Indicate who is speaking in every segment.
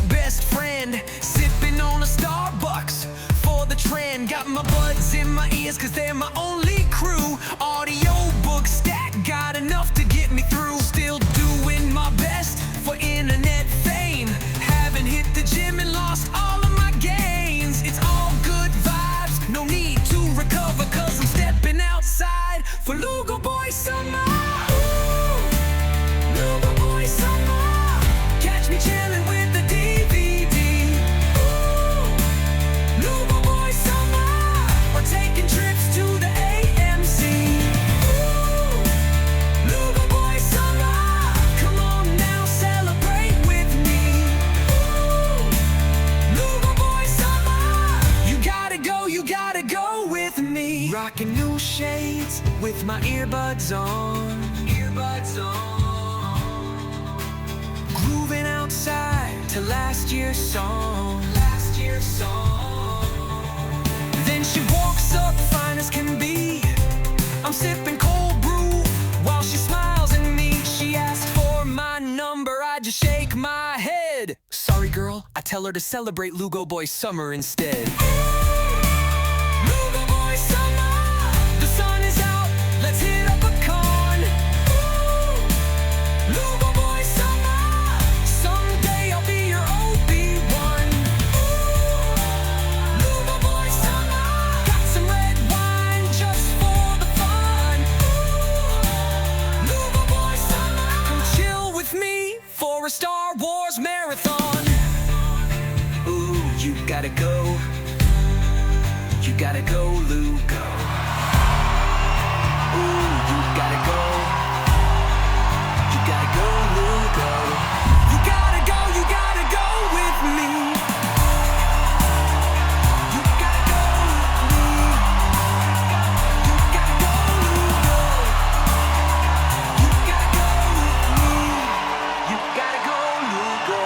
Speaker 1: best friend, sipping on a Starbucks for the trend. Got my buds in my ears cause they're my only crew. Audio book stack, got enough to get me through. Still doing my best for internet fame. Haven't hit the gym and lost all of my gains. It's all good vibes, no need to recover, cause I'm stepping outside for Lugo Boy Summer. Lugo Boy Summer, catch me chillin' with the DVD. Lugo Boy Summer, or taking trips to the AMC. Lugo Boy Summer, come on now, celebrate with me. Lugo Boy Summer, you gotta go with me. Rocking new shades with my earbuds on. Grooving outside to last year's song. Then she walks up fine as can be. I'm sipping cold brew while she smiles at me. She asked for my number, I just shake my head. Sorry girl, I tell her to celebrate Lugo Boy Summer instead. Lugo Boy Summer, the sun is out, let's hit up a con. Lugo Boy Summer, someday I'll be your Obi-Wan. Lugo Boy Summer, got some red wine just for the fun. Lugo Boy Summer, come chill with me for a Star Wars marathon. Ooh, you gotta go. You gotta go, Lugo. Ooh, you gotta go. You gotta go, Lugo. You gotta go with me. You gotta go with me. You gotta go, Lugo. You gotta go with me. You gotta go, Lugo.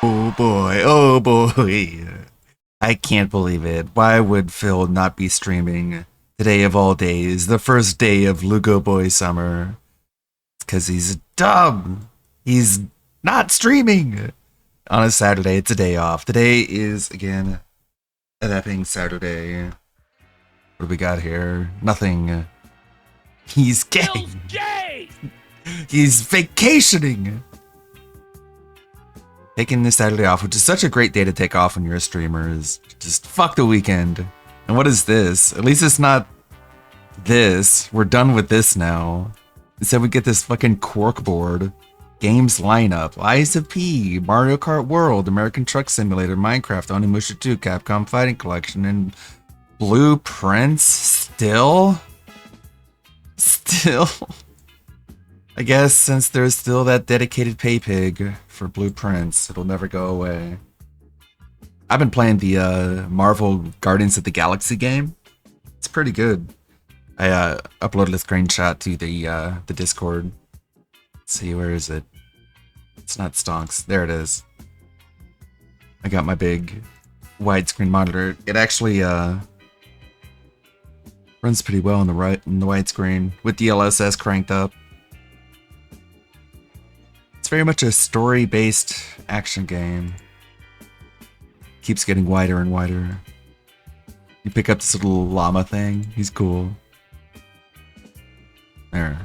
Speaker 2: Oh boy, oh boy. I can't believe it. Why would Phil not be streaming today of all days, the first day of Lugo Boy Summer? It's because he's dumb. He's not streaming on a Saturday. It's a day off. Today is, again, an epping Saturday. What do we got here? Nothing. He's gay. He's vacationing. Taking this Saturday off, which is such a great day to take off when you're a streamer, is just fuck the weekend. And what is this? At least it's not this. We're done with this now. Instead we get this fucking corkboard. Games lineup. Lies of P, Mario Kart World, American Truck Simulator, Minecraft, Onimusha 2, Capcom Fighting Collection, and Blueprints. Still? I guess since there's still that dedicated pay pig for Blueprints, it'll never go away. I've been playing the Marvel Guardians of the Galaxy game. It's pretty good. I uploaded a screenshot to the Discord. Let's see, where is it? It's not Stonks. There it is. I got my big widescreen monitor. It actually runs pretty well in the widescreen with DLSS cranked up. It's very much a story-based action game. Keeps getting wider and wider. You pick up this little llama thing. He's cool. There.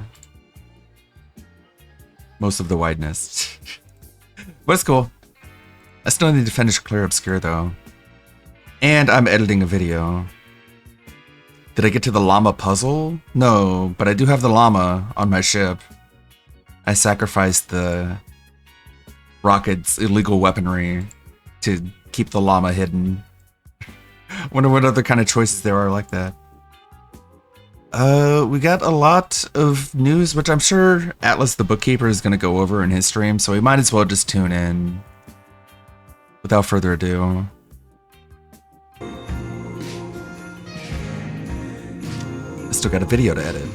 Speaker 2: Most of the wideness. But it's cool. I still need to finish Clear Obscure though. And I'm editing a video. Did I get to the llama puzzle? No, but I do have the llama on my ship. I sacrificed the rocket's illegal weaponry to keep the llama hidden. Wonder what other kind of choices there are like that. We got a lot of news, which I'm sure Atlas the Bookkeeper is going to go over in his stream, so we might as well just tune in. Without further ado. I still got a video to edit.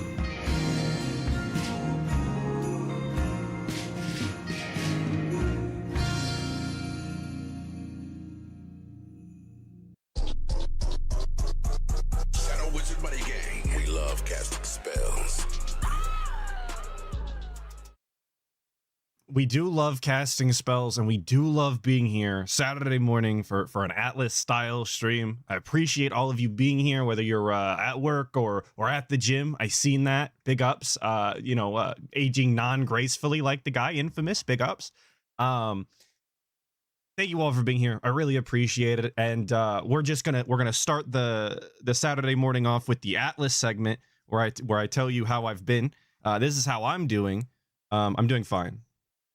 Speaker 3: we do love casting spells, and we do love being here Saturday morning for an Atlas style stream. I appreciate all of you being here, whether you're at work or at the gym. I seen that. Big ups. Aging non-gracefully like the guy Infamous. Big ups. Thank you all for being here. I really appreciate it. And we're gonna start the Saturday morning off with the Atlas segment where I tell you how I've been. This is how I'm doing. I'm doing fine.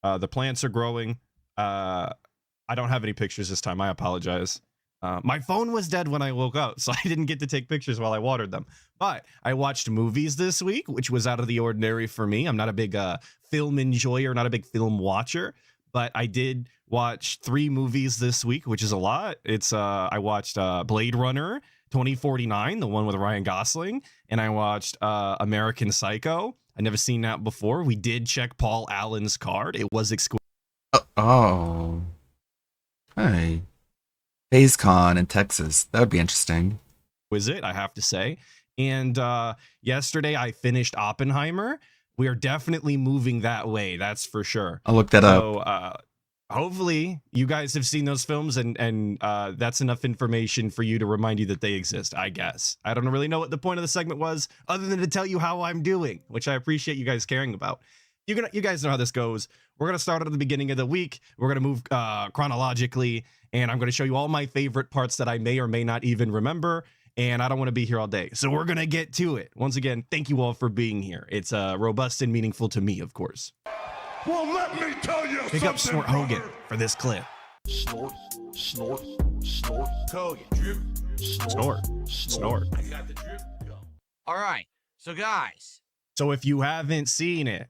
Speaker 3: The plants are growing. I don't have any pictures this time. I apologize. My phone was dead when I woke up, so I didn't get to take pictures while I watered them. But I watched movies this week, which was out of the ordinary for me. I'm not a big film enjoyer, not a big film watcher, but I did watch 3 movies this week, which is a lot. I watched Blade Runner 2049, the one with Ryan Gosling, and I watched American Psycho. I'd never seen that before. We did check Paul Allen's card. It was exquisite.
Speaker 2: Oh. Hey. FazeCon in Texas. That would be interesting.
Speaker 3: I have to say. And yesterday I finished Oppenheimer. We are definitely moving that way. That's for sure.
Speaker 2: I'll look that up.
Speaker 3: So hopefully you guys have seen those films and that's enough information for you to remind you that they exist, I guess. I don't really know what the point of the segment was other than to tell you how I'm doing, which I appreciate you guys caring about. You guys know how this goes. We're going to start at the beginning of the week. We're going to move chronologically, and I'm going to show you all my favorite parts that I may or may not even remember, and I don't want to be here all day. So we're going to get to it. Once again, thank you all for being here. It's robust and meaningful to me, of course.
Speaker 4: Well, let me tell you
Speaker 3: Pick up
Speaker 4: something,
Speaker 3: Snort Hogan
Speaker 4: brother.
Speaker 3: for this clip.
Speaker 4: Snort, Hogan. Drip,
Speaker 3: Snort.
Speaker 4: I got the drip. Go.
Speaker 5: All right. So, guys,
Speaker 3: So if you haven't seen it,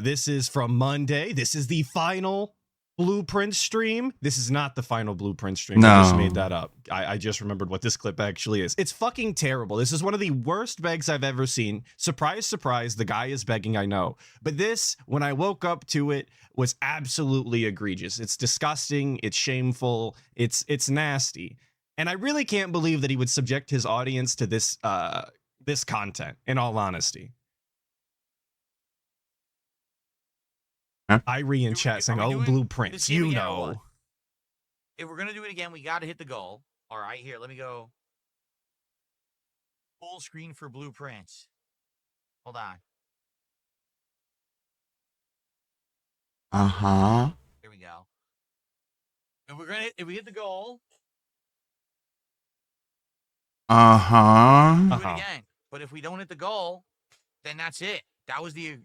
Speaker 3: this is from Monday. This is the final Blueprint stream. This is not the final Blueprint stream. I just
Speaker 2: No.
Speaker 3: made that up. I just remembered what this clip actually is. It's fucking terrible. This is one of the worst begs I've ever seen. Surprise, surprise, the guy is begging, I know. But this, when I woke up to it, was absolutely egregious. It's disgusting. It's shameful. It's nasty. And I really can't believe that he would subject his audience to this this content, in all honesty. Irie in chat saying,
Speaker 5: Are we
Speaker 3: "Oh,
Speaker 5: doing
Speaker 3: blueprints,
Speaker 5: this game
Speaker 3: you
Speaker 5: again or
Speaker 3: know."
Speaker 5: what? If we're gonna do it again, we got to hit the goal. All right, here, let me go. Full screen for blueprints. Hold on.
Speaker 2: Uh-huh.
Speaker 5: Here we go. If we hit the goal,
Speaker 2: Uh-huh.
Speaker 5: do it again. But if we don't hit the goal, then that's it. That was the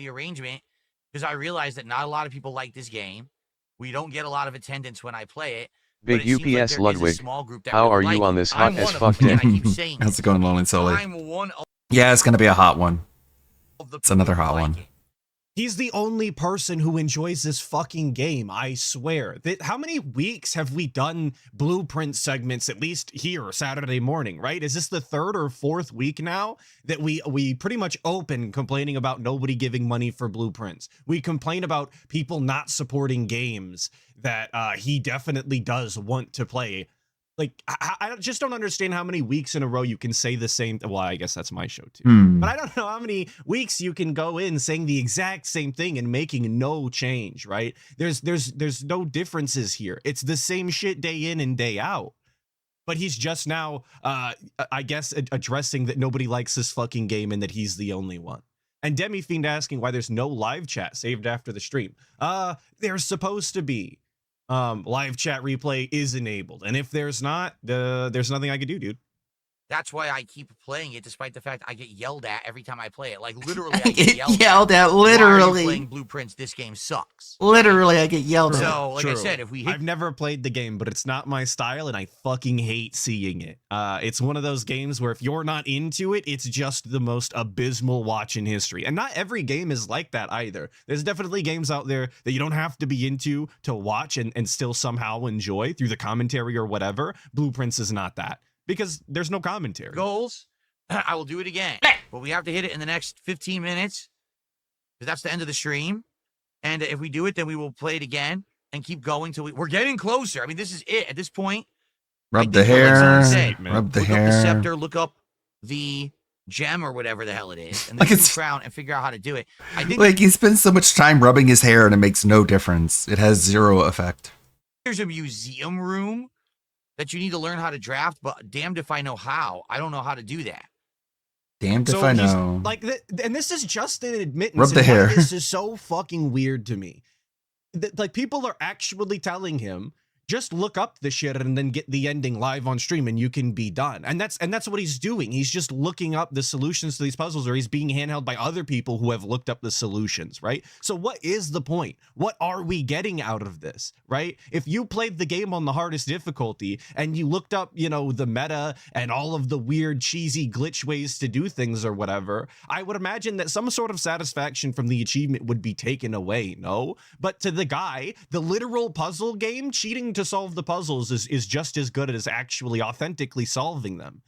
Speaker 5: arrangement. Because I realized that not a lot of people like this game. We don't get a lot of attendance when I play it. but
Speaker 6: Big
Speaker 5: it seems like
Speaker 6: UPS
Speaker 5: there is a
Speaker 6: Ludwig,
Speaker 5: small group that
Speaker 6: how
Speaker 5: really
Speaker 6: are
Speaker 5: like
Speaker 6: you on
Speaker 5: it.
Speaker 6: this hot
Speaker 5: I'm
Speaker 6: as
Speaker 5: one of
Speaker 6: fuck
Speaker 5: them, and
Speaker 6: day?
Speaker 5: I keep saying
Speaker 2: How's
Speaker 5: it.
Speaker 2: it going, Lonely Sully?
Speaker 5: I'm one
Speaker 2: Yeah, it's gonna be a hot one.
Speaker 5: of the
Speaker 2: It's another
Speaker 5: people
Speaker 2: hot
Speaker 5: that like
Speaker 2: one.
Speaker 5: it.
Speaker 3: He's the only person who enjoys this fucking game, I swear. How many weeks have we done Blueprint segments, at least here, Saturday morning, right? Is this the 3rd or 4th week now that we pretty much open complaining about nobody giving money for Blueprints? We complain about people not supporting games that he definitely does want to play. Like, I just don't understand how many weeks in a row you can say the same. Well, I guess that's my show too. But I don't know how many weeks you can go in saying the exact same thing and making no change, right? There's no differences here. It's the same shit day in and day out. But he's just now, I guess, addressing that nobody likes this fucking game and that he's the only one. And Demi Fiend asking why there's no live chat saved after the stream. There's supposed to be. Live chat replay is enabled. And if there's not, there's nothing I can do, dude.
Speaker 5: That's why I keep playing it, despite the fact I get yelled at every time I play it. Like, literally,
Speaker 2: I
Speaker 5: I get
Speaker 2: get
Speaker 5: yelled
Speaker 2: at,
Speaker 5: Why are you
Speaker 2: literally.
Speaker 5: playing Blueprints? This game sucks.
Speaker 2: Literally, I get yelled at.
Speaker 5: So, like I
Speaker 3: True.
Speaker 5: said, if we hit
Speaker 3: I've never played the game, but it's not my style, and I fucking hate seeing it. It's one of those games where if you're not into it, it's just the most abysmal watch in history. And not every game is like that either. There's definitely games out there that you don't have to be into to watch and still somehow enjoy through the commentary or whatever. Blueprints is not that. Because there's no commentary.
Speaker 5: goals, I will do it again. But we have to hit it in the next 15 minutes, because that's the end of the stream. And if we do it, then we will play it again and keep going till we're getting closer. I mean, this is it at this point.
Speaker 2: Rub
Speaker 5: I
Speaker 2: the
Speaker 5: think, like someone
Speaker 2: hair.
Speaker 5: said,
Speaker 3: man.
Speaker 2: Rub the
Speaker 5: look up the
Speaker 2: hair.
Speaker 5: scepter, look up the gem or whatever the hell it is, and
Speaker 2: Like
Speaker 5: the
Speaker 2: it's-
Speaker 5: crown, and figure out how to do it. I think
Speaker 2: Like, he spends so much time rubbing his hair and it makes no difference. It has zero effect.
Speaker 5: there's a museum room that you need to learn how to draft, but damned if I know how. I don't know how to do that.
Speaker 2: Damned if
Speaker 3: So
Speaker 2: I
Speaker 3: he's
Speaker 2: know.
Speaker 3: like, and this is just an admittance.
Speaker 2: Rub the
Speaker 3: and why
Speaker 2: hair.
Speaker 3: This is so fucking weird to me. Like, people are actually telling him, just look up the shit and then get the ending live on stream and you can be done. And that's what he's doing. He's just looking up the solutions to these puzzles, or he's being handheld by other people who have looked up the solutions, right? So what is the point? What are we getting out of this, right? If you played the game on the hardest difficulty and you looked up, you know, the meta and all of the weird, cheesy glitch ways to do things or whatever, I would imagine that some sort of satisfaction from the achievement would be taken away, no? But to the guy, the literal puzzle game, cheating to solve the puzzles is just as good as actually authentically solving them.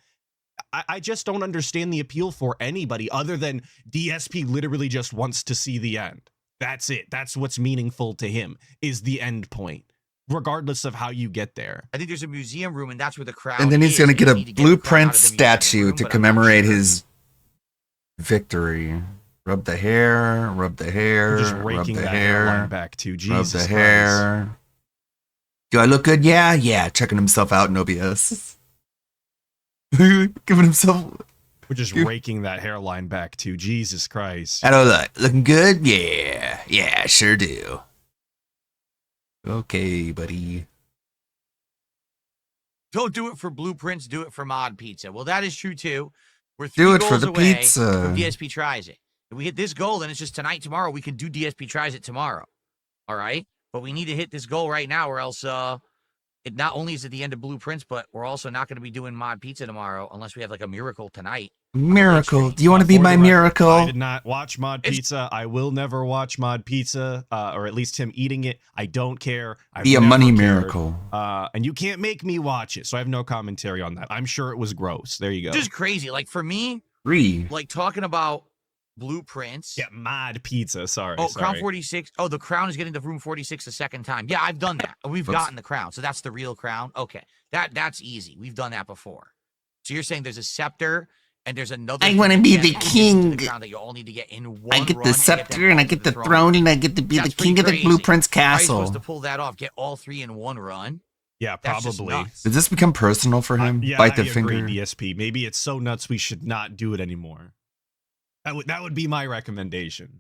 Speaker 3: I just don't understand the appeal for anybody other than DSP literally just wants to see the end. That's it. That's what's meaningful to him, is the end point, regardless of how you get there.
Speaker 5: I think there's a museum room, and that's where the crown.
Speaker 2: And then he's
Speaker 5: is,
Speaker 2: going to
Speaker 5: and
Speaker 2: get
Speaker 5: you
Speaker 2: a
Speaker 5: need to get the crown out
Speaker 2: blueprint
Speaker 5: of the museum
Speaker 2: statue
Speaker 5: room,
Speaker 2: to
Speaker 5: but I'm not
Speaker 2: commemorate
Speaker 5: sure.
Speaker 2: his victory. Rub the hair, rub the hair,
Speaker 3: Just
Speaker 2: rub
Speaker 3: raking
Speaker 2: the
Speaker 3: that hairline
Speaker 2: hair,
Speaker 3: back too.
Speaker 2: rub
Speaker 3: Jesus
Speaker 2: the
Speaker 3: Christ.
Speaker 2: hair. Do I look good? Yeah, yeah. Checking himself out in OBS. Giving himself.
Speaker 3: We're just
Speaker 2: You-
Speaker 3: raking that hairline back too. Jesus Christ.
Speaker 2: I don't look. Looking good? Yeah. Yeah, sure do. Okay, buddy.
Speaker 5: Don't do it for blueprints. Do it for mod pizza. Well, that is true too. We're
Speaker 2: Do
Speaker 5: three
Speaker 2: it for
Speaker 5: goals
Speaker 2: the
Speaker 5: away
Speaker 2: pizza.
Speaker 5: from DSP tries it. If we hit this goal, then it's just tonight, tomorrow. We can do DSP tries it tomorrow. All right, but we need to hit this goal right now, or else it not only is it the end of blueprints, but we're also not going to be doing mod pizza tomorrow unless we have like a miracle tonight.
Speaker 2: Miracle. Do you want to be
Speaker 3: For
Speaker 2: my
Speaker 3: the record, I
Speaker 2: miracle?
Speaker 3: did not watch Mod
Speaker 5: It's-
Speaker 3: Pizza. I will never watch Mod Pizza, or at least him eating it. I don't care. I've
Speaker 2: Be a
Speaker 3: never
Speaker 2: money
Speaker 3: cared.
Speaker 2: miracle.
Speaker 3: And you can't make me watch it, so I have no commentary on that. I'm sure it was gross. There you go.
Speaker 5: Just crazy. Like for me,
Speaker 2: Free.
Speaker 5: like talking about blueprints.
Speaker 3: Yeah, Mod Pizza. Sorry.
Speaker 5: Oh,
Speaker 3: sorry.
Speaker 5: Crown 46. Oh, the crown is getting to room 46 a second time. Yeah, I've done that. We've
Speaker 2: Whoops.
Speaker 5: gotten the crown. So that's the real crown. Okay. That's easy. We've done that before. So you're saying there's a scepter and there's another.
Speaker 2: I
Speaker 5: thing
Speaker 2: wanna
Speaker 5: to
Speaker 2: be
Speaker 5: get
Speaker 2: the
Speaker 5: to get to
Speaker 2: king.
Speaker 5: the crown that you all need to get in one
Speaker 2: I get
Speaker 5: run
Speaker 2: the
Speaker 5: and
Speaker 2: scepter
Speaker 5: them
Speaker 2: and I
Speaker 5: all
Speaker 2: get
Speaker 5: to
Speaker 2: the throne and I get to be the
Speaker 5: That's
Speaker 2: king
Speaker 5: pretty
Speaker 2: of the
Speaker 5: crazy.
Speaker 2: Blueprints
Speaker 5: How are you supposed
Speaker 2: castle.
Speaker 5: to pull that off? Get all three in one run?
Speaker 3: Yeah,
Speaker 5: That's just
Speaker 3: probably.
Speaker 5: nuts.
Speaker 2: Does this become personal for him?
Speaker 3: Yeah,
Speaker 2: Bite the
Speaker 3: I
Speaker 2: finger.
Speaker 3: agree, DSP. Maybe it's so nuts we should not do it anymore. That would be my recommendation.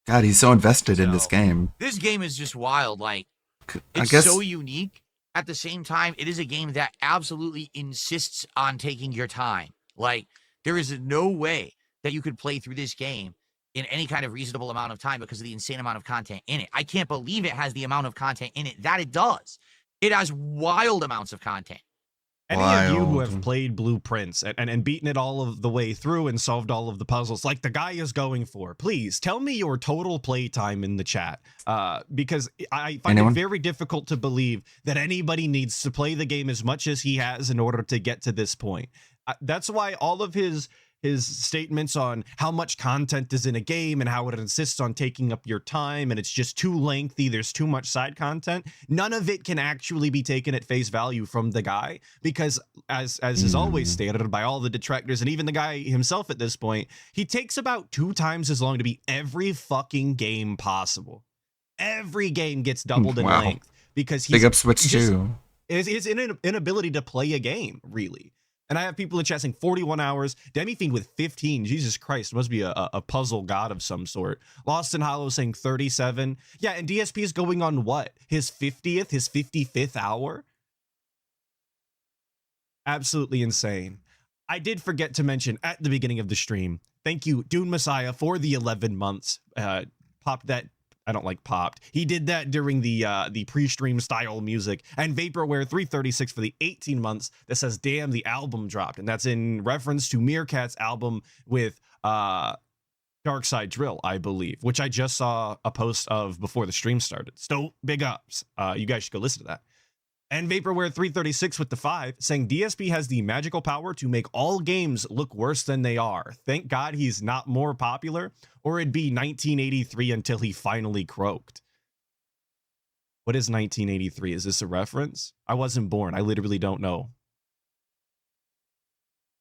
Speaker 2: God, he's so invested in this
Speaker 5: So,
Speaker 2: game.
Speaker 5: This game is just wild. Like,
Speaker 2: I
Speaker 5: it's
Speaker 2: guess
Speaker 5: so unique. At the same time, it is a game that absolutely insists on taking your time. Like, there is no way that you could play through this game in any kind of reasonable amount of time because of the insane amount of content in it. I can't believe it has the amount of content in it that it does. It has wild amounts of content.
Speaker 3: Any of you who have
Speaker 2: Wild.
Speaker 3: played Blueprints and beaten it all of the way through and solved all of the puzzles like the guy is going for, please tell me your total play time in the chat. Because I find
Speaker 2: Anyone?
Speaker 3: it very difficult to believe that anybody needs to play the game as much as he has in order to get to this point. That's why all of his statements on how much content is in a game and how it insists on taking up your time and it's just too lengthy, there's too much side content, none of it can actually be taken at face value from the guy, because as is always stated by all the detractors and even the guy himself at this point, he takes about 2 times as long to beat every fucking game possible. Every game gets doubled in
Speaker 2: Wow.
Speaker 3: length because he's
Speaker 2: big up Switch
Speaker 3: just-
Speaker 2: 2.
Speaker 3: his inability to play a game, really. And I have people in chat saying 41 hours. Demi-Fiend with 15. Jesus Christ, must be a puzzle god of some sort. Lost in Hollow saying 37. Yeah, and DSP is going on what? His 50th, his 55th hour? Absolutely insane. I did forget to mention at the beginning of the stream, thank you, Dune Messiah, for the 11 months. Popped that. I don't like popped. He did that during the pre-stream style music, and Vaporware 336 for the 18 months that says damn the album dropped, and that's in reference to Meerkat's album with Dark Side Drill, I believe, which I just saw a post of before the stream started. So big ups. You guys should go listen to that. And Vaporware 336 with the 5 saying DSP has the magical power to make all games look worse than they are. Thank God he's not more popular, or it'd be 1983 until he finally croaked. What is 1983? Is this a reference? I wasn't born. I literally don't know.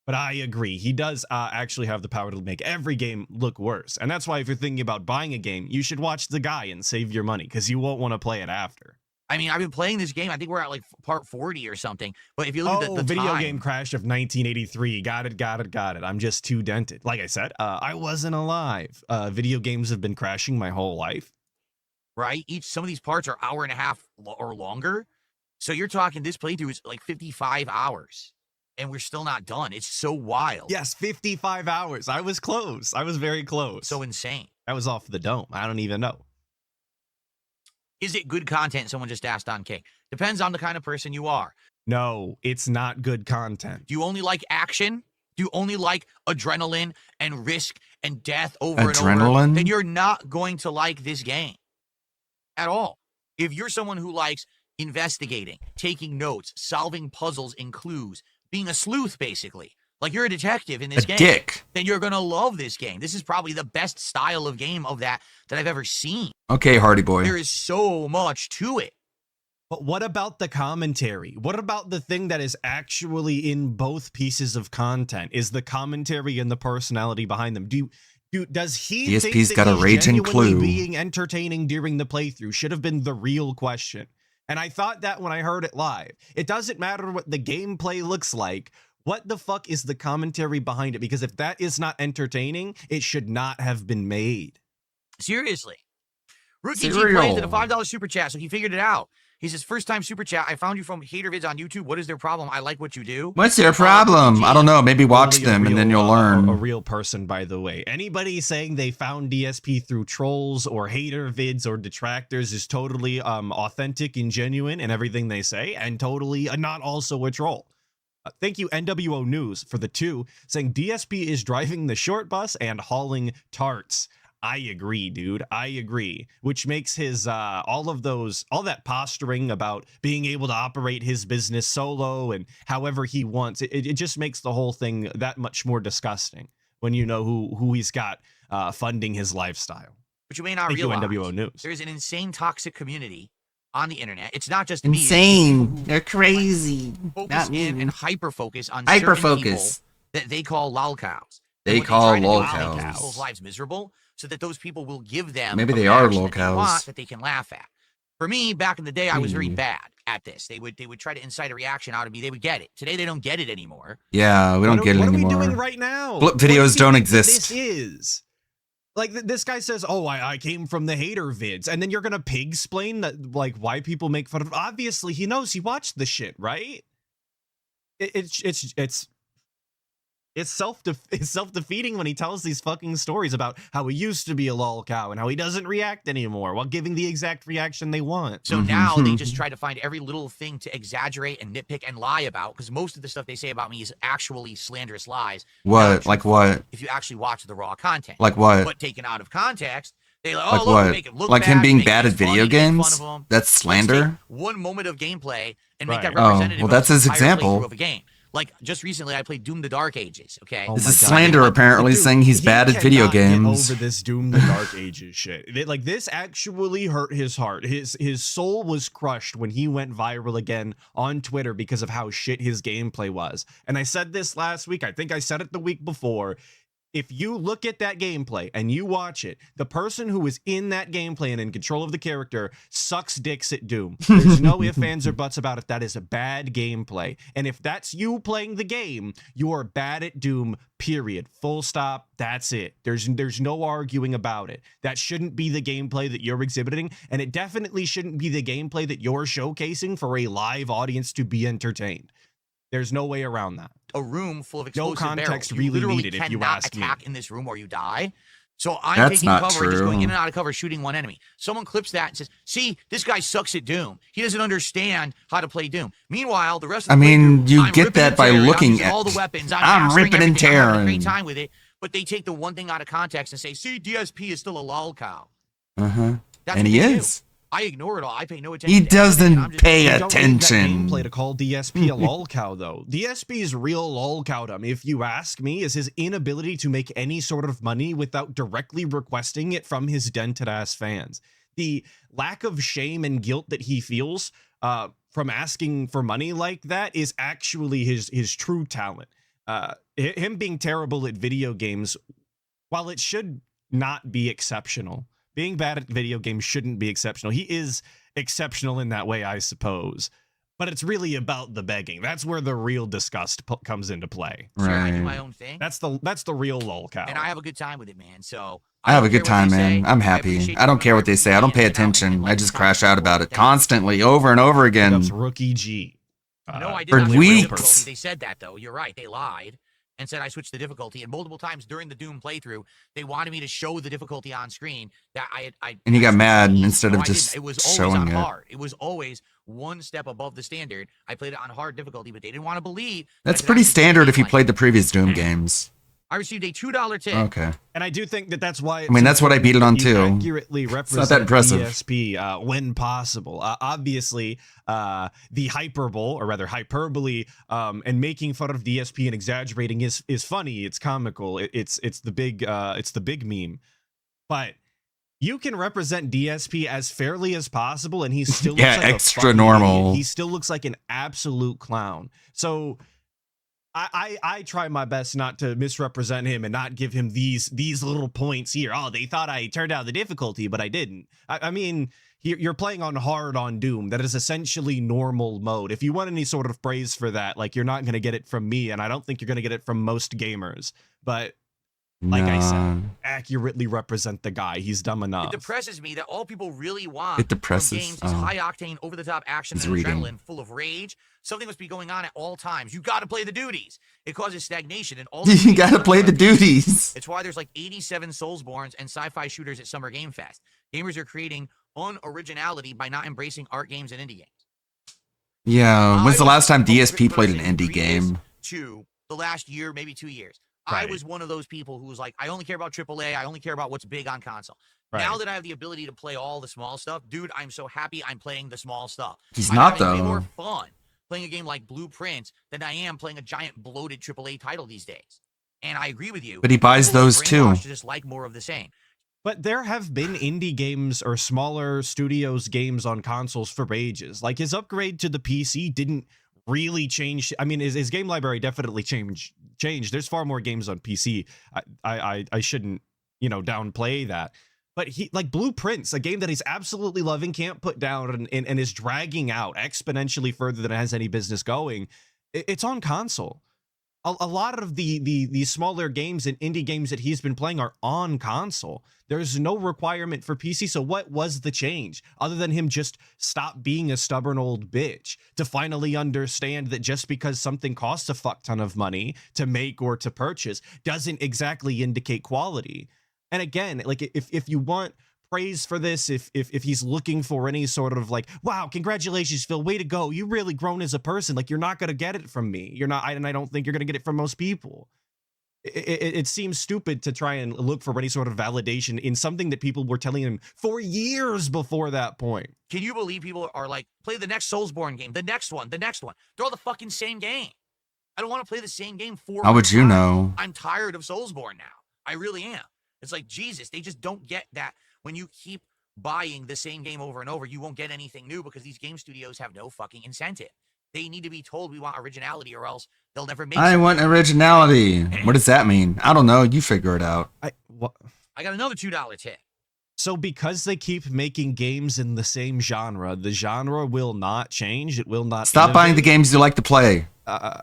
Speaker 3: But I agree. He does actually have the power to make every game look worse. And that's why if you're thinking about buying a game, you should watch the guy and save your money because you won't want to play it after.
Speaker 5: I mean, I've been playing this game. I think we're at like part 40 or something. But if you look at the
Speaker 3: video
Speaker 5: time,
Speaker 3: game crash of 1983. Got it. I'm just too dented. Like I said, I wasn't alive. Video games have been crashing my whole life.
Speaker 5: right? Some of these parts are hour and a half or longer. So you're talking this playthrough is like 55 hours. And we're still not done. It's so wild.
Speaker 3: Yes, 55 hours. I was close. I was very close.
Speaker 5: So insane.
Speaker 3: That was off the dome. I don't even know.
Speaker 5: Is it good content? Someone just asked on King. Depends on the kind of person you are.
Speaker 3: No, it's not good content.
Speaker 5: Do you only like action? Do you only like adrenaline and risk and death over and over?
Speaker 2: Adrenaline?
Speaker 5: Then you're not going to like this game at all. If you're someone who likes investigating, taking notes, solving puzzles and clues, being a sleuth, basically, like you're a detective in this game,
Speaker 2: dick.
Speaker 5: then you're going to love this game. This is probably the best style of game of that I've ever seen.
Speaker 2: Okay, Hardy boy.
Speaker 5: There is so much to it.
Speaker 3: But what about the commentary? What about the thing that is actually in both pieces of content? Is the commentary and the personality behind them? Does he
Speaker 2: DSP's
Speaker 3: think that
Speaker 2: got a
Speaker 3: he's
Speaker 2: raging
Speaker 3: genuinely
Speaker 2: clue.
Speaker 3: being entertaining during the playthrough? Should have been the real question. And I thought that when I heard it live. It doesn't matter what the gameplay looks like. What the fuck is the commentary behind it? Because if that is not entertaining, it should not have been made.
Speaker 5: Seriously. Rookie G
Speaker 2: Cereal.
Speaker 5: plays at a $5 super chat, so he figured it out. He says, first time super chat. I found you from hater vids on YouTube. What is their problem? I like what you do.
Speaker 2: What's their problem? I don't know. Maybe watch
Speaker 3: Totally a
Speaker 2: them and then
Speaker 3: real,
Speaker 2: you'll learn.
Speaker 3: A real person, by the way. Anybody saying they found DSP through trolls or hater vids or detractors is totally authentic and genuine in everything they say, and totally not also a troll. Thank you, NWO News, for the 2, saying DSP is driving the short bus and hauling tarts. I agree, dude. I agree. Which makes his all that posturing about being able to operate his business solo and however he wants. It just makes the whole thing that much more disgusting when you know who he's got funding his lifestyle.
Speaker 5: But you may not
Speaker 3: Thank you,
Speaker 5: realize
Speaker 3: NWO News.
Speaker 5: there's an insane toxic community on the internet. It's not just
Speaker 2: Insane. They're crazy.
Speaker 5: me. Focus
Speaker 2: Not
Speaker 5: in
Speaker 2: me.
Speaker 5: and hyper focus on
Speaker 2: Hyper
Speaker 5: certain people
Speaker 2: focus.
Speaker 5: that they call lolcows.
Speaker 2: They
Speaker 5: And what
Speaker 2: call
Speaker 5: try to do is
Speaker 2: lolcows.
Speaker 5: make people's lives miserable so that those people will give them
Speaker 2: Maybe
Speaker 5: a
Speaker 2: they are
Speaker 5: reaction that they
Speaker 2: lolcows.
Speaker 5: want that they can laugh at. For me, back in the day, I was very
Speaker 2: Hmm.
Speaker 5: bad at this. They would try to incite a reaction out of me. They would get it. Today, they don't get it anymore.
Speaker 2: Yeah, we don't get it
Speaker 3: what
Speaker 2: anymore.
Speaker 3: are we doing right now?
Speaker 2: Blip
Speaker 3: What do
Speaker 2: videos
Speaker 3: you
Speaker 2: don't
Speaker 3: think
Speaker 2: exist.
Speaker 3: This is like this guy says, "Oh, I came from the hater vids," and then you're gonna pig explain that like why people make fun of. Obviously, he knows he watched the shit, right? It's self-defeating when he tells these fucking stories about how he used to be a lol cow and how he doesn't react anymore while giving the exact reaction they want.
Speaker 5: So now they just try to find every little thing to exaggerate and nitpick and lie about, because most of the stuff they say about me is actually slanderous lies.
Speaker 2: What?
Speaker 5: Not
Speaker 2: Like
Speaker 5: truthful
Speaker 2: what?
Speaker 5: If you actually watch the raw content.
Speaker 2: Like what?
Speaker 5: But taken out of context, they like, oh,
Speaker 2: Like
Speaker 5: look,
Speaker 2: what?
Speaker 5: make it look
Speaker 2: Like
Speaker 5: bad,
Speaker 2: him being
Speaker 5: make it
Speaker 2: bad at
Speaker 5: funny,
Speaker 2: video
Speaker 5: make fun
Speaker 2: games?
Speaker 5: of him.
Speaker 2: That's
Speaker 5: Let's take
Speaker 2: slander?
Speaker 5: one moment of gameplay and make
Speaker 3: Right.
Speaker 5: that
Speaker 2: Oh,
Speaker 5: representative
Speaker 2: well,
Speaker 5: of
Speaker 2: that's
Speaker 5: the
Speaker 2: his
Speaker 5: entire
Speaker 2: example.
Speaker 5: playthrough of a game. Like, just recently, I played Doom the Dark Ages, okay?
Speaker 3: Oh
Speaker 2: This
Speaker 3: my
Speaker 2: is
Speaker 3: God.
Speaker 2: slander, apparently,
Speaker 3: Dude,
Speaker 2: saying he's
Speaker 3: he
Speaker 2: bad at video
Speaker 3: cannot get
Speaker 2: games.
Speaker 3: over this Doom the Dark Ages shit. Like this actually hurt his heart. His soul was crushed when he went viral again on Twitter because of how shit his gameplay was. And I said this last week. I think I said it the week before. If you look at that gameplay and you watch it, the person who is in that gameplay and in control of the character sucks dicks at Doom. There's no ifs, ands, or buts about it. That is a bad gameplay. And if that's you playing the game, you are bad at Doom, period. Full stop. That's it. There's no arguing about it. That shouldn't be the gameplay that you're exhibiting, and it definitely shouldn't be the gameplay that you're showcasing for a live audience to be entertained. There's no way around that.
Speaker 5: A room full of
Speaker 3: No
Speaker 5: explosive
Speaker 3: context
Speaker 5: barrels. You
Speaker 3: really
Speaker 5: literally
Speaker 3: needed, if you
Speaker 5: cannot
Speaker 3: ask me.
Speaker 5: attack in this room or you die. So I'm
Speaker 2: That's
Speaker 5: taking
Speaker 2: not
Speaker 5: cover and just going in
Speaker 2: true.
Speaker 5: and out of cover, shooting one enemy. Someone clips that and says, see, this guy sucks at Doom. He doesn't understand how to play Doom. Meanwhile, the rest of
Speaker 2: I
Speaker 5: the
Speaker 2: mean,
Speaker 5: playthrough,
Speaker 2: you
Speaker 5: I'm
Speaker 2: get
Speaker 5: ripping
Speaker 2: that
Speaker 5: and
Speaker 2: by
Speaker 5: tearing,
Speaker 2: looking
Speaker 5: I'm using
Speaker 2: at-
Speaker 5: all the weapons.
Speaker 2: I'm
Speaker 5: mastering
Speaker 2: ripping and
Speaker 5: everything, I'm having a great
Speaker 2: tearing.
Speaker 5: time with it. But they take the one thing out of context and say, see, DSP is still a lol cow.
Speaker 2: Uh-huh.
Speaker 5: That's
Speaker 2: And
Speaker 5: what
Speaker 2: he
Speaker 5: they do.
Speaker 2: is.
Speaker 5: I ignore it all. I pay no attention.
Speaker 2: He
Speaker 5: to anything, and I'm
Speaker 2: doesn't
Speaker 5: just-
Speaker 2: pay
Speaker 3: You don't need that
Speaker 2: attention.
Speaker 3: gameplay to call DSP a lolcow, though. DSP's real lolcowdom, if you ask me, is his inability to make any sort of money without directly requesting it from his dented ass fans. The lack of shame and guilt that he feels from asking for money like that is actually his true talent. him being terrible at video games, while it should not be exceptional, being bad at video games shouldn't be exceptional. He is exceptional in that way, I suppose. But it's really about the begging. That's where the real disgust comes into play.
Speaker 5: Sure, I do
Speaker 2: Right.
Speaker 5: my own thing.
Speaker 3: That's the real lolcow.
Speaker 5: And I have a good time with it, man. So
Speaker 2: I have a
Speaker 5: don't care
Speaker 2: good
Speaker 5: what
Speaker 2: time,
Speaker 5: they
Speaker 2: man.
Speaker 5: say.
Speaker 2: I'm
Speaker 5: I
Speaker 2: happy.
Speaker 5: appreciate
Speaker 2: I don't
Speaker 5: them.
Speaker 2: care what they say. I don't pay
Speaker 5: appreciate them and
Speaker 2: attention.
Speaker 5: like
Speaker 2: I just
Speaker 5: the
Speaker 2: crash
Speaker 5: time
Speaker 2: out about it
Speaker 5: Thank you.
Speaker 2: constantly, over and over again.
Speaker 3: That's Rookie G.
Speaker 5: No, I did
Speaker 2: for
Speaker 5: not switch the
Speaker 2: weeks.
Speaker 5: difficulty. They said that though. You're right. They lied and said I switched the difficulty. And multiple times during the Doom playthrough, they wanted me to show the difficulty on screen. That
Speaker 2: And you got
Speaker 5: switched
Speaker 2: mad
Speaker 5: to easy.
Speaker 2: instead
Speaker 5: No,
Speaker 2: of
Speaker 5: I didn't.
Speaker 2: just
Speaker 5: It was always
Speaker 2: showing
Speaker 5: on
Speaker 2: it.
Speaker 5: hard. It was always one step above the standard. I played it on hard difficulty, but they didn't want to believe. that
Speaker 2: That's
Speaker 5: I could
Speaker 2: pretty
Speaker 5: actually
Speaker 2: standard if you
Speaker 5: like
Speaker 2: played
Speaker 5: it.
Speaker 2: the previous Doom games.
Speaker 5: I received a $2 tip.
Speaker 2: Okay.
Speaker 3: And I do think that's why.
Speaker 2: I mean, that's what I beat it on,
Speaker 3: you
Speaker 2: too.
Speaker 3: Accurately
Speaker 2: not that
Speaker 3: represent
Speaker 2: impressive.
Speaker 3: DSP when possible. Obviously, the hyperbole, or rather hyperbole, and making fun of DSP and exaggerating is funny. It's comical. It's the big meme. But you can represent DSP as fairly as possible, and he still looks
Speaker 2: Yeah,
Speaker 3: like
Speaker 2: extra
Speaker 3: a fucking
Speaker 2: normal.
Speaker 3: idiot. He still looks like an absolute clown. So I try my best not to misrepresent him and not give him these little points here. Oh, they thought I turned down the difficulty, but I didn't. I mean, you're playing on hard on Doom. That is essentially normal mode. If you want any sort of praise for that, like, you're not going to get it from me, and I don't think you're going to get it from most gamers. But like I said,
Speaker 2: Nah.
Speaker 3: accurately represent the guy. He's dumb enough.
Speaker 5: It depresses me that all people really want
Speaker 2: It depresses,
Speaker 5: from games is
Speaker 2: oh.
Speaker 5: high octane, over the top action
Speaker 2: He's
Speaker 5: and
Speaker 2: reading.
Speaker 5: adrenaline, full of rage. Something must be going on at all times. You got to play the duties. It causes stagnation and all. the
Speaker 2: You
Speaker 5: duties
Speaker 2: gotta
Speaker 5: are
Speaker 2: play the
Speaker 5: unrealistic.
Speaker 2: duties.
Speaker 5: It's why there's like 87 Soulsborns and sci-fi shooters at Summer Game Fest. Gamers are creating unoriginality by not embracing art games and indie games.
Speaker 2: Yeah. When's the
Speaker 5: I was
Speaker 2: last time
Speaker 5: a prolific
Speaker 2: DSP played an
Speaker 5: person
Speaker 2: indie
Speaker 5: previous
Speaker 2: game?
Speaker 5: To the last year, maybe 2 years. I
Speaker 3: Right.
Speaker 5: was one of those people who was like, I only care about AAA. I only care about what's big on console.
Speaker 3: Right.
Speaker 5: Now that I have the ability to play all the small stuff, dude, I'm so happy I'm playing the small stuff.
Speaker 2: He's
Speaker 5: I'm
Speaker 2: not,
Speaker 5: having way more
Speaker 2: though.
Speaker 5: fun playing a game like Blueprint than I am playing a giant bloated AAA title these days. And I agree with you.
Speaker 2: But he buys
Speaker 5: People are
Speaker 2: those, too.
Speaker 5: brainwashed to just like more of the same.
Speaker 3: But there have been indie games or smaller studios games on consoles for ages. Like, his upgrade to the PC didn't really change. I mean, his game library definitely changed. There's far more games on PC. I shouldn't, downplay that. But he, like Blueprints, a game that he's absolutely loving, can't put down, and is dragging out exponentially further than it has any business going. It's on console. A lot of the smaller games and indie games that he's been playing are on console. There's no requirement for PC. So what was the change other than him just stop being a stubborn old bitch to finally understand that just because something costs a fuck ton of money to make or to purchase doesn't exactly indicate quality? And again, like, if you want praise for this, if he's looking for any sort of like, wow, congratulations, Phil, way to go, you really grown as a person, like, you're not gonna get it from me. You're not, and I don't think you're gonna get it from most people. It seems stupid to try and look for any sort of validation in something that people were telling him for years before that point.
Speaker 5: Can you believe people are like, play the next Soulsborne game, the next one, the next one? They're all the fucking same game. I don't want to play the same game 4
Speaker 2: How would you
Speaker 5: times.
Speaker 2: know?
Speaker 5: I'm tired of Soulsborne now. I really am. It's like, Jesus, they just don't get that when you keep buying the same game over and over, you won't get anything new because these game studios have no fucking incentive. They need to be told we want originality or else they'll never make
Speaker 2: I
Speaker 5: something.
Speaker 2: want originality. What does that mean? I don't know. You figure it out.
Speaker 5: I got another $2 tip.
Speaker 3: So because they keep making games in the same genre, the genre will not change. It will not
Speaker 2: Stop buying the
Speaker 3: innovate.
Speaker 2: games you like to play, or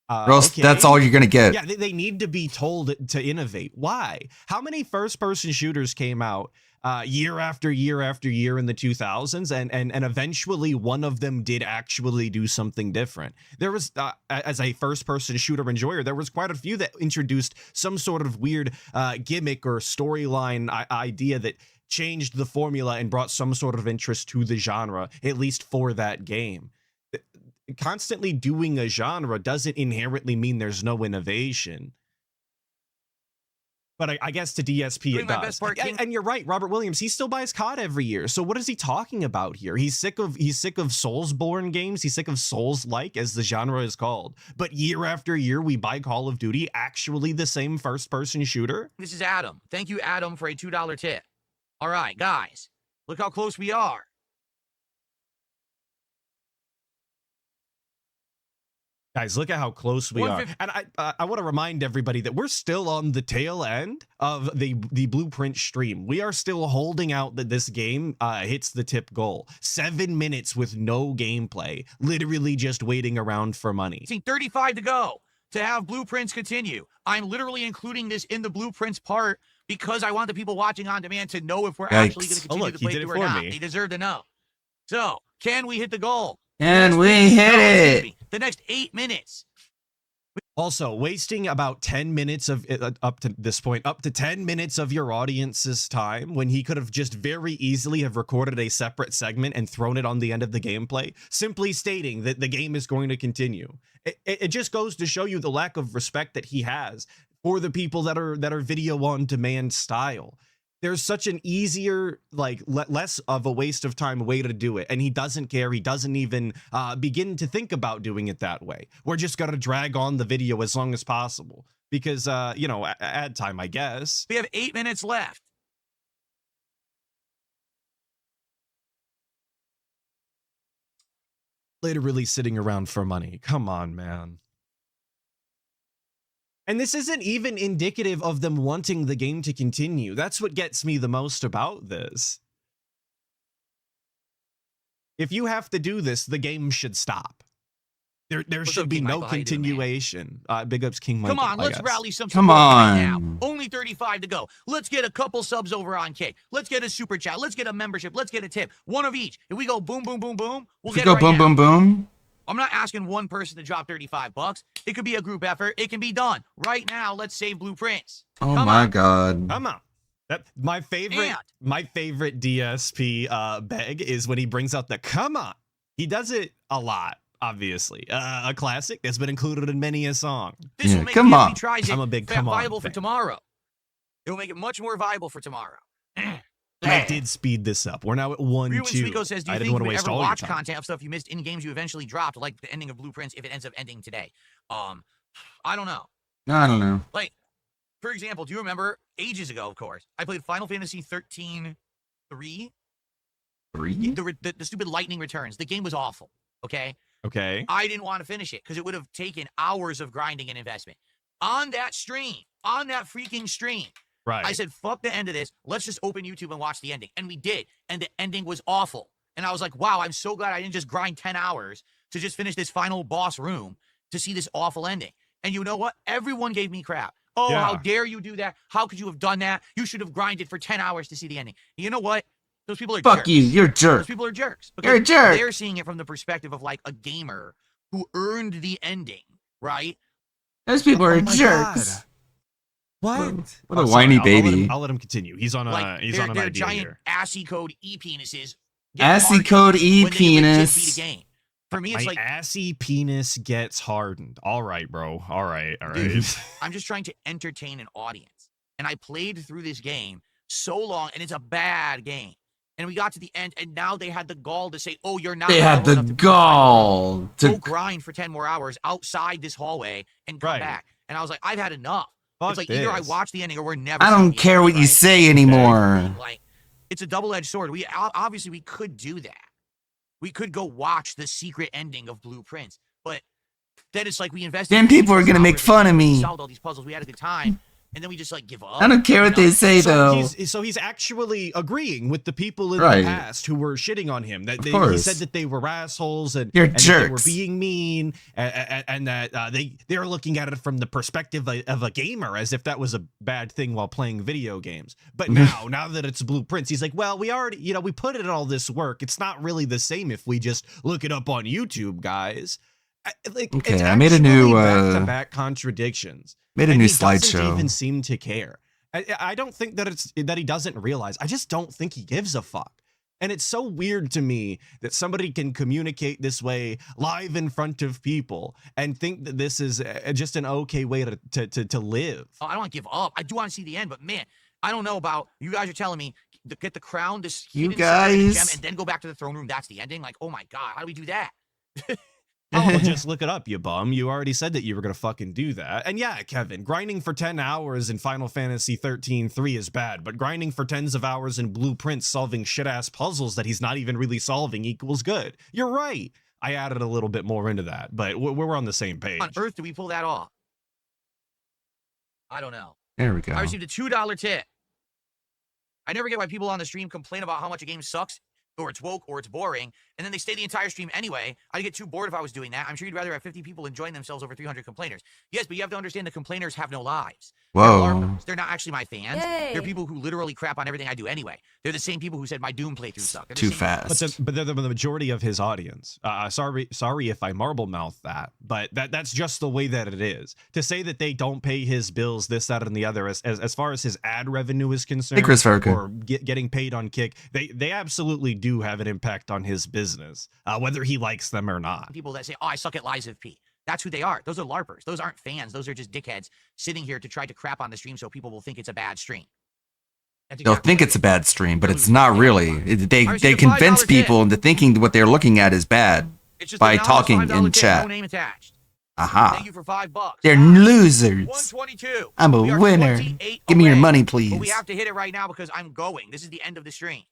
Speaker 2: else
Speaker 3: Okay.
Speaker 2: that's all you're gonna get.
Speaker 3: Yeah, they need to be told to innovate. Why? How many first-person shooters came out year after year after year in the 2000s, and eventually one of them did actually do something different? There was, as a first-person shooter enjoyer, there was quite a few that introduced some sort of weird gimmick or storyline idea that changed the formula and brought some sort of interest to the genre, at least for that game. Constantly doing a genre doesn't inherently mean there's no innovation. But I guess to DSP
Speaker 5: Doing
Speaker 3: it
Speaker 5: my
Speaker 3: does.
Speaker 5: best part, King.
Speaker 3: And you're right, Robert Williams, he still buys COD every year. So what is he talking about here? He's sick of Soulsborne games. He's sick of Souls-like, as the genre is called. But year after year, we buy Call of Duty, actually the same first-person shooter.
Speaker 5: This is Adam. Thank you, Adam, for a $2 tip. All right, guys, look how close we are.
Speaker 3: Guys, look at how close we are.
Speaker 5: 150
Speaker 3: And I want to remind everybody that we're still on the tail end of the Blueprint stream. We are still holding out that this game hits the tip goal. 7 minutes with no gameplay, literally just waiting around for money.
Speaker 5: 35 to go to have Blueprints continue. I'm literally including this in the Blueprints part because I want the people watching on demand to know if we're actually going to
Speaker 2: Yikes.
Speaker 5: continue
Speaker 3: look,
Speaker 5: to
Speaker 3: he
Speaker 5: play
Speaker 3: did it
Speaker 5: through or
Speaker 3: for
Speaker 5: not.
Speaker 3: me.
Speaker 5: They deserve to know. So, can we hit the goal?
Speaker 2: And we hit it.
Speaker 5: The next 8 minutes.
Speaker 3: Also, wasting about 10 minutes of up to this point, up to 10 minutes of your audience's time when he could have just very easily have recorded a separate segment and thrown it on the end of the gameplay, simply stating that the game is going to continue. It just goes to show you the lack of respect that he has for the people that are video on demand style. There's such an easier, like less of a waste of time way to do it. And he doesn't care. He doesn't even begin to think about doing it that way. We're just going to drag on the video as long as possible because, you know, ad time, I guess.
Speaker 5: We have 8 minutes left.
Speaker 3: Literally sitting around for money. Come on, man. And this isn't even indicative of them wanting the game to continue. That's what gets me the most about this. If you have to do this, the game should stop. There
Speaker 5: What's
Speaker 3: should
Speaker 5: up,
Speaker 3: be
Speaker 5: King
Speaker 3: no
Speaker 5: Michael? How you doing, man?
Speaker 3: continuation. Big ups, King Michael.
Speaker 5: Come on,
Speaker 3: I
Speaker 5: let's
Speaker 3: guess.
Speaker 5: rally some
Speaker 2: Come
Speaker 5: support right now.
Speaker 2: on.
Speaker 5: Only 35 to go. Let's get a couple subs over on Kick. Let's get a super chat. Let's get a membership. Let's get a tip. One of each. If we go boom, boom, boom, boom, we'll
Speaker 2: If we
Speaker 5: get
Speaker 2: go
Speaker 5: it right
Speaker 2: boom,
Speaker 5: now.
Speaker 2: boom, boom.
Speaker 5: I'm not asking one person to drop $35. It could be a group effort. It can be done. Right now, let's save Blueprints.
Speaker 2: Oh
Speaker 5: Come
Speaker 2: my
Speaker 5: on.
Speaker 2: god.
Speaker 3: Come on. My favorite DSP beg is when he brings out the come on. He does it a lot, obviously. A classic that's been included in many a song.
Speaker 5: This
Speaker 2: Yeah,
Speaker 5: will make
Speaker 2: come
Speaker 5: it,
Speaker 2: on.
Speaker 5: if he tries it,
Speaker 3: I'm a big come on
Speaker 5: viable for
Speaker 3: fan.
Speaker 5: tomorrow. It will make it much more viable for tomorrow.
Speaker 3: I did speed this up. We're now at 1-2.
Speaker 5: Ruben Sweeko says, do
Speaker 3: I
Speaker 5: you
Speaker 3: didn't
Speaker 5: think
Speaker 3: want
Speaker 5: you
Speaker 3: to
Speaker 5: would
Speaker 3: waste
Speaker 5: ever
Speaker 3: all your
Speaker 5: watch
Speaker 3: time.
Speaker 5: content of stuff you missed in games you eventually dropped, like the ending of Blueprints, if it ends up ending today? I don't know.
Speaker 2: I don't know.
Speaker 5: Like, for example, do you remember ages ago, of course, I played Final Fantasy 13-3?
Speaker 2: 3?
Speaker 5: The stupid Lightning Returns. The game was awful, okay?
Speaker 3: Okay.
Speaker 5: I didn't want to finish it because it would have taken hours of grinding and investment. On that stream, on that freaking stream,
Speaker 3: Right.
Speaker 5: I said, fuck the end of this. Let's just open YouTube and watch the ending. And we did. And the ending was awful. And I was like, wow, I'm so glad I didn't just grind 10 hours to just finish this final boss room to see this awful ending. And you know what? Everyone gave me crap. Oh,
Speaker 3: Yeah.
Speaker 5: how dare you do that? How could you have done that? You should have grinded for 10 hours to see the ending. You know what? Those people are
Speaker 2: Fuck
Speaker 5: jerks.
Speaker 2: you. You're a
Speaker 5: Those
Speaker 2: jerk.
Speaker 5: people are jerks.
Speaker 2: You're a
Speaker 5: because
Speaker 2: jerk.
Speaker 5: They're seeing it from the perspective of like a gamer who earned the ending, right?
Speaker 2: Those people are
Speaker 3: Oh my
Speaker 2: jerks.
Speaker 3: God. What?
Speaker 2: What a
Speaker 3: Oh, sorry,
Speaker 2: whiny
Speaker 3: I'll let
Speaker 2: baby.
Speaker 3: him- I'll let him continue. He's on a
Speaker 5: Like
Speaker 3: he's on an
Speaker 5: they're
Speaker 3: idea
Speaker 5: giant
Speaker 3: here.
Speaker 5: assy code e-penises. get
Speaker 2: Assy
Speaker 5: hardened
Speaker 2: code
Speaker 5: when they legit beat a
Speaker 2: e-penis.
Speaker 5: game. For me,
Speaker 3: My
Speaker 5: it's like
Speaker 3: assy penis gets hardened. All right, bro. All right.
Speaker 5: Dude. I'm just trying to entertain an audience. And I played through this game so long, and it's a bad game. And we got to the end, and now they had the gall to say, "Oh, you're not."
Speaker 2: They had
Speaker 5: level
Speaker 2: the
Speaker 5: enough to beat
Speaker 2: gall
Speaker 5: Go
Speaker 2: to.
Speaker 5: grind for 10 more hours outside this hallway and come
Speaker 3: Right.
Speaker 5: back. And I was like, I've had enough.
Speaker 3: Fuck
Speaker 5: It's like either I
Speaker 3: this.
Speaker 5: watch the ending or we're never.
Speaker 2: I
Speaker 5: seeing
Speaker 2: don't
Speaker 5: the
Speaker 2: care
Speaker 5: ending,
Speaker 2: what you
Speaker 5: right?
Speaker 2: say anymore.
Speaker 5: Like, it's a double-edged sword. We obviously we could do that. We could go watch the secret ending of Blueprints, but then it's like we invested.
Speaker 2: Then people are gonna make
Speaker 5: hours
Speaker 2: fun of
Speaker 5: and
Speaker 2: me.
Speaker 5: Solved all these puzzles. We had a good time, and then we just like give up.
Speaker 2: I don't care what they say though.
Speaker 3: So he's actually agreeing with the people in
Speaker 2: Right.
Speaker 3: the past who were shitting on him. That he
Speaker 2: course.
Speaker 3: said that they were assholes and,
Speaker 2: You're
Speaker 3: and that they were
Speaker 2: jerks.
Speaker 3: being mean, and that they're looking at it from the perspective of a gamer, as if that was a bad thing while playing video games. But now that it's Blueprints, he's like, well, we already, we put in all this work. It's not really the same if we just look it up on YouTube, guys.
Speaker 2: Okay,
Speaker 3: it's
Speaker 2: I made a new,
Speaker 3: back-to-back contradictions.
Speaker 2: Made a
Speaker 3: And
Speaker 2: new
Speaker 3: he doesn't
Speaker 2: slideshow.
Speaker 3: even seem to care. I don't think that he doesn't realize. I just don't think he gives a fuck. And it's so weird to me that somebody can communicate this way live in front of people and think that this is just an okay way to live.
Speaker 5: Oh, I don't want to give up. I do want to see the end, but man, I don't know about you guys are telling me to get the crown, this
Speaker 2: You
Speaker 5: hidden secret hidden
Speaker 2: guys-
Speaker 5: gem, and then go back to the throne room. That's the ending. Like, oh my god, how do we do that?
Speaker 3: Oh, well, just look it up, you bum. You already said that you were going to fucking do that. And yeah, Kevin, grinding for 10 hours in Final Fantasy 13-3 is bad, but grinding for tens of hours in Blueprints solving shit-ass puzzles that he's not even really solving equals good. You're right. I added a little bit more into that, but we're on the same page.
Speaker 5: On earth do we pull that off? I don't know.
Speaker 2: There we go.
Speaker 5: I received a $2 tip. I never get why people on the stream complain about how much a game sucks, or it's woke, or it's boring, and then they stay the entire stream anyway. I'd get too bored if I was doing that. I'm sure you'd rather have 50 people enjoying themselves over 300 complainers. Yes, but you have to understand the complainers have no lives.
Speaker 2: Whoa.
Speaker 5: They're not actually my fans.
Speaker 6: Yay.
Speaker 5: They're people who literally crap on everything I do anyway. They're the same people who said my Doom playthrough sucked. They're the
Speaker 2: Too
Speaker 5: same-
Speaker 2: fast.
Speaker 3: But they're the majority of his audience. Sorry if I marble mouth that, but that's just the way that it is. To say that they don't pay his bills, this, that, and the other, as far as his ad revenue is concerned,
Speaker 2: Chris Farka.
Speaker 3: or getting paid on Kick, they absolutely do have an impact on his business, whether he likes them or not.
Speaker 5: People that say, oh, I suck at Lies of P. That's who they are. Those are LARPers. Those aren't fans. Those are just dickheads sitting here to try to crap on the stream so people will think it's a bad stream. That's
Speaker 2: They'll
Speaker 5: exactly
Speaker 2: think
Speaker 5: what
Speaker 2: it's
Speaker 5: it
Speaker 2: a
Speaker 5: is.
Speaker 2: bad stream, but it's not really. They
Speaker 5: received a
Speaker 2: convince
Speaker 5: $5
Speaker 2: people
Speaker 5: tip.
Speaker 2: into thinking what they're looking at is bad.
Speaker 5: It's just
Speaker 2: by
Speaker 5: an anonymous
Speaker 2: talking
Speaker 5: $5
Speaker 2: in
Speaker 5: tip,
Speaker 2: chat.
Speaker 5: No name attached.
Speaker 2: Aha.
Speaker 5: Thank you for $5.
Speaker 2: They're
Speaker 5: Wow.
Speaker 2: losers.
Speaker 5: 122.
Speaker 2: I'm a
Speaker 5: We are
Speaker 2: winner.
Speaker 5: 28
Speaker 2: Give me your
Speaker 5: away.
Speaker 2: money,
Speaker 5: But we
Speaker 2: please.
Speaker 5: have to hit it right now because I'm going. This is the end of the stream.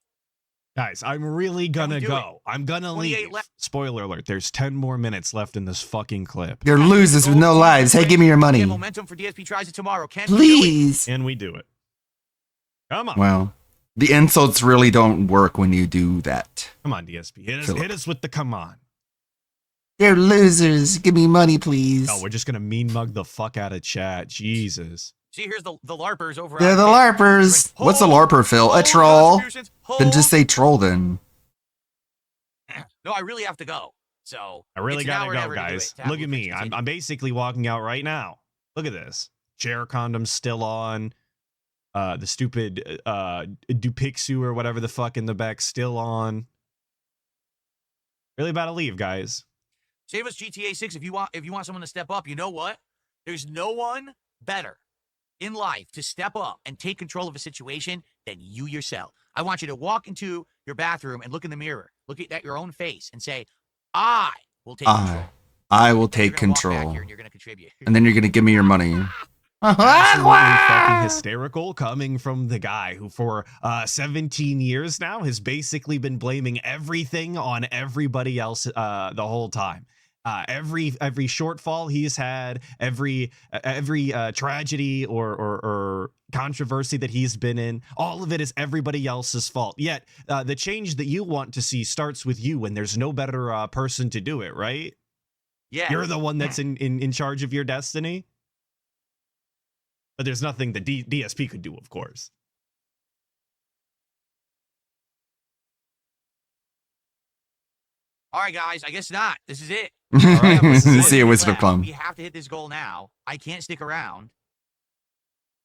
Speaker 3: Guys, I'm really gonna
Speaker 5: do
Speaker 3: go. I'm gonna
Speaker 5: 28
Speaker 3: leave.
Speaker 5: left.
Speaker 3: Spoiler alert, there's 10 more minutes left in this fucking clip.
Speaker 2: They're losers with no lives. Hey, give me your money.
Speaker 5: Get momentum for DSP tries it tomorrow. Can we do it?
Speaker 2: Please.
Speaker 3: And we do it. Come on.
Speaker 2: Well, the insults really don't work when you do that.
Speaker 3: Come on, DSP.
Speaker 2: Philip.
Speaker 3: Hit us with the come on.
Speaker 2: They're losers. Give me money, please.
Speaker 3: Oh, we're just gonna mean mug the fuck out of chat. Jesus.
Speaker 5: See, here's the LARPers over
Speaker 2: They're
Speaker 5: on
Speaker 2: the
Speaker 5: Kick.
Speaker 2: LARPers. What's a
Speaker 5: Hold,
Speaker 2: LARPer, Phil? A
Speaker 5: hold
Speaker 2: troll?
Speaker 5: contributions,
Speaker 2: Then just
Speaker 5: hold.
Speaker 2: say troll then.
Speaker 5: No, I really have to go. So
Speaker 3: I really
Speaker 5: it's now
Speaker 3: gotta
Speaker 5: or
Speaker 3: go,
Speaker 5: never to do
Speaker 3: guys.
Speaker 5: it. Tab
Speaker 3: Look at me.
Speaker 5: continue.
Speaker 3: I'm basically walking out right now. Look at this. Chair condom's still on. The stupid Dupixu or whatever the fuck in the back still on. Really about to leave, guys.
Speaker 5: Save us GTA 6 if you want someone to step up. You know what? There's no one better in life to step up and take control of a situation than you yourself. I want you to walk into your bathroom and look in the mirror, look at your own face, and say, "I will take control."
Speaker 2: I will
Speaker 5: You're
Speaker 2: take
Speaker 5: gonna walk back
Speaker 2: control.
Speaker 5: here and you're gonna contribute.
Speaker 2: And then you're going to give me your money.
Speaker 3: Absolutely fucking hysterical coming from the guy who for 17 years now has basically been blaming everything on everybody else the whole time. Every shortfall he's had, every tragedy or controversy that he's been in, all of it is everybody else's fault. Yet the change that you want to see starts with you, and there's no better person to do it, right?
Speaker 5: Yeah.
Speaker 3: You're the one that's in charge of your destiny. But there's nothing that DSP could do, of course.
Speaker 5: All right, guys. I guess not. This is it.
Speaker 2: See a Wizard of Clum.
Speaker 5: We have to hit this goal now. I can't stick around.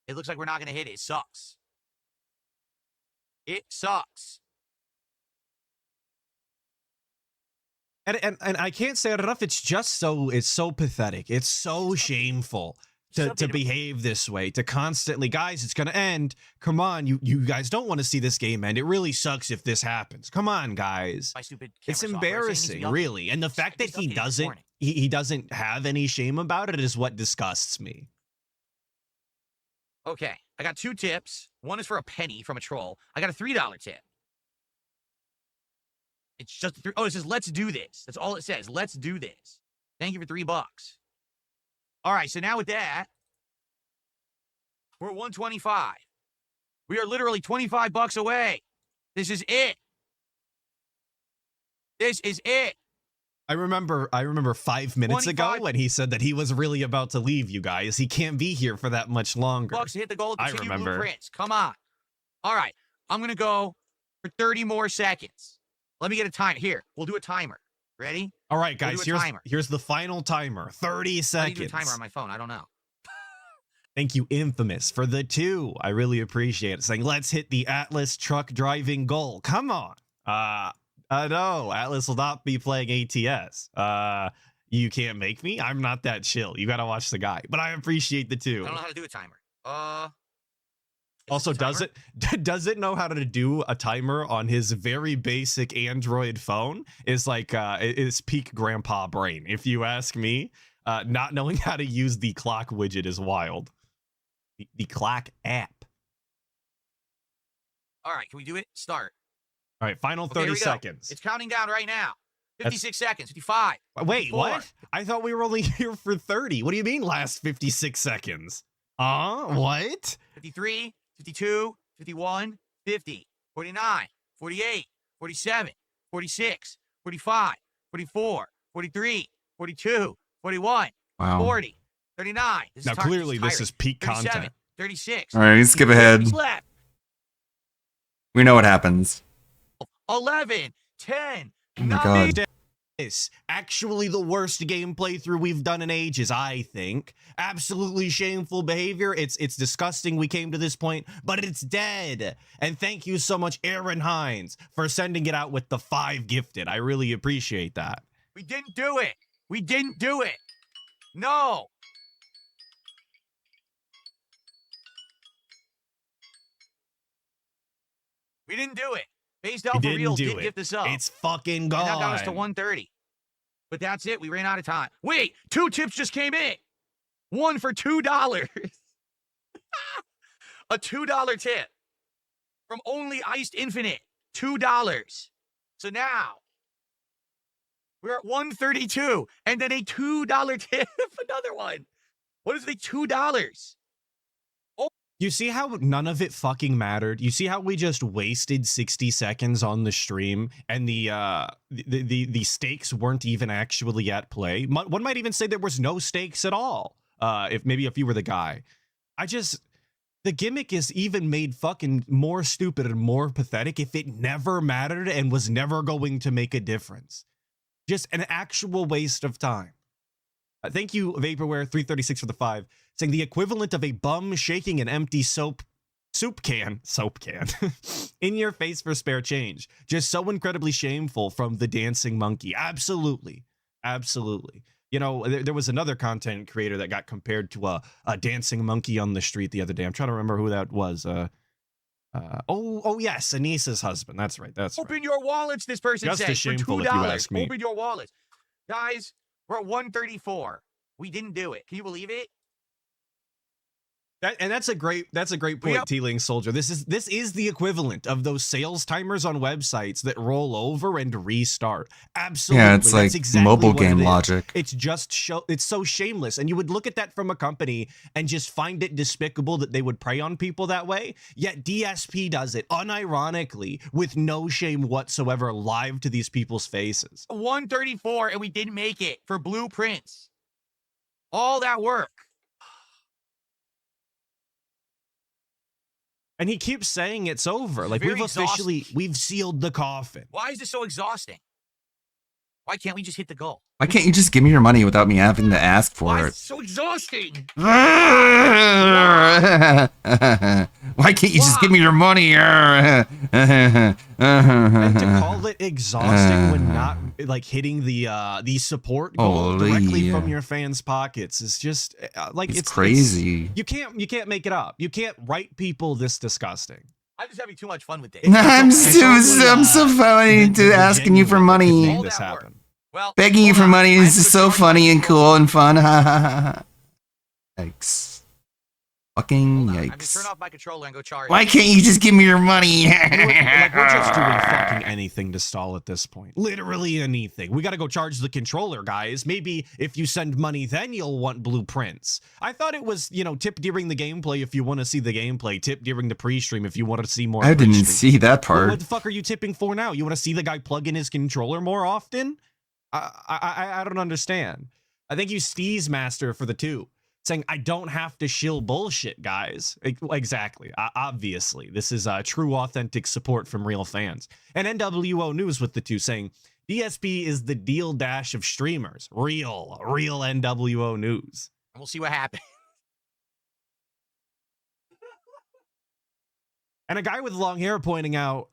Speaker 5: It looks like we're not going to hit it. It sucks. It sucks.
Speaker 3: And I can't say it enough. It's so pathetic. It's so shameful to
Speaker 5: Something-
Speaker 3: behave this way, to constantly, guys, it's gonna end. Come on, you guys don't want to see this game end. It really sucks if this happens. Come on, guys.
Speaker 5: My stupid
Speaker 3: It's
Speaker 5: camera software. It needs to be
Speaker 3: embarrassing,
Speaker 5: updated.
Speaker 3: really. And the fact
Speaker 5: It needs
Speaker 3: that
Speaker 5: to
Speaker 3: he
Speaker 5: be updated this
Speaker 3: doesn't
Speaker 5: morning.
Speaker 3: he doesn't have any shame about it is what disgusts me.
Speaker 5: Okay, I got 2 tips. One is for a penny from a troll. I got a $3 tip. It's just a it says let's do this. That's all it says. Let's do this. Thank you for $3. All right, so now with that, we're at 125. We are literally $25 away. This is it. This is it.
Speaker 3: I remember 5 minutes ago
Speaker 5: 25
Speaker 3: when he said that he was really about to leave, you guys. He can't be here for that much longer.
Speaker 5: Bucks to hit the goal.
Speaker 3: I
Speaker 5: Continue
Speaker 3: remember.
Speaker 5: blueprints. Come on. All right, I'm gonna go for 30 more seconds. Let me get a time. Here, we'll do a timer. Ready?
Speaker 3: All right,
Speaker 5: We'll
Speaker 3: guys,
Speaker 5: do a timer.
Speaker 3: here's the final timer. 30
Speaker 5: I need to
Speaker 3: seconds.
Speaker 5: do a timer on my phone. I don't know.
Speaker 3: Thank you, Infamous, for the 2. I really appreciate it. Saying, let's hit the Atlas truck driving goal. Come on. No, Atlas will not be playing ATS. You can't make me. I'm not that chill. You gotta watch the guy. But I appreciate the 2.
Speaker 5: I don't know how to do a timer. Is
Speaker 3: Also,
Speaker 5: this a timer?
Speaker 3: does it know how to do a timer on his very basic Android phone? Is like is peak grandpa brain, if you ask me. Not knowing how to use the clock widget is wild. The clock app.
Speaker 5: All right, can we do it? Start.
Speaker 3: All right, final
Speaker 5: Okay,
Speaker 3: 30
Speaker 5: here we go.
Speaker 3: seconds.
Speaker 5: It's counting down right now. 56 seconds. 55.
Speaker 3: Wait,
Speaker 5: 54.
Speaker 3: what? I thought we were only here for 30. What do you mean last 56 seconds? What?
Speaker 5: 53, 52, 51, 50, 49, 48, 47, 46, 45, 44, 43, 42, 41,
Speaker 2: Wow.
Speaker 5: 40, 39.
Speaker 3: Now, clearly, this is peak
Speaker 5: 37,
Speaker 3: content.
Speaker 5: 36.
Speaker 2: All right, skip ahead.
Speaker 5: Left.
Speaker 2: We know what happens.
Speaker 5: 11, 10,
Speaker 2: Oh my
Speaker 5: 9.
Speaker 2: god.
Speaker 3: This actually the worst game playthrough we've done in ages, I think. Absolutely shameful behavior. It's disgusting we came to this point, but it's dead. And thank you so much, Aaron Hines, for sending it out with the 5 gifted. I really appreciate that.
Speaker 5: We didn't do it. We didn't do it. No. We didn't do it. Based
Speaker 3: We
Speaker 5: Alpha
Speaker 3: didn't
Speaker 5: Real
Speaker 3: do
Speaker 5: did
Speaker 3: it.
Speaker 5: gift us up.
Speaker 3: It's fucking
Speaker 5: And
Speaker 3: gone.
Speaker 5: that got us to 130. But that's it. We ran out of time. Wait, 2 tips just came in. One for $2. A $2 tip from Only Iced Infinite. $2. So now we're at 132. And then a $2 tip. Another one. What is the $2?
Speaker 3: You see how none of it fucking mattered? You see how we just wasted 60 seconds on the stream and the stakes weren't even actually at play? One might even say there was no stakes at all. If you were the guy. The gimmick is even made fucking more stupid and more pathetic if it never mattered and was never going to make a difference. Just an actual waste of time. Thank you, Vaporware336 for the 5, saying the equivalent of a bum shaking an empty soap can in your face for spare change. Just so incredibly shameful from the dancing monkey. Absolutely. Absolutely. You know, there was another content creator that got compared to a dancing monkey on the street the other day. I'm trying to remember who that was. Yes, Anissa's husband. That's right.
Speaker 5: Open your wallets, this person
Speaker 3: Just
Speaker 5: said,
Speaker 3: as shameful
Speaker 5: for
Speaker 3: if
Speaker 5: $2.
Speaker 3: you ask me.
Speaker 5: Open your wallets. Guys, we're at 134. We didn't do it. Can you believe it?
Speaker 3: That's a great point,
Speaker 5: Yep.
Speaker 3: T-Ling Soldier. This is the equivalent of those sales timers on websites that roll over and restart. Absolutely.
Speaker 2: Yeah, it's like
Speaker 3: That's exactly
Speaker 2: mobile
Speaker 3: what
Speaker 2: game
Speaker 3: it is.
Speaker 2: logic.
Speaker 3: It's just it's so shameless. And you would look at that from a company and just find it despicable that they would prey on people that way. Yet DSP does it unironically with no shame whatsoever live to these people's faces.
Speaker 5: 134, and we didn't make it for blueprints. All that work.
Speaker 3: And he keeps saying it's over. Like
Speaker 5: Very
Speaker 3: we've sealed the coffin.
Speaker 5: Why is this so exhausting? Why can't we just hit the goal?
Speaker 2: Why can't you just give me your money without me having to ask
Speaker 5: Why
Speaker 2: for
Speaker 5: is
Speaker 2: it?
Speaker 5: it so exhausting?
Speaker 2: Why can't you just give me your money?
Speaker 3: And to call it exhausting when not like hitting the support goal directly
Speaker 2: Holy.
Speaker 3: from your fans' pockets is just like
Speaker 2: It's crazy.
Speaker 3: You can't make it up. You can't write people this disgusting.
Speaker 5: I'm just having too much fun with this.
Speaker 2: I'm
Speaker 3: It's
Speaker 2: so
Speaker 3: only,
Speaker 2: funny to
Speaker 3: the
Speaker 2: asking you for
Speaker 3: genuine that could
Speaker 2: money.
Speaker 3: make
Speaker 5: All
Speaker 3: this
Speaker 5: that work.
Speaker 3: happen.
Speaker 5: Well,
Speaker 2: Begging you
Speaker 5: hold
Speaker 2: for
Speaker 5: on.
Speaker 2: money
Speaker 5: I
Speaker 2: is
Speaker 5: have
Speaker 2: just
Speaker 5: to
Speaker 2: so
Speaker 5: charge
Speaker 2: funny
Speaker 5: my
Speaker 2: and
Speaker 5: controller.
Speaker 2: cool and fun. Yikes. Fucking
Speaker 5: Hold on. I'm gonna turn
Speaker 2: yikes.
Speaker 5: off my controller and go charge.
Speaker 2: Why can't you just give me your money?
Speaker 3: Like we're just doing fucking anything to stall at this point. Literally anything. We got to go charge the controller, guys. Maybe if you send money, then you'll want blueprints. I thought it was, tip during the gameplay if you want to see the gameplay. Tip during the pre-stream if you want to see more.
Speaker 2: I didn't
Speaker 3: pre-stream.
Speaker 2: see that
Speaker 3: What
Speaker 2: part.
Speaker 3: the fuck are you tipping for now? You want to see the guy plug in his controller more often? I don't understand. I thank you, Steez Master, for the 2. Saying, I don't have to shill bullshit, guys. Exactly. Obviously. This is true, authentic support from real fans. And NWO News with the 2 saying, DSP is the deal dash of streamers. Real NWO News.
Speaker 5: And we'll see what happens.
Speaker 3: And a guy with long hair pointing out,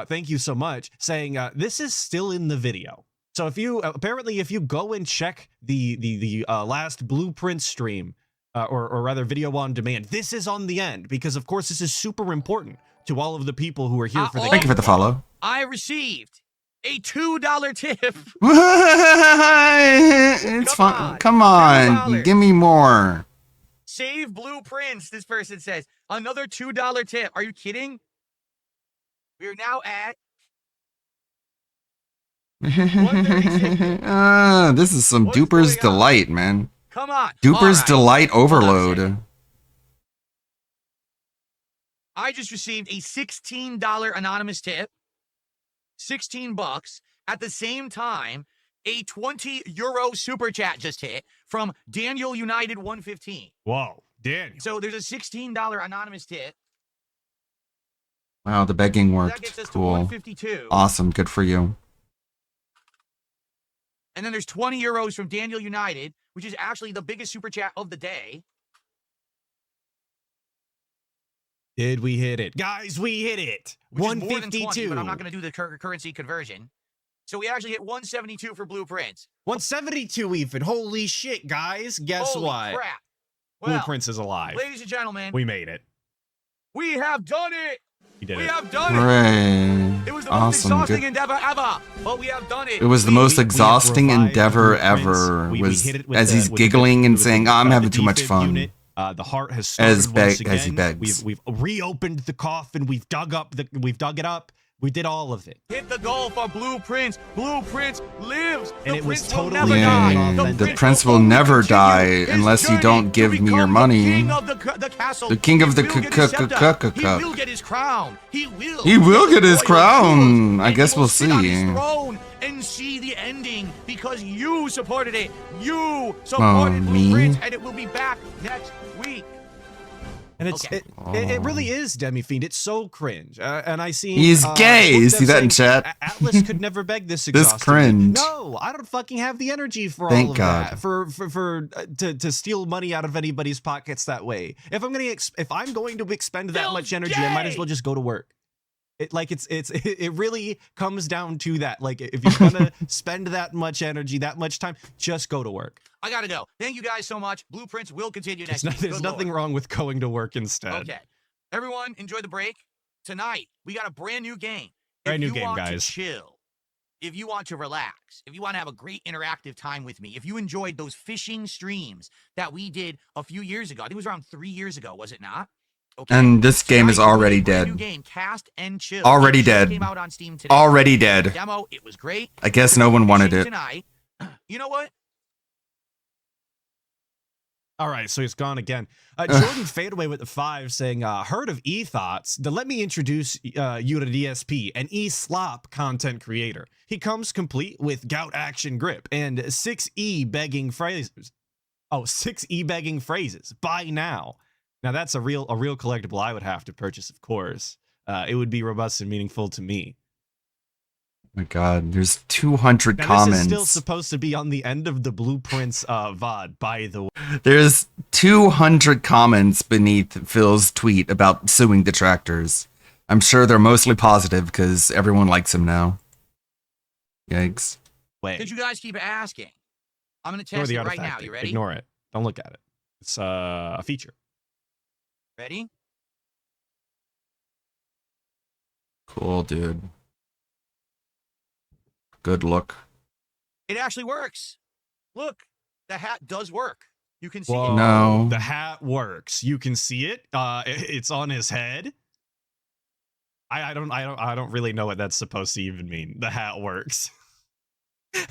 Speaker 3: thank you so much, saying, this is still in the video. So if you go and check the last Blueprint stream, or rather video on demand, this is on the end because of course this is super important to all of the people who are here for the
Speaker 2: Thank you for the follow.
Speaker 5: I received a $2 tip.
Speaker 2: It's
Speaker 5: Come
Speaker 2: fun.
Speaker 5: on.
Speaker 2: Come on.
Speaker 5: $2.
Speaker 2: Give me more.
Speaker 5: Save blueprints, this person says. Another $2 tip. Are you kidding? We are now at
Speaker 2: This is some
Speaker 5: What is
Speaker 2: Duper's
Speaker 5: going on?
Speaker 2: Delight, man.
Speaker 5: Come on.
Speaker 2: Duper's
Speaker 5: All right.
Speaker 2: Delight
Speaker 5: Hold on a
Speaker 2: overload.
Speaker 5: second. I just received a $16 anonymous tip. 16 bucks. At the same time, a 20 euro super chat just hit from Daniel United 115.
Speaker 3: Whoa, Daniel.
Speaker 5: So there's a $16 anonymous tip.
Speaker 2: Wow, the begging
Speaker 5: That
Speaker 2: worked.
Speaker 5: gets us to
Speaker 2: Cool.
Speaker 5: 152.
Speaker 2: Awesome. Good for you.
Speaker 5: And then there's 20 euros from Daniel United, which is actually the biggest super chat of the day.
Speaker 3: Did we hit it? Guys, we hit it.
Speaker 5: Which is more than 20,
Speaker 3: 152.
Speaker 5: but I'm not going to do the currency conversion. So we actually hit 172 for Blueprints.
Speaker 3: 172 even. Holy shit, guys. Guess
Speaker 5: Holy
Speaker 3: what?
Speaker 5: crap. Well,
Speaker 3: Blueprints is alive.
Speaker 5: ladies and gentlemen,
Speaker 3: We made it.
Speaker 5: we have done it.
Speaker 3: We did
Speaker 5: We
Speaker 3: it.
Speaker 5: have done it.
Speaker 2: Hooray.
Speaker 5: It was the most
Speaker 2: Awesome.
Speaker 5: exhausting
Speaker 2: Good.
Speaker 5: endeavor ever, but we have done it.
Speaker 2: It was the
Speaker 3: We-
Speaker 2: most
Speaker 3: we have
Speaker 2: exhausting
Speaker 3: revived
Speaker 2: endeavor
Speaker 3: Blueprints.
Speaker 2: ever.
Speaker 3: We
Speaker 2: Was
Speaker 3: hit it with
Speaker 2: as
Speaker 3: the-
Speaker 2: he's
Speaker 3: with the-
Speaker 2: giggling and
Speaker 3: with the-
Speaker 2: saying, "I'm
Speaker 3: the
Speaker 2: having too much
Speaker 3: defib
Speaker 2: fun."
Speaker 3: unit. The heart has started
Speaker 2: As
Speaker 3: once
Speaker 2: as he
Speaker 3: again.
Speaker 2: begs.
Speaker 3: We've reopened the coffin. We've dug it up. We did all of it.
Speaker 5: Hit the goal for Blueprints. Blueprints lives.
Speaker 3: And
Speaker 5: the
Speaker 3: it was
Speaker 5: prince will
Speaker 3: totally
Speaker 5: never
Speaker 2: Yeah,
Speaker 5: die.
Speaker 2: the prince will
Speaker 5: only
Speaker 2: never
Speaker 5: continue
Speaker 2: die
Speaker 5: his
Speaker 2: unless you
Speaker 5: journey
Speaker 2: don't
Speaker 5: to
Speaker 2: give me your
Speaker 5: become
Speaker 2: money.
Speaker 5: The king of the castle.
Speaker 2: The king of
Speaker 5: He
Speaker 2: the
Speaker 5: will get his scepter. He
Speaker 2: cuck.
Speaker 5: will get his crown. He will
Speaker 2: Get his
Speaker 5: royal
Speaker 2: crown.
Speaker 5: jewels,
Speaker 2: I
Speaker 5: and
Speaker 2: guess
Speaker 5: he will
Speaker 2: we'll
Speaker 5: sit on his
Speaker 2: see.
Speaker 5: throne and see the ending because you supported it. You supported
Speaker 2: me?
Speaker 5: Blueprints, and it will be back next week.
Speaker 3: And it's
Speaker 5: Okay.
Speaker 3: it really is Demi Fiend. It's so cringe. And I see
Speaker 2: He's gay.
Speaker 3: Wolf
Speaker 2: See
Speaker 3: Dev
Speaker 2: that in
Speaker 3: saying,
Speaker 2: chat?
Speaker 3: Atlas could never beg this
Speaker 2: This
Speaker 3: exhaustively.
Speaker 2: cringe.
Speaker 3: No, I don't fucking have the energy for
Speaker 2: Thank
Speaker 3: all of
Speaker 2: God.
Speaker 3: that. To steal money out of anybody's pockets that way. If I'm going to expend that
Speaker 5: Phil's
Speaker 3: much energy, I might as
Speaker 5: gay!
Speaker 3: well just go to work. It really comes down to that. Like if you're gonna spend that much energy, that much time, just go to work.
Speaker 5: I gotta go. Thank you guys so much. Blueprints will continue next week.
Speaker 3: There's
Speaker 5: Good
Speaker 3: nothing
Speaker 5: Lord.
Speaker 3: wrong with going to work instead.
Speaker 5: Okay. Everyone, enjoy the break. Tonight, we got a brand new game.
Speaker 3: Brand
Speaker 5: If
Speaker 3: new
Speaker 5: you
Speaker 3: game,
Speaker 5: want
Speaker 3: guys.
Speaker 5: To chill, if you want to relax, if you want to have a great interactive time with me, if you enjoyed those fishing streams that we did a few years ago, I think it was around 3 years ago, was it not? Okay.
Speaker 2: And this game is
Speaker 5: Tonight, we
Speaker 2: already
Speaker 5: have a brand new
Speaker 2: dead.
Speaker 5: game, Cast and Chill.
Speaker 2: Already
Speaker 5: It just
Speaker 2: dead.
Speaker 5: Came out on Steam today.
Speaker 2: Already dead.
Speaker 5: Demo. It was great.
Speaker 2: I guess no one wanted
Speaker 5: Fishing
Speaker 2: it.
Speaker 5: Tonight. You know what?
Speaker 3: All right, so he's gone again. Jordan Fadeaway with the 5 saying, heard of E-Thoughts? Then let me introduce you to DSP, an E-Slop content creator. He comes complete with gout action grip and 6 E-begging phrases. Oh, 6 E-begging phrases. Buy now. Now that's a real collectible I would have to purchase, of course. It would be robust and meaningful to me.
Speaker 2: My God, there's 200
Speaker 3: Now,
Speaker 2: comments.
Speaker 3: this is still supposed to be on the end of the Blueprints VOD, by the way.
Speaker 2: There's 200 comments beneath Phil's tweet about suing detractors. I'm sure they're mostly positive because everyone likes him now. Yikes.
Speaker 5: Did you guys keep asking? I'm going to
Speaker 3: Ignore
Speaker 5: test
Speaker 3: the
Speaker 5: it right now.
Speaker 3: artifact.
Speaker 5: You ready?
Speaker 3: Ignore it. Don't look at it. It's a feature.
Speaker 5: Ready?
Speaker 2: Cool, dude. Good look.
Speaker 5: It actually works. Look, the hat does work. You can see
Speaker 3: Whoa.
Speaker 5: it.
Speaker 2: No.
Speaker 3: The hat works. You can see it. It's on his head. I don't really know what that's supposed to even mean. The hat works.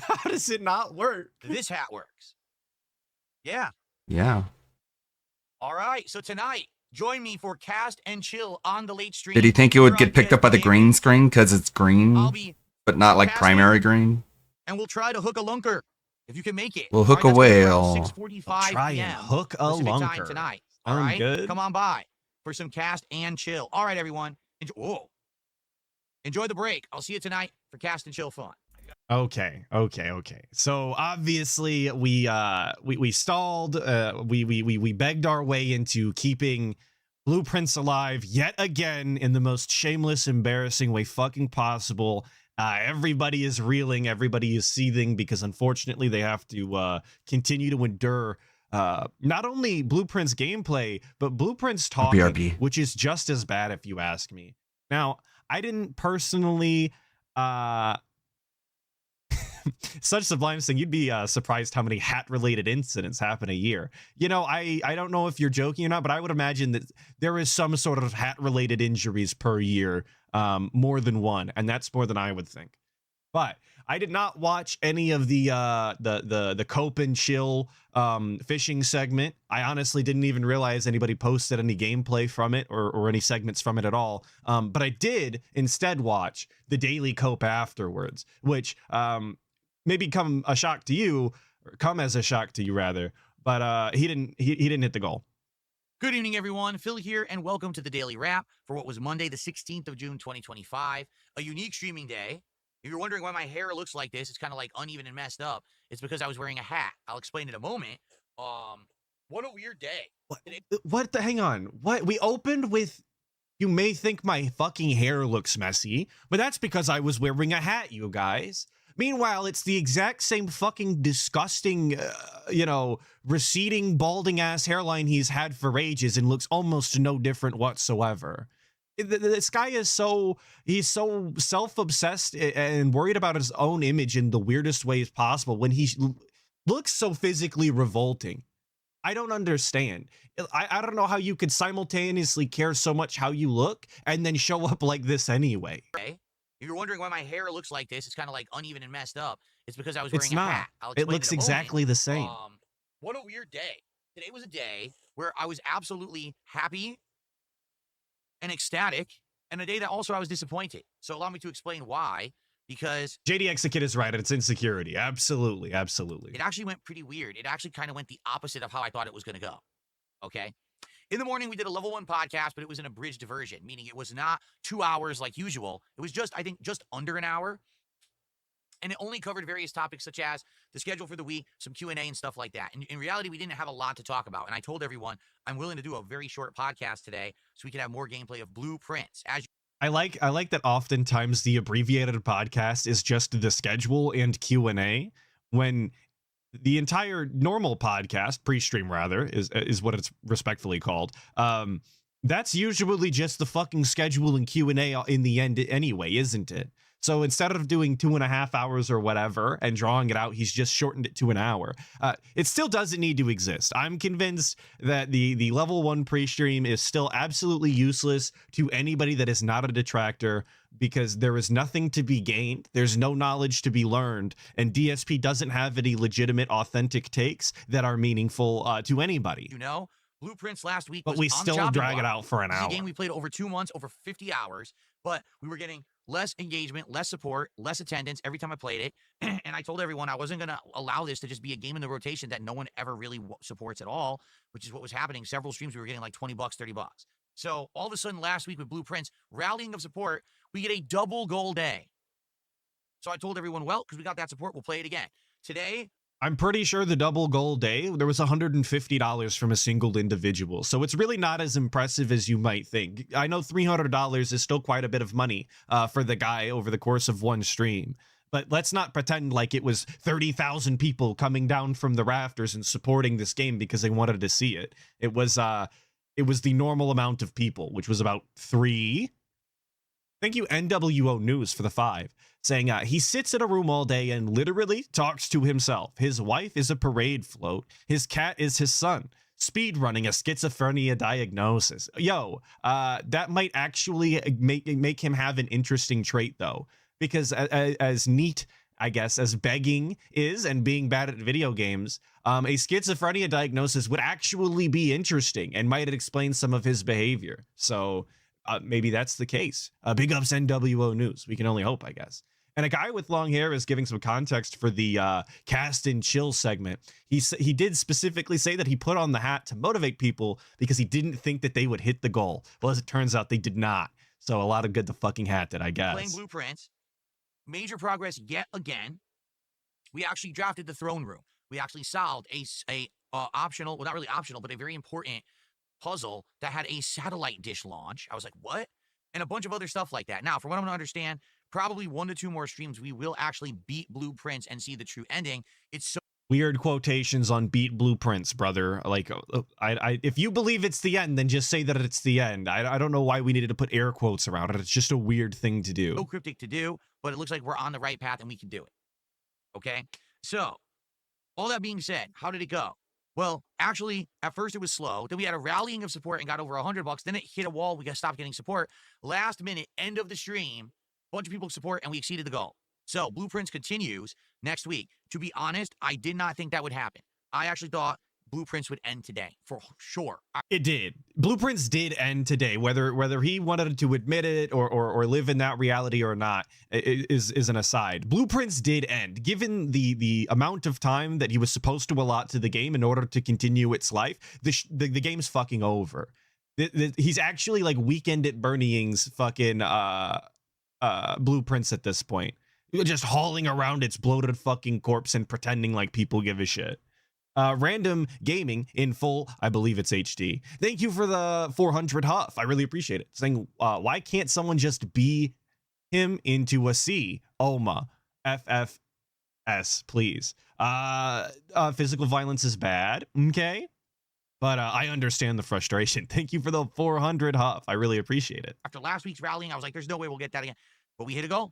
Speaker 3: How does it not work?
Speaker 5: This hat works. Yeah.
Speaker 2: Yeah.
Speaker 5: All right. So tonight, join me for Cast and Chill on the late stream.
Speaker 2: Did he think it would
Speaker 5: Here
Speaker 2: get
Speaker 5: on
Speaker 2: picked up by the
Speaker 5: KSP.
Speaker 2: green screen because it's
Speaker 5: I'll
Speaker 2: green,
Speaker 5: be,
Speaker 2: but not like
Speaker 5: casting.
Speaker 2: primary green?
Speaker 5: and we'll try to hook a lunker if you can make it.
Speaker 2: We'll
Speaker 5: All
Speaker 2: hook
Speaker 5: right,
Speaker 2: a
Speaker 5: that's gonna be around
Speaker 2: whale.
Speaker 5: 6:45
Speaker 3: Try and
Speaker 5: PM
Speaker 3: hook a
Speaker 5: Pacific time
Speaker 3: lunker.
Speaker 5: tonight. All
Speaker 3: Sound
Speaker 5: right.
Speaker 3: good?
Speaker 5: Come on by for some Cast and Chill. All right, everyone. Enjoy the break. I'll see you tonight for Cast and Chill fun.
Speaker 3: Okay. So obviously we stalled. We begged our way into keeping Blueprints alive yet again in the most shameless, embarrassing way fucking possible. Everybody is reeling. Everybody is seething because unfortunately they have to continue to endure not only Blueprints gameplay but Blueprints talking,
Speaker 2: BRB.
Speaker 3: which is just as bad if you ask me. Now, I didn't personally. Such Sublime saying you'd be surprised how many hat-related incidents happen a year. You know, I don't know if you're joking or not, but I would imagine that there is some sort of hat-related injuries per year, more than one, and that's more than I would think. But I did not watch any of the Cope and Chill fishing segment. I honestly didn't even realize anybody posted any gameplay from it or any segments from it at all. But I did instead watch the Daily Cope afterwards, which may become a shock to you, or come as a shock to you rather. But he didn't hit the goal.
Speaker 5: Good evening, everyone. Phil here, and welcome to the Daily Wrap for what was Monday, the 16th of June, 2025, a unique streaming day. If you're wondering why my hair looks like this, it's kind of like uneven and messed up. It's because I was wearing a hat. I'll explain in a moment. What a weird day.
Speaker 3: What the? Hang on. What? We opened with, you may think my fucking hair looks messy, but that's because I was wearing a hat, you guys. Meanwhile, it's the exact same fucking disgusting, receding, balding ass hairline he's had for ages and looks almost no different whatsoever. This guy is he's so self-obsessed and worried about his own image in the weirdest ways possible when he looks so physically revolting. I don't understand. I don't know how you could simultaneously care so much how you look and then show up like this anyway.
Speaker 5: Okay. If you're wondering why my hair looks like this, it's kind of like uneven and messed up. It's because I was wearing
Speaker 3: It's
Speaker 5: a
Speaker 3: not.
Speaker 5: hat. I'll
Speaker 3: It
Speaker 5: explain
Speaker 3: looks
Speaker 5: in a moment.
Speaker 3: exactly the same.
Speaker 5: What a weird day. Today was a day where I was absolutely happy and ecstatic, and a day that also I was disappointed. So allow me to explain why, because
Speaker 3: JD Exekid is right. It's insecurity. Absolutely. Absolutely.
Speaker 5: it actually went pretty weird. It actually kind of went the opposite of how I thought it was going to go. Okay. In the morning, we did a level 1 podcast, but it was an abridged version, meaning it was not 2 hours like usual. It was just under an hour. And it only covered various topics such as the schedule for the week, some Q&A and stuff like that. And in reality, we didn't have a lot to talk about. And I told everyone I'm willing to do a very short podcast today so we can have more gameplay of Blueprints.
Speaker 3: I like that oftentimes the abbreviated podcast is just the schedule and Q&A, when the entire normal podcast, pre-stream rather, is what it's respectfully called. That's usually just the fucking schedule and Q&A in the end anyway, isn't it? So instead of doing 2.5 hours or whatever and drawing it out, he's just shortened it to an hour. It still doesn't need to exist. I'm convinced that the level 1 pre-stream is still absolutely useless to anybody that is not a detractor, because there is nothing to be gained. There's no knowledge to be learned, and DSP doesn't have any legitimate, authentic takes that are meaningful to anybody.
Speaker 5: Blueprints last week
Speaker 3: But
Speaker 5: was
Speaker 3: we
Speaker 5: on the
Speaker 3: still
Speaker 5: chopping
Speaker 3: drag
Speaker 5: block.
Speaker 3: it out for an
Speaker 5: This is
Speaker 3: hour.
Speaker 5: a game we played over 2 months, over 50 hours, but we were getting less engagement, less support, less attendance every time I played it. And I told everyone I wasn't going to allow this to just be a game in the rotation that no one ever really supports at all, which is what was happening. Several streams we were getting like $20, $30. So all of a sudden last week with Blueprints, rallying of support, we get a double goal day. So I told everyone, well, because we got that support, we'll play it again. Today,
Speaker 3: I'm pretty sure the double goal day, there was $150 from a single individual. So it's really not as impressive as you might think. I know $300 is still quite a bit of money for the guy over the course of one stream. But let's not pretend like it was 30,000 people coming down from the rafters and supporting this game because they wanted to see it. It was the normal amount of people, which was about 3. Thank you, NWO News, for the 5, saying he sits in a room all day and literally talks to himself. His wife is a parade float. His cat is his son. Speed running a schizophrenia diagnosis. Yo, that might actually make him have an interesting trait, though, because as neat, I guess, as begging is and being bad at video games, a schizophrenia diagnosis would actually be interesting and might explain some of his behavior. So maybe that's the case. Big ups NWO News. We can only hope, I guess. And a guy with long hair is giving some context for the cast and chill segment. He did specifically say that he put on the hat to motivate people because he didn't think that they would hit the goal. Well, as it turns out, they did not. So a lot of good the fucking hat did, I guess.
Speaker 5: playing Blueprints, major progress yet again. We actually drafted the throne room. We actually solved a optional, well, not really optional, but a very important puzzle that had a satellite dish launch. I was like, what? And a bunch of other stuff like that. Now, from what I'm going to understand, probably 1 to 2 more streams, we will actually beat Blueprints and see the true ending. It's so
Speaker 3: Weird quotations on beat Blueprints, brother. Like, if you believe it's the end, then just say that it's the end. I don't know why we needed to put air quotes around it. It's just a weird thing to do.
Speaker 5: cryptic to do, but it looks like we're on the right path and we can do it. Okay? So, all that being said, how did it go? Well, actually, at first it was slow. Then we had a rallying of support and got over $100. Then it hit a wall. We got stopped getting support. Last minute, end of the stream, bunch of people support, and we exceeded the goal. So Blueprints continues next week. To be honest, I did not think that would happen. I actually thought Blueprints would end today for sure.
Speaker 3: It did. Blueprints did end today. Whether he wanted to admit it or live in that reality or not is an aside. Blueprints did end. Given the amount of time that he was supposed to allot to the game in order to continue its life, the game's fucking over. He's actually like Weekend at Bernieing's fucking Blueprints at this point. Just hauling around its bloated fucking corpse and pretending like people give a shit. Random Gaming in full, I believe it's HD. Thank you for the 400 Huff. I really appreciate it. Saying, why can't someone just be him into a C? OMA. FFS, please. Physical violence is bad. Okay. But I understand the frustration. Thank you for the 400 Huff. I really appreciate it.
Speaker 5: After last week's rallying, I was like, there's no way we'll get that again. But we hit a goal.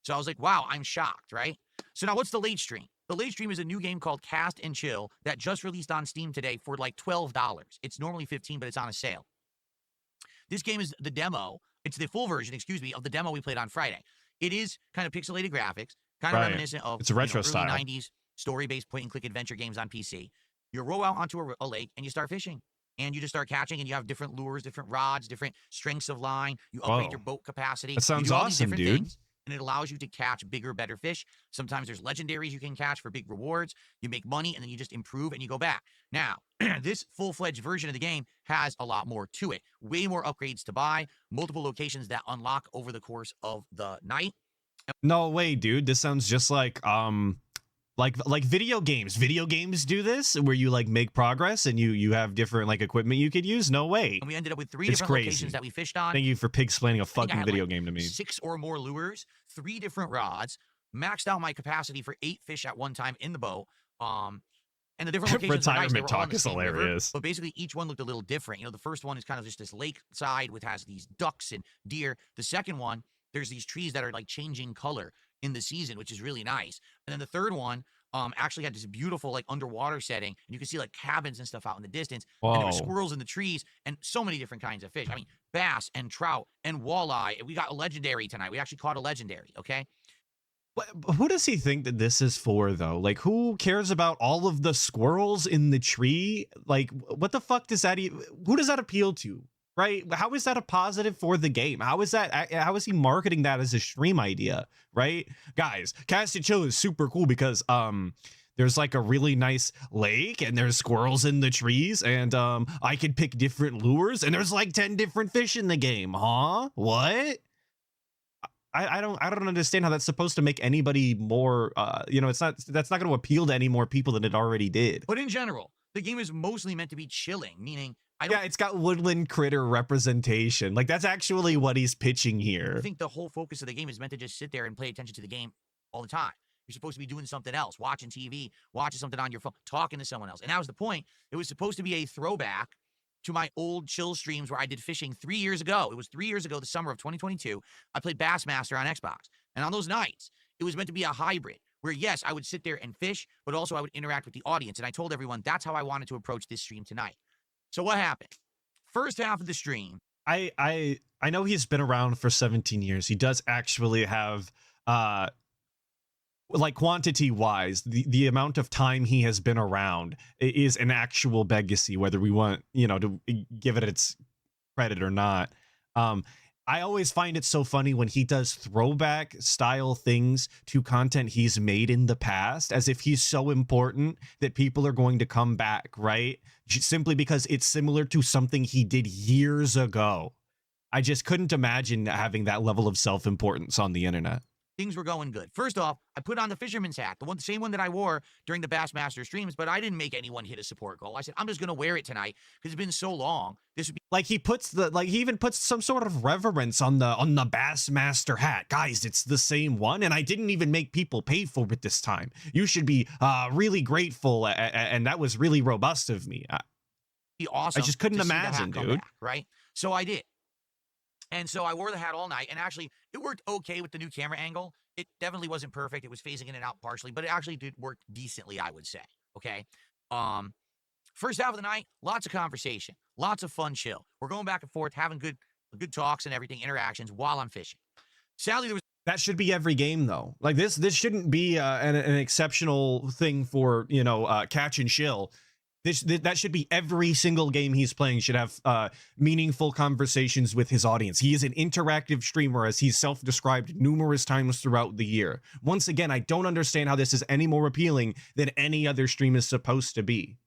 Speaker 5: So I was like, wow, I'm shocked, right? So now what's the late stream? The late stream is a new game called Cast and Chill that just released on Steam today for like $12. It's normally $15, but it's on a sale. This game is the demo. It's the full version, excuse me, of the demo we played on Friday. It is kind of pixelated graphics, kind of reminiscent of
Speaker 3: it's a retro
Speaker 5: early
Speaker 3: style
Speaker 5: 90s story-based point-and-click adventure games on PC. You row out onto a lake and you start fishing. And you just start catching, and you have different lures, different rods, different strengths of line. You upgrade your boat capacity.
Speaker 3: That sounds
Speaker 5: you do all these
Speaker 3: awesome,
Speaker 5: different
Speaker 3: dude.
Speaker 5: things, and it allows you to catch bigger, better fish. Sometimes there's legendaries you can catch for big rewards. You make money, and then you just improve, and you go back. Now, this full-fledged version of the game has a lot more to it. Way more upgrades to buy, multiple locations that unlock over the course of the night.
Speaker 3: No way, dude. This sounds just like video games. Video games do this where you like make progress and you have different like equipment you could use. No way.
Speaker 5: And we ended up with three
Speaker 3: It's
Speaker 5: different
Speaker 3: crazy.
Speaker 5: locations that we fished on.
Speaker 3: Thank you for explaining a
Speaker 5: I think I
Speaker 3: fucking
Speaker 5: had,
Speaker 3: video
Speaker 5: like,
Speaker 3: game to me.
Speaker 5: 6 or more lures, 3 different rods, maxed out my capacity for 8 fish at one time in the boat. And the different locations were nice. They
Speaker 3: Retirement
Speaker 5: were all on
Speaker 3: talk
Speaker 5: the
Speaker 3: is
Speaker 5: same river,
Speaker 3: hilarious.
Speaker 5: but basically each one looked a little different. You know, the first one is kind of just this lake side which has these ducks and deer. The second one, there's these trees that are like changing color in the season, which is really nice. And then the third one actually had this beautiful like underwater setting, and you can see like cabins and stuff out in the distance. And there were
Speaker 3: Whoa.
Speaker 5: squirrels in the trees and so many different kinds of fish. I mean, bass and trout and walleye. We got a legendary tonight. We actually caught a legendary, okay?
Speaker 3: But who does he think that this is for, though? Like, who cares about all of the squirrels in the tree? Like, what the fuck does that who does that appeal to? Right? How is that a positive for the game? How is he marketing that as a stream idea? Right? Guys, Cast and Chill is super cool because there's like a really nice lake and there's squirrels in the trees and I can pick different lures and there's like 10 different fish in the game. Huh? What? I don't understand how that's supposed to make anybody more that's not going to appeal to any more people than it already did.
Speaker 5: But in general, the game is mostly meant to be chilling, meaning
Speaker 3: Yeah, it's got woodland critter representation. Like that's actually what he's pitching here.
Speaker 5: I think the whole focus of the game is meant to just sit there and pay attention to the game all the time. You're supposed to be doing something else, watching TV, watching something on your phone, talking to someone else. And that was the point. It was supposed to be a throwback to my old chill streams where I did fishing 3 years ago. It was 3 years ago, the summer of 2022. I played Bassmaster on Xbox. And on those nights, it was meant to be a hybrid where, yes, I would sit there and fish, but also I would interact with the audience. And I told everyone that's how I wanted to approach this stream tonight. So what happened? First half of the stream.
Speaker 3: I know he's been around for 17 years. He does actually have like quantity wise, the amount of time he has been around is an actual legacy, whether we want, to give it its credit or not. I always find it so funny when he does throwback style things to content he's made in the past, as if he's so important that people are going to come back, right? Simply because it's similar to something he did years ago. I just couldn't imagine having that level of self-importance on the internet.
Speaker 5: Things were going good. First off, I put on the fisherman's hat, the same one that I wore during the Bassmaster streams, but I didn't make anyone hit a support goal. I said, I'm just going to wear it tonight because it's been so long. This would be
Speaker 3: like he even puts some sort of reverence on the Bassmaster hat. Guys, it's the same one, and I didn't even make people pay for it this time. You should be really grateful, and that was really robust of me.
Speaker 5: awesome.
Speaker 3: I just couldn't
Speaker 5: to see the hat
Speaker 3: imagine,
Speaker 5: come
Speaker 3: dude.
Speaker 5: back, right? So I did. And so I wore the hat all night, and actually, it worked okay with the new camera angle. It definitely wasn't perfect. It was phasing in and out partially, but it actually did work decently, I would say. Okay. First half of the night, lots of conversation, lots of fun chill. We're going back and forth, having good talks and everything, interactions while I'm fishing. Sadly, there was
Speaker 3: That should be every game though. Like this shouldn't be an exceptional thing for, you know, catch and chill. That should be every single game he's playing should have meaningful conversations with his audience. He is an interactive streamer, as he's self-described numerous times throughout the year. Once again, I don't understand how this is any more appealing than any other stream is supposed to be.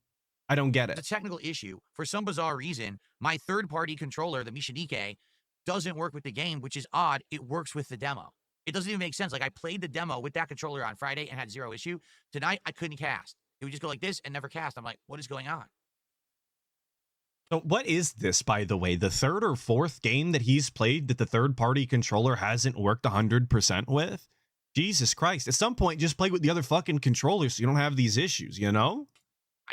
Speaker 3: I don't get
Speaker 5: a
Speaker 3: it.
Speaker 5: technical issue. For some bizarre reason, my third-party controller, the Mishinike, doesn't work with the game, which is odd. It works with the demo. It doesn't even make sense. Like, I played the demo with that controller on Friday and had zero issue. Tonight, I couldn't cast. It would just go like this and never cast. I'm like, what is going on?
Speaker 3: So what is this, by the way? The third or fourth game that he's played that the third-party controller hasn't worked 100% with? Jesus Christ. At some point, just play with the other fucking controllers so you don't have these issues, you know?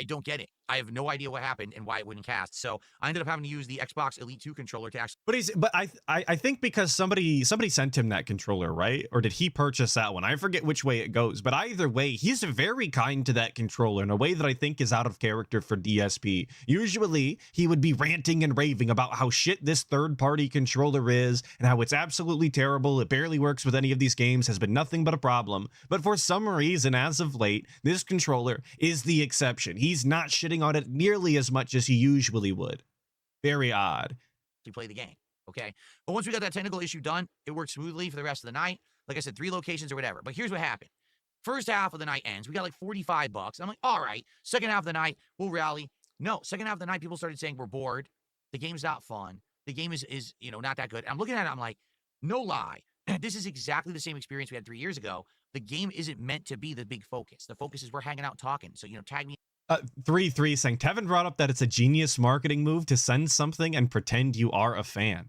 Speaker 5: I don't get it. I have no idea what happened and why it wouldn't cast. So I ended up having to use the Xbox Elite 2 controller to actually.
Speaker 3: But I think because somebody sent him that controller, right? Or did he purchase that one? I forget which way it goes. But either way, he's very kind to that controller in a way that I think is out of character for DSP. Usually, he would be ranting and raving about how shit this third-party controller is and how it's absolutely terrible. It barely works with any of these games, has been nothing but a problem. But for some reason, as of late, this controller is the exception. He's not shitting on it nearly as much as he usually would. Very odd.
Speaker 5: Play the game, okay? But once we got that technical issue done, it worked smoothly for the rest of the night. Like I said, 3 locations or whatever. But here's what happened. First half of the night ends. We got like $45. I'm like, all right. Second half of the night, we'll rally. No, second half of the night, people started saying we're bored. The game's not fun. The game is you know, not that good. And I'm looking at it, I'm like, no lie. This is exactly the same experience we had 3 years ago. The game isn't meant to be the big focus. The focus is we're hanging out talking. So, you know, tag me.
Speaker 3: 3-3 saying Tevin brought up that it's a genius marketing move to send something and pretend you are a fan.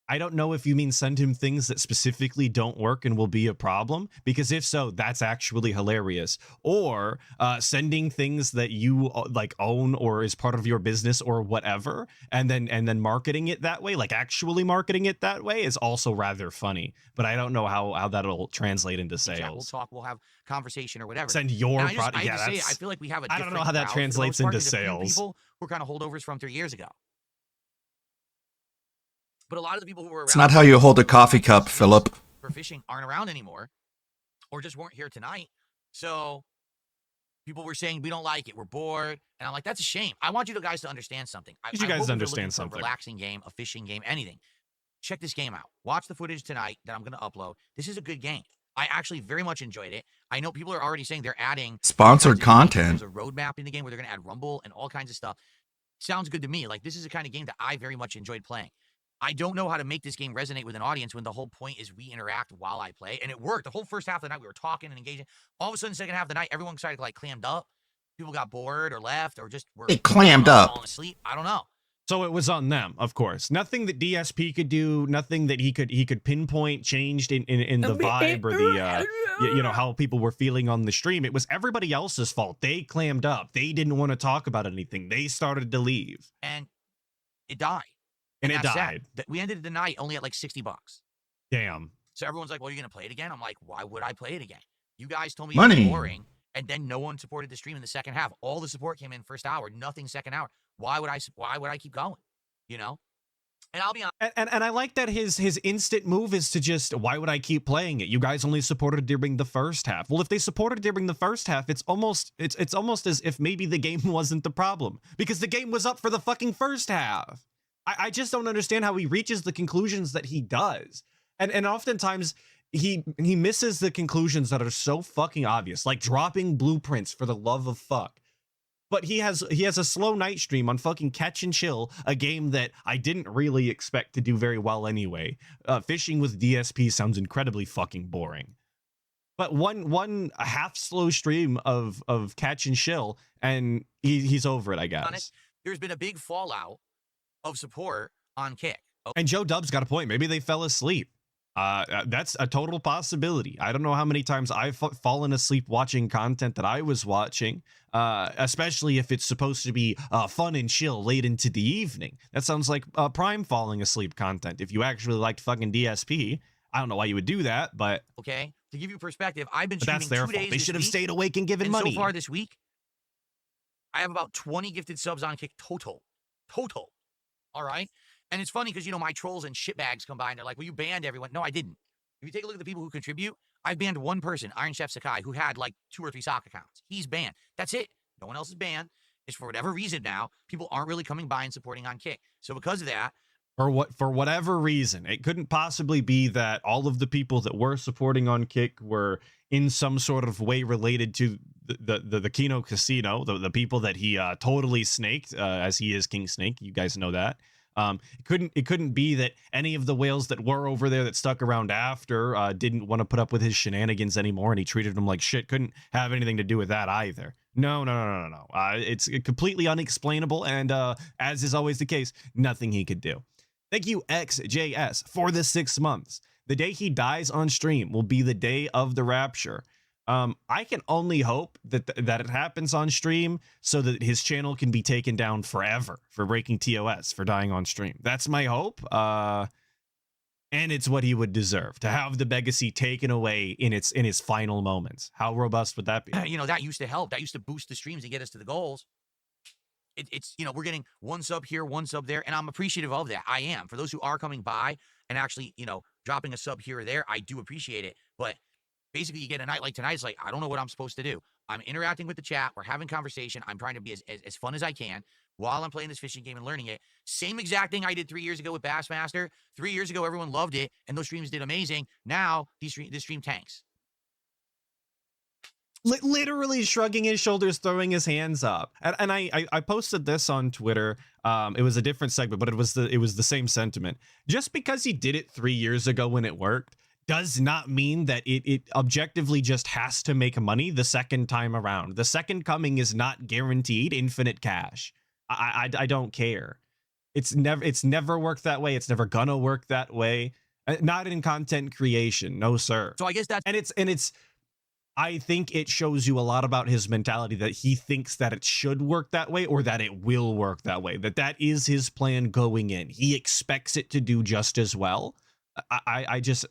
Speaker 3: I don't know if you mean send him things that specifically don't work and will be a problem, because if so, that's actually hilarious. Or sending things that you like own or is part of your business or whatever, and then marketing it that way, like actually marketing it that way, is also rather funny. But I don't know how that'll translate into sales.
Speaker 5: We'll talk. We'll have conversation or whatever.
Speaker 3: Send your product.
Speaker 5: Yeah, I feel like we have a
Speaker 3: I don't know how that translates into sales.
Speaker 5: People who are kind of holdovers from 3 years ago. But a lot of the people who were around.
Speaker 2: It's not how you hold a coffee cup, Philip.
Speaker 5: For fishing aren't around anymore, or just weren't here tonight. So people were saying we don't like it, we're bored, and I'm like, that's a shame. I want you guys to understand something.
Speaker 3: You guys understand something.
Speaker 5: A relaxing game, a fishing game, anything. Check this game out. Watch the footage tonight that I'm going to upload. This is a good game. I actually very much enjoyed it. I know people are already saying they're adding
Speaker 2: sponsored content.
Speaker 5: There's a roadmap in the game where they're going to add Rumble and all kinds of stuff. Sounds good to me. Like, this is the kind of game that I very much enjoyed playing. I don't know how to make this game resonate with an audience when the whole point is we interact while I play. And it worked. The whole first half of the night, we were talking and engaging. All of a sudden, second half of the night, everyone started like clammed up. People got bored or left or just were
Speaker 2: clammed up.
Speaker 5: Falling asleep. I don't know.
Speaker 3: So it was on them, of course. Nothing that DSP could do, nothing that he could pinpoint changed in the vibe or the you know, how people were feeling on the stream. It was everybody else's fault. They clammed up. They didn't want to talk about anything. They started to leave.
Speaker 5: And it died.
Speaker 3: And it died.
Speaker 5: We ended the night only at like $60.
Speaker 3: Damn.
Speaker 5: So everyone's like, well, you're going to play it again? I'm like, why would I play it again? You guys told me
Speaker 2: Money.
Speaker 5: it was boring, and then no one supported the stream in the second half. All the support came in first hour, nothing second hour. Why would I keep going? You know? And I'll be honest.
Speaker 3: And I like that his instant move is to just, why would I keep playing it? You guys only supported during the first half. Well, if they supported during the first half, it's almost as if maybe the game wasn't the problem, because the game was up for the fucking first half. I just don't understand how he reaches the conclusions that he does. And oftentimes he misses the conclusions that are so fucking obvious, like dropping blueprints for the love of fuck. But he has a slow night stream on fucking Catch and Chill, a game that I didn't really expect to do very well anyway. Fishing with DSP sounds incredibly fucking boring. But one half slow stream of Catch and Chill, and he's over it, I guess.
Speaker 5: Honest, there's been a big fallout of support on Kick.
Speaker 3: And Joe Dub's got a point. Maybe they fell asleep. That's a total possibility. I don't know how many times I've fallen asleep watching content that I was watching, especially if it's supposed to be fun and chill late into the evening. That sounds like prime falling asleep content. If you actually liked fucking DSP, I don't know why you would do that, but
Speaker 5: okay, to give you perspective, I've been
Speaker 3: that's
Speaker 5: streaming
Speaker 3: their
Speaker 5: 2
Speaker 3: fault.
Speaker 5: days.
Speaker 3: They should have stayed awake and given money.
Speaker 5: So far this week, I have about 20 gifted subs on Kick total. All right. And it's funny because, you know, my trolls and shitbags come by and they're like, well, you banned everyone. No, I didn't. If you take a look at the people who contribute, I've banned one person, Iron Chef Sakai, who had like 2 or 3 sock accounts. He's banned. That's it. No one else is banned. It's for whatever reason now, people aren't really coming by and supporting on Kick. So because of that,
Speaker 3: For whatever reason, it couldn't possibly be that all of the people that were supporting on Kick were in some sort of way related to the Kino Casino, the people that he totally snaked, as he is King Snake. You guys know that. It couldn't be that any of the whales that were over there that stuck around after didn't want to put up with his shenanigans anymore, and he treated them like shit. Couldn't have anything to do with that either. No. It's completely unexplainable, and as is always the case, nothing he could do. Thank you, XJS, for the 6 months. The day he dies on stream will be the day of the rapture. I can only hope that it happens on stream so that his channel can be taken down forever for breaking TOS, for dying on stream. That's my hope. And it's what he would deserve, to have the Legacy taken away in its final moments. How robust would that be?
Speaker 5: you know, that used to help. That used to boost the streams and get us to the goals. It's, you know, we're getting 1 sub here, 1 sub there, and I'm appreciative of that. I am. For those who are coming by and actually, you know, dropping a sub here or there, I do appreciate it. But basically, you get a night like tonight, it's like, I don't know what I'm supposed to do. I'm interacting with the chat. We're having conversation. I'm trying to be as fun as I can while I'm playing this fishing game and learning it. Same exact thing I did 3 years ago with Bassmaster. 3 years ago, everyone loved it, and those streams did amazing. Now, this stream tanks.
Speaker 3: Literally shrugging his shoulders, throwing his hands up. And I posted this on Twitter. It was a different segment, but it was the same sentiment. Just because he did it 3 years ago when it worked does not mean that it objectively just has to make money the second time around. The second coming is not guaranteed infinite cash. I don't care. It's never worked that way. It's never gonna work that way. Not in content creation. No, sir.
Speaker 5: So I guess that's...
Speaker 3: And it's I think it shows you a lot about his mentality, that he thinks that it should work that way, or that it will work that way, that is his plan going in. He expects it to do just as well. I just,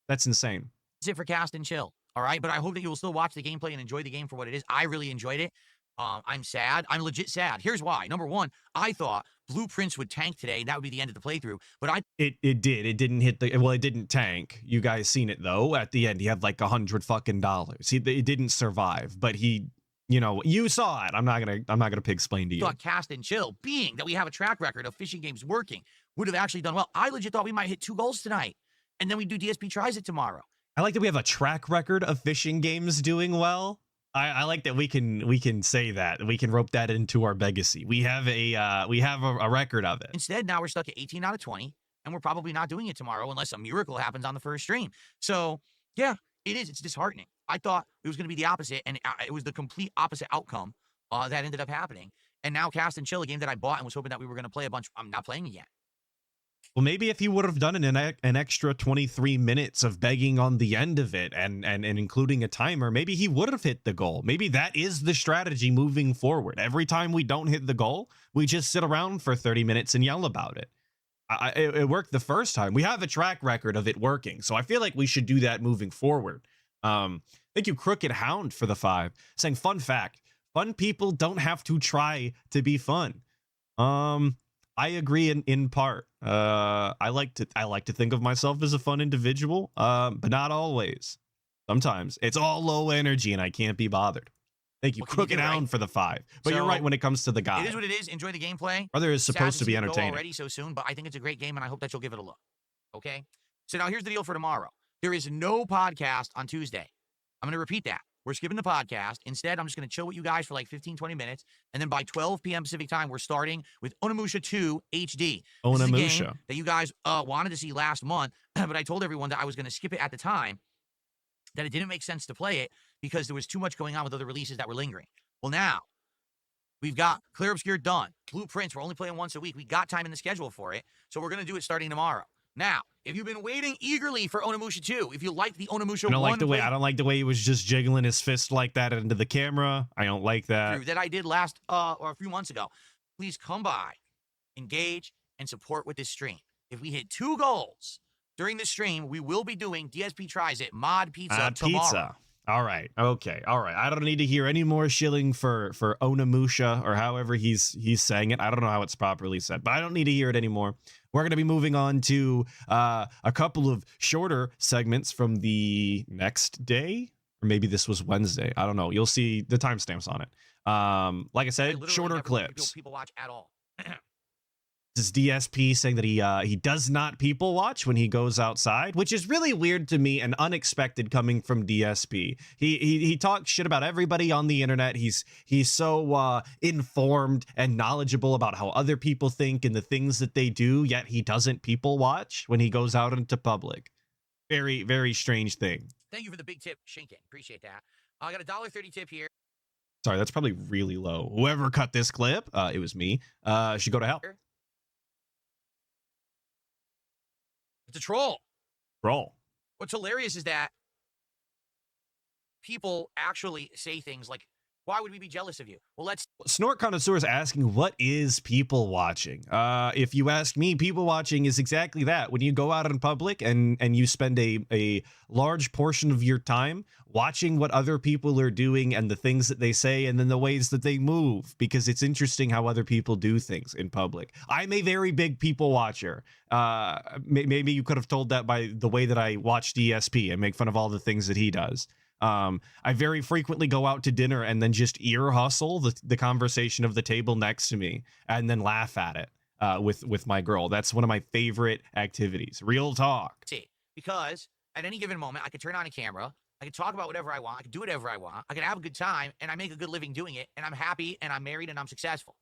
Speaker 3: that's insane.
Speaker 5: That's it for Cast and Chill. All right. But I hope that you will still watch the gameplay and enjoy the game for what it is. I really enjoyed it. I'm sad. I'm legit sad. Here's why. Number one, I thought Blueprints would tank today. That would be the end of the playthrough. But
Speaker 3: it did. It didn't hit the, well, it didn't tank. You guys seen it though. At the end, he had like $100 fucking. It didn't survive, but he, you know, you saw it. I'm not gonna pig explain to you.
Speaker 5: Thought Cast and Chill, being that we have a track record of fishing games working, would have actually done well. I legit thought we might hit 2 goals tonight, and then we do DSP tries it tomorrow.
Speaker 3: I like that we have a track record of fishing games doing well. I like that we can say that. We can rope that into our legacy. We have a record of it.
Speaker 5: Instead, now we're stuck at 18 out of 20, and we're probably not doing it tomorrow unless a miracle happens on the first stream. So, yeah, it is. It's disheartening. I thought it was going to be the opposite, and it was the complete opposite outcome that ended up happening. And now Cast and Chill, a game that I bought and was hoping that we were going to play a bunch, I'm not playing it yet.
Speaker 3: Well, maybe if he would have done an extra 23 minutes of begging on the end of it and including a timer, maybe he would have hit the goal. Maybe that is the strategy moving forward. Every time we don't hit the goal, we just sit around for 30 minutes and yell about it. It worked the first time. We have a track record of it working, so I feel like we should do that moving forward. Thank you, Crooked Hound, for the 5. Saying, fun fact, fun people don't have to try to be fun. I agree in part. I like to think of myself as a fun individual, but not always. Sometimes it's all low energy and I can't be bothered. Thank you, Crooked Hound, for the 5. But
Speaker 5: So,
Speaker 3: you're right when it comes to the guy.
Speaker 5: It is what it is. Enjoy the gameplay.
Speaker 3: Brother is supposed to be
Speaker 5: see it go
Speaker 3: entertaining.
Speaker 5: already so soon, but I think it's a great game, and I hope that you'll give it a look. Okay? So now here's the deal for tomorrow. There is no podcast on Tuesday. I'm going to repeat that. We're skipping the podcast. Instead, I'm just going to chill with you guys for like 15, 20 minutes. And then by 12 p.m. Pacific time, we're starting with Onimusha 2 HD. This is a game
Speaker 3: Onimusha.
Speaker 5: that you guys wanted to see last month, but I told everyone that I was going to skip it at the time, that it didn't make sense to play it because there was too much going on with other releases that were lingering. Well, now, we've got Clear Obscure done. Blueprints, we're only playing once a week. We got time in the schedule for it, so we're going to do it starting tomorrow. Now, if you've been waiting eagerly for Onimusha 2, if you like the Onimusha 1
Speaker 3: I don't like the way he was just jiggling his fist like that into the camera. I don't like that.
Speaker 5: that I did last or a few months ago, please come by, engage, and support with this stream. If we hit 2 goals during the stream, we will be doing DSP Tries It Mod Pizza tomorrow.
Speaker 3: Pizza. All right. Okay. All right. I don't need to hear any more shilling for Onimusha, or however he's saying it. I don't know how it's properly said, but I don't need to hear it anymore. We're going to be moving on to a couple of shorter segments from the next day, or maybe this was Wednesday. I don't know. You'll see the timestamps on it. Like I
Speaker 5: I
Speaker 3: said,
Speaker 5: literally
Speaker 3: shorter
Speaker 5: never look at
Speaker 3: clips.
Speaker 5: people watch at all.
Speaker 3: This is DSP saying that he does not people watch when he goes outside, which is really weird to me and unexpected coming from DSP. He talks shit about everybody on the internet. He's so informed and knowledgeable about how other people think and the things that they do, yet he doesn't people watch when he goes out into public. Very, very strange thing.
Speaker 5: Thank you for the big tip, Shinken. Appreciate that. I got a $1.30 tip here.
Speaker 3: Sorry, that's probably really low. Whoever cut this clip, it was me, should go to hell.
Speaker 5: It's a troll.
Speaker 3: Roll.
Speaker 5: What's hilarious is that people actually say things like, why would we be jealous of you? Well, let's
Speaker 3: Snort Connoisseur is asking, what is people watching? If you ask me, people watching is exactly that. When you go out in public and you spend a large portion of your time watching what other people are doing and the things that they say and then the ways that they move, because it's interesting how other people do things in public. I'm a very big people watcher. Maybe you could have told that by the way that I watch DSP and make fun of all the things that he does. I very frequently go out to dinner and then just ear hustle the conversation of the table next to me and then laugh at it with my girl. That's one of my favorite activities. Real talk.
Speaker 5: see. Because at any given moment, I could turn on a camera. I could talk about whatever I want. I could do whatever I want. I could have a good time, and I make a good living doing it, and I'm happy, and I'm married, and I'm successful.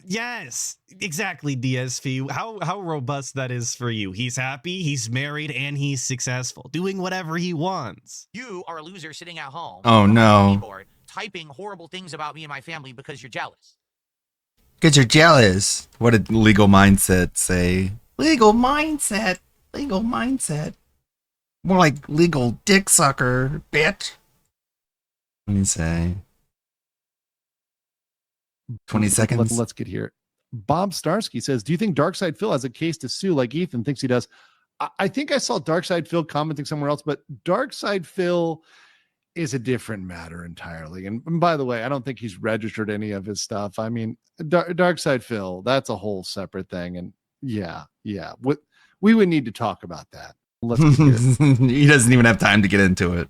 Speaker 3: Yes, exactly, DSP. How robust that is for you. He's happy, he's married, and he's successful, doing whatever he wants.
Speaker 5: You are a loser sitting at home.
Speaker 2: Oh,
Speaker 5: on
Speaker 2: no.
Speaker 5: my keyboard, typing horrible things about me and my family because you're jealous.
Speaker 2: Because you're jealous. What did legal mindset say? Legal mindset. Legal mindset. More like legal dick sucker, bitch. What do you say? 20 seconds.
Speaker 6: Let's get here. Bob Starsky says, do you think Darkside Phil has a case to sue like Ethan thinks he does? I think I saw Darkside Phil commenting somewhere else, but Darkside Phil is a different matter entirely. And by the way, I don't think he's registered any of his stuff. I mean, Darkside Phil, that's a whole separate thing. And yeah. We would need to talk about that. Let's get here.
Speaker 2: He doesn't even have time to get into it.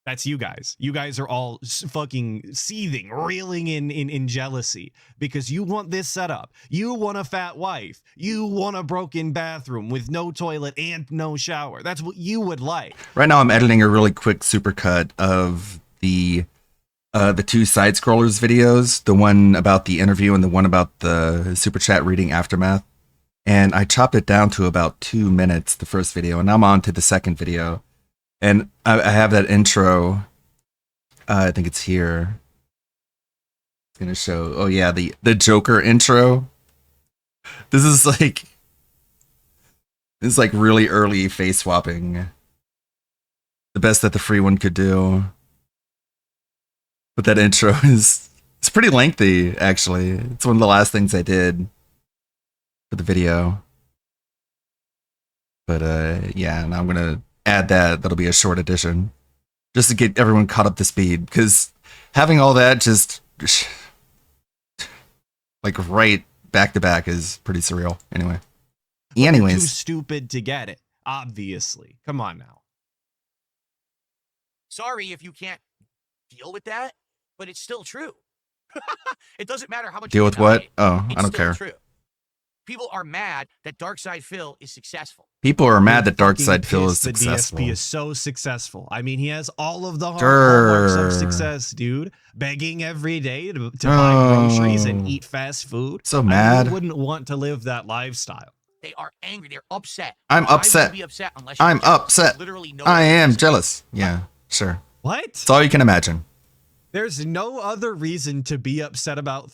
Speaker 3: That's you guys. You guys are all fucking seething, reeling in jealousy because you want this setup. You want a fat wife. You want a broken bathroom with no toilet and no shower. That's what you would like.
Speaker 2: Right now, I'm editing a really quick supercut of the two side scrollers videos, the one about the interview and the one about the super chat reading aftermath. And I chopped it down to about 2 minutes, the first video, and I'm on to the second video. And I have that intro. I think it's here. It's gonna show. Oh yeah, the Joker intro. This is like really early face swapping. The best that the free one could do. But that intro it's pretty lengthy, actually. It's one of the last things I did for the video. But yeah, now I'm gonna add that. That'll be a short edition, just to get everyone caught up to speed. Because having all that just like right back to back is pretty surreal. Anyway,
Speaker 3: You're too
Speaker 2: anyways,
Speaker 3: stupid to get it. Obviously, come on now.
Speaker 5: Sorry if you can't deal with that, but it's still true. It doesn't matter how much
Speaker 2: deal
Speaker 5: you
Speaker 2: with
Speaker 5: deny
Speaker 2: what?
Speaker 5: it,
Speaker 2: Oh,
Speaker 5: it's
Speaker 2: I don't
Speaker 5: still
Speaker 2: care.
Speaker 5: True. People are mad that Darkside Phil is successful.
Speaker 2: People are mad that
Speaker 3: Fucking
Speaker 2: Darkside Phil is
Speaker 3: pissed that
Speaker 2: successful.
Speaker 3: DSP is so successful. I mean, he has all of the
Speaker 2: Sure.
Speaker 3: hallmarks of success, dude. Begging every day to buy groceries and
Speaker 2: Oh.
Speaker 3: eat fast food.
Speaker 2: So
Speaker 3: I mean,
Speaker 2: mad.
Speaker 3: who wouldn't want to live that lifestyle?
Speaker 5: They are angry. They're upset.
Speaker 2: I'm
Speaker 5: Why would
Speaker 2: upset.
Speaker 5: you be upset unless you're
Speaker 2: I'm
Speaker 5: jealous?
Speaker 2: upset.
Speaker 5: Literally no
Speaker 2: I am
Speaker 5: reason.
Speaker 2: jealous. Yeah, sure.
Speaker 3: What?
Speaker 2: It's all you can imagine.
Speaker 3: There's no other reason to be upset about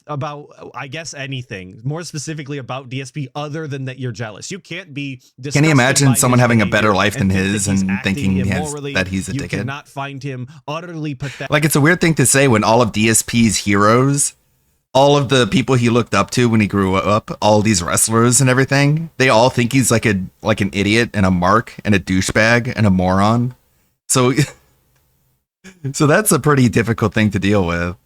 Speaker 3: I guess anything, more specifically about DSP, other than that you're jealous. You can't be.
Speaker 2: Can you imagine
Speaker 3: disgusted by
Speaker 2: someone
Speaker 3: his
Speaker 2: having a
Speaker 3: behavior
Speaker 2: better life than
Speaker 3: think that
Speaker 2: his
Speaker 3: he's
Speaker 2: and
Speaker 3: acting
Speaker 2: thinking
Speaker 3: immorally.
Speaker 2: that he's a
Speaker 3: You
Speaker 2: dickhead?
Speaker 3: cannot find him utterly pathetic.
Speaker 2: Like, it's a weird thing to say when all of DSP's heroes, all of the people he looked up to when he grew up, all these wrestlers and everything, they all think he's like an idiot and a mark and a douchebag and a moron. So, so that's a pretty difficult thing to deal with.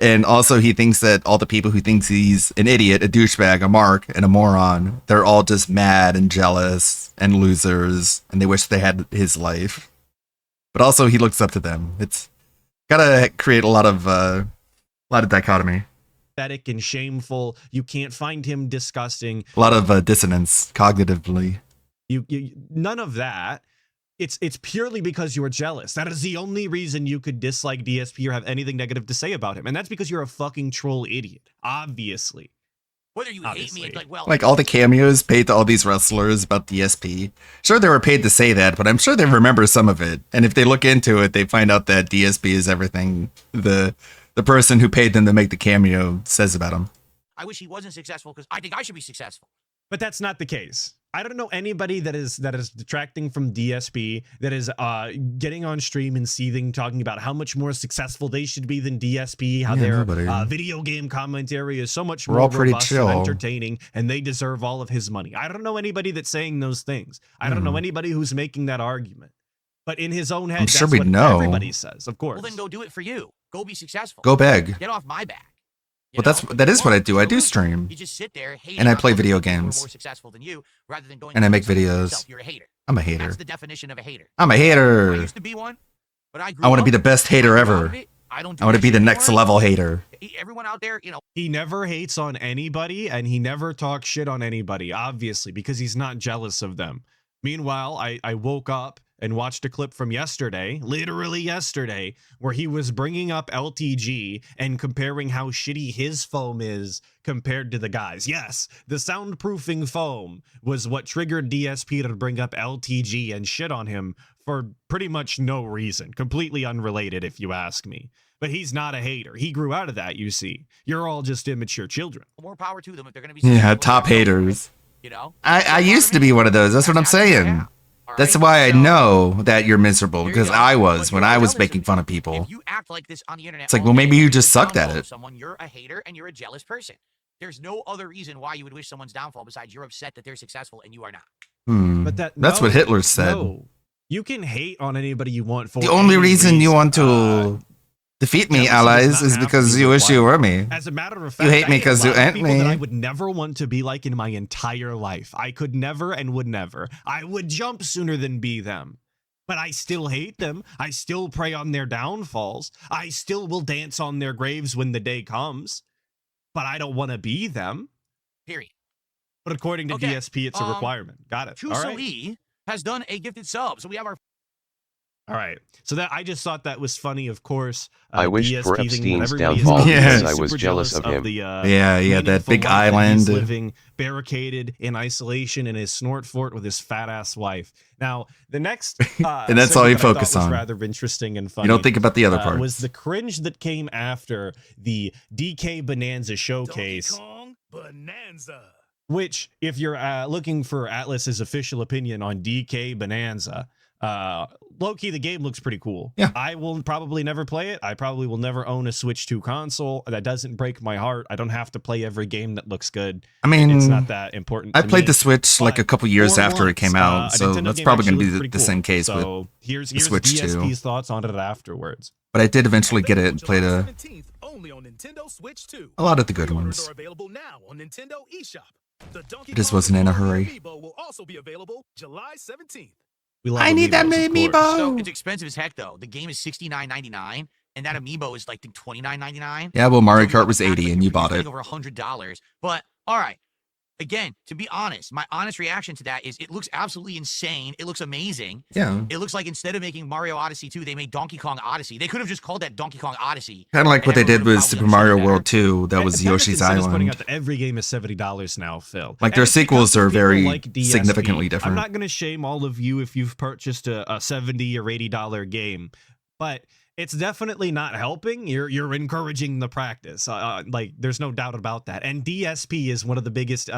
Speaker 2: And also, he thinks that all the people who thinks he's an idiot, a douchebag, a mark, and a moron, they're all just mad and jealous and losers, and they wish they had his life. But also, he looks up to them. It's gotta create a lot of dichotomy,
Speaker 3: Pathetic and shameful. You can't find him disgusting.
Speaker 2: a lot of dissonance cognitively.
Speaker 3: You none of that. It's purely because you are jealous. That is the only reason you could dislike DSP or have anything negative to say about him. And that's because you're a fucking troll idiot. Obviously.
Speaker 5: Whether you hate me,
Speaker 3: Obviously.
Speaker 5: it's like, well,
Speaker 2: Like all the cameos paid to all these wrestlers about DSP. Sure, they were paid to say that, but I'm sure they remember some of it. And if they look into it, they find out that DSP is everything the person who paid them to make the cameo says about him.
Speaker 5: I wish he wasn't successful because I think I should be successful.
Speaker 3: But that's not the case. I don't know anybody that is detracting from DSP, that is getting on stream and seething, talking about how much more successful they should be than DSP, how
Speaker 2: Yeah,
Speaker 3: their
Speaker 2: nobody.
Speaker 3: video game commentary is so much
Speaker 2: We're
Speaker 3: more
Speaker 2: all pretty
Speaker 3: robust
Speaker 2: chill.
Speaker 3: and entertaining, and they deserve all of his money. I don't know anybody that's saying those things. I don't know anybody who's making that argument. But in his own head,
Speaker 2: I'm
Speaker 3: that's
Speaker 2: sure we'd
Speaker 3: what
Speaker 2: know.
Speaker 3: everybody says, of course.
Speaker 5: Well, then go do it for you. Go be successful.
Speaker 2: Go beg.
Speaker 5: Get off my back.
Speaker 2: Well, that is what I do. I do stream.
Speaker 5: You just sit there, hate
Speaker 2: And I
Speaker 5: on
Speaker 2: play
Speaker 5: other
Speaker 2: video
Speaker 5: people who are
Speaker 2: games.
Speaker 5: more successful than you, rather than going
Speaker 2: And I make
Speaker 5: something for
Speaker 2: videos.
Speaker 5: yourself. You're a hater.
Speaker 2: I'm a hater.
Speaker 5: That's the definition of a hater.
Speaker 2: I'm a
Speaker 5: I
Speaker 2: hater.
Speaker 5: used to be one, but I grew
Speaker 2: I want to
Speaker 5: up,
Speaker 2: be the best hater
Speaker 5: I grew out
Speaker 2: ever.
Speaker 5: of it. I don't do
Speaker 2: I want to
Speaker 5: that
Speaker 2: be the
Speaker 5: shit
Speaker 2: next
Speaker 5: anymore.
Speaker 2: level hater.
Speaker 5: Everyone out there,
Speaker 3: He never hates on anybody, and he never talks shit on anybody, obviously, because he's not jealous of them. Meanwhile, I woke up and watched a clip from yesterday, literally yesterday, where he was bringing up LTG and comparing how shitty his foam is compared to the guys. Yes, the soundproofing foam was what triggered DSP to bring up LTG and shit on him for pretty much no reason. Completely unrelated, if you ask me. But he's not a hater. He grew out of that, you see. You're all just immature children.
Speaker 5: more power to them if they're going to be
Speaker 2: Yeah,
Speaker 5: successful.
Speaker 2: top haters.
Speaker 5: You know?
Speaker 2: I used to be one of those. That's what I'm saying. That's why I know that you're miserable, because I was when I was making fun of people.
Speaker 5: If you act like this on the internet,
Speaker 2: It's like,
Speaker 5: all
Speaker 2: well,
Speaker 5: day,
Speaker 2: maybe you
Speaker 5: you're
Speaker 2: just sucked at
Speaker 5: downfall
Speaker 2: it.
Speaker 5: of Someone, you're a hater and you're a jealous person. There's no other reason why you would wish someone's downfall besides you're upset that they're successful and you are not.
Speaker 3: But
Speaker 2: That's what Hitler said.
Speaker 3: No. You can hate on anybody you want for
Speaker 2: The only
Speaker 3: any
Speaker 2: reason you want
Speaker 3: uh,
Speaker 2: to defeat me,
Speaker 3: jealousy does
Speaker 2: allies,
Speaker 3: not
Speaker 2: is
Speaker 3: have to
Speaker 2: because
Speaker 3: be
Speaker 2: you wish you
Speaker 3: required.
Speaker 2: were me.
Speaker 3: As a matter of fact,
Speaker 2: hate me
Speaker 3: I hate
Speaker 2: 'cause
Speaker 3: a
Speaker 2: you
Speaker 3: lot of
Speaker 2: ain't
Speaker 3: people that
Speaker 2: me.
Speaker 3: I would never want to be like in my entire life. I could never and would never. I would jump sooner than be them. But I still hate them. I still prey on their downfalls. I still will dance on their graves when the day comes. But I don't want to be them.
Speaker 5: Period.
Speaker 3: But according to
Speaker 5: Okay,
Speaker 3: DSP, it's a requirement. Got it. All right.
Speaker 5: Chuso has done a gifted sub, so we have our
Speaker 3: All right. So that I just thought that was funny, of course.
Speaker 7: I wished
Speaker 3: DSP
Speaker 7: for
Speaker 3: thing,
Speaker 7: Epstein's
Speaker 3: everybody is
Speaker 7: downfall
Speaker 2: because
Speaker 3: super
Speaker 7: I was jealous of him.
Speaker 3: The,
Speaker 2: Yeah, that
Speaker 3: meaningful
Speaker 2: big
Speaker 3: life that he's
Speaker 2: island.
Speaker 3: living barricaded in isolation in his snort fort with his fat ass wife. Now, the next
Speaker 2: And that's all you
Speaker 3: segment I thought
Speaker 2: focus
Speaker 3: was
Speaker 2: on.
Speaker 3: rather interesting and funny.
Speaker 2: You don't think about the other parts.
Speaker 3: Was the cringe that came after the DK Bonanza showcase.
Speaker 4: Kong Bonanza.
Speaker 3: Which, if you're looking for Atlas's official opinion on DK Bonanza, low-key, the game looks pretty cool.
Speaker 2: Yeah.
Speaker 3: I will probably never play it. I probably will never own a Switch 2 console. That doesn't break my heart. I don't have to play every game that looks good.
Speaker 2: I mean,
Speaker 3: It's not that important.
Speaker 2: I
Speaker 3: to
Speaker 2: played
Speaker 3: me.
Speaker 2: the Switch like
Speaker 3: But
Speaker 2: a couple years
Speaker 3: for
Speaker 2: after it came
Speaker 3: once,
Speaker 2: out,
Speaker 3: a
Speaker 2: so
Speaker 3: Nintendo
Speaker 2: that's
Speaker 3: game
Speaker 2: probably going
Speaker 3: actually
Speaker 2: to be
Speaker 3: looks
Speaker 2: the
Speaker 3: pretty
Speaker 2: same
Speaker 3: cool.
Speaker 2: case with.
Speaker 3: So here's
Speaker 2: Switch 2.
Speaker 3: DSP's thoughts on it afterwards.
Speaker 2: But I did eventually get it and played
Speaker 4: July
Speaker 2: a
Speaker 4: 17th, only on Nintendo Switch 2.
Speaker 2: lot of the good
Speaker 4: Pre-orders
Speaker 2: ones.
Speaker 4: are available now on Nintendo eShop. The Donkey
Speaker 2: Just
Speaker 4: Kong
Speaker 2: wasn't in a
Speaker 4: Mario
Speaker 2: hurry.
Speaker 4: Amiibo will also be available July 17th.
Speaker 3: We love
Speaker 2: I need that
Speaker 3: amiibos, of
Speaker 2: amiibo.
Speaker 3: course.
Speaker 5: So it's expensive as heck though. The game is $69.99, and that amiibo is like $29.99.
Speaker 2: Yeah, well, Mario
Speaker 5: So you
Speaker 2: Kart was
Speaker 5: have to act
Speaker 2: 80
Speaker 5: like
Speaker 2: and you
Speaker 5: you're
Speaker 2: bought
Speaker 5: spending
Speaker 2: it.
Speaker 5: over $100. But all right, again, to be honest, my honest reaction to that is it looks absolutely insane. It looks amazing.
Speaker 2: Yeah.
Speaker 5: It looks like instead of making Mario Odyssey 2, they made Donkey Kong Odyssey. They could have just called that Donkey Kong Odyssey.
Speaker 2: Kind of like what they did with Super Mario World 2. That
Speaker 3: And
Speaker 2: was
Speaker 3: Panic
Speaker 2: Yoshi's
Speaker 3: Instant is putting
Speaker 2: Island.
Speaker 3: out that every game is $70 now, Phil.
Speaker 2: Like,
Speaker 3: And
Speaker 2: their
Speaker 3: it's because
Speaker 2: sequels are
Speaker 3: people
Speaker 2: very
Speaker 3: like DSP.
Speaker 2: significantly different.
Speaker 3: I'm not going to shame all of you if you've purchased a $70 or $80 game, but it's definitely not helping. You're encouraging the practice. Like, there's no doubt about that. And DSP is one of the biggest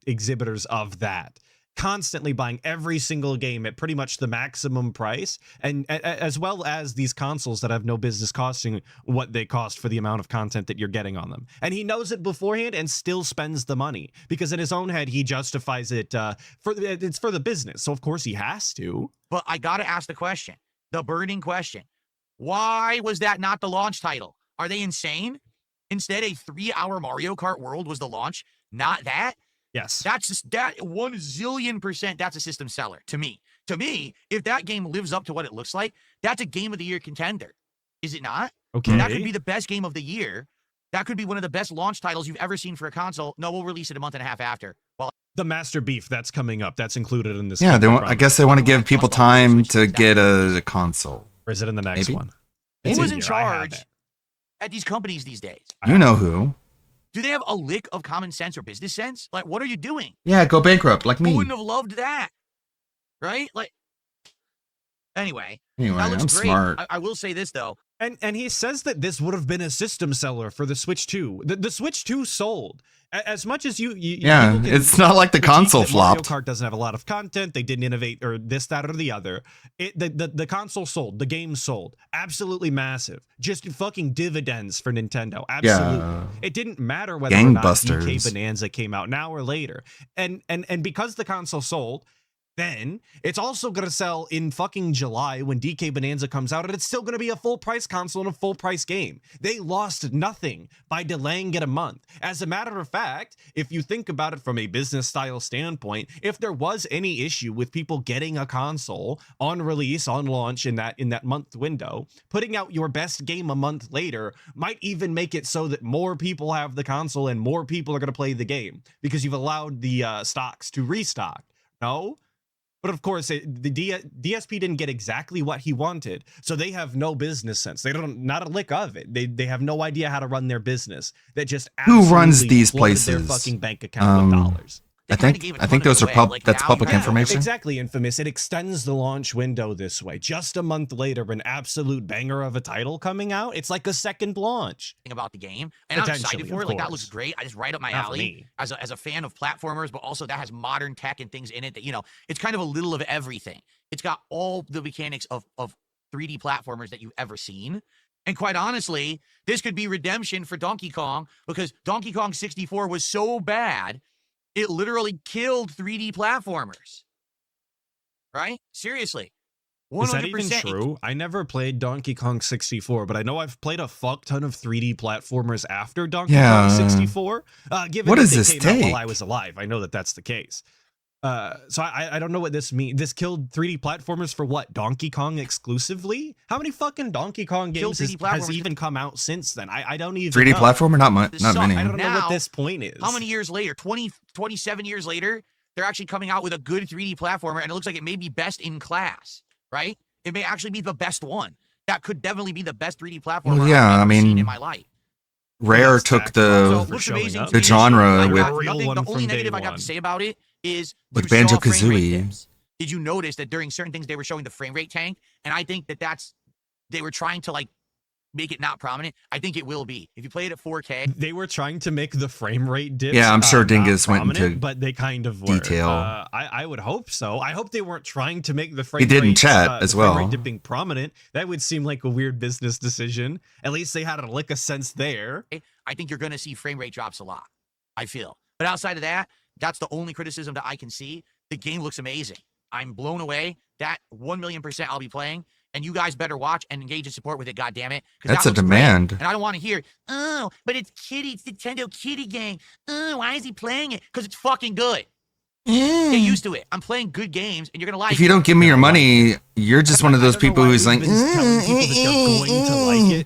Speaker 3: exhibitors of that. Constantly buying every single game at pretty much the maximum price, and as well as these consoles that have no business costing what they cost for the amount of content that you're getting on them. And he knows it beforehand and still spends the money because in his own head he justifies it it's for the business. So of course he has to.
Speaker 5: But I got to ask the question, the burning question. Why was that not the launch title? Are they insane? Instead, a 3-hour Mario Kart World was the launch. Not that.
Speaker 3: Yes.
Speaker 5: That's just that 1 zillion %. That's a system seller to me. To me, if that game lives up to what it looks like, that's a game of the year contender. Is it not?
Speaker 3: Okay.
Speaker 5: That could be the best game of the year. That could be one of the best launch titles you've ever seen for a console. No, we'll release it a month and a half after. Well,
Speaker 3: The Master Beef that's coming up. That's included in this.
Speaker 2: Yeah, they
Speaker 3: game,
Speaker 2: want, I guess they want to give people time to get a console.
Speaker 3: Or is it in the next
Speaker 2: Maybe.
Speaker 3: one?
Speaker 5: who is in
Speaker 3: here. I have
Speaker 5: charge
Speaker 3: it.
Speaker 5: at these companies these days?
Speaker 2: You know who?
Speaker 5: Do they have a lick of common sense or business sense? Like, what are you doing?
Speaker 2: Yeah, go bankrupt like
Speaker 5: Who
Speaker 2: me.
Speaker 5: wouldn't have loved that? Right? Like, anyway,
Speaker 2: Anyway,
Speaker 5: that looks
Speaker 2: I'm
Speaker 5: great.
Speaker 2: smart.
Speaker 5: I will say this, though.
Speaker 3: And he says that this would have been a system seller for the Switch 2. The Switch 2 sold. As much as you
Speaker 2: Yeah,
Speaker 3: people can
Speaker 2: it's not like the
Speaker 3: critique
Speaker 2: console
Speaker 3: that Mario
Speaker 2: flopped.
Speaker 3: Kart doesn't have a lot of content. They didn't innovate or this, that, or the other. The console sold. The game sold. Absolutely massive. Just fucking dividends for Nintendo. Absolutely.
Speaker 2: Yeah.
Speaker 3: It didn't matter whether or not DK
Speaker 2: Gangbusters.
Speaker 3: Bonanza came out now or later. And because the console sold, then it's also going to sell in fucking July when DK Bonanza comes out, and it's still going to be a full price console and a full price game. They lost nothing by delaying it a month. As a matter of fact, if you think about it from a business style standpoint, if there was any issue with people getting a console on release, on launch in that month window, putting out your best game a month later might even make it so that more people have the console and more people are going to play the game because you've allowed the stocks to restock. No? But of course, the DSP didn't get exactly what he wanted, so they have no business sense. They don't, not a lick of it. They have no idea how to run their business. That just
Speaker 2: Who runs
Speaker 3: absolutely
Speaker 2: these
Speaker 3: flooded their
Speaker 2: places?
Speaker 3: fucking bank account with dollars.
Speaker 5: They
Speaker 2: I
Speaker 5: kinda
Speaker 2: think
Speaker 5: gave a
Speaker 2: I
Speaker 5: ton
Speaker 2: think
Speaker 5: of
Speaker 2: those
Speaker 5: it
Speaker 2: are
Speaker 5: away. Like,
Speaker 2: that's
Speaker 5: now
Speaker 2: public
Speaker 5: you have-
Speaker 2: information.
Speaker 3: Exactly, Infamous. It extends the launch window this way. Just a month later, an absolute banger of a title coming out. It's like a second launch.
Speaker 5: About the game, and I'm excited
Speaker 3: Potentially,
Speaker 5: for it.
Speaker 3: of
Speaker 5: Like, that
Speaker 3: course.
Speaker 5: looks great. I just right up my
Speaker 3: Not for
Speaker 5: alley
Speaker 3: me.
Speaker 5: as a fan of platformers, but also that has modern tech and things in it that, you know, it's kind of a little of everything. It's got all the mechanics of 3D platformers that you've ever seen. And quite honestly, this could be redemption for Donkey Kong because Donkey Kong 64 was so bad, it literally killed 3D platformers. Right? Seriously. 100%.
Speaker 3: Is that even true? I never played Donkey Kong 64, but I know I've played a fuck ton of 3D platformers after Donkey
Speaker 2: Yeah.
Speaker 3: Kong 64. Given
Speaker 2: What
Speaker 3: that
Speaker 2: does
Speaker 3: they
Speaker 2: this
Speaker 3: came out while
Speaker 2: take?
Speaker 3: I was alive, I know that that's the case. So I don't know what this means. This killed 3D platformers for what? Donkey Kong exclusively? How many fucking Donkey Kong
Speaker 5: Killed
Speaker 3: games
Speaker 5: 3D
Speaker 3: has
Speaker 5: platformers.
Speaker 3: even come out since then? I don't even
Speaker 2: 3D
Speaker 3: know.
Speaker 2: platformer, not
Speaker 5: This
Speaker 2: not
Speaker 5: sucks.
Speaker 2: many.
Speaker 3: I don't know
Speaker 5: Now,
Speaker 3: what this point is.
Speaker 5: How many years later? 27 years later, they're actually coming out with a good 3D platformer, and it looks like it may be best in class, right? It may actually be the best one. That could definitely be the best 3D platformer
Speaker 2: Well, yeah,
Speaker 5: I've
Speaker 2: I
Speaker 5: ever seen
Speaker 2: mean,
Speaker 5: in my life.
Speaker 2: Rare
Speaker 3: Yes,
Speaker 2: took
Speaker 3: Zach,
Speaker 5: So
Speaker 2: the
Speaker 5: it looks
Speaker 3: showing
Speaker 5: amazing.
Speaker 3: up.
Speaker 5: to
Speaker 2: The
Speaker 5: me.
Speaker 2: genre
Speaker 5: I got
Speaker 2: with-
Speaker 3: Real
Speaker 5: nothing,
Speaker 3: one
Speaker 5: the
Speaker 3: from
Speaker 5: only
Speaker 3: day
Speaker 5: negative I got
Speaker 3: one.
Speaker 5: to say about it is
Speaker 2: With
Speaker 5: you saw frame rate
Speaker 2: Banjo-Kazooie.
Speaker 5: dips. Did you notice that during certain things they were showing the frame rate tank? And I think that they were trying to like make it not prominent. I think it will be. If you play it at 4K,
Speaker 3: They were trying to make the frame rate dips.
Speaker 2: Yeah, I'm sure
Speaker 3: not
Speaker 2: Dingus went
Speaker 3: prominent,
Speaker 2: into
Speaker 3: but they kind of were.
Speaker 2: detail.
Speaker 3: I would hope so. I hope they weren't trying to make the frame.
Speaker 2: He did in
Speaker 3: rate,
Speaker 2: chat as
Speaker 3: the frame
Speaker 2: well.
Speaker 3: rate dipping prominent. That would seem like a weird business decision. At least they had a lick of sense there.
Speaker 5: I think you're going to see frame rate drops a lot. I feel. But outside of that, that's the only criticism that I can see. The game looks amazing. I'm blown away. That 1,000,000% I'll be playing. And you guys better watch and engage in support with it, goddammit.
Speaker 2: That's a demand.
Speaker 5: And I don't want to hear, oh, but it's Nintendo Kitty game. Oh, why is he playing it? Because it's fucking good. Get used to it. I'm playing good games, and you're gonna like
Speaker 2: If you don't give me your money, you're just one of those
Speaker 3: I don't know
Speaker 2: people
Speaker 3: why
Speaker 2: who's
Speaker 3: we've
Speaker 2: like,
Speaker 3: been telling people that they're going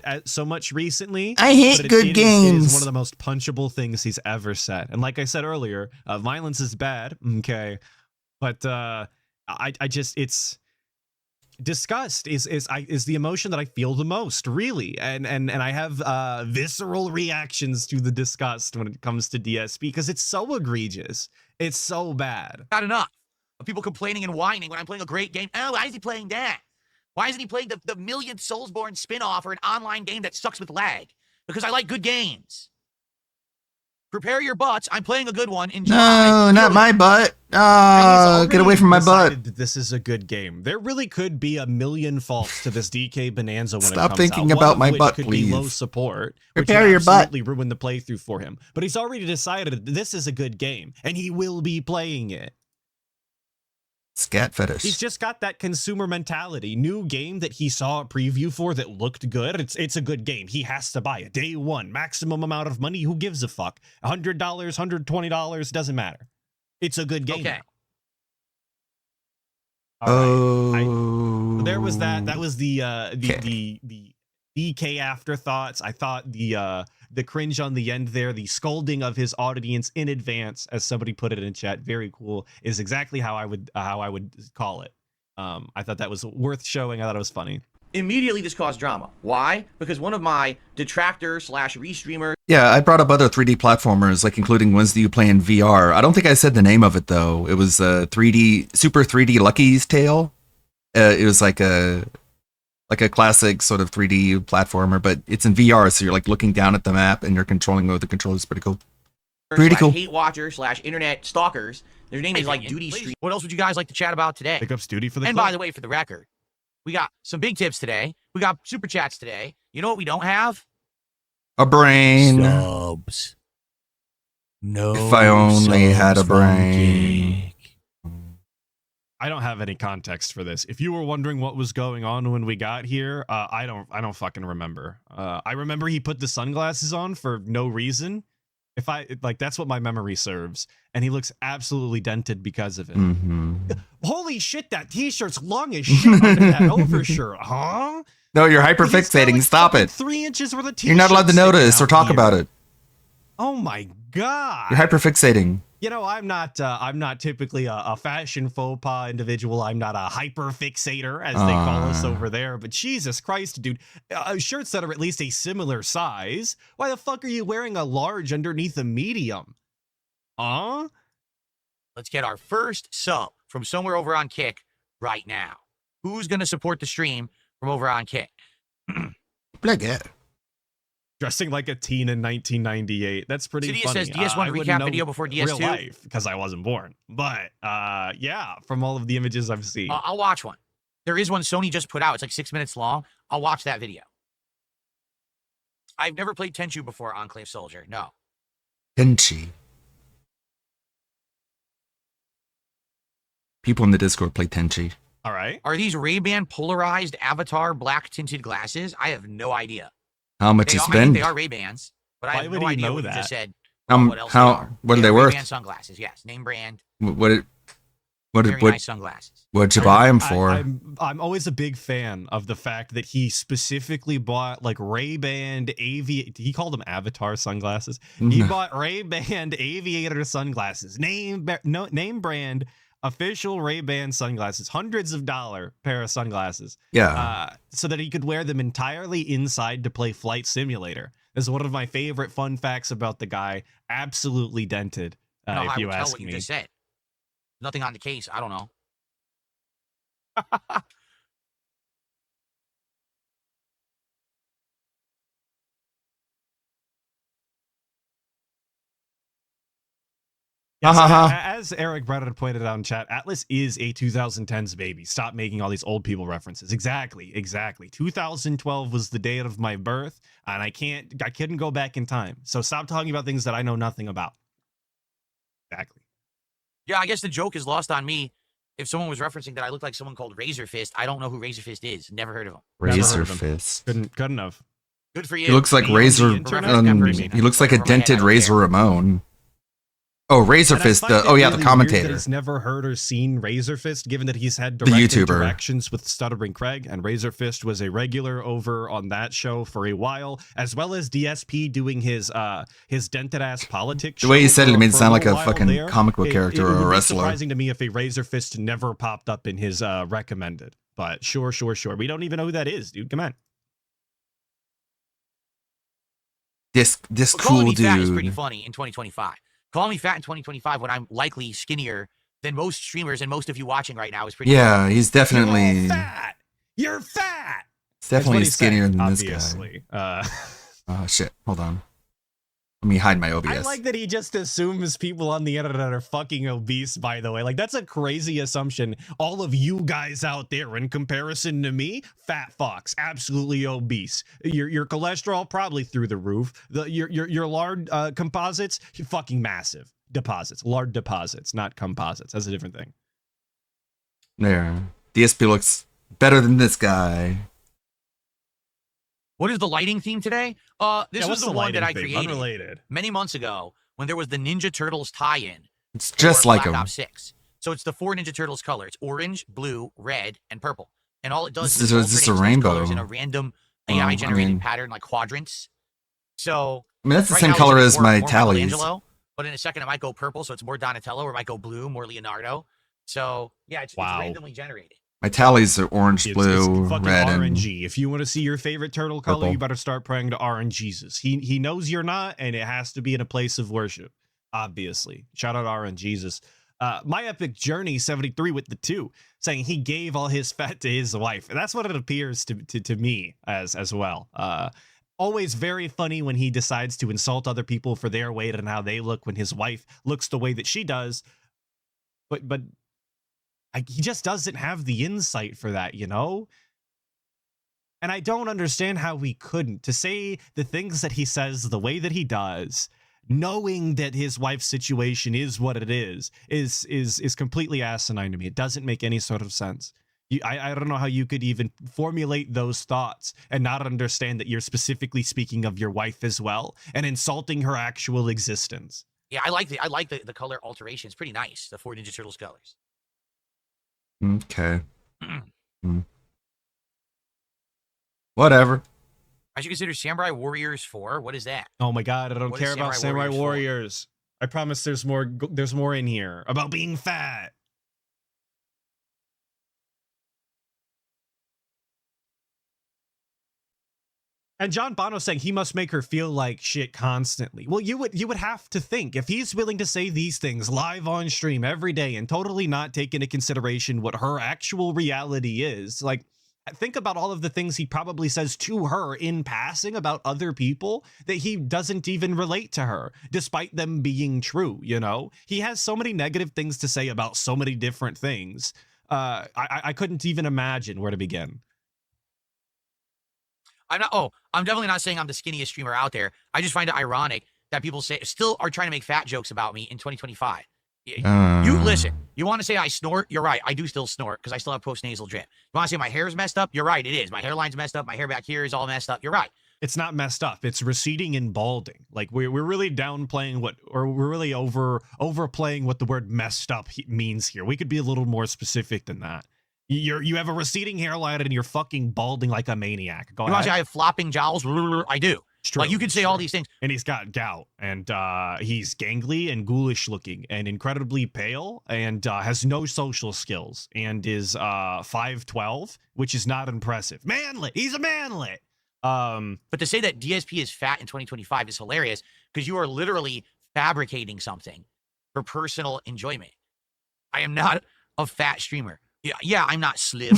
Speaker 3: to like it so much recently.
Speaker 2: I hate
Speaker 3: but
Speaker 2: good
Speaker 3: it is
Speaker 2: games.
Speaker 3: one of the most punchable things he's ever said. And like I said earlier, violence is bad. Okay, but I just it's disgust is the emotion that I feel the most, really, and I have visceral reactions to the disgust when it comes to DSP because it's so egregious. It's so bad.
Speaker 5: not enough of people complaining and whining when I'm playing a great game. Oh, why is he playing that? Why isn't he playing the millionth Soulsborne spin-off or an online game that sucks with lag? Because I like good games. Prepare your butts. I'm playing a good one in July.
Speaker 2: no, not my butt.
Speaker 3: He's
Speaker 2: Get away from my
Speaker 3: already
Speaker 2: butt.
Speaker 3: decided that this is a good game. There really could be a million faults to this DK Bonanza when
Speaker 2: Stop
Speaker 3: it comes
Speaker 2: thinking
Speaker 3: out.
Speaker 2: about
Speaker 3: One of
Speaker 2: my
Speaker 3: which
Speaker 2: butt,
Speaker 3: could be low
Speaker 2: please.
Speaker 3: support,
Speaker 2: Prepare
Speaker 3: which would
Speaker 2: your butt.
Speaker 3: absolutely ruin the playthrough for him. But he's already decided that this is a good game, and he will be playing it.
Speaker 2: Scat fetish.
Speaker 3: He's just got that consumer mentality. New game that he saw a preview for that looked good. It's a good game. He has to buy it. Day one, maximum amount of money. Who gives a fuck? $100, $120, doesn't matter. It's a good game.
Speaker 5: Okay.
Speaker 3: now. All right.
Speaker 2: Oh,
Speaker 3: There was that. That was the
Speaker 2: Okay.
Speaker 3: the DK afterthoughts. I thought the cringe on the end there, the scolding of his audience in advance, as somebody put it in chat, very cool, is exactly how I would call it. I thought that was worth showing. I thought it was funny.
Speaker 5: Immediately, this caused drama. Why? Because one of my detractors / restreamers
Speaker 2: Yeah, I brought up other 3D platformers, like including ones that you play in VR. I don't think I said the name of it though. It was 3D Super 3D Lucky's Tale. It was like a classic sort of 3D platformer, but it's in VR, so you're like looking down at the map and you're controlling with the controllers. Pretty cool. Pretty cool.
Speaker 5: hate watchers / internet stalkers. Their name is like Duty Street. What else would you guys like to chat about today?
Speaker 3: Pick up Studi for the
Speaker 5: And
Speaker 3: clip.
Speaker 5: by the way, for the record, we got some big tips today. We got super chats today. You know what we don't have?
Speaker 2: A brain.
Speaker 5: Subs. No.
Speaker 2: If I only had a
Speaker 5: subs from
Speaker 2: brain.
Speaker 5: Kick.
Speaker 3: I don't have any context for this. If you were wondering what was going on when we got here, I don't fucking remember. I remember he put the sunglasses on for no reason. If I like, that's what my memory serves, and he looks absolutely dented because of it.
Speaker 2: Mm-hmm.
Speaker 3: Holy shit, that t-shirt's long as shit under that overshirt, huh?
Speaker 2: No, you're
Speaker 3: He's got,
Speaker 2: hyperfixating.
Speaker 3: like,
Speaker 2: Stop
Speaker 3: fucking
Speaker 2: it.
Speaker 3: 3 inches worth of t-shirt.
Speaker 2: You're not allowed to
Speaker 3: sticking
Speaker 2: notice or
Speaker 3: out
Speaker 2: talk
Speaker 3: here.
Speaker 2: about it.
Speaker 3: Oh my god.
Speaker 2: You're hyperfixating.
Speaker 3: You know, I'm not typically a fashion faux pas individual. I'm not a hyper fixator, as they call us over there. But Jesus Christ, dude, shirts that are at least a similar size. Why the fuck are you wearing a large underneath a medium? Huh?
Speaker 5: Let's get our first sub from somewhere over on Kick right now. Who's going to support the stream from over on Kick?
Speaker 3: Dressing like a teen in 1998. That's pretty
Speaker 5: Sidious
Speaker 3: funny.
Speaker 5: says DS1
Speaker 3: I wouldn't
Speaker 5: recap
Speaker 3: know
Speaker 5: video before DS2.
Speaker 3: real life because I wasn't born. But yeah, from all of the images I've seen.
Speaker 5: I'll watch one. There is one Sony just put out. It's like 6 minutes long. I'll watch that video. I've never played Tenchu before, Enclave Soldier. No.
Speaker 2: Tenchi. People in the Discord play Tenchi.
Speaker 3: All right.
Speaker 5: Are these Ray-Ban polarized avatar black tinted glasses? I have no idea.
Speaker 2: How much you
Speaker 5: I think
Speaker 2: spend?
Speaker 5: they are Ray-Bans, but I
Speaker 3: Why
Speaker 5: have
Speaker 3: would
Speaker 5: no
Speaker 3: you
Speaker 5: idea
Speaker 3: know
Speaker 5: what you
Speaker 3: that?
Speaker 5: just said.
Speaker 2: What
Speaker 5: else
Speaker 2: are they
Speaker 5: They're
Speaker 2: worth?
Speaker 5: Ray-Ban sunglasses, yes. Name brand.
Speaker 2: Very
Speaker 5: Very nice sunglasses.
Speaker 2: what'd you buy them for?
Speaker 3: I'm always a big fan of the fact that he specifically bought like Ray-Ban he called them Avatar sunglasses. He bought Ray-Ban aviator sunglasses. Name brand official Ray-Ban sunglasses. Hundreds of dollar pair of sunglasses.
Speaker 2: Yeah.
Speaker 5: Uh,
Speaker 3: So that he could wear them entirely inside to play Flight Simulator. This is one of my favorite fun facts about the guy. Absolutely dented,
Speaker 5: no,
Speaker 3: if
Speaker 5: I
Speaker 3: you
Speaker 5: will tell
Speaker 3: ask
Speaker 5: what you
Speaker 3: me.
Speaker 5: just said. Nothing on the case. I don't know.
Speaker 3: Yes,
Speaker 2: Ha, ha,
Speaker 3: as Eric Brennan pointed out in chat, Atlas is a 2010s baby. Stop making all these old people references. Exactly. 2012 was the date of my birth, and I couldn't go back in time. So stop talking about things that I know nothing about. Exactly.
Speaker 5: Yeah, I guess the joke is lost on me. If someone was referencing that I look like someone called Razor Fist, I don't know who Razor Fist is. Never heard of him.
Speaker 3: Never
Speaker 2: Razor
Speaker 3: heard of him.
Speaker 2: Fist.
Speaker 3: Couldn't have.
Speaker 5: Good for you.
Speaker 2: He looks like
Speaker 3: Me on the
Speaker 2: Razor.
Speaker 3: internet?
Speaker 2: He looks like a
Speaker 5: Over my head, I
Speaker 2: dented
Speaker 5: don't
Speaker 2: Razor
Speaker 5: care.
Speaker 2: Ramon. Oh, Razor
Speaker 3: And I
Speaker 2: Fist.
Speaker 3: find it
Speaker 2: Oh yeah,
Speaker 3: really
Speaker 2: the
Speaker 3: weird
Speaker 2: commentator.
Speaker 3: that he's never heard or seen Razor Fist, given that he's had direct
Speaker 2: YouTuber.
Speaker 3: interactions with Stuttering Craig, and Razor Fist was a regular over on that show for a while, as well as DSP doing his dented ass politics.
Speaker 2: The way
Speaker 3: show
Speaker 2: you said it,
Speaker 3: for-
Speaker 2: it made it
Speaker 3: for
Speaker 2: sound like
Speaker 3: little
Speaker 2: a
Speaker 3: while
Speaker 2: fucking
Speaker 3: there.
Speaker 2: comic book character
Speaker 3: It
Speaker 2: or a
Speaker 3: would be
Speaker 2: wrestler.
Speaker 3: surprising to me if a Razor Fist never popped up in his recommended. But sure. We don't even know who that is, dude. Come on.
Speaker 2: This
Speaker 5: But calling
Speaker 2: cool
Speaker 5: me fat is pretty
Speaker 2: dude.
Speaker 5: funny in 2025. Calling me fat in 2025 when I'm likely skinnier than most streamers and most of you watching right now is pretty
Speaker 2: Yeah, he's
Speaker 3: You're
Speaker 2: definitely
Speaker 3: fat. You're fat.
Speaker 2: he's
Speaker 3: That's what
Speaker 2: definitely
Speaker 3: he's
Speaker 2: skinnier
Speaker 3: saying,
Speaker 2: than this guy.
Speaker 3: obviously.
Speaker 2: Oh shit! Hold on. Let me hide my OBS.
Speaker 3: I like that he just assumes people on the internet are fucking obese, by the way. Like, that's a crazy assumption. All of you guys out there, in comparison to me, fat fucks, absolutely obese. Your cholesterol probably through the roof. Your lard composites, fucking massive. Deposits. Lard deposits, not composites. That's a different thing.
Speaker 2: There. DSP looks better than this guy.
Speaker 5: What is the lighting theme today? This was
Speaker 3: what's
Speaker 5: the one that I
Speaker 3: lighting theme?
Speaker 5: created
Speaker 3: Unrelated.
Speaker 5: many months ago when there was the Ninja Turtles tie-in.
Speaker 2: It's just
Speaker 5: for
Speaker 2: like
Speaker 5: Black
Speaker 2: him.
Speaker 5: Ops 6. So it's the 4 Ninja Turtles color. It's orange, blue, red, and purple. And all it does
Speaker 2: This
Speaker 5: is
Speaker 2: is just a
Speaker 5: alternates those colors
Speaker 2: rainbow.
Speaker 5: in a random
Speaker 2: Well, I
Speaker 5: AI-generated
Speaker 2: mean-
Speaker 5: pattern like quadrants. So
Speaker 2: I mean, that's the
Speaker 5: right
Speaker 2: same
Speaker 5: now,
Speaker 2: color
Speaker 5: it's
Speaker 2: as
Speaker 5: more-
Speaker 2: my
Speaker 5: more
Speaker 2: tallies.
Speaker 5: Michelangelo, but in a second it might go purple, so it's more Donatello, or it might go blue, more Leonardo. So yeah, it's
Speaker 3: Wow.
Speaker 5: randomly generated.
Speaker 2: My tallies are orange,
Speaker 3: It's
Speaker 2: blue,
Speaker 3: fucking
Speaker 2: red,
Speaker 3: RNG. If you want to see your favorite turtle color,
Speaker 2: purple.
Speaker 3: you better start praying to RNGesus. He knows you're not, and it has to be in a place of worship. Obviously, shout out RNGesus. My Epic Journey 73 with the 2 saying he gave all his fat to his wife. And that's what it appears to me as well. Always very funny when he decides to insult other people for their weight and how they look when his wife looks the way that she does. But he just doesn't have the insight for that, you know? And I don't understand how we couldn't. To say the things that he says the way that he does, knowing that his wife's situation is what it is completely asinine to me. It doesn't make any sort of sense. I don't know how you could even formulate those thoughts and not understand that you're specifically speaking of your wife as well and insulting her actual existence.
Speaker 5: Yeah, I like the color alteration. It's pretty nice. The 4 Ninja Turtles colors.
Speaker 2: Okay. Whatever.
Speaker 5: I should consider Samurai Warriors 4. What is that?
Speaker 3: Oh my god, I don't
Speaker 5: What is
Speaker 3: care about
Speaker 5: Samurai
Speaker 3: Samurai
Speaker 5: Warriors
Speaker 3: Warriors. I promise there's more in here about being fat. And John Bono saying he must make her feel like shit constantly. Well, you would have to think if he's willing to say these things live on stream every day and totally not take into consideration what her actual reality is. Like, think about all of the things he probably says to her in passing about other people that he doesn't even relate to her, despite them being true, you know? He has so many negative things to say about so many different things. I couldn't even imagine where to begin.
Speaker 5: I'm definitely not saying I'm the skinniest streamer out there. I just find it ironic that people still are trying to make fat jokes about me in 2025. You listen, you want to say I snort? You're right. I do still snort because I still have post-nasal drip. You want to say my hair's messed up? You're right. It is. My hairline's messed up. My hair back here is all messed up. You're right.
Speaker 3: It's not messed up. It's receding and balding. Like we're really downplaying we're really overplaying what the word messed up means here. We could be a little more specific than that. You have a receding hairline and you're fucking balding like a maniac. Go
Speaker 5: You want to say
Speaker 3: ahead.
Speaker 5: I have flopping jowls? I do.
Speaker 3: It's true.
Speaker 5: Like you could say all these things.
Speaker 3: And he's got gout, and he's gangly and ghoulish looking, and incredibly pale, and has no social skills, and is 5'12", which is not impressive. Manlet, he's a manlet.
Speaker 5: But to say that DSP is fat in 2025 is hilarious because you are literally fabricating something for personal enjoyment. I am not a fat streamer. Yeah, I'm not slim.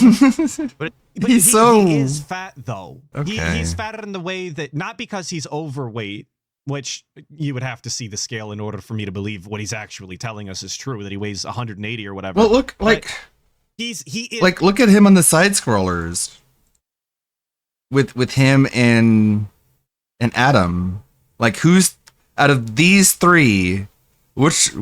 Speaker 5: but
Speaker 3: he
Speaker 2: so
Speaker 3: is fat though.
Speaker 2: Okay.
Speaker 3: He's fat in the way that not because he's overweight, which you would have to see the scale in order for me to believe what he's actually telling us is true, that he weighs 180 or whatever.
Speaker 2: Well, look,
Speaker 3: But
Speaker 2: like
Speaker 3: he is
Speaker 2: like look at him on the side scrollers. With him and Adam. Like who's out of these three, which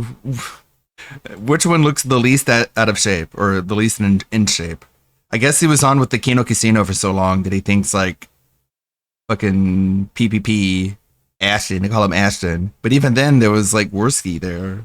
Speaker 2: one looks the least out of shape or the least in shape? I guess he was on with the Kino Casino for so long that he thinks like fucking PPP Ashton. They call him Ashton. But even then, there was like Worski there.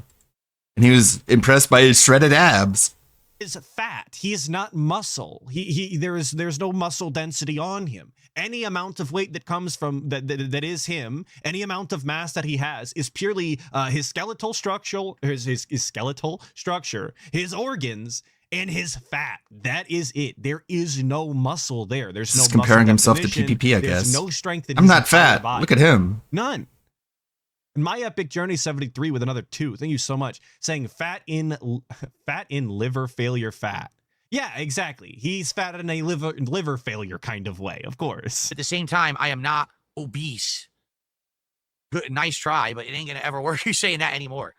Speaker 2: And he was impressed by his shredded abs.
Speaker 3: is fat. He is not muscle. There's no muscle density on him. Any amount of weight that comes from that is him, any amount of mass that he has is purely his skeletal structure, his skeletal structure, his organs, and his fat. That is it. There is no muscle there. There's no
Speaker 2: Just comparing
Speaker 3: muscle
Speaker 2: himself to
Speaker 3: definition.
Speaker 2: PPP, I
Speaker 3: There's
Speaker 2: guess.
Speaker 3: no strength in
Speaker 2: I'm
Speaker 3: his
Speaker 2: not
Speaker 3: entire
Speaker 2: fat.
Speaker 3: body.
Speaker 2: Look at him.
Speaker 3: None. My Epic Journey 73 with another 2. Thank you so much. Saying fat in liver failure fat. Yeah, exactly. He's fat in a liver failure kind of way, of course.
Speaker 5: At the same time, I am not obese. Good, nice try, but it ain't gonna ever work. You're saying that anymore.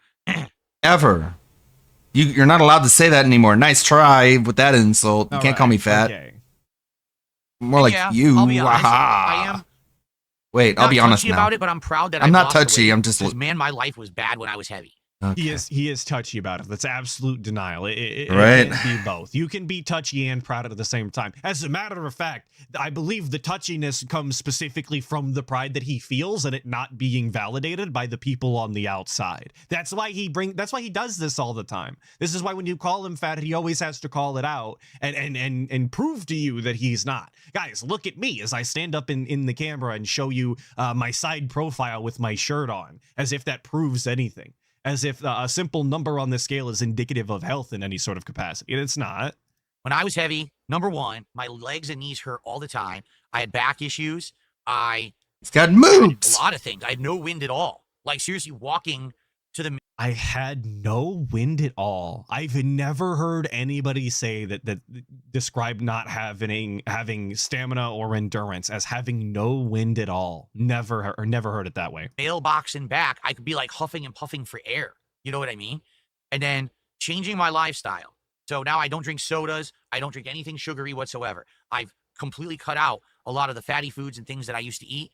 Speaker 2: Ever. You're not allowed to say that anymore. Nice try with that insult. You
Speaker 3: All
Speaker 2: can't call
Speaker 3: right,
Speaker 2: me fat.
Speaker 3: okay.
Speaker 2: More like
Speaker 5: Yeah,
Speaker 2: you.
Speaker 5: I'll be honest.
Speaker 2: Aha.
Speaker 5: I am
Speaker 2: Wait, I'll
Speaker 5: not
Speaker 2: be honest
Speaker 5: touchy
Speaker 2: now.
Speaker 5: about it, but I'm proud that
Speaker 2: I'm
Speaker 5: I
Speaker 2: not
Speaker 5: lost the
Speaker 2: touchy,
Speaker 5: weight,
Speaker 2: I'm just-
Speaker 5: 'cause, man, my life was bad when I was heavy.
Speaker 2: Okay.
Speaker 3: He is touchy about it. That's absolute denial. It
Speaker 2: Right.
Speaker 3: can be both. You can be touchy and proud at the same time. As a matter of fact, I believe the touchiness comes specifically from the pride that he feels and it not being validated by the people on the outside. That's why he does this all the time. This is why when you call him fat, he always has to call it out and prove to you that he's not. Guys, look at me as I stand up in the camera and show you my side profile with my shirt on, as if that proves anything. As if a simple number on the scale is indicative of health in any sort of capacity. And it's not.
Speaker 5: When I was heavy, number one, my legs and knees hurt all the time. I had back issues. I
Speaker 2: It's got
Speaker 5: had
Speaker 2: moves.
Speaker 5: a lot of things. I had no wind at all. Like seriously, walking to the
Speaker 3: I had no wind at all. I've never heard anybody say that describe not having stamina or endurance as having no wind at all. Never heard it that way.
Speaker 5: mailbox and back, I could be like huffing and puffing for air. You know what I mean? And then changing my lifestyle. So now I don't drink sodas. I don't drink anything sugary whatsoever. I've completely cut out a lot of the fatty foods and things that I used to eat,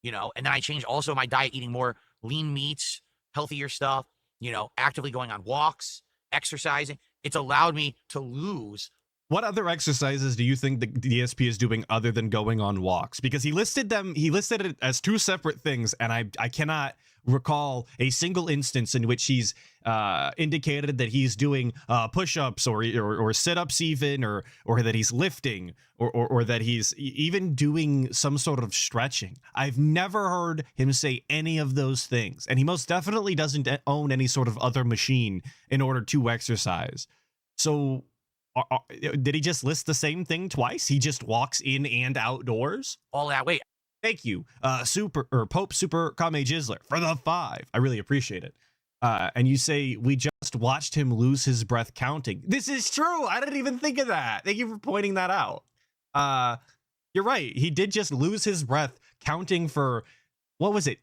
Speaker 5: you know, and then I changed also my diet, eating more lean meats, healthier stuff, you know, actively going on walks, exercising. It's allowed me to lose.
Speaker 3: What other exercises do you think the DSP is doing other than going on walks? Because he listed it as two separate things, and I cannot recall a single instance in which he's indicated that he's doing push-ups or sit-ups even, or that he's lifting, or that he's even doing some sort of stretching. I've never heard him say any of those things, and he most definitely doesn't own any sort of other machine in order to exercise. So did he just list the same thing twice? He just walks in and outdoors?
Speaker 5: All that weight.
Speaker 3: Thank you, Pope Super Kame Jizzler for the 5. I really appreciate it. And you say we just watched him lose his breath counting. This is true. I didn't even think of that. Thank you for pointing that out. You're right. He did just lose his breath counting for, what was it?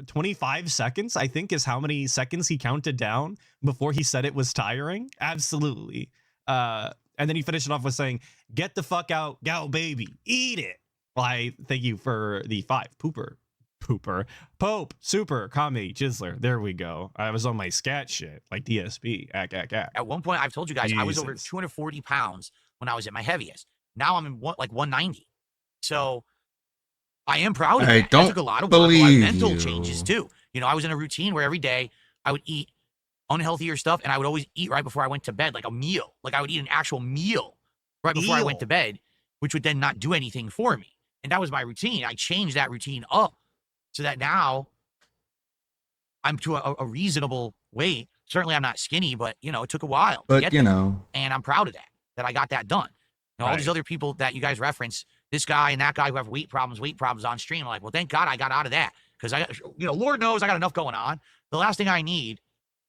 Speaker 3: 25 seconds, I think, is how many seconds he counted down before he said it was tiring. Absolutely. And then he finished it off with saying, "Get the fuck out, gal baby, eat it." Well, I thank you for the 5. Pooper. Pope, Super, Kami, Jizzler. There we go. I was on my scat shit, like DSP. Ack.
Speaker 5: At one point, I've told you guys, I was over
Speaker 3: Jesus.
Speaker 5: 240 pounds when I was at my heaviest. Now I'm in like 190. So I am proud of
Speaker 2: I
Speaker 5: that.
Speaker 2: don't
Speaker 5: That took a lot of work, a lot of
Speaker 2: believe
Speaker 5: mental
Speaker 2: you.
Speaker 5: changes too. You know, I was in a routine where every day I would eat unhealthier stuff, and I would always eat right before I went to bed, like a meal. Like I would eat an actual meal right before I went to bed, which would then not do anything for me. And that was my routine. I changed that routine up so that now I'm to a reasonable weight. Certainly I'm not skinny, but you know, it took a while to
Speaker 2: But
Speaker 5: get
Speaker 2: you
Speaker 5: there.
Speaker 2: know,
Speaker 5: And I'm proud of that I got that done. You know, all these
Speaker 3: Right.
Speaker 5: other people that you guys reference, this guy and that guy who have weight problems on stream, I'm like, well, thank God I got out of that. Because you know, Lord knows I got enough going on. The last thing I need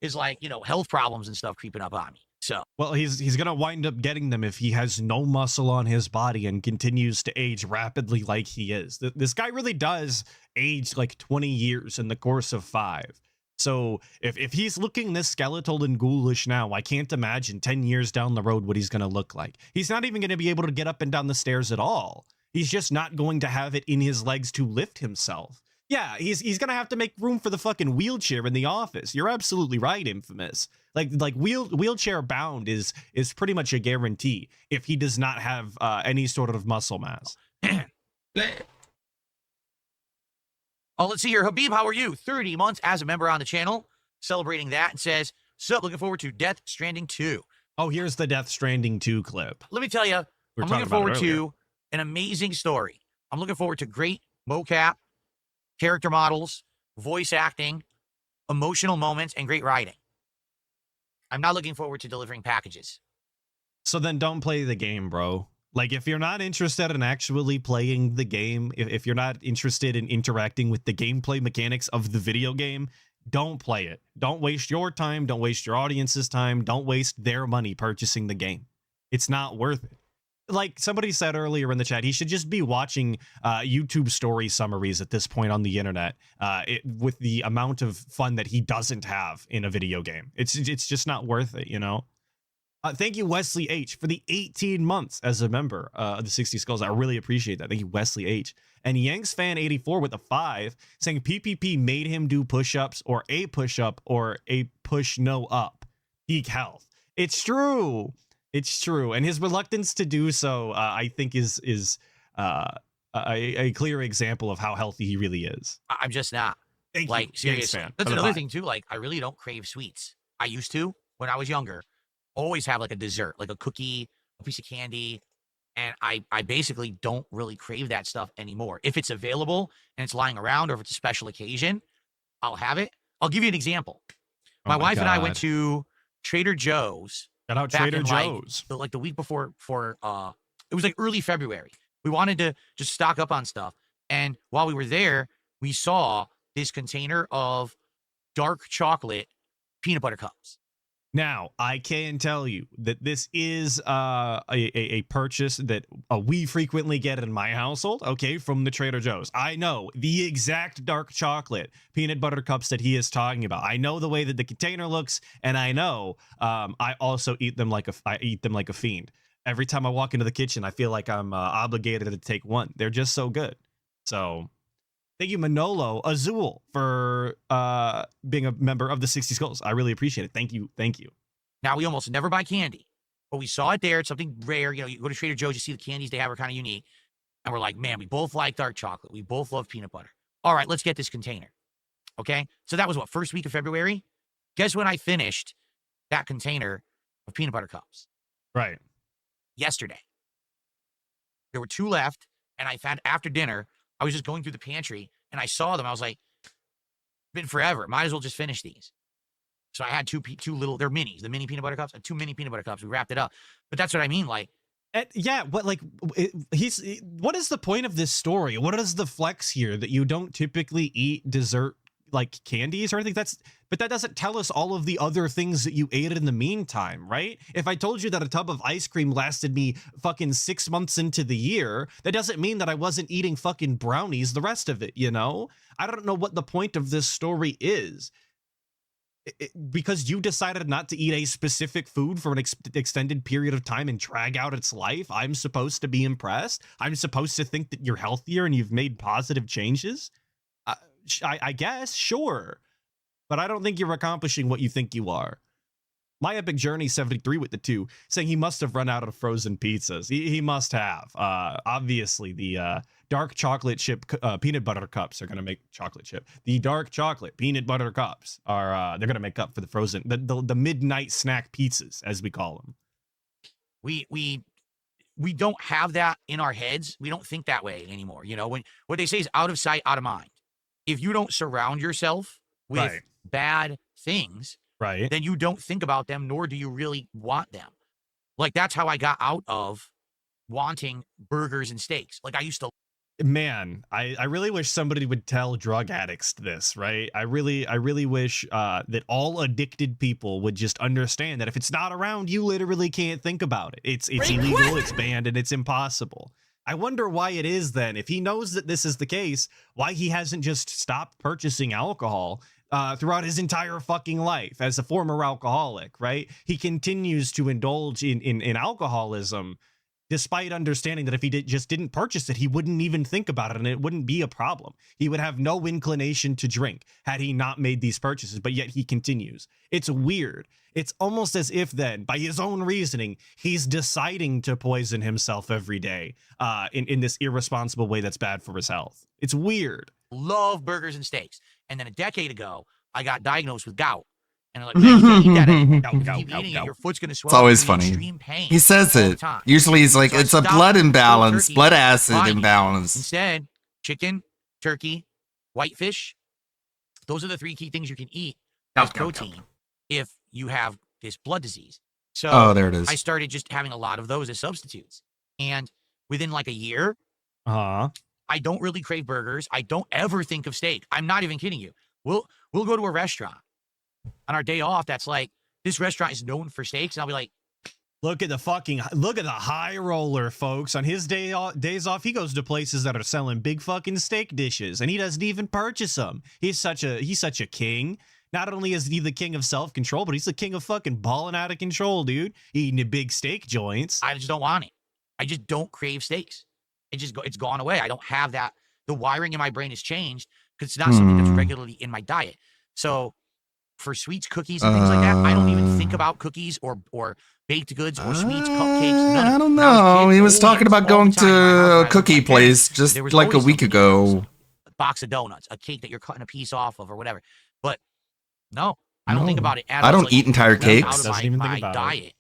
Speaker 5: is like, you know, health problems and stuff creeping up on me. So
Speaker 3: Well, he's gonna wind up getting them if he has no muscle on his body and continues to age rapidly like he is. This guy really does age like 20 years in the course of 5. So if he's looking this skeletal and ghoulish now, I can't imagine 10 years down the road what he's gonna look like. He's not even gonna be able to get up and down the stairs at all. He's just not going to have it in his legs to lift himself. Yeah, he's gonna have to make room for the fucking wheelchair in the office. You're absolutely right, Infamous. Like wheelchair bound is pretty much a guarantee if he does not have any sort of muscle mass.
Speaker 5: oh, let's see here. Habib, how are you? 30 months as a member on the channel, celebrating that, and says, sup, looking forward to Death Stranding 2.
Speaker 3: Oh, here's the Death Stranding 2 clip.
Speaker 5: Let me tell you,
Speaker 3: We were
Speaker 5: I'm
Speaker 3: talking
Speaker 5: looking
Speaker 3: about
Speaker 5: forward
Speaker 3: it earlier.
Speaker 5: to an amazing story. I'm looking forward to great mocap, character models, voice acting, emotional moments, and great writing. I'm not looking forward to delivering packages.
Speaker 3: So then don't play the game, bro. Like, if you're not interested in actually playing the game, if you're not interested in interacting with the gameplay mechanics of the video game, don't play it. Don't waste your time. Don't waste your audience's time. Don't waste their money purchasing the game. It's not worth it. Like somebody said earlier in the chat, he should just be watching YouTube story summaries at this point on the internet with the amount of fun that he doesn't have in a video game. It's just not worth it, you know? Thank you, Wesley H, for the 18 months as a member of the 60 Skulls. I really appreciate that. Thank you, Wesley H. And Yanks fan 84 with a 5 saying PPP made him do push-ups or a push-up or a push no up. Peak health. It's true. It's true. And his reluctance to do so, I think, is a clear example of how healthy he really is.
Speaker 5: I'm just not.
Speaker 3: Thank
Speaker 5: Like,
Speaker 3: you, Yanks
Speaker 5: seriously.
Speaker 3: fan.
Speaker 5: That's
Speaker 3: for the
Speaker 5: another
Speaker 3: 5.
Speaker 5: thing, too. Like, I really don't crave sweets. I used to when I was younger. Always have like a dessert, like a cookie, a piece of candy. And I basically don't really crave that stuff anymore. If it's available and it's lying around, or if it's a special occasion, I'll have it. I'll give you an example.
Speaker 3: Oh
Speaker 5: My wife and I went
Speaker 3: God.
Speaker 5: to Trader Joe's
Speaker 3: Shout out
Speaker 5: back
Speaker 3: Trader
Speaker 5: in,
Speaker 3: Joe's.
Speaker 5: like the week before it was like early February. We wanted to just stock up on stuff. And while we were there, we saw this container of dark chocolate peanut butter cups.
Speaker 3: Now, I can tell you that this is a purchase that we frequently get in my household, okay, from the Trader Joe's. I know the exact dark chocolate peanut butter cups that he is talking about. I know the way that the container looks, and I know I also eat them like a fiend. Every time I walk into the kitchen, I feel like I'm obligated to take one. They're just so good. So thank you, Manolo Azul, for being a member of the 60 Skulls. I really appreciate it. Thank you. Thank you.
Speaker 5: Now, we almost never buy candy, but we saw it there. It's something rare. You know, you go to Trader Joe's, you see the candies they have are kind of unique. And we're like, man, we both like dark chocolate. We both love peanut butter. All right, let's get this container. Okay. So that was what, first week of February? Guess when I finished that container of peanut butter cups?
Speaker 3: Right.
Speaker 5: Yesterday. There were 2 left. And I found after dinner, I was just going through the pantry and I saw them. I was like, been forever. Might as well just finish these. So I had two little, they're minis, the mini peanut butter cups, and 2 mini peanut butter cups. We wrapped it up. But that's what I mean. Like,
Speaker 3: Yeah, what what is the point of this story? What is the flex here that you don't typically eat dessert like candies or anything? But that doesn't tell us all of the other things that you ate in the meantime, right? If I told you that a tub of ice cream lasted me fucking 6 months into the year, that doesn't mean that I wasn't eating fucking brownies the rest of it, you know? I don't know what the point of this story is. Because you decided not to eat a specific food for an extended period of time and drag out its life, I'm supposed to be impressed? I'm supposed to think that you're healthier and you've made positive changes? I guess, sure. But I don't think you're accomplishing what you think you are. My Epic Journey 73 with the 2, saying he must have run out of frozen pizzas. He must have. Obviously, the dark chocolate chip peanut butter cups are going to make chocolate chip. The dark chocolate peanut butter cups are they're going to make up for the frozen, the midnight snack pizzas, as we call them.
Speaker 5: we don't have that in our heads. We don't think that way anymore. You know, when what they say is out of sight, out of mind. If you don't surround yourself with
Speaker 3: Right.
Speaker 5: bad things,
Speaker 3: Right.
Speaker 5: then you don't think about them, nor do you really want them. Like, that's how I got out of wanting burgers and steaks. Like, I used to.
Speaker 3: Man, I really wish somebody would tell drug addicts this, right? I really wish that all addicted people would just understand that if it's not around, you literally can't think about it. It's illegal, it's banned, and it's impossible. I wonder why it is then, if he knows that this is the case, why he hasn't just stopped purchasing alcohol throughout his entire fucking life as a former alcoholic, right? He continues to indulge in alcoholism, despite understanding that if he didn't purchase it, he wouldn't even think about it and it wouldn't be a problem. He would have no inclination to drink had he not made these purchases, but yet he continues. It's weird. It's almost as if then, by his own reasoning, he's deciding to poison himself every day in this irresponsible way that's bad for his health. It's weird.
Speaker 5: Love burgers and steaks. And then a decade ago, I got diagnosed with gout. And they're like, man, you can't eat that anymore.
Speaker 3: Gout,
Speaker 5: If you
Speaker 3: gout,
Speaker 5: keep
Speaker 3: gout,
Speaker 5: eating it,
Speaker 3: gout.
Speaker 5: your foot's going to swell.
Speaker 2: It's always
Speaker 5: You're gonna be in
Speaker 2: funny.
Speaker 5: extreme pain
Speaker 2: He says
Speaker 5: all the
Speaker 2: it.
Speaker 5: time.
Speaker 2: Usually he's like,
Speaker 5: So I
Speaker 2: it's a
Speaker 5: stopped
Speaker 2: blood
Speaker 5: eating
Speaker 2: imbalance,
Speaker 5: turkey,
Speaker 2: blood acid
Speaker 5: body meat.
Speaker 2: imbalance.
Speaker 5: Instead, chicken, turkey, whitefish. Those are the 3 key things you can eat as protein if you have this blood disease. So
Speaker 2: Oh, there it is.
Speaker 5: I started just having a lot of those as substitutes. And within like a year,
Speaker 3: Uh-huh.
Speaker 5: I don't really crave burgers. I don't ever think of steak. I'm not even kidding you. We'll go to a restaurant on our day off that's like, this restaurant is known for steaks. And I'll be like,
Speaker 3: Look at the high roller, folks. On his days off, he goes to places that are selling big fucking steak dishes, and he doesn't even purchase them. He's such a king. Not only is he the king of self-control, but he's the king of fucking balling out of control, dude. Eating the big steak joints.
Speaker 5: I just don't want it. I just don't crave steaks. It's gone away. I don't have that. The wiring in my brain has changed because it's not something that's regularly in my diet. So for sweets, cookies, and things like that, I don't even think about cookies or baked goods or sweets, cupcakes. None of it.
Speaker 2: I don't
Speaker 5: When I was a
Speaker 2: know.
Speaker 5: kid,
Speaker 2: He was
Speaker 5: only
Speaker 2: talking about
Speaker 5: all
Speaker 2: going
Speaker 5: the time when my
Speaker 2: to
Speaker 5: house
Speaker 2: a
Speaker 5: and I
Speaker 2: cookie
Speaker 5: lived with my
Speaker 2: place
Speaker 5: parents,
Speaker 2: just
Speaker 5: there was
Speaker 2: like a
Speaker 5: always
Speaker 2: week
Speaker 5: something else.
Speaker 2: ago.
Speaker 5: A box of donuts, a cake that you're cutting a piece off of or whatever. But no, I don't think
Speaker 2: No.
Speaker 5: about it at
Speaker 2: I
Speaker 5: all.
Speaker 2: don't
Speaker 5: It's
Speaker 2: eat entire
Speaker 5: completely
Speaker 2: cakes.
Speaker 5: out of
Speaker 3: Doesn't even think
Speaker 5: my
Speaker 3: about it.
Speaker 5: diet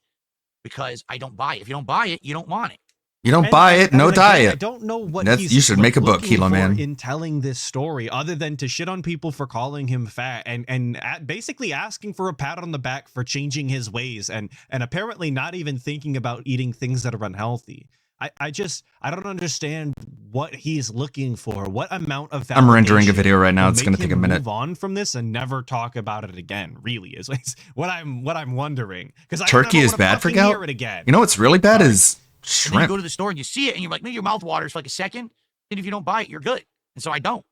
Speaker 5: because I don't buy it. If you don't buy it, you don't want it.
Speaker 2: You don't
Speaker 3: And-
Speaker 2: buy
Speaker 3: and-
Speaker 2: it, no
Speaker 3: and again, I
Speaker 2: diet.
Speaker 3: don't know what
Speaker 2: That's-
Speaker 3: he's
Speaker 2: you should make a book,
Speaker 3: looking
Speaker 2: Kilo
Speaker 3: for
Speaker 2: Man.
Speaker 3: in telling this story, other than to shit on people for calling him fat and basically asking for a pat on the back for changing his ways and apparently not even thinking about eating things that are unhealthy. I don't understand what he's looking for. What amount of
Speaker 2: I'm rendering a
Speaker 3: validation
Speaker 2: video right now.
Speaker 3: will
Speaker 2: It's going
Speaker 3: make
Speaker 2: to take a
Speaker 3: him
Speaker 2: minute.
Speaker 3: Move on from this and never talk about it again. Really, is what I'm wondering. Because
Speaker 2: Turkey is bad for gout?
Speaker 3: Hear it again.
Speaker 2: You know what's really bad
Speaker 3: Sorry.
Speaker 2: is
Speaker 5: And then you go
Speaker 2: shrimp.
Speaker 5: to the store and you see it and you're like, maybe your mouth waters for like a second. And if you don't buy it, you're good. And so I don't.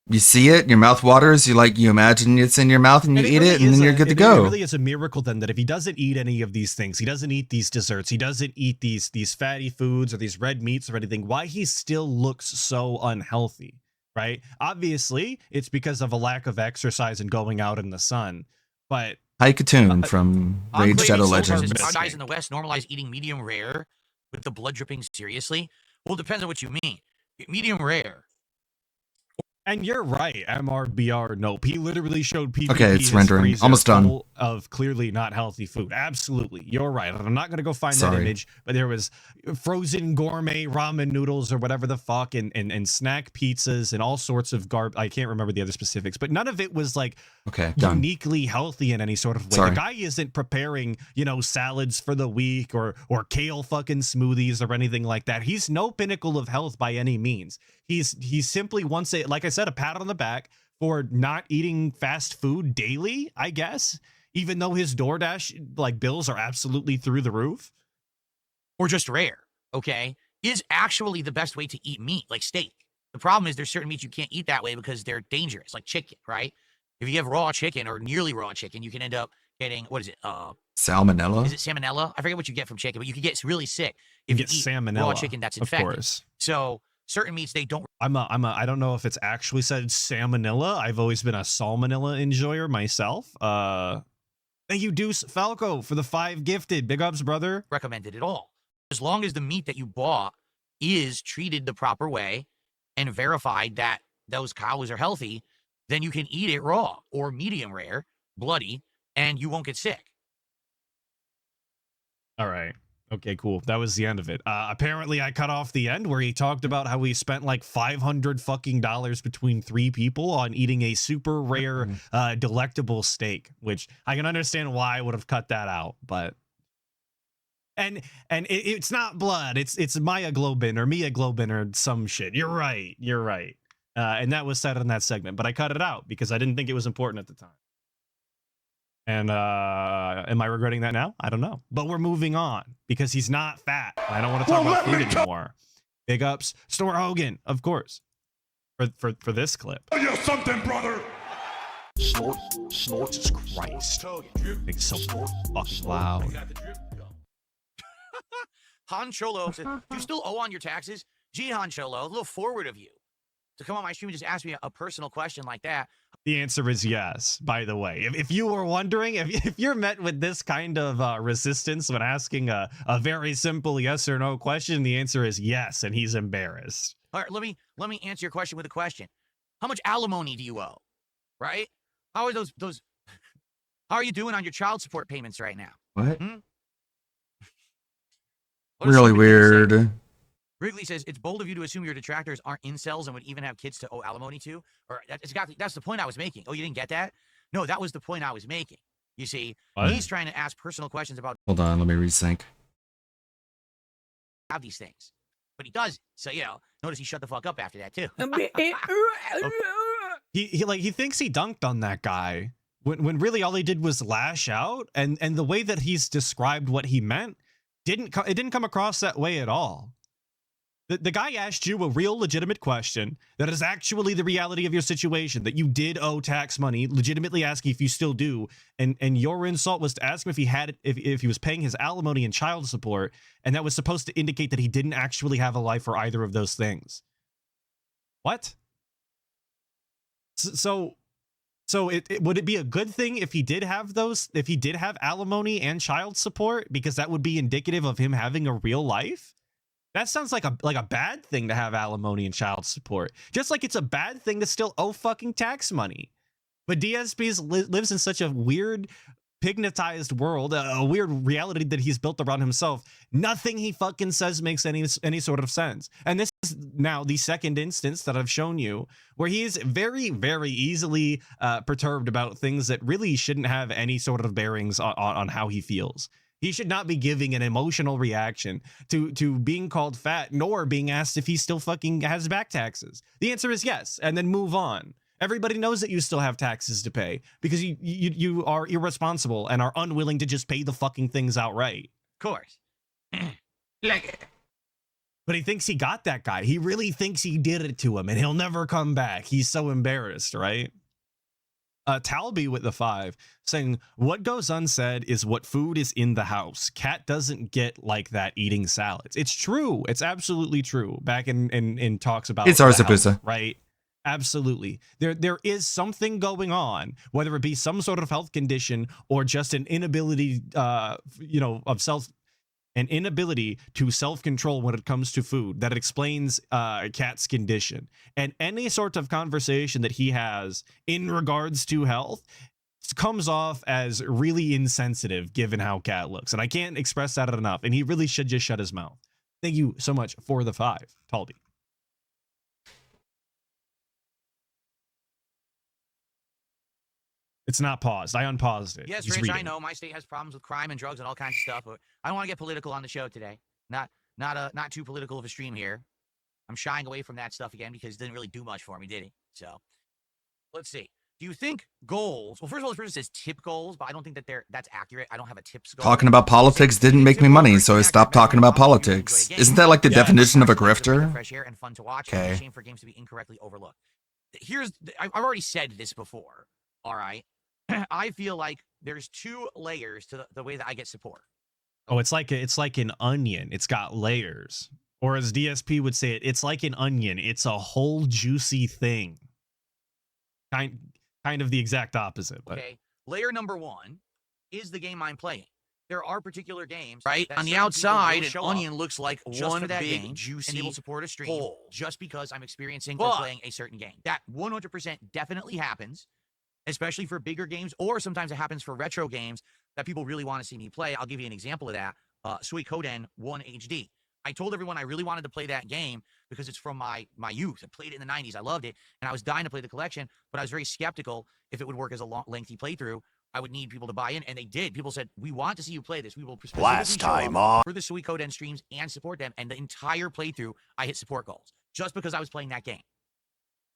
Speaker 2: You see it, your mouth waters. You imagine it's in your mouth, and you eat
Speaker 3: really
Speaker 2: it, and
Speaker 3: is
Speaker 2: then you're good to go.
Speaker 3: It really is a miracle then that if he doesn't eat any of these things, he doesn't eat these desserts, he doesn't eat these fatty foods or these red meats or anything, why he still looks so unhealthy, right? Obviously, it's because of a lack of exercise and going out in the sun. But
Speaker 2: Haikatoon from
Speaker 5: I'm
Speaker 2: Raid
Speaker 5: craving
Speaker 2: Shadow
Speaker 5: so hard
Speaker 2: Legends.
Speaker 5: that guys in the West normalize eating medium rare with the blood dripping seriously. Well, it depends on what you mean. Medium rare.
Speaker 3: and you're right, MRBR nope. He literally showed PvP
Speaker 2: Okay, it's
Speaker 3: his
Speaker 2: rendering.
Speaker 3: freezer
Speaker 2: Almost done.
Speaker 3: full of clearly not healthy food. Absolutely. You're right. I'm not going to go find that
Speaker 2: Sorry.
Speaker 3: image, but there was frozen gourmet ramen noodles or whatever the fuck and snack pizzas and all sorts of I can't remember the other specifics, but none of it was like
Speaker 2: Okay, done.
Speaker 3: uniquely healthy in any sort of way.
Speaker 2: Sorry.
Speaker 3: The guy isn't preparing, salads for the week or kale fucking smoothies or anything like that. He's no pinnacle of health by any means. He simply wants a, like I said, a pat on the back for not eating fast food daily, I guess, even though his DoorDash bills are absolutely through the roof.
Speaker 5: Or just rare, okay, is actually the best way to eat meat, like steak. The problem is there's certain meats you can't eat that way because they're dangerous, like chicken, right? If you have raw chicken or nearly raw chicken, you can end up getting, what is it?
Speaker 2: Salmonella?
Speaker 5: Is it salmonella? I forget what you get from chicken, but you can get really sick
Speaker 3: You
Speaker 5: if
Speaker 3: get
Speaker 5: you eat
Speaker 3: salmonella,
Speaker 5: raw chicken that's
Speaker 3: of
Speaker 5: infected.
Speaker 3: course.
Speaker 5: So certain meats, they don't
Speaker 3: I don't know if it's actually said salmonella. I've always been a salmonella enjoyer myself. Thank you, Deuce Falco, for the 5 gifted. Big ups, brother.
Speaker 5: recommend it at all. As long as the meat that you bought is treated the proper way and verified that those cows are healthy, then you can eat it raw or medium rare, bloody, and you won't get sick.
Speaker 3: All right. Okay, cool. That was the end of it. Apparently, I cut off the end where he talked about how he spent like $500 fucking between 3 people on eating a super rare, delectable steak, which I can understand why I would have cut that out, but. And it's not blood. It's myoglobin or myoglobin or some shit. You're right. And that was said in that segment, but I cut it out because I didn't think it was important at the time. And am I regretting that now? I don't know. But we're moving on because he's not fat. I don't want to talk about food anymore. Big ups, Storm Hogan, of course, for this clip.
Speaker 7: Tell you something, brother.
Speaker 3: Snort, Jesus Christ. It's so fucking loud.
Speaker 5: Han Cholo says, do you still owe on your taxes? Gee, Han Cholo, a little forward of you to come on my stream and just ask me a personal question like that.
Speaker 3: The answer is yes, by the way. If you were wondering, if you're met with this kind of resistance when asking a very simple yes or no question, the answer is yes, and he's embarrassed.
Speaker 5: All right, let me answer your question with a question. How much alimony do you owe? Right? How are those how are you doing on your child support payments right now?
Speaker 2: What?
Speaker 5: What does
Speaker 2: Really
Speaker 5: somebody say?
Speaker 2: weird.
Speaker 5: Wrigley says it's bold of you to assume your detractors aren't incels and would even have kids to owe alimony to. Or that's the point I was making. Oh, you didn't get that? No, that was the point I was making. You see,
Speaker 3: What?
Speaker 5: he's trying to ask personal questions about
Speaker 2: Hold on, let me resync.
Speaker 5: have these things, but he doesn't. So notice he shut the fuck up after that too.
Speaker 3: He thinks he dunked on that guy when really all he did was lash out, and the way that he's described what he meant it didn't come across that way at all. The guy asked you a real legitimate question that is actually the reality of your situation, that you did owe tax money, legitimately asking if you still do, and your insult was to ask him if he had it, if he was paying his alimony and child support, and that was supposed to indicate that he didn't actually have a life for either of those things. What? So would it be a good thing if he did have those, if he did have alimony and child support, because that would be indicative of him having a real life? That sounds like a bad thing to have alimony and child support. Just like it's a bad thing to still owe fucking tax money. But DSP lives in such a weird, pignatized world, a weird reality that he's built around himself. Nothing he fucking says makes any sort of sense. And this is now the second instance that I've shown you where he is very, very easily perturbed about things that really shouldn't have any sort of bearings on how he feels. He should not be giving an emotional reaction to being called fat, nor being asked if he still fucking has back taxes. The answer is yes, and then move on. Everybody knows that you still have taxes to pay because you are irresponsible and are unwilling to just pay the fucking things outright.
Speaker 5: Of course. Like,
Speaker 3: But he thinks he got that guy. He really thinks he did it to him, and he'll never come back. He's so embarrassed, right? Talby with the 5 saying, what goes unsaid is what food is in the house. Cat doesn't get like that eating salads. It's true. It's absolutely true. Back in talks about
Speaker 2: It's
Speaker 3: the
Speaker 2: Arsapusa.
Speaker 3: health, right? Absolutely. There is something going on, whether it be some sort of health condition or just an inability, an inability to self-control when it comes to food that explains Cat's condition. And any sort of conversation that he has in regards to health comes off as really insensitive given how Cat looks. And I can't express that enough. And he really should just shut his mouth. Thank you so much for the 5, Talby. It's not paused. I unpaused it.
Speaker 5: yes,
Speaker 3: He's
Speaker 5: Rich, I
Speaker 3: reading.
Speaker 5: know my state has problems with crime and drugs and all kinds of stuff, but I don't want to get political on the show today. Not too political of a stream here. I'm shying away from that stuff again because it didn't really do much for me, did he? So, let's see. Do you think goals? Well, first of all, this person says tip goals, but I don't think that that's accurate. I don't have a tips goal.
Speaker 2: Talking about politics didn't make me money, so I stopped talking about politics. Isn't that like the definition of a grifter?
Speaker 5: Fresh air and fun to watch.
Speaker 2: Okay.
Speaker 5: Shame for games to be incorrectly overlooked. I've already said this before. All right. I feel like there's 2 layers to the way that I get support.
Speaker 3: Oh, it's like an onion. It's got layers. Or as DSP would say it, it's like an onion. It's a whole juicy thing. Kind of the exact opposite. But
Speaker 5: Okay. Layer number 1 is the game I'm playing. There are particular games, right?
Speaker 7: that
Speaker 5: On the
Speaker 7: certain people
Speaker 5: outside,
Speaker 7: will
Speaker 5: an
Speaker 7: show
Speaker 5: onion looks like
Speaker 7: just
Speaker 5: one
Speaker 7: for that
Speaker 5: big,
Speaker 7: game,
Speaker 5: juicy,
Speaker 7: and they will
Speaker 5: support a stream
Speaker 7: hole.
Speaker 5: just because I'm experiencing or
Speaker 7: But-
Speaker 5: playing a certain game. That 100% definitely happens, especially for bigger games, or sometimes it happens for retro games that people really want to see me play. I'll give you an example of that. Suikoden 1 HD. I told everyone I really wanted to play that game because it's from my youth. I played it in the 90s. I loved it, and I was dying to play the collection, but I was very skeptical if it would work as a lengthy playthrough. I would need people to buy in, and they did. People said, we want to see you play this. We will specifically
Speaker 7: Last
Speaker 5: show up
Speaker 7: time on
Speaker 5: for the Suikoden streams and support them, and the entire playthrough, I hit support goals just because I was playing that game.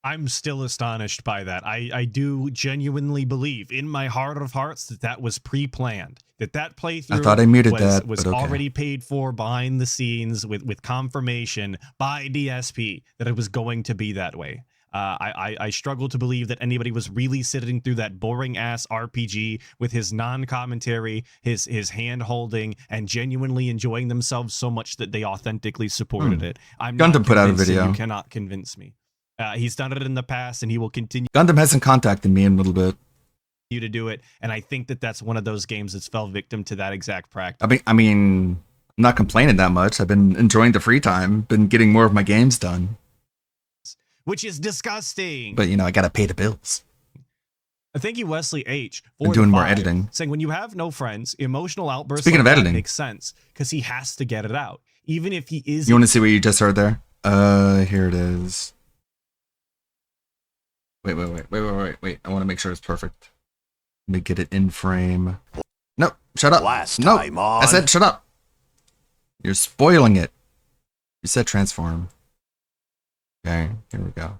Speaker 3: I'm still astonished by that. I do genuinely believe in my heart of hearts that was pre-planned. That playthrough
Speaker 2: I thought I muted
Speaker 3: was,
Speaker 2: that,
Speaker 3: was
Speaker 2: but okay.
Speaker 3: already paid for behind the scenes with confirmation by DSP that it was going to be that way. I struggle to believe that anybody was really sitting through that boring ass RPG with his non-commentary, his hand holding, and genuinely enjoying themselves so much that they authentically supported it. I'm
Speaker 2: Gundam
Speaker 3: not
Speaker 2: put out a
Speaker 3: convinced, and
Speaker 2: video.
Speaker 3: You cannot convince me. He's done it in the past, and he will continue
Speaker 2: Gundam hasn't contacted me in a little bit.
Speaker 3: to do it. And I think that's one of those games that's fell victim to that exact practice.
Speaker 2: I mean, I'm not complaining that much. I've been enjoying the free time, been getting more of my games done.
Speaker 3: Which is disgusting.
Speaker 2: But I gotta pay the bills.
Speaker 3: Thank you, Wesley H. For
Speaker 2: Been doing
Speaker 3: the
Speaker 2: more
Speaker 3: 5,
Speaker 2: editing.
Speaker 3: saying when you have no friends, emotional outbursts
Speaker 2: Speaking
Speaker 3: like
Speaker 2: of
Speaker 3: that
Speaker 2: editing.
Speaker 3: makes sense because he has to get it out, even if he is.
Speaker 2: You want to see what you just heard there? Here it is. Wait. I want to make sure it's perfect. Let me get it in frame. No, shut up.
Speaker 7: Last
Speaker 2: no,
Speaker 7: time on
Speaker 2: I said shut up. You're spoiling it. You said transform. Okay, here we go.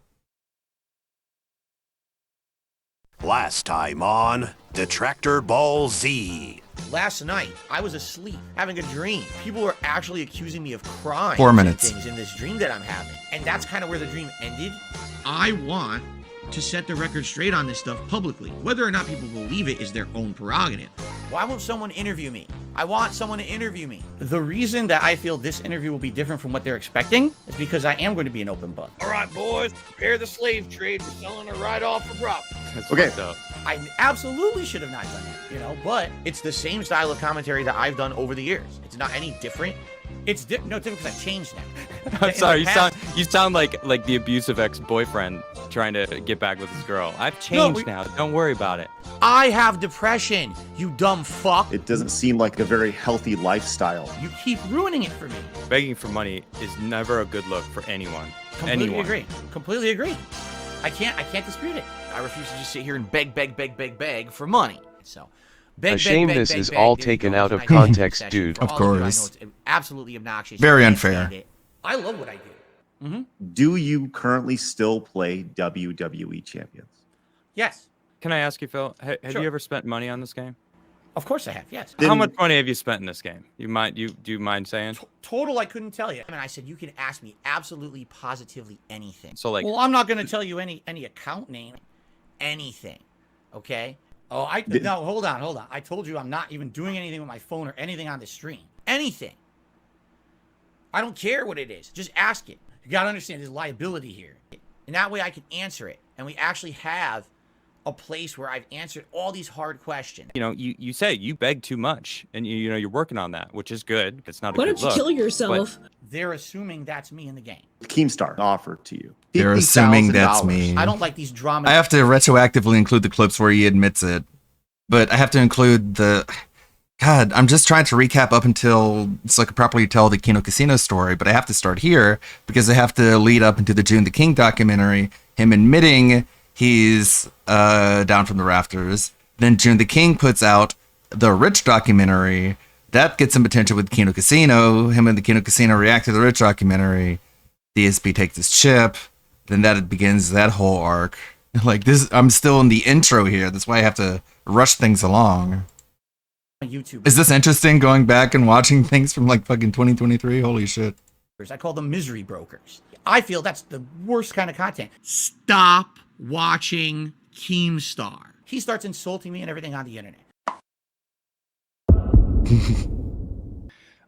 Speaker 7: Last time on Detractor Ball Z.
Speaker 5: Last night, I was asleep, having a dream. People were actually accusing me of crime.
Speaker 2: 4 minutes.
Speaker 5: Things in this dream that I'm having. And that's kind of where the dream ended. I want to set the record straight on this stuff publicly. Whether or not people believe it is their own prerogative. Why won't someone interview me? I want someone to interview me. The reason that I feel this interview will be different from what they're expecting is because I am going to be an open book. All right, boys, prepare the slave trade. We're selling her right off for profit.
Speaker 6: Okay.
Speaker 5: I absolutely should have not done it, you know, but it's the same style of commentary that I've done over the years. It's not any different. It's no different because I've changed now.
Speaker 7: I'm
Speaker 5: In
Speaker 7: sorry,
Speaker 5: the past-
Speaker 7: you sound like the abusive ex-boyfriend trying to get back with his girl. I've changed now. Don't worry about it.
Speaker 5: I have depression, you dumb fuck.
Speaker 8: It doesn't seem like a very healthy lifestyle.
Speaker 5: You keep ruining it for me.
Speaker 7: Begging for money is never a good look for anyone.
Speaker 5: Completely
Speaker 7: anyone.
Speaker 5: agree. Completely agree. I can't dispute it. I refuse to just sit here and beg for money. So,
Speaker 9: A shame this is all
Speaker 5: There you
Speaker 9: taken
Speaker 5: go.
Speaker 9: out
Speaker 5: It's
Speaker 9: of
Speaker 5: a nice
Speaker 9: context,
Speaker 5: session.
Speaker 9: dude.
Speaker 5: For
Speaker 2: Of
Speaker 5: all you, I know
Speaker 2: course.
Speaker 5: it's absolutely obnoxious.
Speaker 2: Very
Speaker 5: You can't
Speaker 2: unfair.
Speaker 5: stand it. I love what I do.
Speaker 8: Do you currently still play WWE Champions?
Speaker 5: Yes,
Speaker 7: Can I ask you, Phil? Have
Speaker 5: Sure.
Speaker 7: you ever spent money on this game?
Speaker 5: of course I have. Yes.
Speaker 7: How much money have you spent in this game? Do you mind saying?
Speaker 5: Total, I couldn't tell you. I mean, I said you can ask me absolutely, positively anything.
Speaker 7: So like,
Speaker 5: Well, I'm not going to tell you any account name, anything. Okay. Oh, no. Hold on. I told you I'm not even doing anything with my phone or anything on the stream. Anything. I don't care what it is. Just ask it. You got to understand there's liability here, and that way I can answer it. And we actually have a place where I've answered all these hard questions.
Speaker 7: you know, you say you beg too much, and you know you're working on that, which is good. It's not a
Speaker 10: Why
Speaker 7: good
Speaker 10: don't you
Speaker 7: look.
Speaker 10: kill yourself?
Speaker 5: They're assuming that's me in the game.
Speaker 8: Keemstar offered to you.
Speaker 2: They're assuming that's
Speaker 8: $50,000.
Speaker 2: me.
Speaker 5: I don't like these drama.
Speaker 2: I have to retroactively include the clips where he admits it, but I have to include the. God, I'm just trying to recap up until so I can properly tell the Kino Casino story, but I have to start here because I have to lead up into the June the King documentary, him admitting he's down from the rafters. Then June the King puts out the Rich documentary. That gets some attention with Kino Casino. Him and the Kino Casino react to the Rich documentary. DSP takes his chip. Then that begins that whole arc. Like this, I'm still in the intro here. That's why I have to rush things along.
Speaker 5: YouTube.
Speaker 2: Is this interesting going back and watching things from like fucking 2023? Holy shit.
Speaker 5: I call them misery brokers. I feel that's the worst kind of content. Stop watching Keemstar. He starts insulting me and everything on the internet.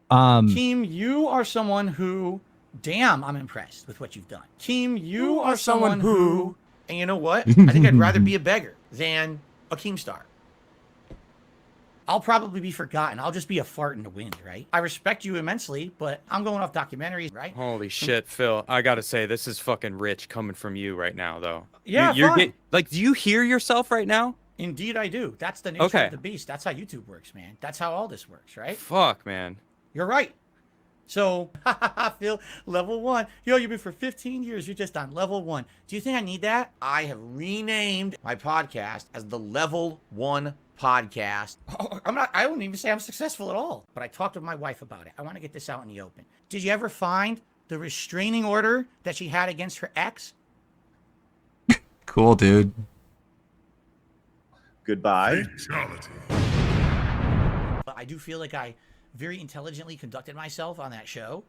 Speaker 5: Keem, you are someone who, damn, I'm impressed with what you've done. Keem, you are someone who, and you know what? I think I'd rather be a beggar than a Keemstar. I'll probably be forgotten. I'll just be a fart in the wind, right? I respect you immensely, but I'm going off documentaries, right?
Speaker 7: Holy shit, Phil! I gotta say, this is fucking rich coming from you right now, though.
Speaker 5: Yeah,
Speaker 7: you're
Speaker 5: fine.
Speaker 7: like, do you hear yourself right now?
Speaker 5: Indeed, I do. That's the nature
Speaker 7: Okay.
Speaker 5: of the beast. That's how YouTube works, man. That's how all this works, right?
Speaker 7: Fuck, man.
Speaker 5: You're right. So, Phil, level 1. Yo, you've been for 15 years. You're just on level 1. Do you think I need that? I have renamed my podcast as the Level 1 Podcast. Oh, I wouldn't even say I'm successful at all, but I talked with my wife about it. I want to get this out in the open. Did you ever find the restraining order that she had against her ex?
Speaker 2: Cool, dude.
Speaker 8: Goodbye.
Speaker 5: But I do feel like I very intelligently conducted myself on that show.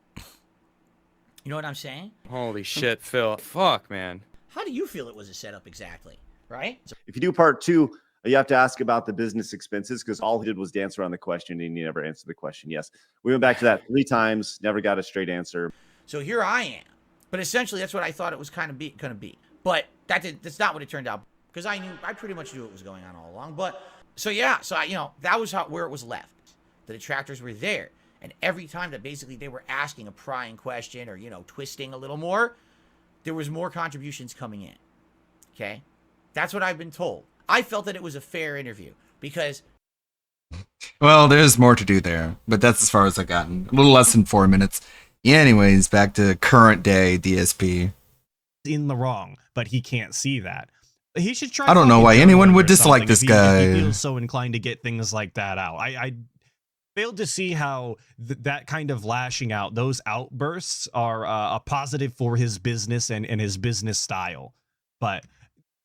Speaker 5: You know what I'm saying?
Speaker 7: Holy shit, Phil. Fuck, man.
Speaker 5: How do you feel it was a setup exactly? Right?
Speaker 8: If you do part 2, you have to ask about the business expenses because all he did was dance around the question and he never answered the question. Yes. We went back to that 3 times, never got a straight answer.
Speaker 5: So here I am. But essentially, that's what I thought it was kind of going to be. But that's not what it turned out, because I pretty much knew what was going on all along. But so yeah, so that was where it was left. The detractors were there, and every time that basically they were asking a prying question or twisting a little more, there was more contributions coming in. Okay, that's what I've been told. I felt that it was a fair interview because.
Speaker 2: Well, there's more to do there, but that's as far as I've gotten. A little less than 4 minutes. Yeah, anyways, back to current day DSP.
Speaker 3: In the wrong, but he can't see that. He should try.
Speaker 2: I don't know
Speaker 3: fucking
Speaker 2: why
Speaker 3: journaling
Speaker 2: anyone would
Speaker 3: or
Speaker 2: dislike
Speaker 3: something
Speaker 2: this
Speaker 3: if
Speaker 2: guy.
Speaker 3: If he feels so inclined to get things like that out. I failed to see how that kind of lashing out, those outbursts, are a positive for his business and his business style. But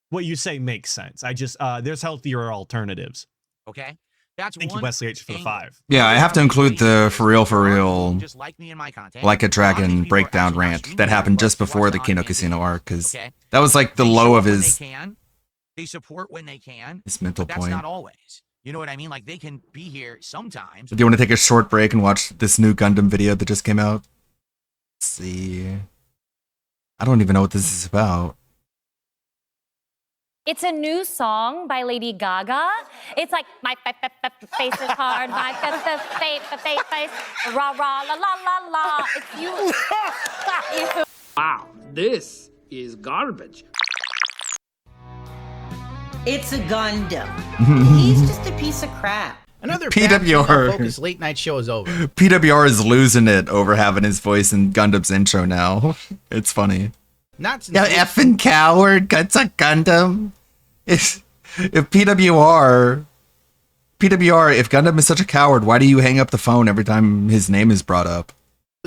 Speaker 3: what you say makes sense. I just there's healthier alternatives.
Speaker 5: Okay. That's
Speaker 3: Thank you,
Speaker 5: one
Speaker 3: Wesley H, for the
Speaker 5: angle.
Speaker 3: 5.
Speaker 2: Yeah, I have to include the for real,
Speaker 5: Just like me and my content.
Speaker 2: like a
Speaker 5: lot of these
Speaker 2: dragon
Speaker 5: people are
Speaker 2: breakdown
Speaker 5: actually not
Speaker 2: rant
Speaker 5: streaming
Speaker 2: that
Speaker 5: anymore,
Speaker 2: happened just
Speaker 5: but they
Speaker 2: before
Speaker 5: watch
Speaker 2: the
Speaker 5: it on
Speaker 2: Kino
Speaker 5: demand.
Speaker 2: Casino arc, because
Speaker 5: Okay.
Speaker 2: that was like the
Speaker 5: They
Speaker 2: low
Speaker 5: show
Speaker 2: of
Speaker 5: up when
Speaker 2: his
Speaker 5: They can. They support when they can.
Speaker 2: mental
Speaker 5: But that's
Speaker 2: point.
Speaker 5: not always. You know what I mean? Like they can be here sometimes.
Speaker 2: Do you want to take a short break and watch this new Gundam video that just came out? Let's see. I don't even know what this is about.
Speaker 10: It's a new song by Lady Gaga. It's like, my face is hard, my face, rah, rah, la, la, la, la. It's you.
Speaker 11: Wow, this is garbage.
Speaker 12: It's a Gundam. He's just a piece of crap.
Speaker 13: Another
Speaker 2: PWR.
Speaker 13: focused late night show is over.
Speaker 2: PWR is losing it over having his voice in Gundam's intro now. It's funny.
Speaker 13: Not since
Speaker 2: Yeah, effing coward, that's a Gundam. If PWR, if Gundam is such a coward, why do you hang up the phone every time his name is brought up?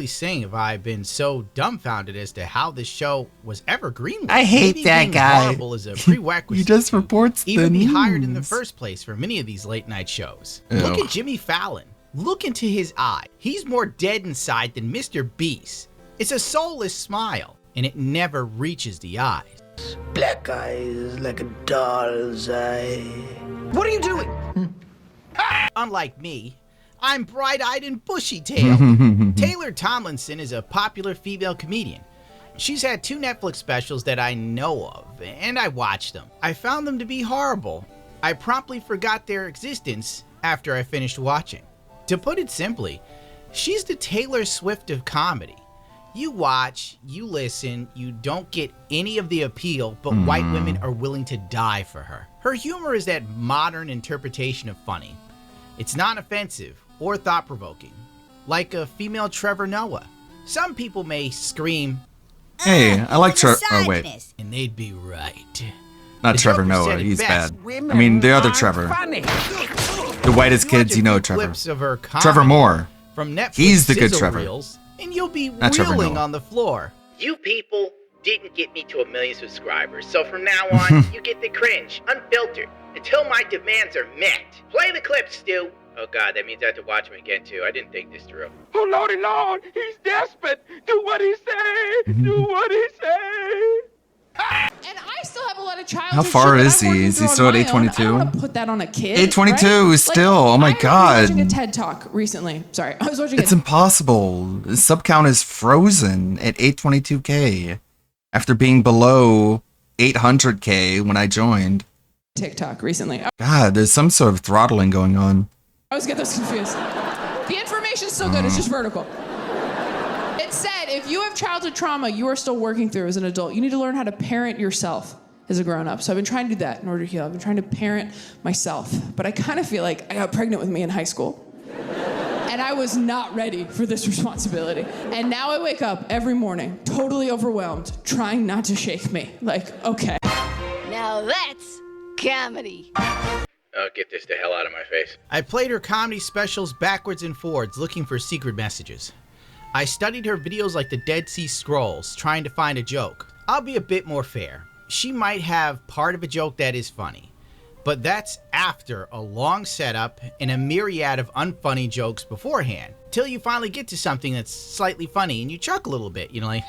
Speaker 13: saying if I've been so dumbfounded as to how this show was ever greenlit.
Speaker 2: I hate
Speaker 13: Maybe
Speaker 2: that
Speaker 13: being
Speaker 2: guy.
Speaker 13: horrible is a prerequisite.
Speaker 2: He just reports
Speaker 13: even
Speaker 2: the
Speaker 13: be hired in the
Speaker 2: news.
Speaker 13: first place for many of these late night shows.
Speaker 2: Ew.
Speaker 13: Look at Jimmy Fallon. Look into his eye. He's more dead inside than Mr. Beast. It's a soulless smile, and it never reaches the eyes.
Speaker 11: Black eyes like a doll's eye. What are you doing?
Speaker 13: Unlike me, I'm bright-eyed and bushy-tailed. Taylor Tomlinson is a popular female comedian. She's had 2 Netflix specials that I know of, and I watched them. I found them to be horrible. I promptly forgot their existence after I finished watching. To put it simply, she's the Taylor Swift of comedy. You watch, you listen, you don't get any of the appeal, but white women are willing to die for her. Her humor is that modern interpretation of funny. It's not offensive or thought-provoking, like a female Trevor Noah. Some people may scream,
Speaker 2: Hey, I like Trevor. Oh, wait.
Speaker 13: and they'd be right.
Speaker 2: Not
Speaker 13: The
Speaker 2: Trevor
Speaker 13: Joker
Speaker 2: Noah.
Speaker 13: said it
Speaker 2: He's
Speaker 13: best.
Speaker 2: bad. I mean, the other Trevor. The whitest kids, you know, Trevor.
Speaker 13: Clips of her
Speaker 2: Trevor
Speaker 13: comedy
Speaker 2: Moore.
Speaker 13: from Netflix
Speaker 2: He's the good
Speaker 13: sizzle
Speaker 2: Trevor.
Speaker 13: reels, and you'll be
Speaker 2: Not Trevor
Speaker 13: reeling
Speaker 2: Noah.
Speaker 13: on the floor. You people didn't get me to 1 million subscribers, so from now on, you get the cringe, unfiltered, until my demands are met. Play the clip, Stu. Oh God, that means I have to watch him again too. I didn't think this through.
Speaker 11: Oh Lordy Lord, he's desperate. Do what he say. Do what he say.
Speaker 14: And I still have a lot of childhood
Speaker 2: How far
Speaker 14: shit that
Speaker 2: is
Speaker 14: I'm
Speaker 2: he?
Speaker 14: working
Speaker 2: Is he
Speaker 14: through
Speaker 2: still
Speaker 14: on
Speaker 2: at
Speaker 14: my own. I
Speaker 2: 822?
Speaker 14: don't want to put that on a kid.
Speaker 2: 822
Speaker 14: right?
Speaker 2: is still. Oh my
Speaker 14: I was watching a
Speaker 2: god.
Speaker 14: TED Talk recently. Sorry, I was watching
Speaker 2: It's impossible. Sub count is frozen at 822k after being below 800k when I joined.
Speaker 14: TikTok recently.
Speaker 2: God, there's some sort of throttling going on.
Speaker 14: I always get those confused. The information's still good, it's just vertical. It said if you have childhood trauma you are still working through as an adult, you need to learn how to parent yourself as a grown-up. So I've been trying to do that in order to heal. I've been trying to parent myself. But I kind of feel like I got pregnant with me in high school. And I was not ready for this responsibility. And now I wake up every morning totally overwhelmed, trying not to shake me. Like, okay.
Speaker 15: Now that's comedy.
Speaker 13: Oh, get this the hell out of my face. I played her comedy specials backwards and forwards, looking for secret messages. I studied her videos like the Dead Sea Scrolls, trying to find a joke. I'll be a bit more fair. She might have part of a joke that is funny, but that's after a long setup and a myriad of unfunny jokes beforehand, till you finally get to something that's slightly funny and you chuckle a little bit, you know, like,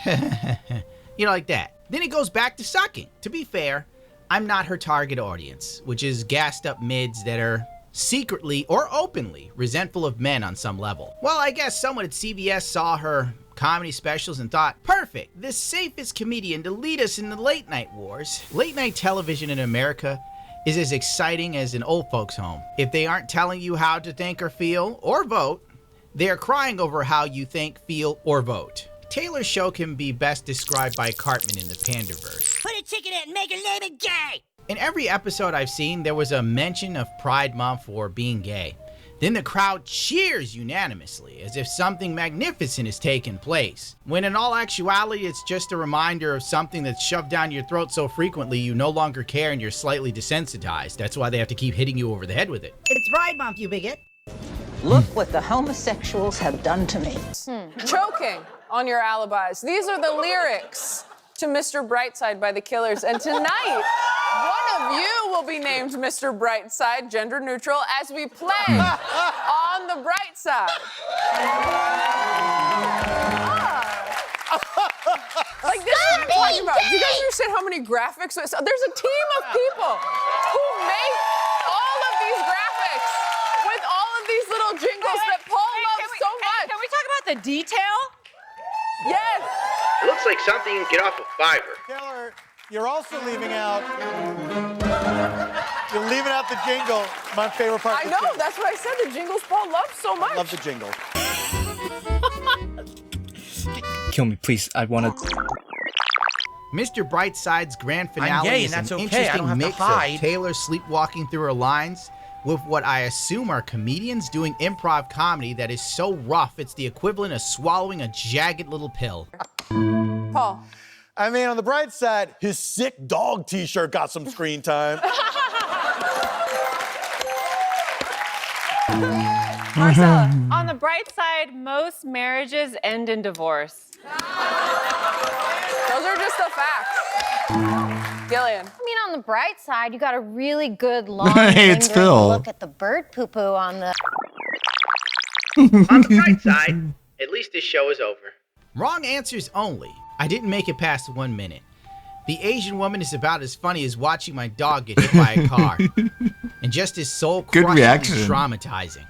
Speaker 13: you know, like that. Then it goes back to sucking. To be fair, I'm not her target audience, which is gassed up mids that are secretly or openly resentful of men on some level. Well, I guess someone at CBS saw her comedy specials and thought, perfect, the safest comedian to lead us in the late night wars. Late night television in America is as exciting as an old folks home. If they aren't telling you how to think or feel or vote, they're crying over how you think, feel, or vote. Taylor's show can be best described by Cartman in the Panderverse.
Speaker 15: Put a chicken in and make her name it gay.
Speaker 13: In every episode I've seen, there was a mention of Pride Month or being gay. Then the crowd cheers unanimously, as if something magnificent has taken place, when in all actuality it's just a reminder of something that's shoved down your throat so frequently you no longer care and you're slightly desensitized. That's why they have to keep hitting you over the head with it.
Speaker 12: It's Pride Month, you bigot. Look what the homosexuals have done to me.
Speaker 14: Choking on your alibis. These are the lyrics to Mr. Brightside by the Killers. And tonight, One of you will be named Mr. Brightside, gender neutral, as we play On the Bright Side. Like, this is what I'm talking about. Do you guys understand how many graphics? So there's a team of people who make all of these graphics with all of these little jingles that Paul loves so much.
Speaker 16: Can we talk about the detail?
Speaker 14: Yes.
Speaker 17: It looks like something you can get off of Fiverr.
Speaker 18: Taylor, you're also leaving out. You're leaving out the jingle. My favorite part.
Speaker 14: I know. That's what I said. The jingles Paul loves so much.
Speaker 18: I love the jingle.
Speaker 19: Kill me, please. I want to.
Speaker 13: Mr. Brightside's grand finale
Speaker 5: gay,
Speaker 13: is
Speaker 5: and that's
Speaker 13: an
Speaker 5: okay. I don't
Speaker 13: interesting
Speaker 5: have to
Speaker 13: mix
Speaker 5: hide.
Speaker 13: of Taylor sleepwalking through her lines with what I assume are comedians doing improv comedy that is so rough it's the equivalent of swallowing a jagged little pill.
Speaker 14: Paul.
Speaker 18: I mean, on the bright side, his sick dog t-shirt got some screen time.
Speaker 16: Marcella, on the bright side, most marriages end in divorce.
Speaker 14: Those are just the facts. Gillian.
Speaker 10: I mean, on the bright side, you got a really good long
Speaker 2: Hey, it's
Speaker 10: lingering
Speaker 2: Phil.
Speaker 10: look at the bird poo-poo on the...
Speaker 17: On the bright side, at least this show is over.
Speaker 13: Wrong answers only. I didn't make it past 1 minute. The Asian woman is about as funny as watching my dog get hit by a car. And just as soul-crushing and
Speaker 2: reaction.
Speaker 13: traumatizing.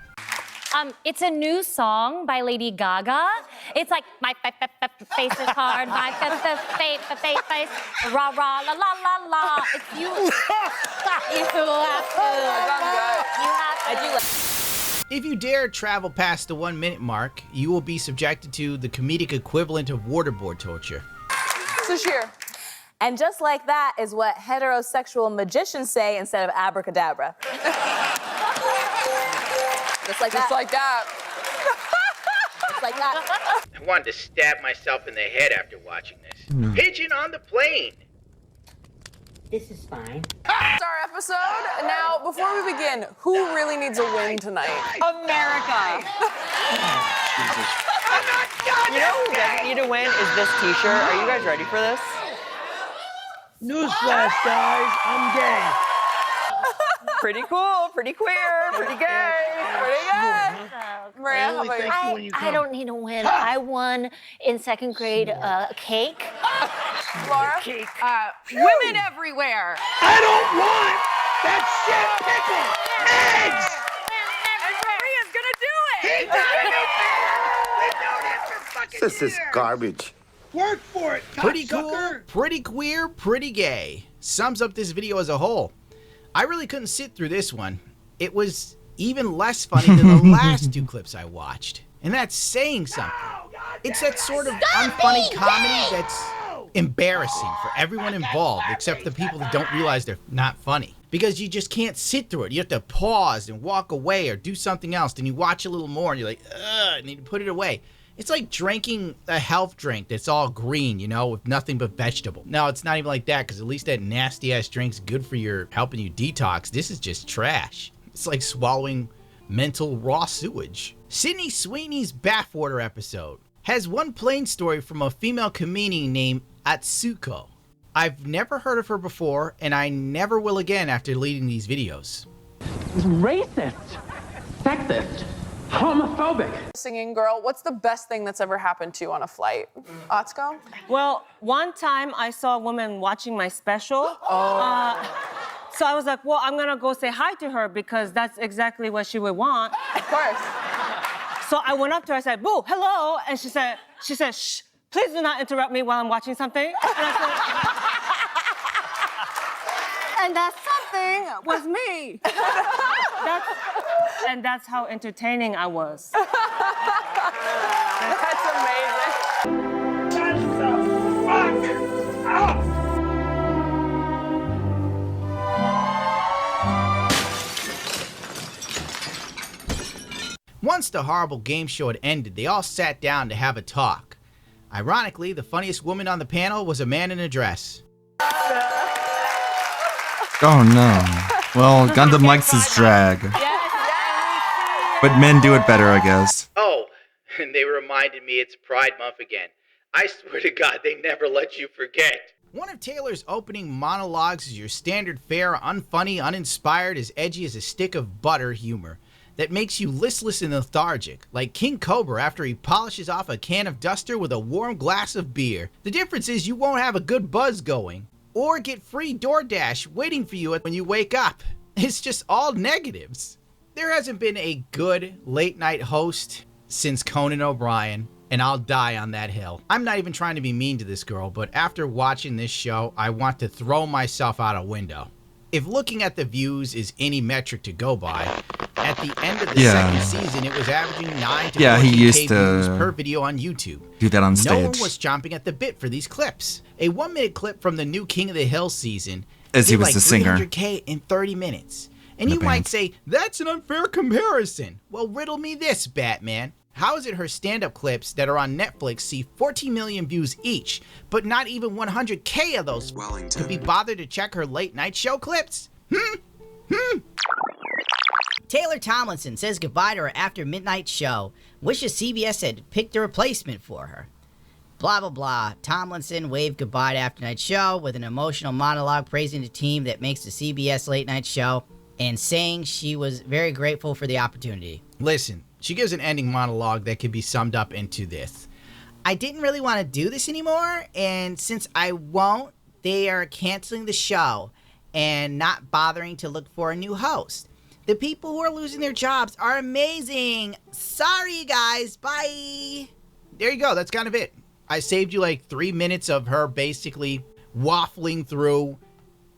Speaker 10: It's a new song by Lady Gaga. It's like, my face is hard, my face, rah, rah, la, la, la, la. It's you. You have to. I do like.
Speaker 13: If you dare travel past the 1 minute mark, you will be subjected to the comedic equivalent of waterboard torture.
Speaker 14: Sashir.
Speaker 20: And just like that is what heterosexual magicians say instead of abracadabra. Just like that.
Speaker 14: Just like that.
Speaker 20: Just like that.
Speaker 17: I wanted to stab myself in the head after watching this. Pigeon on the plane.
Speaker 15: This is fine.
Speaker 14: That's our episode. Now, before we begin, who really needs a win tonight?
Speaker 16: America.
Speaker 15: You know who doesn't need a win is this t-shirt. Are you guys ready for this?
Speaker 11: Newsflash, guys. I'm gay.
Speaker 15: Pretty cool, pretty queer, pretty gay.
Speaker 14: Pretty good. Maria, how about you?
Speaker 10: I don't need a win. I won in second grade a cake.
Speaker 14: Laura?
Speaker 16: Women everywhere.
Speaker 11: I don't want that shit pickle. Eggs.
Speaker 16: And Maria's gonna do it.
Speaker 11: This is
Speaker 8: garbage.
Speaker 11: Work for it,
Speaker 13: Pretty cool,
Speaker 11: cocksucker.
Speaker 13: pretty queer, pretty gay. Sums up this video as a whole. I really couldn't sit through this one. It was even less funny than the last two clips I watched. And that's saying something. It's that sort of unfunny comedy that's embarrassing for everyone involved except the people that don't realize they're not funny. Because you just can't sit through it. You have to pause and walk away or do something else. Then you watch a little more and you're like, ugh, and you put it away. It's like drinking a health drink that's all green, you know, with nothing but vegetable. No, it's not even like that, because at least that nasty-ass drink's good for your, helping you detox. This is just trash. It's like swallowing mental raw sewage. Sydney Sweeney's bathwater episode has one plain story from a female comedian named Atsuko. I've never heard of her before, and I never will again after deleting these videos.
Speaker 15: Racist. Sexist. Homophobic.
Speaker 14: Singing girl, what's the best thing that's ever happened to you on a flight? Atsuko?
Speaker 16: Well, one time I saw a woman watching my special. So I was like, well, I'm gonna go say hi to her because that's exactly what she would want.
Speaker 14: Of course.
Speaker 16: So I went up to her, I said, boo, hello. And she said, shh, please do not interrupt me while I'm watching something. And I said, and that something was me. That's how entertaining I was.
Speaker 14: That's amazing.
Speaker 11: Shut the fuck up.
Speaker 13: Once the horrible game show had ended, they all sat down to have a talk. Ironically, the funniest woman on the panel was a man in a dress.
Speaker 2: Oh no. Well, Gundam likes his drag. But men do it better, I guess.
Speaker 17: Oh, and they reminded me it's Pride Month again. I swear to God, they never let you forget.
Speaker 13: One of Taylor's opening monologues is your standard fare, unfunny, uninspired, as edgy as a stick of butter humor that makes you listless and lethargic, like King Cobra after he polishes off a can of Duster with a warm glass of beer. The difference is you won't have a good buzz going, or get free DoorDash waiting for you when you wake up. It's just all negatives. There hasn't been a good late night host since Conan O'Brien, and I'll die on that hill. I'm not even trying to be mean to this girl, but after watching this show, I want to throw myself out a window. If looking at the views is any metric to go by, at the end of the second season, it was averaging 9 to 14K views per video on YouTube.
Speaker 2: Do that on stage.
Speaker 13: No one was chomping at the bit for these clips. A 1-minute clip from the new King of the Hill season
Speaker 2: As he
Speaker 13: did
Speaker 2: was
Speaker 13: like
Speaker 2: the singer.
Speaker 13: 300K in 30 minutes. And
Speaker 2: The
Speaker 13: you might
Speaker 2: band.
Speaker 13: say, that's an unfair comparison. Well, riddle me this, Batman. How is it her stand-up clips that are on Netflix see 14 million views each, but not even 100K of those could be bothered to check her late-night show clips?
Speaker 21: Taylor Tomlinson says goodbye to her after midnight show. Wishes CBS had picked a replacement for her. Blah, blah, blah. Tomlinson waved goodbye to After Night Show with an emotional monologue praising the team that makes the CBS late night show and saying she was very grateful for the opportunity.
Speaker 13: Listen, she gives an ending monologue that can be summed up into this. I didn't really want to do this anymore, and since I won't, they are canceling the show and not bothering to look for a new host. The people who are losing their jobs are amazing. Sorry, guys. Bye. There you go. That's kind of it. I saved you like 3 minutes of her basically waffling through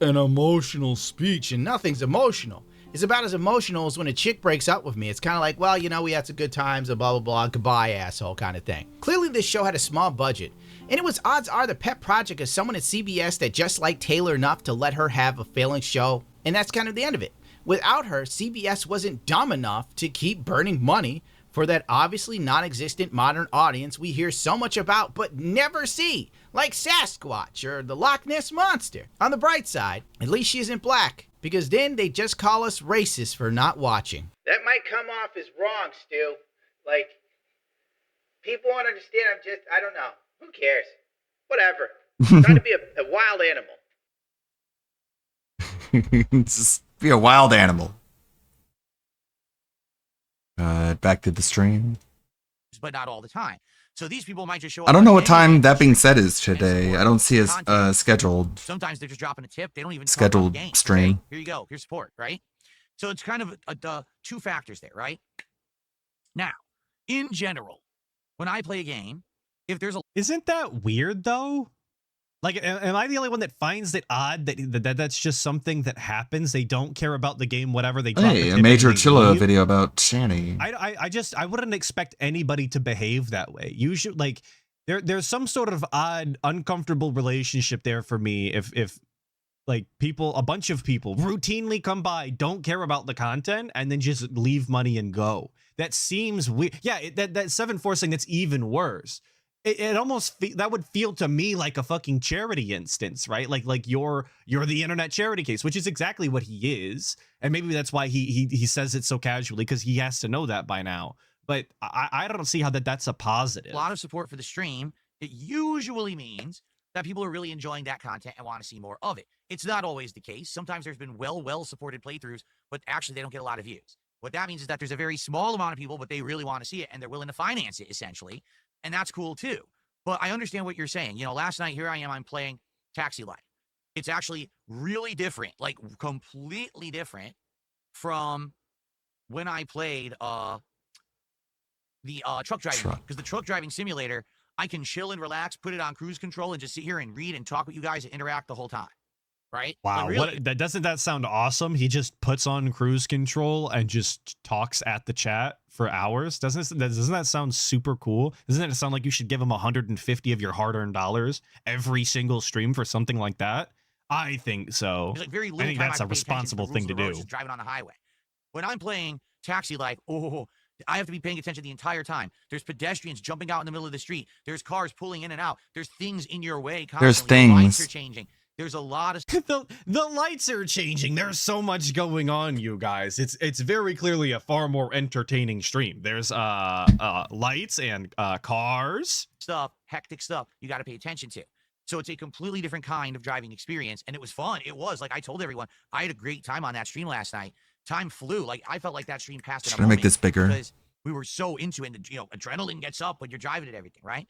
Speaker 13: an emotional speech, and nothing's emotional. It's about as emotional as when a chick breaks up with me. It's kind of like, well, you know, we had some good times, and blah, blah, blah, goodbye, asshole kind of thing. Clearly, this show had a small budget, and it was odds are the pet project of someone at CBS that just liked Taylor enough to let her have a failing show, and that's kind of the end of it. Without her, CBS wasn't dumb enough to keep burning money for that obviously non-existent modern audience we hear so much about but never see, like Sasquatch or the Loch Ness Monster. On the bright side, at least she isn't black, because then they just call us racist for not watching.
Speaker 17: That might come off as wrong, Stu. Like, people won't understand. I don't know. Who cares? Whatever. I'm trying to be a wild animal.
Speaker 2: Just be a wild animal. Back to the stream.
Speaker 5: But not all the time. So these people might just show up.
Speaker 2: I don't know
Speaker 5: on
Speaker 2: what
Speaker 5: any
Speaker 2: time That Being Said is today. I don't see a scheduled
Speaker 5: Sometimes they're just dropping a tip. They don't even
Speaker 2: scheduled
Speaker 5: talk about the game.
Speaker 2: stream.
Speaker 5: Okay, here you go. Here's support, right? So it's kind of the two factors there, right? Now, in general, when I play a game, if there's a
Speaker 3: Isn't that weird though? Like, am I the only one that finds it odd that that's just something that happens? They don't care about the game, whatever they drop.
Speaker 2: Hey, a Major Chilla video about Shani.
Speaker 3: I wouldn't expect anybody to behave that way. Usually, like, there's some sort of odd, uncomfortable relationship there for me. If like a bunch of people routinely come by, don't care about the content, and then just leave money and go. That seems weird. Yeah, that 7-4 thing, that's even worse. It almost that would feel to me like a fucking charity instance, right? Like you're the internet charity case, which is exactly what he is, and maybe that's why he says it so casually, because he has to know that by now. But I don't see how that's a positive.
Speaker 5: A lot of support for the stream, it usually means that people are really enjoying that content and want to see more of it. It's not always the case. Sometimes there's been well supported playthroughs, but actually they don't get a lot of views. What that means is that there's a very small amount of people, but they really want to see it, and they're willing to finance it, essentially. And that's cool too. But I understand what you're saying. You know, last night, here I am, I'm playing Taxi Life. It's actually really different, like completely different from when I played the truck driving. Because the truck driving simulator, I can chill and relax, put it on cruise control, and just sit here and read and talk with you guys and interact the whole time. Right?
Speaker 3: Wow,
Speaker 5: really,
Speaker 3: doesn't that sound awesome? He just puts on cruise control and just talks at the chat for hours. Doesn't that sound super cool? Doesn't it sound like you should give him 150 of your hard-earned dollars every single stream for something like that? I think so.
Speaker 5: Like very
Speaker 3: I think that's a responsible thing to do.
Speaker 5: Just driving on the highway. When I'm playing Taxi Life, I have to be paying attention the entire time. There's pedestrians jumping out in the middle of the street. There's cars pulling in and out. There's things in your way constantly.
Speaker 2: There's
Speaker 5: The
Speaker 2: things.
Speaker 5: lights are changing. There's a lot of
Speaker 3: the lights are changing. There's so much going on, you guys. It's very clearly a far more entertaining stream. There's lights and cars.
Speaker 5: stuff, hectic stuff you got to pay attention to. So it's a completely different kind of driving experience. And it was fun. It was like I told everyone, I had a great time on that stream last night. Time flew. Like I felt like that stream passed in a
Speaker 2: Should I make
Speaker 5: moment
Speaker 2: this bigger?
Speaker 5: because we were so into it. And, adrenaline gets up when you're driving and everything, right?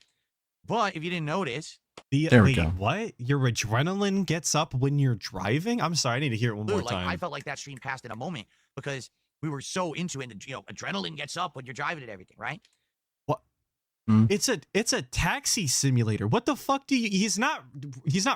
Speaker 5: But if you didn't notice,
Speaker 2: There we go.
Speaker 3: What? Your adrenaline gets up when you're driving? I'm sorry, I need to hear it one more
Speaker 5: like
Speaker 3: time.
Speaker 5: I felt like that stream passed in a moment because we were so into it. And, adrenaline gets up when you're driving and everything, right?
Speaker 3: What?
Speaker 2: Hmm?
Speaker 3: It's a taxi simulator. What the fuck do you? He's not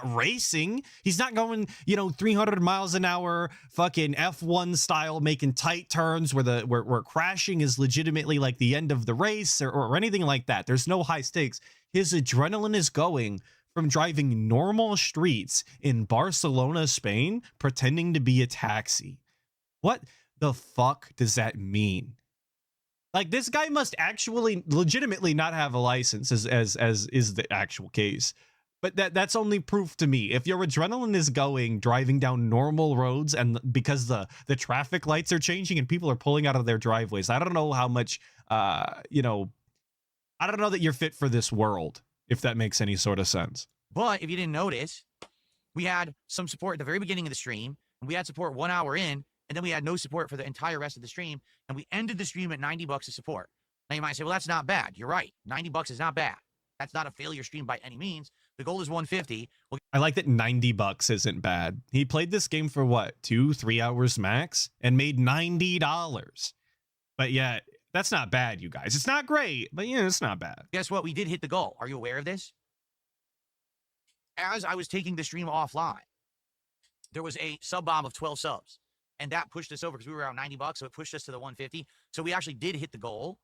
Speaker 3: racing. He's not going 300 miles an hour, fucking F1 style, making tight turns where crashing is legitimately like the end of the race or anything like that. There's no high stakes. His adrenaline is going from driving normal streets in Barcelona, Spain, pretending to be a taxi. What the fuck does that mean? Like, this guy must actually legitimately not have a license as is the actual case. But that's only proof to me. If your adrenaline is going driving down normal roads and because the traffic lights are changing and people are pulling out of their driveways, I don't know how much I don't know that you're fit for this world, if that makes any sort of sense.
Speaker 5: But if you didn't notice, we had some support at the very beginning of the stream, and we had support 1 hour in, and then we had no support for the entire rest of the stream, and we ended the stream at $90 of support. Now you might say, well, that's not bad. You're right. $90 is not bad. That's not a failure stream by any means. The goal is 150. Well,
Speaker 3: I like that $90 isn't bad. He played this game for what, 2-3 hours max and made $90. But yeah, that's not bad, you guys. It's not great, but yeah, it's not bad.
Speaker 5: guess what? We did hit the goal. Are you aware of this? As I was taking the stream offline, there was a sub bomb of 12 subs. And that pushed us over because we were around $90, so it pushed us to the 150. So we actually did hit the goal.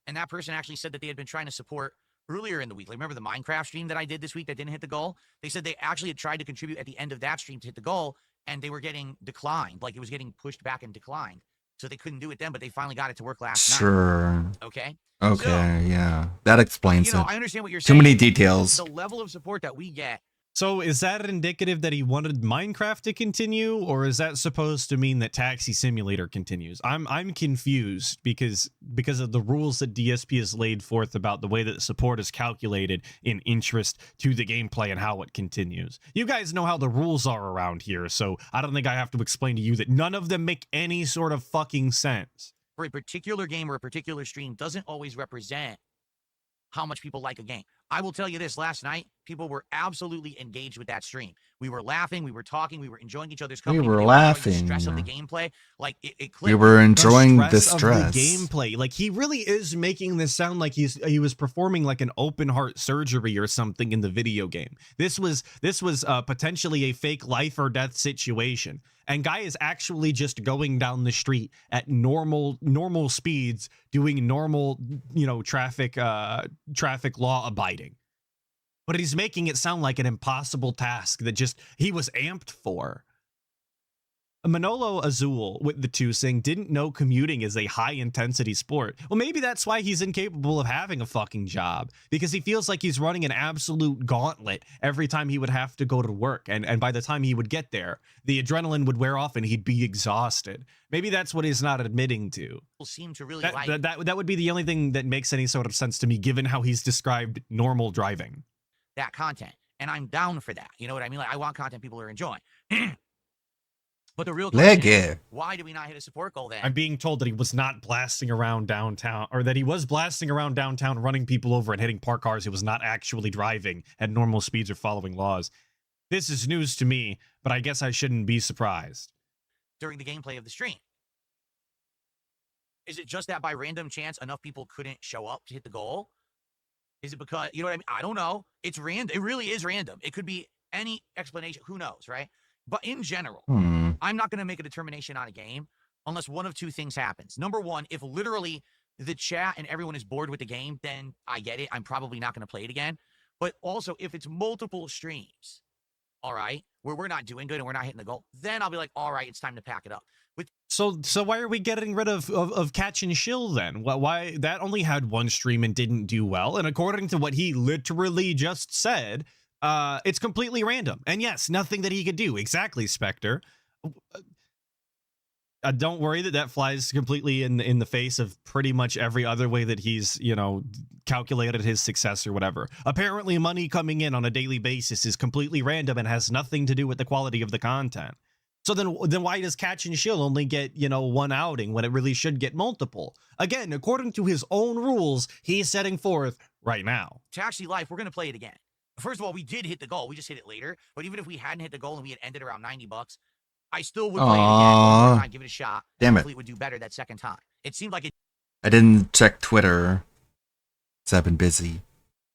Speaker 5: And that person actually said that they had been trying to support earlier in the week. Like, remember the Minecraft stream that I did this week that didn't hit the goal? They said they actually had tried to contribute at the end of that stream to hit the goal, and they were getting declined. Like, it was getting pushed back and declined. So they couldn't do it then, but they finally got it to work last night.
Speaker 2: Sure.
Speaker 5: Okay?
Speaker 2: Okay, yeah. That explains it.
Speaker 5: I understand what you're
Speaker 2: Too
Speaker 5: saying.
Speaker 2: many details.
Speaker 5: The level of support that we get.
Speaker 3: So is that indicative that he wanted Minecraft to continue, or is that supposed to mean that Taxi Simulator continues? I'm confused because of the rules that DSP has laid forth about the way that support is calculated in interest to the gameplay and how it continues. You guys know how the rules are around here, so I don't think I have to explain to you that none of them make any sort of fucking sense.
Speaker 5: For a particular game or a particular stream doesn't always represent how much people like a game. I will tell you this, last night, people were absolutely engaged with that stream. We were laughing, we were talking, we were enjoying each other's company.
Speaker 2: We were
Speaker 5: They enjoying
Speaker 2: laughing.
Speaker 5: The stress of the gameplay, like it clicked.
Speaker 2: We were enjoying the
Speaker 3: Of
Speaker 2: stress.
Speaker 3: the gameplay. Like, he really is making this sound like he was performing like an open heart surgery or something in the video game. This was potentially a fake life or death situation. And guy is actually just going down the street at normal speeds, doing normal, traffic law abiding. But he's making it sound like an impossible task that just he was amped for. Manolo Azul with the 2 saying didn't know commuting is a high intensity sport. Well, maybe that's why he's incapable of having a fucking job, because he feels like he's running an absolute gauntlet every time he would have to go to work. And by the time he would get there, the adrenaline would wear off and he'd be exhausted. Maybe that's what he's not admitting to.
Speaker 5: Seem to really
Speaker 3: That would be the only thing that makes any sort of sense to me, given how he's described normal driving.
Speaker 5: That content. And I'm down for that. You know what I mean? Like, I want content people are enjoying. But the real question is, why do we not hit a support goal then?
Speaker 3: I'm being told that he was not blasting around downtown, or that he was blasting around downtown, running people over and hitting parked cars. He was not actually driving at normal speeds or following laws. This is news to me, but I guess I shouldn't be surprised.
Speaker 5: During the gameplay of the stream. Is it just that by random chance enough people couldn't show up to hit the goal? Is it because, you know what I mean? I don't know. It's random. It really is random. It could be any explanation. Who knows, right? But in general, I'm not going to make a determination on a game unless one of two things happens. Number one, if literally the chat and everyone is bored with the game, then I get it. I'm probably not going to play it again. But also, if it's multiple streams, all right, where we're not doing good and we're not hitting the goal, then I'll be like, all right, it's time to pack it up.
Speaker 3: So why are we getting rid of Catch and Shill then? Why that only had one stream and didn't do well? And according to what he literally just said, it's completely random. And yes, nothing that he could do. Exactly, Spectre. Don't worry that flies completely in the face of pretty much every other way that he's, calculated his success or whatever. Apparently, money coming in on a daily basis is completely random and has nothing to do with the quality of the content. So then why does Catch and Chill only get, one outing when it really should get multiple? Again, according to his own rules, he's setting forth right now.
Speaker 5: Taxi Life, we're going to play it again. First of all, we did hit the goal. We just hit it later. But even if we hadn't hit the goal and we had ended around $90, I still would play it again. One more time, give it a shot.
Speaker 2: Damn it.
Speaker 5: Hopefully it would do better that second time. It seemed like it.
Speaker 2: I didn't check Twitter because I've been busy.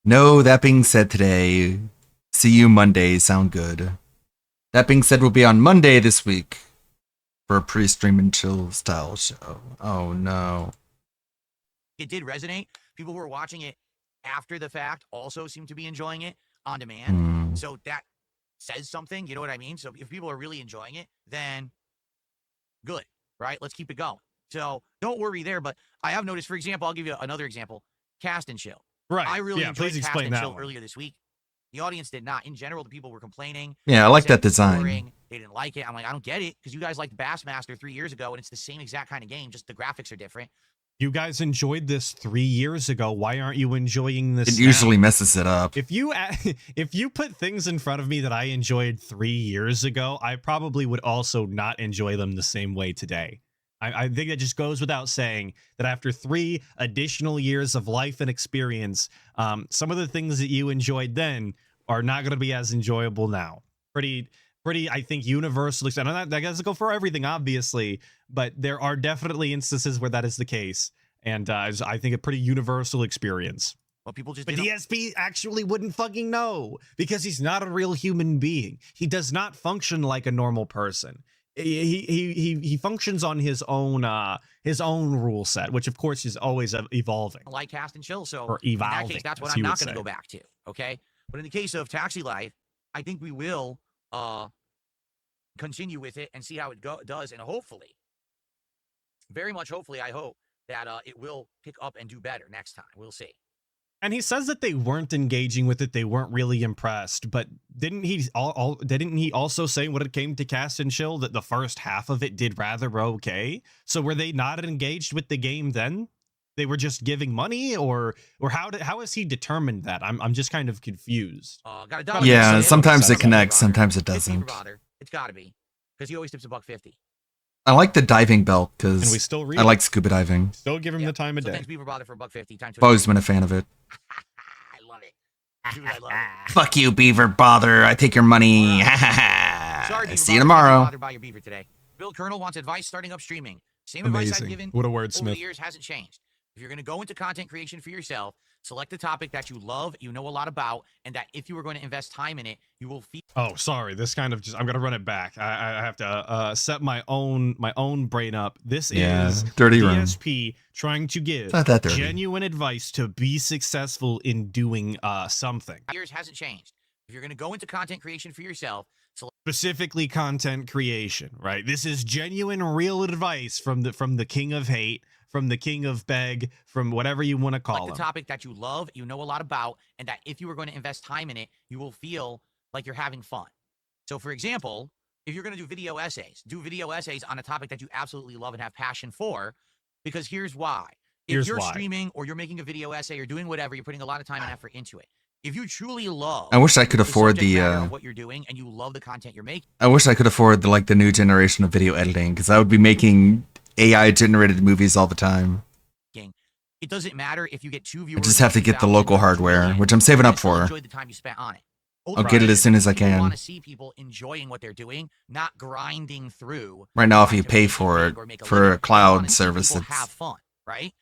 Speaker 2: No, that being said today, see you Monday, sound good. That being said, we'll be on Monday this week for a pre-stream and chill style show. Oh no.
Speaker 5: It did resonate. People who were watching it after the fact also seem to be enjoying it on demand. So that says something, you know what I mean? So if people are really enjoying it, then good, right? Let's keep it going. So don't worry there, but I have noticed, for example, I'll give you another example. Cast and Chill.
Speaker 3: Right.
Speaker 5: I really enjoyed
Speaker 3: please
Speaker 5: Cast
Speaker 3: explain
Speaker 5: and
Speaker 3: that
Speaker 5: Chill
Speaker 3: one.
Speaker 5: earlier this week. The audience did not. In general, the people were complaining.
Speaker 2: Yeah, I like
Speaker 5: They said
Speaker 2: that
Speaker 5: it was
Speaker 2: design.
Speaker 5: boring. They didn't like it. I'm like, I don't get it, because you guys liked Bassmaster 3 years ago, and it's the same exact kind of game, just the graphics are different.
Speaker 3: You guys enjoyed this 3 years ago. Why aren't you enjoying this
Speaker 2: It
Speaker 3: now?
Speaker 2: usually messes it up.
Speaker 3: If you put things in front of me that I enjoyed 3 years ago, I probably would also not enjoy them the same way today. I think that just goes without saying that after 3 additional years of life and experience, some of the things that you enjoyed then are not going to be as enjoyable now. Pretty, I think, universal. And that doesn't go for everything, obviously, but there are definitely instances where that is the case. And I think a pretty universal experience.
Speaker 5: Well, people just
Speaker 3: But
Speaker 5: didn't.
Speaker 3: DSP actually wouldn't fucking know because he's not a real human being. He does not function like a normal person. He functions on his own rule set, which of course is always evolving.
Speaker 5: Like Cast and Chill, so
Speaker 3: Or
Speaker 5: in that
Speaker 3: evolving,
Speaker 5: case, that's what
Speaker 3: as
Speaker 5: I'm
Speaker 3: you
Speaker 5: not
Speaker 3: would
Speaker 5: going to
Speaker 3: say.
Speaker 5: go back to. Okay, but in the case of Taxi Life, I think we will continue with it and see how it does, and hopefully, very much hopefully, I hope that it will pick up and do better next time. We'll see.
Speaker 3: And he says that they weren't engaging with it, they weren't really impressed. But didn't he also say when it came to Cast and Chill that the first half of it did rather okay? So were they not engaged with the game then? They were just giving money, or how has he determined that? I'm just kind of confused.
Speaker 2: Yeah, sometimes it connects, sometimes it doesn't.
Speaker 5: It's got to be, because he always tips $1.50.
Speaker 2: I like the diving belt
Speaker 3: And we
Speaker 2: because
Speaker 3: still read
Speaker 2: I
Speaker 3: it.
Speaker 2: like scuba diving.
Speaker 3: Still give him the time of
Speaker 5: So
Speaker 3: day.
Speaker 5: thanks, Beaver Brother, for $1.50. Time to
Speaker 2: I've always been a fan of it.
Speaker 5: I love it. Dude, I love it.
Speaker 2: Fuck you, Beaver Bother. I take your money.
Speaker 5: Sorry, Beaver
Speaker 2: See you
Speaker 5: Brother,
Speaker 2: tomorrow.
Speaker 5: bothered by your beaver today. Bill Colonel wants advice starting up streaming. Same advice I've
Speaker 3: Amazing.
Speaker 5: given
Speaker 3: What a
Speaker 5: over
Speaker 3: wordsmith.
Speaker 5: the years hasn't changed. If you're going to go into content creation for yourself, select a topic that you love, you know a lot about, and that if you were going to invest time in it, you will feel.
Speaker 3: Oh, sorry. This kind of just, I'm gonna run it back. I have to set my own brain up. This
Speaker 2: Yeah,
Speaker 3: is
Speaker 2: dirty room.
Speaker 3: DSP trying to give
Speaker 2: It's not that dirty.
Speaker 3: genuine advice to be successful in doing something.
Speaker 5: Years hasn't changed. If you're going to go into content creation for yourself, select
Speaker 3: Specifically content creation, right? This is genuine, real advice from the king of hate, from the king of beg, from whatever you want to call
Speaker 5: the
Speaker 3: him.
Speaker 5: topic that you love, you know a lot about, and that if you were going to invest time in it, you will feel like you're having fun. So, for example, if you're going to do video essays on a topic that you absolutely love and have passion for, because here's why. If
Speaker 3: Here's
Speaker 5: you're
Speaker 3: why.
Speaker 5: streaming or you're making a video essay or doing whatever, you're putting a lot of time and effort into it. If you truly love
Speaker 2: I wish I could
Speaker 5: the
Speaker 2: afford
Speaker 5: subject
Speaker 2: the,
Speaker 5: matter of what you're doing and you love the content you're making,
Speaker 2: I wish I could afford the new generation of video editing because I would be making AI generated movies all the time.
Speaker 5: it doesn't matter if you get 2
Speaker 2: I
Speaker 5: viewers.
Speaker 2: just have to get the local hardware, which I'm saving up for.
Speaker 5: Enjoy the time you spent on it.
Speaker 2: I'll get it as soon as I
Speaker 5: You
Speaker 2: can.
Speaker 5: want to see people enjoying what they're doing, not grinding through.
Speaker 2: Right now, if you pay for it for a cloud service,
Speaker 5: People
Speaker 2: it's
Speaker 5: have fun, right?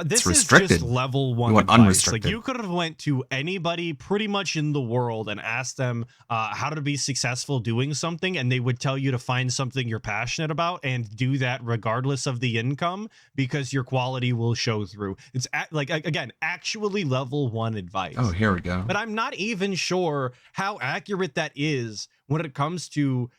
Speaker 3: This
Speaker 2: restricted.
Speaker 3: is just level one
Speaker 2: You want
Speaker 3: advice.
Speaker 2: unrestricted.
Speaker 3: Like you could have went to anybody pretty much in the world and asked them how to be successful doing something, and they would tell you to find something you're passionate about and do that regardless of the income because your quality will show through. It's again, actually level one advice.
Speaker 2: Oh, here we go.
Speaker 3: But I'm not even sure how accurate that is when it comes to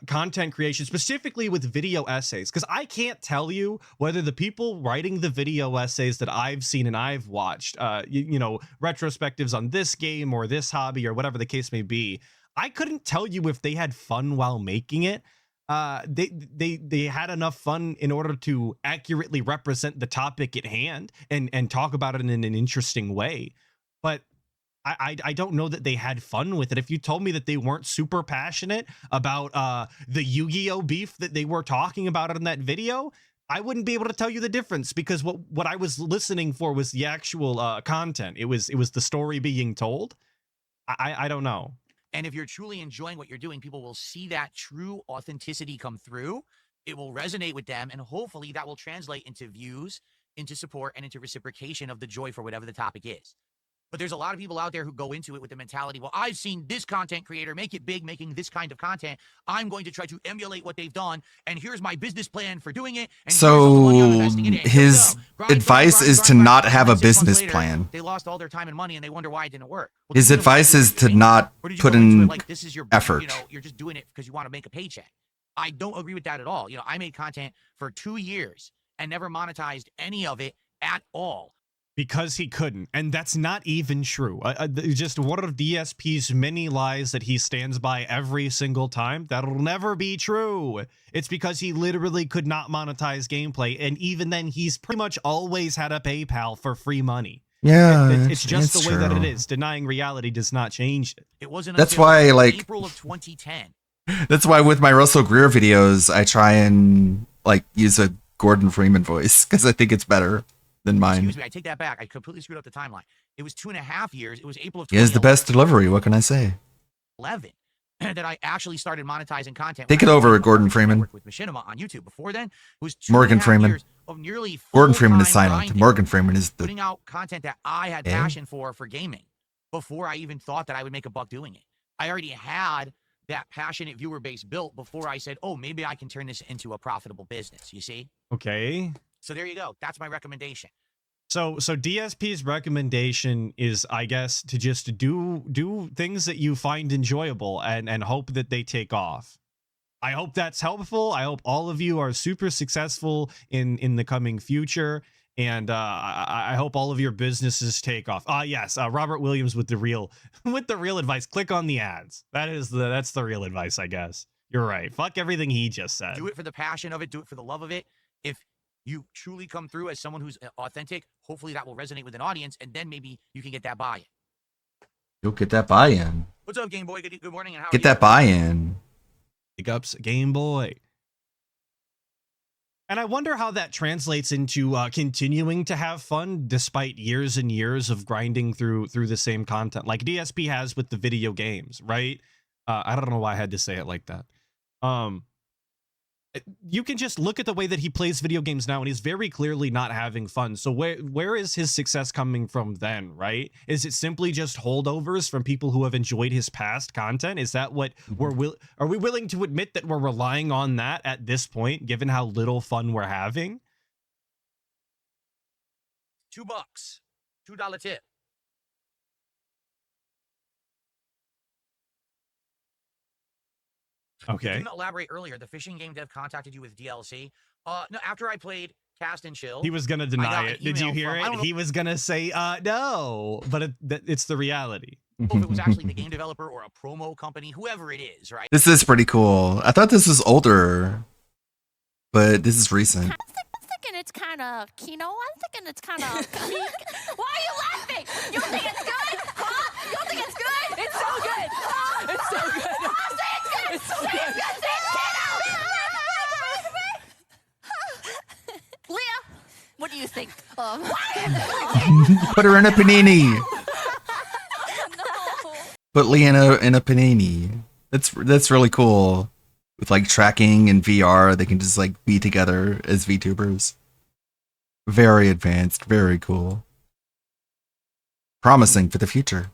Speaker 3: content creation, specifically with video essays, because I can't tell you whether the people writing the video essays that I've seen and I've watched, retrospectives on this game or this hobby or whatever the case may be, I couldn't tell you if they had fun while making it. they had enough fun in order to accurately represent the topic at hand and talk about it in an interesting way. But I don't know that they had fun with it. If you told me that they weren't super passionate about the Yu-Gi-Oh beef that they were talking about in that video, I wouldn't be able to tell you the difference, because what I was listening for was the actual content. It was the story being told. I don't know.
Speaker 5: And if you're truly enjoying what you're doing, people will see that true authenticity come through. It will resonate with them, and hopefully that will translate into views, into support, and into reciprocation of the joy for whatever the topic is. But there's a lot of people out there who go into it with the mentality, well, I've seen this content creator make it big, making this kind of content. I'm going to try to emulate what they've done, and here's my business plan for doing it. And
Speaker 2: so his advice is to not have a business plan.
Speaker 5: They lost all their time and money, and they wonder why it didn't work. Well,
Speaker 2: His advice is to not put in
Speaker 5: like, this is your,
Speaker 2: effort.
Speaker 5: You know, you're just doing it because you want to make a paycheck. I don't agree with that at all. You know, I made content for 2 years and never monetized any of it at all.
Speaker 3: Because he couldn't, and that's not even true. Just one of DSP's many lies that he stands by every single time. That'll never be true. It's because he literally could not monetize gameplay, and even then, he's pretty much always had a PayPal for free money.
Speaker 2: Yeah,
Speaker 3: it's just the way that it
Speaker 2: true.
Speaker 3: is. Denying reality does not change it.
Speaker 5: It wasn't.
Speaker 2: That's
Speaker 5: until
Speaker 2: why, like,
Speaker 5: April of 2010.
Speaker 2: That's why with my Russell Greer videos, I try and like use a Gordon Freeman voice because I think it's better than mine.
Speaker 5: Excuse me, I take that back. I completely screwed up the timeline. It was 2.5 years. It was April of
Speaker 2: He has the best delivery. What can I say?
Speaker 5: 2011 that I actually started monetizing content.
Speaker 2: Take it over, Gordon Freeman.
Speaker 5: With Machinima on YouTube. Before then, it was
Speaker 2: Morgan
Speaker 5: 2.5
Speaker 2: Freeman.
Speaker 5: years of nearly
Speaker 2: Gordon Freeman is
Speaker 5: full-time
Speaker 2: silent.
Speaker 5: grinding,
Speaker 2: Morgan Freeman is the.
Speaker 5: putting out content that I had
Speaker 2: Eh?
Speaker 5: passion for gaming before I even thought that I would make a buck doing it. I already had that passionate viewer base built before I said, oh, maybe I can turn this into a profitable business. You see?
Speaker 3: Okay.
Speaker 5: So there you go. That's my recommendation.
Speaker 3: So DSP's recommendation is, I guess, to just do things that you find enjoyable and hope that they take off. I hope that's helpful. I hope all of you are super successful in the coming future, and I hope all of your businesses take off. Yes, Robert Williams with the real advice. Click on the ads. That's the real advice, I guess. You're right. Fuck everything he just said.
Speaker 5: Do it for the passion of it. Do it for the love of it. If you truly come through as someone who's authentic, hopefully that will resonate with an audience, and then maybe you can get that buy-in.
Speaker 2: You'll get that buy-in.
Speaker 5: What's up, Game Boy? Good morning. And how
Speaker 2: Get
Speaker 5: are you?
Speaker 2: that buy-in.
Speaker 3: Big ups, Game Boy. And I wonder how that translates into continuing to have fun despite years and years of grinding through the same content, like DSP has with the video games, right? I don't know why I had to say it like that. You can just look at the way that he plays video games now, and he's very clearly not having fun. So where is his success coming from then, right? Is it simply just holdovers from people who have enjoyed his past content? Is that what are we willing to admit that we're relying on that at this point, given how little fun we're having?
Speaker 5: $2. $2 tip.
Speaker 3: Okay.
Speaker 5: You didn't elaborate earlier. The fishing game dev contacted you with DLC. No, after I played Cast and Chill.
Speaker 3: He was gonna deny it. Did you hear it? He was gonna say no, but it's the reality.
Speaker 5: If it was actually the game developer or a promo company, whoever it is, right?
Speaker 2: This is pretty cool. I thought this was older, but this is recent.
Speaker 10: I'm thinking it's kind of Kino. I'm thinking it's kind of peak. Why are you laughing? You think it's good? Huh? You think it's good? It's so good. Huh? It's so good. Oh, say it's good. It's so good. Say it's good. Leah, what do you think?
Speaker 2: Put her in a panini. Put Leah in a panini. That's really cool. With like tracking and VR, they can just like be together as VTubers. Very advanced, very cool. Promising for the future.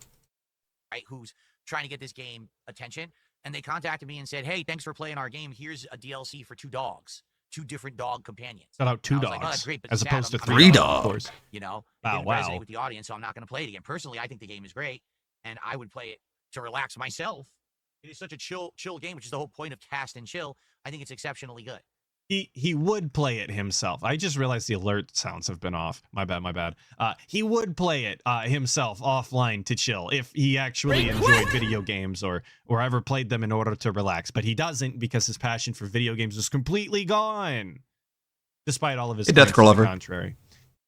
Speaker 5: Right, who's trying to get this game attention, and they contacted me and said, hey, thanks for playing our game. Here's a DLC for 2 dogs. 2 different dog companions.
Speaker 3: Shout out 2
Speaker 5: And I was
Speaker 3: dogs,
Speaker 5: like, oh, that's great, but
Speaker 3: as
Speaker 5: sad,
Speaker 3: opposed to
Speaker 5: I'm
Speaker 3: 3
Speaker 2: dogs.
Speaker 3: of course.
Speaker 5: You know, it
Speaker 3: Wow,
Speaker 5: didn't
Speaker 3: wow.
Speaker 5: resonate with the audience, so I'm not going to play it again. Personally, I think the game is great, and I would play it to relax myself. It is such a chill game, which is the whole point of Cast and Chill. I think it's exceptionally good.
Speaker 3: He would play it himself. I just realized the alert sounds have been off. My bad. He would play it himself offline to chill if he actually enjoyed video games or ever played them in order to relax. But he doesn't because his passion for video games is completely gone, despite all of his
Speaker 2: Death
Speaker 3: claims to the
Speaker 2: Lover.
Speaker 3: contrary.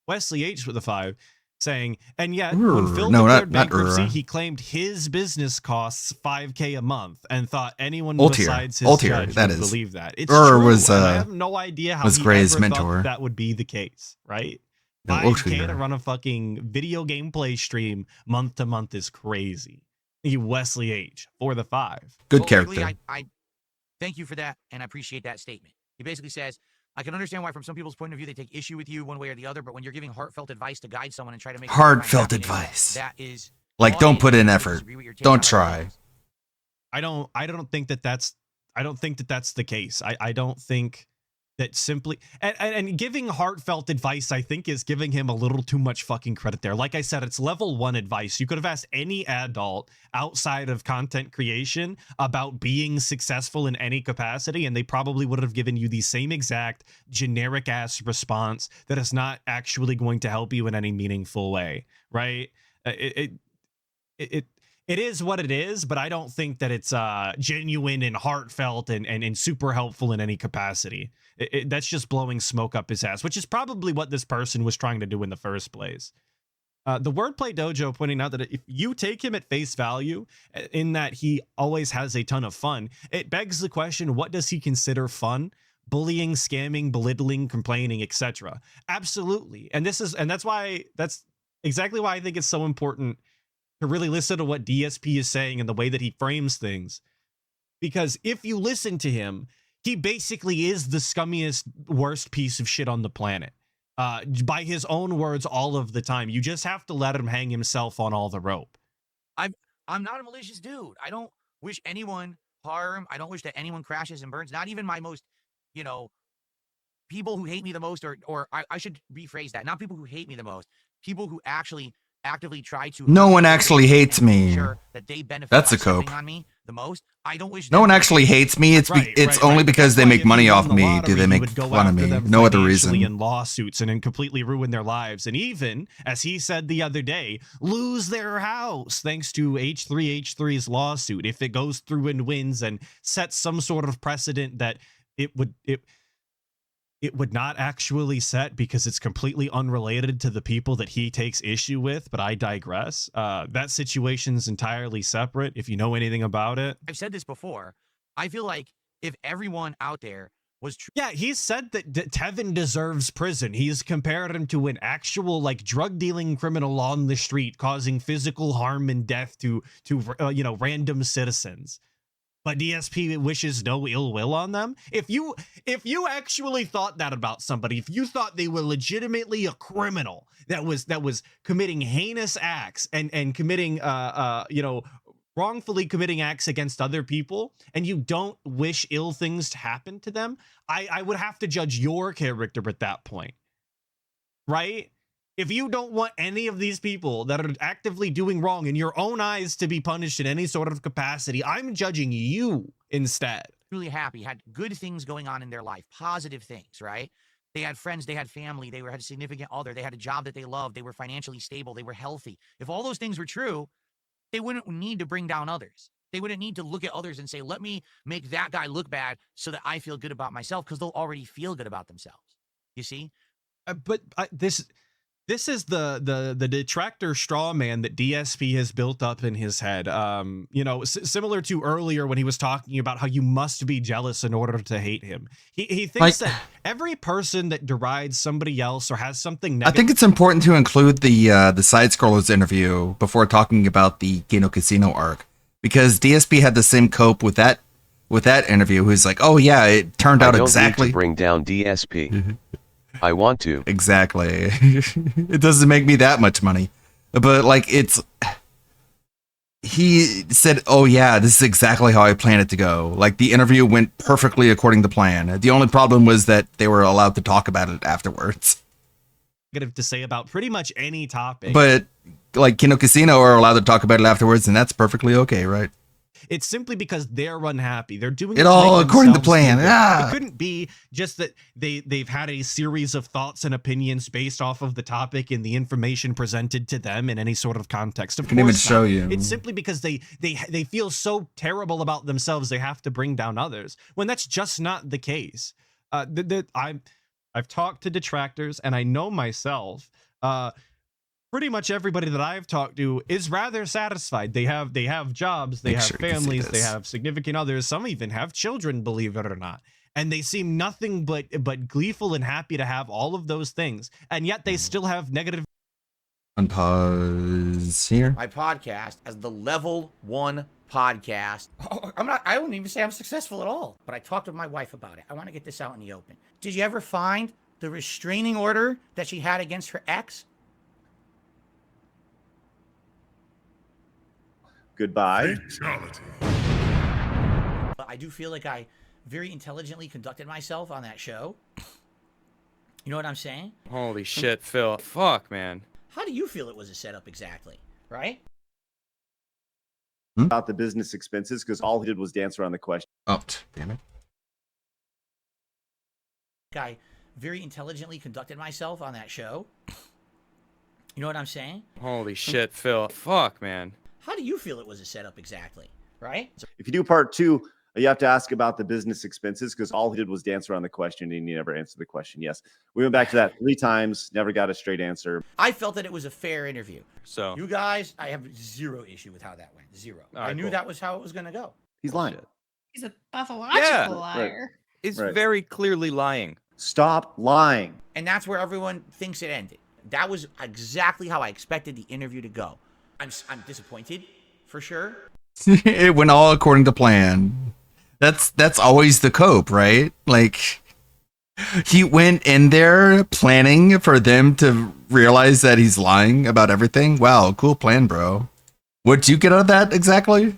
Speaker 3: Wesley H with a 5 saying, and yet
Speaker 2: Urgh.
Speaker 3: when Phil
Speaker 2: No,
Speaker 3: declared
Speaker 2: not
Speaker 3: bankruptcy,
Speaker 2: urgh.
Speaker 3: he claimed his business costs $5,000 a month and thought anyone
Speaker 2: Altier.
Speaker 3: besides his
Speaker 2: Altier,
Speaker 3: judge
Speaker 2: that
Speaker 3: would
Speaker 2: is.
Speaker 3: believe that. It's
Speaker 2: Urgh
Speaker 3: true,
Speaker 2: was,
Speaker 3: and I have no idea how
Speaker 2: was
Speaker 3: he
Speaker 2: Gray's
Speaker 3: ever
Speaker 2: mentor.
Speaker 3: thought that would be the case, right?
Speaker 2: No,
Speaker 3: 5K to
Speaker 2: Altier.
Speaker 3: run a fucking video gameplay stream month to month is crazy. You Wesley H for the 5.
Speaker 2: Good
Speaker 5: Well, Wrigley,
Speaker 2: character.
Speaker 5: I thank you for that, and I appreciate that statement. He basically says, I can understand why from some people's point of view they take issue with you one way or the other, but when you're giving heartfelt advice to guide someone and try to make them find
Speaker 2: Heartfelt
Speaker 5: happiness,
Speaker 2: advice.
Speaker 5: that is
Speaker 2: Like, don't put in effort. Don't try.
Speaker 3: I don't think that that's the case. I don't think that simply and giving heartfelt advice, I think, is giving him a little too much fucking credit there. Like I said, it's level 1 advice. You could have asked any adult outside of content creation about being successful in any capacity, and they probably would have given you the same exact generic ass response that is not actually going to help you in any meaningful way, right? It is what it is, but I don't think that it's genuine and heartfelt and super helpful in any capacity. That's just blowing smoke up his ass, which is probably what this person was trying to do in the first place. The Wordplay Dojo pointing out that if you take him at face value, in that he always has a ton of fun, it begs the question, what does he consider fun? Bullying, scamming, belittling, complaining, etc. Absolutely. And that's exactly why I think it's so important to really listen to what DSP is saying and the way that he frames things. Because if you listen to him, he basically is the scummiest, worst piece of shit on the planet. By his own words all of the time. You just have to let him hang himself on all the rope.
Speaker 5: I'm not a malicious dude. I don't wish anyone harm. I don't wish that anyone crashes and burns. Not even my most, people who hate me the most, or I should rephrase that. Not people who hate me the most. People who actually actively try to.
Speaker 2: No one actually hates me.
Speaker 5: That they benefit
Speaker 2: That's
Speaker 5: by
Speaker 2: a cope.
Speaker 5: stepping on me the most. I don't wish.
Speaker 2: No one actually hates me. It's only because they make money off me. Do they make fun of me? No other reason.
Speaker 3: In lawsuits and then completely ruin their lives, and even, as he said the other day, lose their house thanks to H3H3's lawsuit if it goes through and wins and sets some sort of precedent that it would not actually set because it's completely unrelated to the people that he takes issue with, but I digress. That situation's entirely separate if you know anything about it.
Speaker 5: I've said this before. I feel like if everyone out there was
Speaker 3: yeah, he said that Tevin deserves prison. He's compared him to an actual drug dealing criminal on the street causing physical harm and death to random citizens. But DSP wishes no ill will on them. If you actually thought that about somebody, if you thought they were legitimately a criminal that was committing heinous acts and committing wrongfully committing acts against other people, and you don't wish ill things to happen to them, I would have to judge your character at that point, right? If you don't want any of these people that are actively doing wrong in your own eyes to be punished in any sort of capacity, I'm judging you instead.
Speaker 5: Really happy, had good things going on in their life, positive things, right? They had friends, they had family, they had a significant other, they had a job that they loved, they were financially stable, they were healthy. If all those things were true, they wouldn't need to bring down others. They wouldn't need to look at others and say, let me make that guy look bad so that I feel good about myself, because they'll already feel good about themselves. You see?
Speaker 3: This is the detractor straw man that DSP has built up in his head. Similar to earlier when he was talking about how you must be jealous in order to hate him. He thinks that every person that derides somebody else or has something negative.
Speaker 2: I think it's important to include the side scrollers interview before talking about the Kino Casino arc, because DSP had the same cope with that interview. Who's like, oh yeah, it turned out exactly.
Speaker 9: Need to bring down DSP. I want to.
Speaker 2: Exactly. It doesn't make me that much money. But he said, oh yeah, this is exactly how I planned it to go. Like, the interview went perfectly according to plan. The only problem was that they were allowed to talk about it afterwards.
Speaker 3: Negative to say about pretty much any topic.
Speaker 2: But like Kino Casino are allowed to talk about it afterwards, and that's perfectly okay, right?
Speaker 3: It's simply because they're unhappy. They're doing
Speaker 2: It
Speaker 3: to
Speaker 2: all
Speaker 3: make
Speaker 2: according to
Speaker 3: themselves
Speaker 2: plan.
Speaker 3: feel good.
Speaker 2: Yeah.
Speaker 3: It couldn't be just that they've had a series of thoughts and opinions based off of the topic and the information presented to them in any sort of context. Of
Speaker 2: Can even
Speaker 3: course
Speaker 2: show
Speaker 3: not.
Speaker 2: you.
Speaker 3: It's simply because they feel so terrible about themselves they have to bring down others, when that's just not the case. I've talked to detractors, and I know myself. Pretty much everybody that I've talked to is rather satisfied. They have jobs, they
Speaker 2: Make
Speaker 3: have
Speaker 2: sure you can see
Speaker 3: families, they
Speaker 2: this.
Speaker 3: have significant others. Some even have children, believe it or not. And they seem nothing but gleeful and happy to have all of those things, and yet they still have negative.
Speaker 2: Unpause here.
Speaker 5: My podcast as the level 1 podcast. I wouldn't even say I'm successful at all, but I talked with my wife about it. I want to get this out in the open. Did you ever find the restraining order that she had against her ex?
Speaker 8: Goodbye.
Speaker 5: I do feel like I very intelligently conducted myself on that show. You know what I'm saying?
Speaker 7: Holy shit, Phil. Fuck, man.
Speaker 5: How do you feel it was a setup exactly, right?
Speaker 8: About the business expenses, because all he did was dance around the question.
Speaker 2: Oh, damn it.
Speaker 5: I very intelligently conducted myself on that show. You know what I'm saying?
Speaker 7: Holy shit, Phil. Fuck, man.
Speaker 5: How do you feel it was a setup exactly, right?
Speaker 8: If you do part 2, you have to ask about the business expenses, because all he did was dance around the question and he never answered the question. Yes. We went back to that 3 times, never got a straight answer.
Speaker 5: I felt that it was a fair interview.
Speaker 7: So
Speaker 5: You guys, I have zero issue with how that went. Zero.
Speaker 7: All right,
Speaker 5: I knew
Speaker 7: cool.
Speaker 5: that was how it was going to go.
Speaker 8: He's lying.
Speaker 1: He's a pathological
Speaker 7: Yeah.
Speaker 1: liar.
Speaker 7: It's
Speaker 8: Right.
Speaker 7: very clearly lying.
Speaker 8: Stop lying.
Speaker 5: And that's where everyone thinks it ended. That was exactly how I expected the interview to go. I'm disappointed, for sure.
Speaker 2: It went all according to plan. That's always the cope, right? Like, he went in there planning for them to realize that he's lying about everything. Wow, cool plan, bro. What'd you get out of that exactly?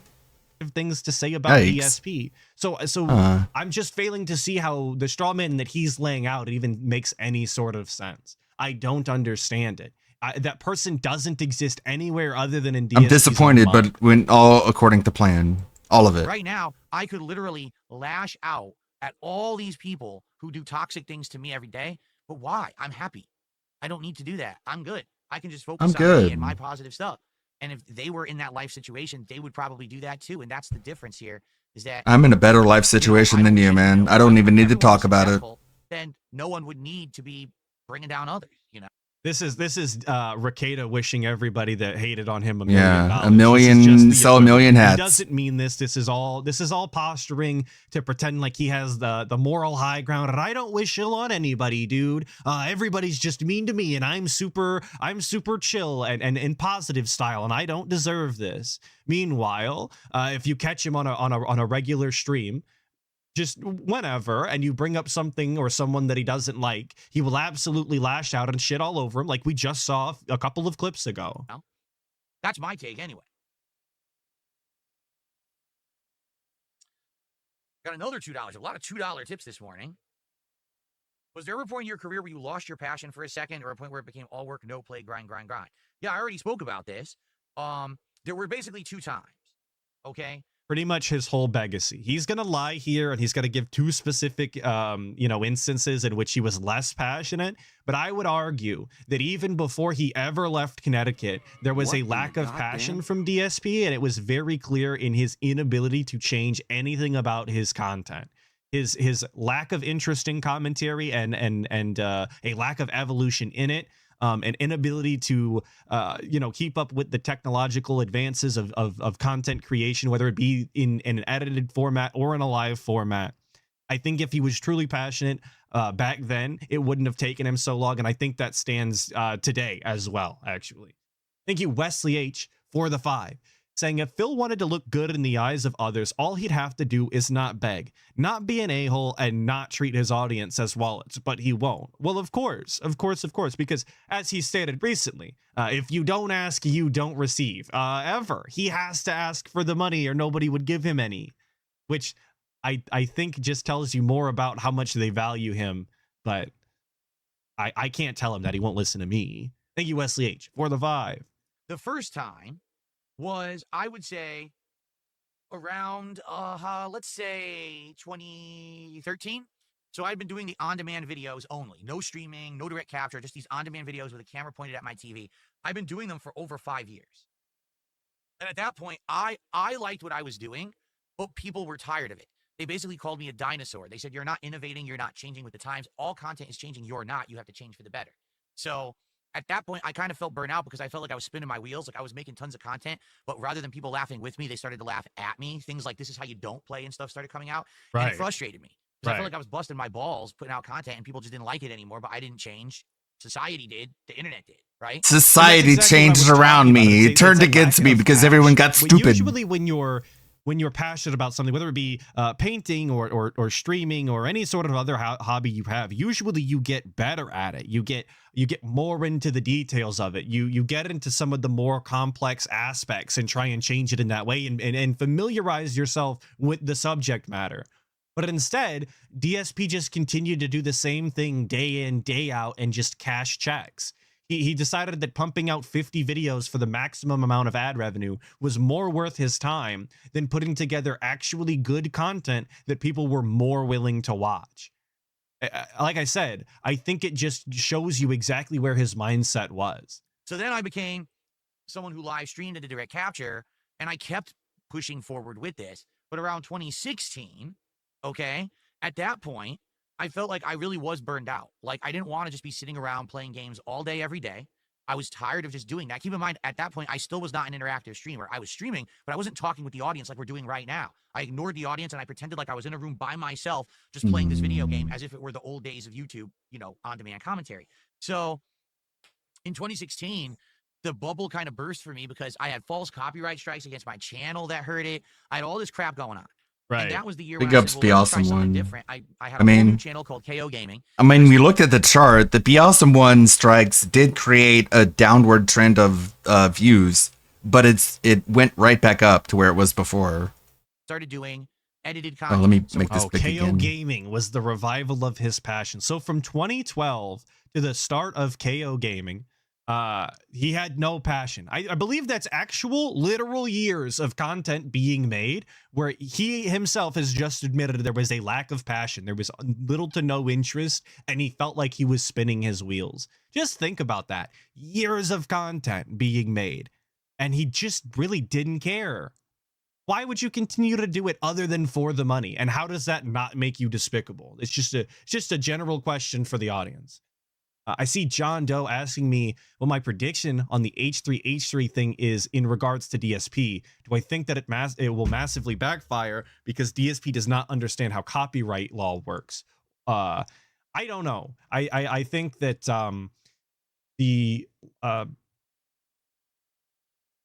Speaker 3: Things to say about
Speaker 2: Yikes.
Speaker 3: DSP. So
Speaker 2: Uh.
Speaker 3: I'm just failing to see how the straw man that he's laying out even makes any sort of sense. I don't understand it. That person doesn't exist anywhere other than in DSP's
Speaker 2: I'm disappointed,
Speaker 3: own mind.
Speaker 2: but went all according to plan. All of it.
Speaker 5: Right now, I could literally lash out at all these people who do toxic things to me every day. But why? I'm happy. I don't need to do that. I'm good. I can just focus
Speaker 2: I'm
Speaker 5: on
Speaker 2: good.
Speaker 5: me and my positive stuff. And if they were in that life situation, they would probably do that too. And that's the difference here is that
Speaker 2: I'm in a better life situation than you, man. I don't even need to talk about it.
Speaker 5: then no one would need to be bringing down others, you know?
Speaker 3: This is Rakeda wishing everybody that hated on him $1
Speaker 2: Yeah,
Speaker 3: million.
Speaker 2: a million-
Speaker 3: This is just the
Speaker 2: sell a million
Speaker 3: equivalent.
Speaker 2: hats.
Speaker 3: He doesn't mean this. This is all posturing to pretend like he has the moral high ground. And I don't wish ill on anybody, dude. Everybody's just mean to me, and I'm super chill and positive style, and I don't deserve this. Meanwhile, if you catch him on a regular stream, just whenever, and you bring up something or someone that he doesn't like, he will absolutely lash out and shit all over him, like we just saw a couple of clips ago.
Speaker 5: That's my take anyway. Got another $2. A lot of $2 tips this morning. Was there ever a point in your career where you lost your passion for a second, or a point where it became all work, no play, grind? Yeah, I already spoke about this. There were basically 2 times. Okay.
Speaker 3: Pretty much his whole legacy. He's gonna lie here, and he's gonna give 2 specific, instances in which he was less passionate. But I would argue that even before he ever left Connecticut, there was a lack of passion from DSP, and it was very clear in his inability to change anything about his content. His lack of interest in commentary and a lack of evolution in it. An inability to, keep up with the technological advances of content creation, whether it be in an edited format or in a live format. I think if he was truly passionate back then, it wouldn't have taken him so long. And I think that stands today as well, actually. Thank you, Wesley H, for the 5. Saying if Phil wanted to look good in the eyes of others, all he'd have to do is not beg, not be an a-hole, and not treat his audience as wallets, but he won't. Well, of course, because as he stated recently, if you don't ask, you don't receive, ever. He has to ask for the money or nobody would give him any, which I think just tells you more about how much they value him, but I can't tell him that he won't listen to me. Thank you, Wesley H, for the 5.
Speaker 5: The first time was, I would say, around, let's say 2013. So I'd been doing the on-demand videos only. No streaming, no direct capture, just these on-demand videos with a camera pointed at my TV. I've been doing them for over 5 years. And at that point, I liked what I was doing, but people were tired of it. They basically called me a dinosaur. They said, you're not innovating, you're not changing with the times. All content is changing, you're not. You have to change for the better. So at that point, I kind of felt burnt out because I felt like I was spinning my wheels. Like I was making tons of content, but rather than people laughing with me, they started to laugh at me. Things like, this is how you don't play and stuff started coming out. And it frustrated me. I felt like I was busting my balls putting out content and people just didn't like it anymore, but I didn't change. Society did. The internet did, right?
Speaker 2: Society changed around me. It turned against me because everyone got stupid.
Speaker 3: Usually when you're passionate about something, whether it be painting or streaming or any sort of other hobby you have, usually you get better at it. You get more into the details of it. You get into some of the more complex aspects and try and change it in that way and familiarize yourself with the subject matter. But instead, DSP just continued to do the same thing day in, day out, and just cash checks. He decided that pumping out 50 videos for the maximum amount of ad revenue was more worth his time than putting together actually good content that people were more willing to watch. Like I said, I think it just shows you exactly where his mindset was.
Speaker 5: So then I became someone who live streamed into direct capture, and I kept pushing forward with this. But around 2016, okay, at that point, I felt like I really was burned out. Like I didn't want to just be sitting around playing games all day, every day. I was tired of just doing that. Keep in mind, at that point, I still was not an interactive streamer. I was streaming, but I wasn't talking with the audience like we're doing right now. I ignored the audience and I pretended like I was in a room by myself, just playing this video game as if it were the old days of YouTube, on-demand commentary. So in 2016, the bubble kind of burst for me because I had false copyright strikes against my channel that hurt it. I had all this crap going on.
Speaker 3: Right.
Speaker 5: And that was the year
Speaker 2: Big
Speaker 5: when
Speaker 2: ups,
Speaker 5: I said,
Speaker 2: Be
Speaker 5: well, let's
Speaker 2: Awesome
Speaker 5: try something
Speaker 2: One.
Speaker 5: different. I had a whole new channel called KO Gaming.
Speaker 2: I mean, we looked at the chart. The Be Awesome One strikes did create a downward trend of views, but it went right back up to where it was before.
Speaker 5: Started doing edited
Speaker 2: Oh,
Speaker 5: content.
Speaker 2: let me make this big
Speaker 3: KO
Speaker 2: again.
Speaker 3: Gaming was the revival of his passion. So from 2012 to the start of KO Gaming, he had no passion. I believe that's actual literal years of content being made where he himself has just admitted there was a lack of passion. There was little to no interest and he felt like he was spinning his wheels. Just think about that. Years of content being made and he just really didn't care. Why would you continue to do it other than for the money? And how does that not make you despicable? It's just a general question for the audience. I see John Doe asking me, well, my prediction on the H3H3 thing is in regards to DSP. Do I think that it will massively backfire because DSP does not understand how copyright law works? I don't know. I think that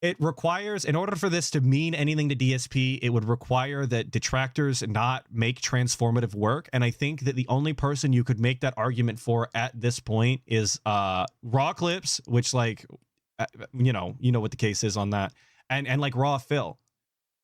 Speaker 3: it requires, in order for this to mean anything to DSP, it would require that detractors not make transformative work. And I think that the only person you could make that argument for at this point is Raw Clips, which you know what the case is on that. And like Raw Phil.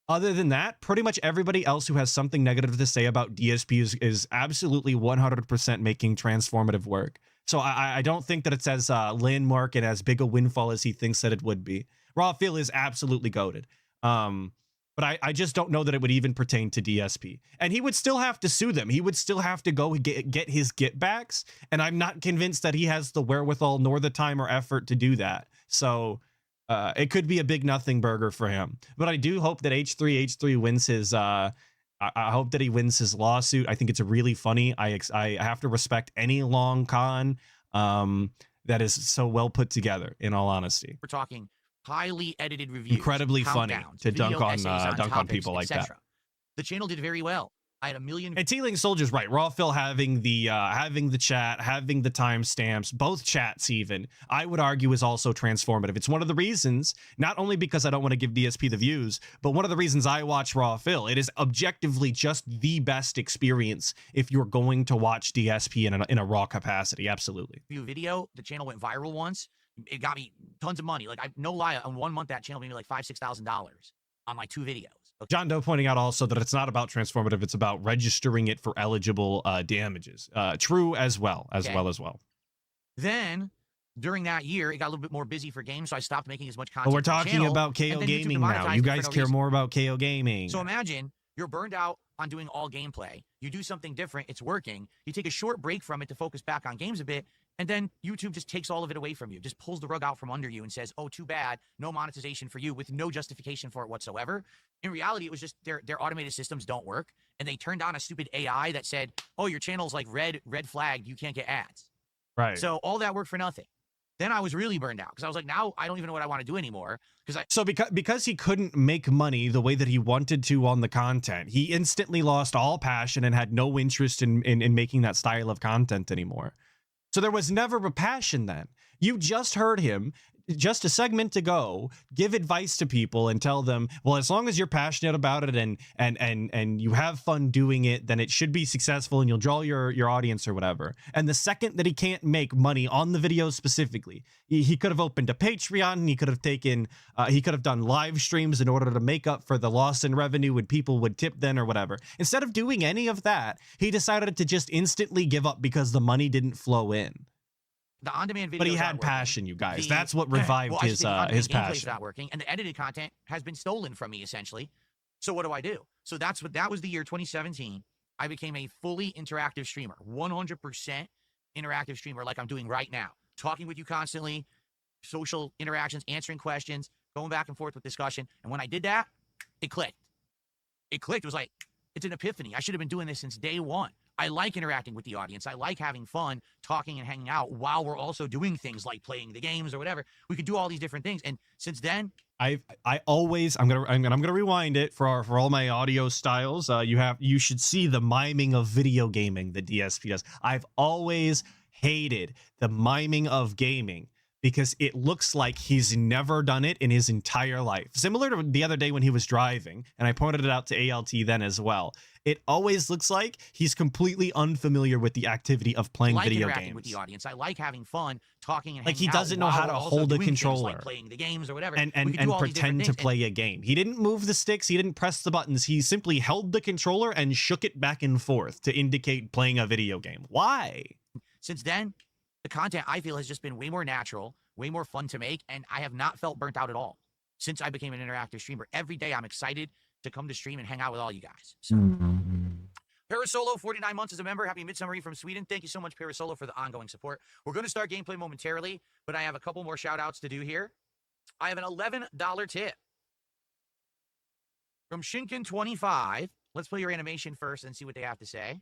Speaker 3: Other than that, pretty much everybody else who has something negative to say about DSP is absolutely 100% making transformative work. So I don't think that it's as landmark and as big a windfall as he thinks that it would be. Raw Phil is absolutely goated. But I just don't know that it would even pertain to DSP. And he would still have to sue them. He would still have to go get his get backs. And I'm not convinced that he has the wherewithal nor the time or effort to do that. So it could be a big nothing burger for him. But I do hope that H3 wins his I hope that he wins his lawsuit. I think it's really funny. I have to respect any long con that is so well put together, in all honesty.
Speaker 5: We're talking highly edited reviews.
Speaker 3: Incredibly funny to dunk on
Speaker 5: topics,
Speaker 3: people like that.
Speaker 5: The channel did very well. I had 1 million.
Speaker 3: And T-Ling Soldier's right. Raw Phil having the chat, having the timestamps, both chats even, I would argue is also transformative. It's one of the reasons, not only because I don't want to give DSP the views, but one of the reasons I watch Raw Phil. It is objectively just the best experience if you're going to watch DSP in a raw capacity. Absolutely.
Speaker 5: Video, the channel went viral once. It got me tons of money. Like, no lie, in 1 month that channel made me like $5,000-$6,000 on like 2 videos. Okay.
Speaker 3: John Doe pointing out also that it's not about transformative, it's about registering it for eligible damages. True as well. Then
Speaker 5: during that year, it got a little bit more busy for games, so I stopped making as much content.
Speaker 3: But we're
Speaker 5: for the
Speaker 3: talking
Speaker 5: channel,
Speaker 3: about KO
Speaker 5: and then YouTube
Speaker 3: Gaming now.
Speaker 5: demonetized
Speaker 3: You
Speaker 5: it for
Speaker 3: guys
Speaker 5: no
Speaker 3: care
Speaker 5: reason.
Speaker 3: more about KO Gaming.
Speaker 5: So imagine you're burned out on doing all gameplay. You do something different, it's working. You take a short break from it to focus back on games a bit, and then YouTube just takes all of it away from you, just pulls the rug out from under you and says, oh, too bad, no monetization for you, with no justification for it whatsoever. In reality, it was just their automated systems don't work, and they turned on a stupid AI that said, oh, your channel's like red flagged, you can't get ads.
Speaker 3: Right.
Speaker 5: So all that worked for nothing. Then I was really burned out because I was like, now I don't even know what I want to do anymore.
Speaker 3: So because he couldn't make money the way that he wanted to on the content, he instantly lost all passion and had no interest in making that style of content anymore. So there was never a passion then. You just heard him just a segment ago give advice to people and tell them, well, as long as you're passionate about it and you have fun doing it, then it should be successful and you'll draw your audience or whatever. And the second that he can't make money on the videos specifically, he could have opened a Patreon and he could have done live streams in order to make up for the loss in revenue when people would tip then or whatever. Instead of doing any of that, he decided to just instantly give up because the money didn't flow in.
Speaker 5: The on-demand video,
Speaker 3: but he had passion, you guys. That's what revived his passion.
Speaker 5: Not working, and the edited content has been stolen from me essentially. So what do I do? So that was the year 2017. I became a fully interactive streamer, 100% interactive streamer, like I'm doing right now, talking with you constantly, social interactions, answering questions, going back and forth with discussion. And when I did that, it clicked. It clicked. It was like, it's an epiphany. I should have been doing this since day one. I like interacting with the audience. I like having fun, talking and hanging out while we're also doing things like playing the games or whatever. We could do all these different things. And since then,
Speaker 3: I'm gonna rewind it for all my audio styles. You should see the miming of video gaming that DSP does. I've always hated the miming of gaming because it looks like he's never done it in his entire life. Similar to the other day when he was driving, and I pointed it out to ALT then as well. It always looks like he's completely unfamiliar with the activity of playing video games.
Speaker 5: With the audience. I like having fun, talking and
Speaker 3: like
Speaker 5: hanging
Speaker 3: he doesn't
Speaker 5: out
Speaker 3: know how
Speaker 5: while
Speaker 3: to
Speaker 5: we're also
Speaker 3: hold a
Speaker 5: doing things
Speaker 3: controller,
Speaker 5: like playing the games or whatever,
Speaker 3: and
Speaker 5: We could do all these different
Speaker 3: pretend to
Speaker 5: things.
Speaker 3: play a game. He didn't move the sticks. He didn't press the buttons. He simply held the controller and shook it back and forth to indicate playing a video game. Why?
Speaker 5: Since then, the content I feel has just been way more natural, way more fun to make, and I have not felt burnt out at all since I became an interactive streamer. Every day I'm excited to come to stream and hang out with all you guys. So. Parasolo, 49 months as a member. Happy Midsummer Eve from Sweden. Thank you so much, Parasolo, for the ongoing support. We're going to start gameplay momentarily, but I have a couple more shout outs to do here. I have an $11 tip from Shinken25. Let's play your animation first and see what they have to say.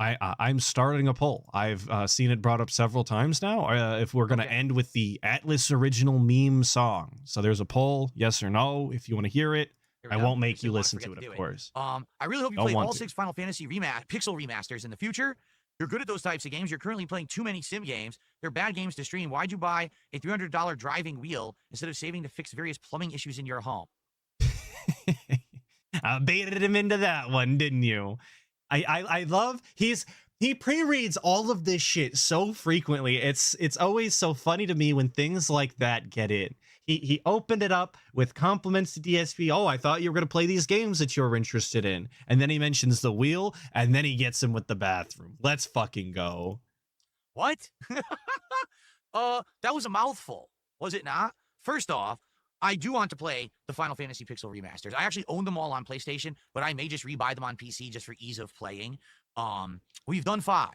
Speaker 3: I'm starting a poll. I've seen it brought up several times now. If we're going to end with the Atlas original meme song. So there's a poll, yes or no. If you want to hear it, I won't make you listen to it, of course.
Speaker 5: I really hope you play all 6 Final Fantasy Pixel remasters in the future. You're good at those types of games. You're currently playing too many sim games. They're bad games to stream. Why'd you buy a $300 driving wheel instead of saving to fix various plumbing issues in your home?
Speaker 3: I baited him into that one, didn't you? I love he pre-reads all of this shit so frequently. It's always so funny to me when things like that get in. He opened it up with compliments to DSP. Oh, I thought you were going to play these games that you're interested in. And then he mentions the wheel, and then he gets him with the bathroom. Let's fucking go.
Speaker 5: What? That was a mouthful, was it not? First off, I do want to play the Final Fantasy Pixel remasters. I actually own them all on PlayStation, but I may just rebuy them on PC just for ease of playing. We've done 5.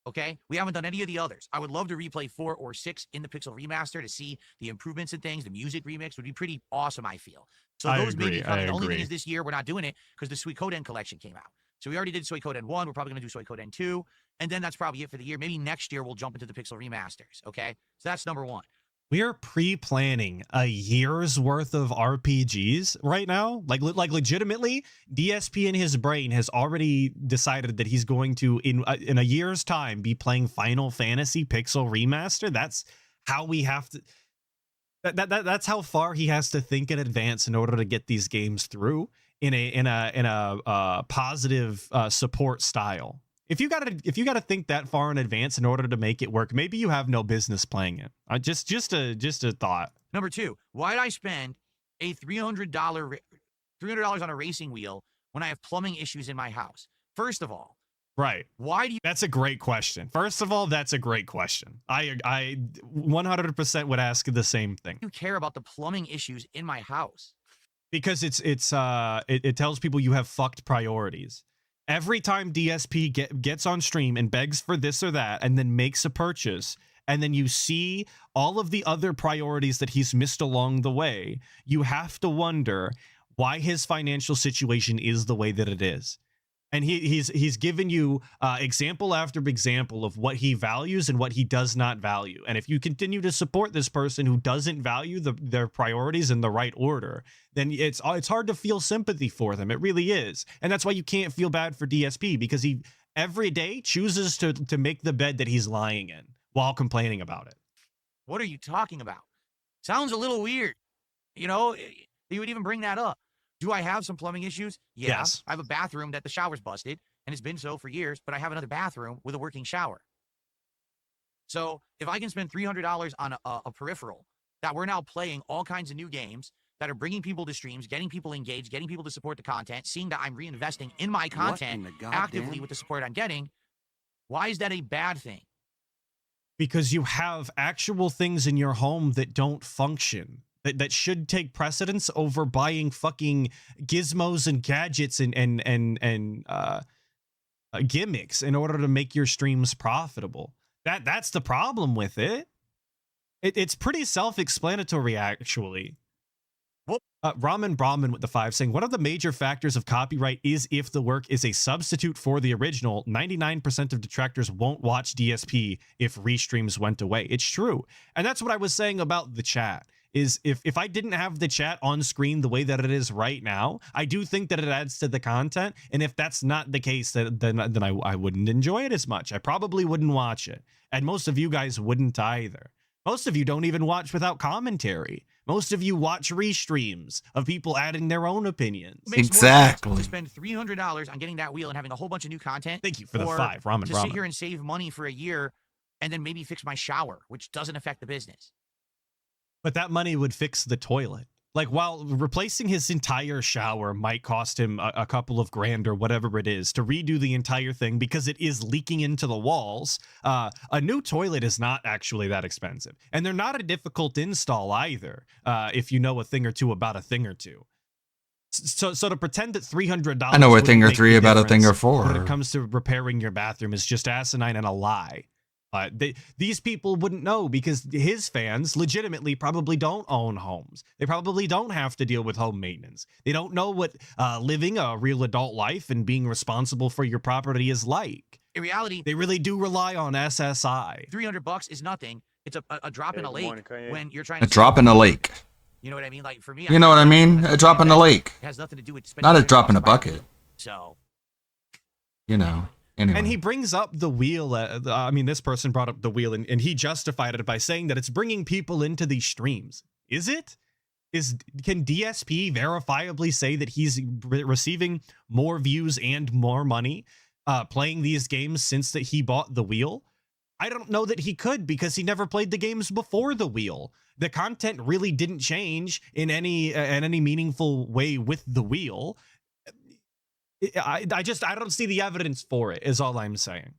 Speaker 5: Okay, we haven't done any of the others. I would love to replay 4 or 6 in the Pixel remaster to see the improvements and things. The music remix would be pretty awesome, I feel. So those may be coming. The only thing is this year we're not doing it because the Suikoden collection came out. So we already did Suikoden 1. We're probably going to do Suikoden 2. And then that's probably it for the year. Maybe next year we'll jump into the Pixel remasters. Okay, so that's number 1.
Speaker 3: We are pre-planning a year's worth of RPGs right now. Like legitimately, DSP in his brain has already decided that he's going to, in a year's time, be playing Final Fantasy Pixel Remaster. That's how we have to... That's how far he has to think in advance in order to get these games through in a positive support style. If you gotta think that far in advance in order to make it work, maybe you have no business playing it. Just a thought.
Speaker 5: Number 2, why did I spend a $300 on a racing wheel when I have plumbing issues in my house? First of all,
Speaker 3: Right.
Speaker 5: why do you
Speaker 3: That's a great question. First of all, that's a great question. I 100% would ask the same thing.
Speaker 5: care about the plumbing issues in my house?
Speaker 3: Because it tells people you have fucked priorities. Every time DSP gets on stream and begs for this or that and then makes a purchase, and then you see all of the other priorities that he's missed along the way, you have to wonder why his financial situation is the way that it is. And he's given you example after example of what he values and what he does not value. And if you continue to support this person who doesn't value their priorities in the right order, then it's hard to feel sympathy for them. It really is. And that's why you can't feel bad for DSP, because he every day chooses to make the bed that he's lying in while complaining about it.
Speaker 5: What are you talking about? Sounds a little weird. You know, you would even bring that up. Do I have some plumbing issues? Yeah.
Speaker 3: Yes.
Speaker 5: I have a bathroom that the shower's busted, and it's been so for years, but I have another bathroom with a working shower. So if I can spend $300 on a peripheral that we're now playing all kinds of new games that are bringing people to streams, getting people engaged, getting people to support the content, seeing that I'm reinvesting in my content actively with the support I'm getting, why is that a bad thing?
Speaker 3: Because you have actual things in your home that don't function. That should take precedence over buying fucking gizmos and gadgets and gimmicks in order to make your streams profitable. That's the problem with it. It's pretty self-explanatory, actually. Ramen Brahman with the 5 saying, one of the major factors of copyright is if the work is a substitute for the original. 99% of detractors won't watch DSP if restreams went away. It's true. And that's what I was saying about the chat. Is if I didn't have the chat on screen the way that it is right now, I do think that it adds to the content. And if that's not the case, then I wouldn't enjoy it as much. I probably wouldn't watch it. And most of you guys wouldn't either. Most of you don't even watch without commentary. Most of you watch restreams of people adding their own opinions.
Speaker 2: Exactly.
Speaker 5: To spend $300 on getting that wheel and having a whole bunch of new content.
Speaker 3: Thank you for the 5, Ramen
Speaker 5: to sit here and save money for a year and then maybe fix my shower, which doesn't affect the business.
Speaker 3: But that money would fix the toilet. Like, while replacing his entire shower might cost him a couple of grand or whatever it is to redo the entire thing because it is leaking into the walls, a new toilet is not actually that expensive. And they're not a difficult install either, if you know a thing or two about a thing or two. So to pretend that $300
Speaker 2: I know a thing or
Speaker 3: wouldn't make
Speaker 2: three
Speaker 3: the
Speaker 2: about a thing or
Speaker 3: difference
Speaker 2: four.
Speaker 3: when it comes to repairing your bathroom is just asinine and a lie. These people wouldn't know because his fans legitimately probably don't own homes. They probably don't have to deal with home maintenance. They don't know what living a real adult life and being responsible for your property is like.
Speaker 5: In reality,
Speaker 3: they really do rely on SSI.
Speaker 5: $300 is nothing. It's a drop in a lake when you're trying
Speaker 2: A
Speaker 5: to
Speaker 2: drop in a lake.
Speaker 5: You know what I mean? Like for me,
Speaker 2: You know what I mean? A drop in a lake.
Speaker 5: It has nothing to do with
Speaker 2: Not a
Speaker 5: spending
Speaker 2: drop in a
Speaker 5: $300
Speaker 2: bucket.
Speaker 5: So,
Speaker 2: You know. Anyway.
Speaker 3: And he brings up the wheel. I mean, this person brought up the wheel and he justified it by saying that it's bringing people into these streams. Is it? Can DSP verifiably say that he's receiving more views and more money playing these games since that he bought the wheel? I don't know that he could because he never played the games before the wheel. The content really didn't change in any meaningful way with the wheel. I don't see the evidence for it, is all I'm saying.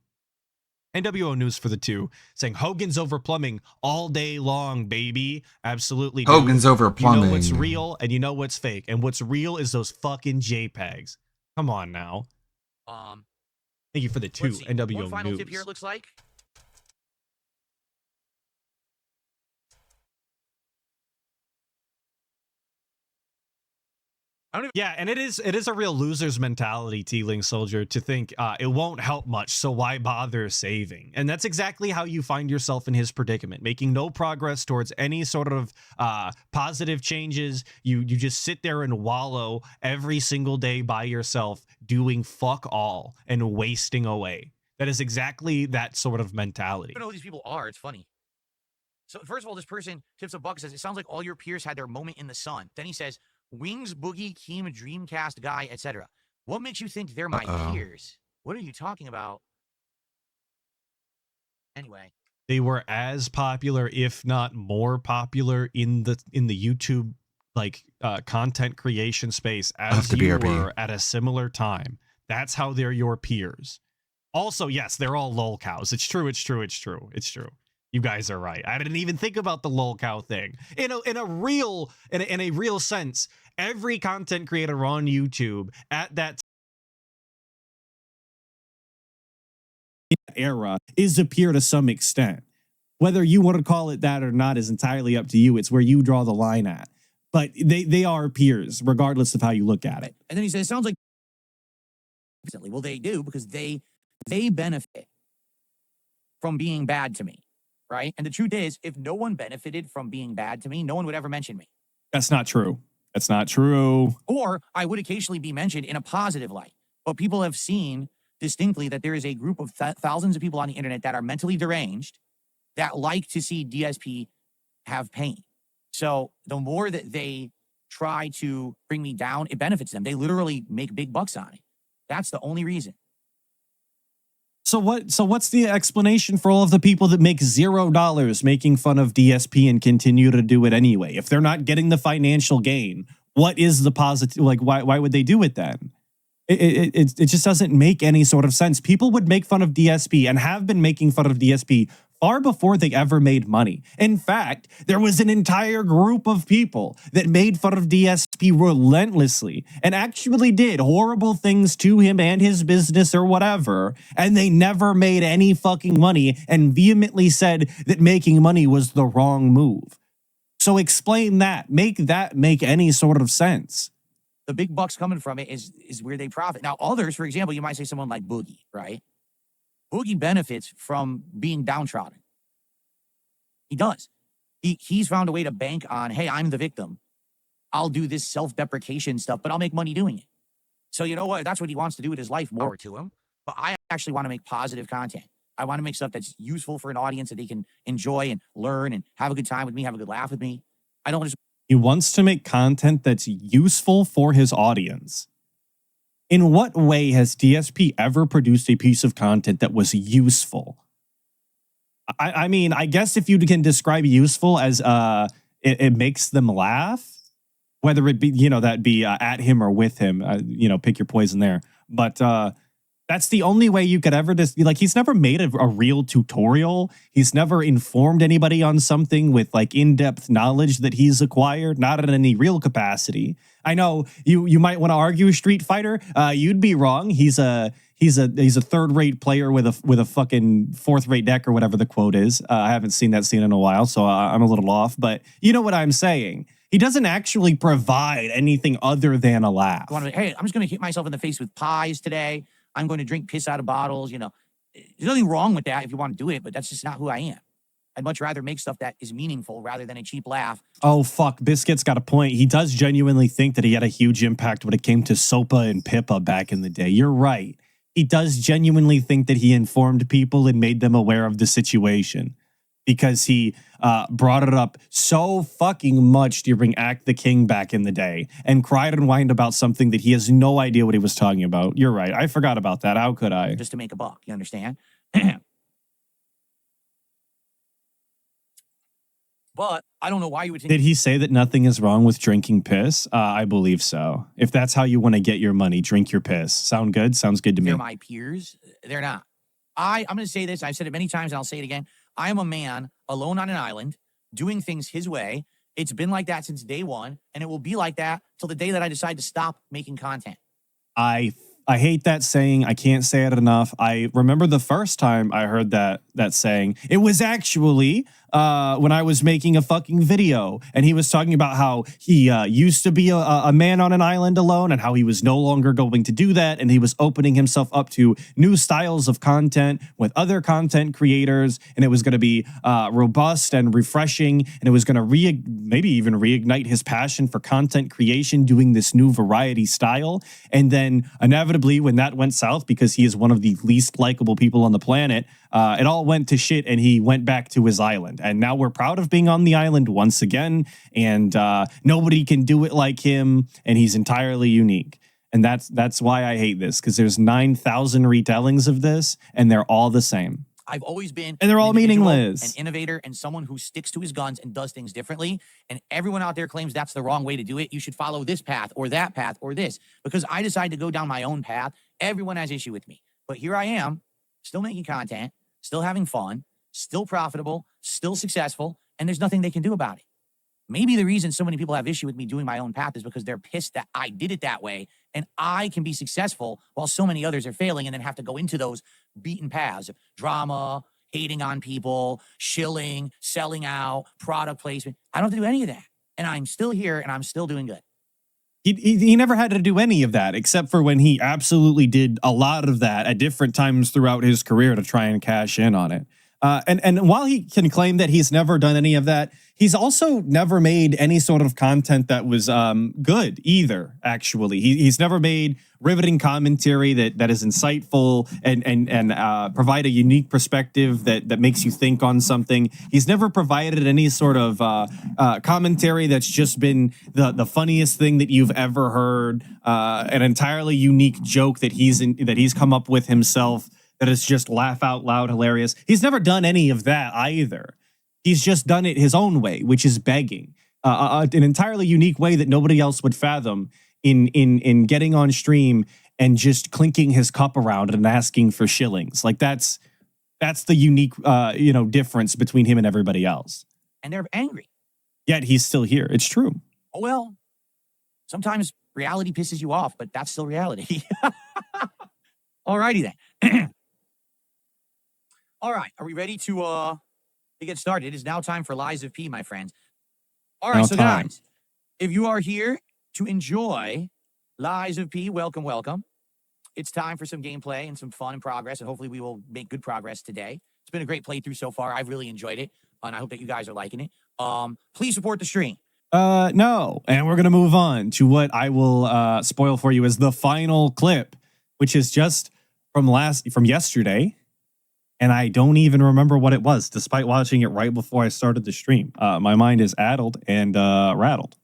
Speaker 3: NWO News for the 2 saying Hogan's over plumbing all day long, baby. Absolutely. Dude.
Speaker 2: Hogan's over plumbing.
Speaker 3: You know what's real and you know what's fake. And what's real is those fucking JPEGs. Come on now. Thank you for the 2, NWO
Speaker 5: one final
Speaker 3: News.
Speaker 5: tip here, it looks like.
Speaker 3: Yeah, and it is a real loser's mentality, T-Ling Soldier, to think it won't help much, so why bother saving? And that's exactly how you find yourself in his predicament, making no progress towards any sort of positive changes. You just sit there and wallow every single day by yourself, doing fuck all and wasting away. That is exactly that sort of mentality.
Speaker 5: I don't know who these people are. It's funny. So first of all, this person, Tips of Buck, says, it sounds like all your peers had their moment in the sun. Then he says, Wings, Boogie, Keem, Dreamcast guy, etc. What makes you think they're my peers? What are you talking about? Anyway.
Speaker 3: They were as popular, if not more popular, in the YouTube content creation space
Speaker 2: Off
Speaker 3: as
Speaker 2: the
Speaker 3: you
Speaker 2: BRB.
Speaker 3: were at a similar time. That's how they're your peers. Also, yes, they're all lol cows. It's true. You guys are right. I didn't even think about the lol cow thing. In a real sense, every content creator on YouTube at that era is a peer to some extent. Whether you want to call it that or not is entirely up to you. It's where you draw the line at. But they are peers, regardless of how you look at it.
Speaker 5: And then he said, it sounds like, well, they do because they benefit from being bad to me, right? And the truth is, if no one benefited from being bad to me, no one would ever mention me.
Speaker 3: That's not true. That's not true.
Speaker 5: Or I would occasionally be mentioned in a positive light. But people have seen distinctly that there is a group of thousands of people on the internet that are mentally deranged that like to see DSP have pain. So the more that they try to bring me down, it benefits them. They literally make big bucks on it. That's the only reason.
Speaker 3: So what's the explanation for all of the people that make $0 making fun of DSP and continue to do it anyway? If they're not getting the financial gain, what is the positive? Like, why would they do it then? It just doesn't make any sort of sense. People would make fun of DSP and have been making fun of DSP far before they ever made money. In fact, there was an entire group of people that made fun of DSP relentlessly and actually did horrible things to him and his business or whatever, and they never made any fucking money and vehemently said that making money was the wrong move. So explain that. Make that make any sort of sense.
Speaker 5: The big bucks coming from it is where they profit. Now, others, for example, you might say someone like Boogie, right? Boogie benefits from being downtrodden. He does. He's found a way to bank on, hey, I'm the victim. I'll do this self-deprecation stuff, but I'll make money doing it. So you know what? That's what he wants to do with his life, more to him. But I actually want to make positive content. I want to make stuff that's useful for an audience that they can enjoy and learn and have a good time with me, have a good laugh with me. I don't just...
Speaker 3: He wants to make content that's useful for his audience. In what way has DSP ever produced a piece of content that was useful? I mean, I guess if you can describe useful as it makes them laugh, whether it be, that be at him or with him, pick your poison there. But that's the only way you could ever just like, he's never made a real tutorial. He's never informed anybody on something with like in-depth knowledge that he's acquired, not in any real capacity. I know you might want to argue Street Fighter. You'd be wrong. He's a third-rate player with a fucking fourth-rate deck or whatever the quote is. I haven't seen that scene in a while, so I'm a little off. But you know what I'm saying. He doesn't actually provide anything other than a laugh.
Speaker 5: Hey, I'm just going to hit myself in the face with pies today. I'm going to drink piss out of bottles. There's nothing wrong with that if you want to do it, but that's just not who I am. I'd much rather make stuff that is meaningful rather than a cheap laugh.
Speaker 3: Oh, fuck. Biscuit's got a point. He does genuinely think that he had a huge impact when it came to Sopa and Pippa back in the day. You're right. He does genuinely think that he informed people and made them aware of the situation because he brought it up so fucking much during Act the King back in the day and cried and whined about something that he has no idea what he was talking about. You're right. I forgot about that. How could I?
Speaker 5: Just to make a buck. You understand? But I don't know why you would think...
Speaker 3: Did he say that nothing is wrong with drinking piss? I believe so. If that's how you want to get your money, drink your piss. Sound good? Sounds good to me.
Speaker 5: They're my peers. They're not. I'm going to say this. I've said it many times and I'll say it again. I am a man alone on an island doing things his way. It's been like that since day one, and it will be like that till the day that I decide to stop making content.
Speaker 3: I hate that saying. I can't say it enough. I remember the first time I heard that saying. It was actually when I was making a fucking video, and he was talking about how he used to be a man on an island alone and how he was no longer going to do that, and he was opening himself up to new styles of content with other content creators, and it was going to be robust and refreshing, and it was going to maybe even reignite his passion for content creation, doing this new variety style. And then inevitably, when that went south, because he is one of the least likable people on the planet, it all went to shit, and he went back to his island. And now we're proud of being on the island once again, and nobody can do it like him, and he's entirely unique. And that's why I hate this, because there's 9,000 retellings of this, and they're all the same.
Speaker 5: I've always been
Speaker 4: And they're all
Speaker 5: an individual,
Speaker 4: meaningless.
Speaker 5: an innovator, and someone who sticks to his guns and does things differently. And everyone out there claims that's the wrong way to do it. You should follow this path or that path or this. Because I decided to go down my own path. Everyone has issue with me. But here I am, still making content, still having fun, still profitable, still successful, and there's nothing they can do about it. Maybe the reason so many people have issue with me doing my own path is because they're pissed that I did it that way and I can be successful while so many others are failing and then have to go into those beaten paths of drama, hating on people, shilling, selling out, product placement. I don't have to do any of that. And I'm still here and I'm still doing good.
Speaker 4: He never had to do any of that except for when he absolutely did a lot of that at different times throughout his career to try and cash in on it. And while he can claim that he's never done any of that, he's also never made any sort of content that was good either, actually. He's never made riveting commentary that is insightful and provide a unique perspective that makes you think on something. He's never provided any sort of commentary that's just been the funniest thing that you've ever heard, an entirely unique joke that he's come up with himself that is just laugh out loud hilarious. He's never done any of that either. He's just done it his own way, which is begging, an entirely unique way that nobody else would fathom in getting on stream and just clinking his cup around and asking for shillings. Like that's the unique difference between him and everybody else.
Speaker 5: And they're angry.
Speaker 4: Yet he's still here. It's true.
Speaker 5: Oh, well, sometimes reality pisses you off, but that's still reality. Alrighty then. All right, are we ready to get started? It is now time for Lies of P, my friends. All right,
Speaker 4: Now
Speaker 5: so
Speaker 4: time.
Speaker 5: guys, if you are here to enjoy Lies of P, welcome, welcome. It's time for some gameplay and some fun and progress, and hopefully we will make good progress today. It's been a great playthrough so far. I've really enjoyed it, and I hope that you guys are liking it. Please support the stream.
Speaker 4: No. And we're going to move on to what I will spoil for you as the final clip, which is just from yesterday. And I don't even remember what it was, despite watching it right before I started the stream. My mind is addled and rattled.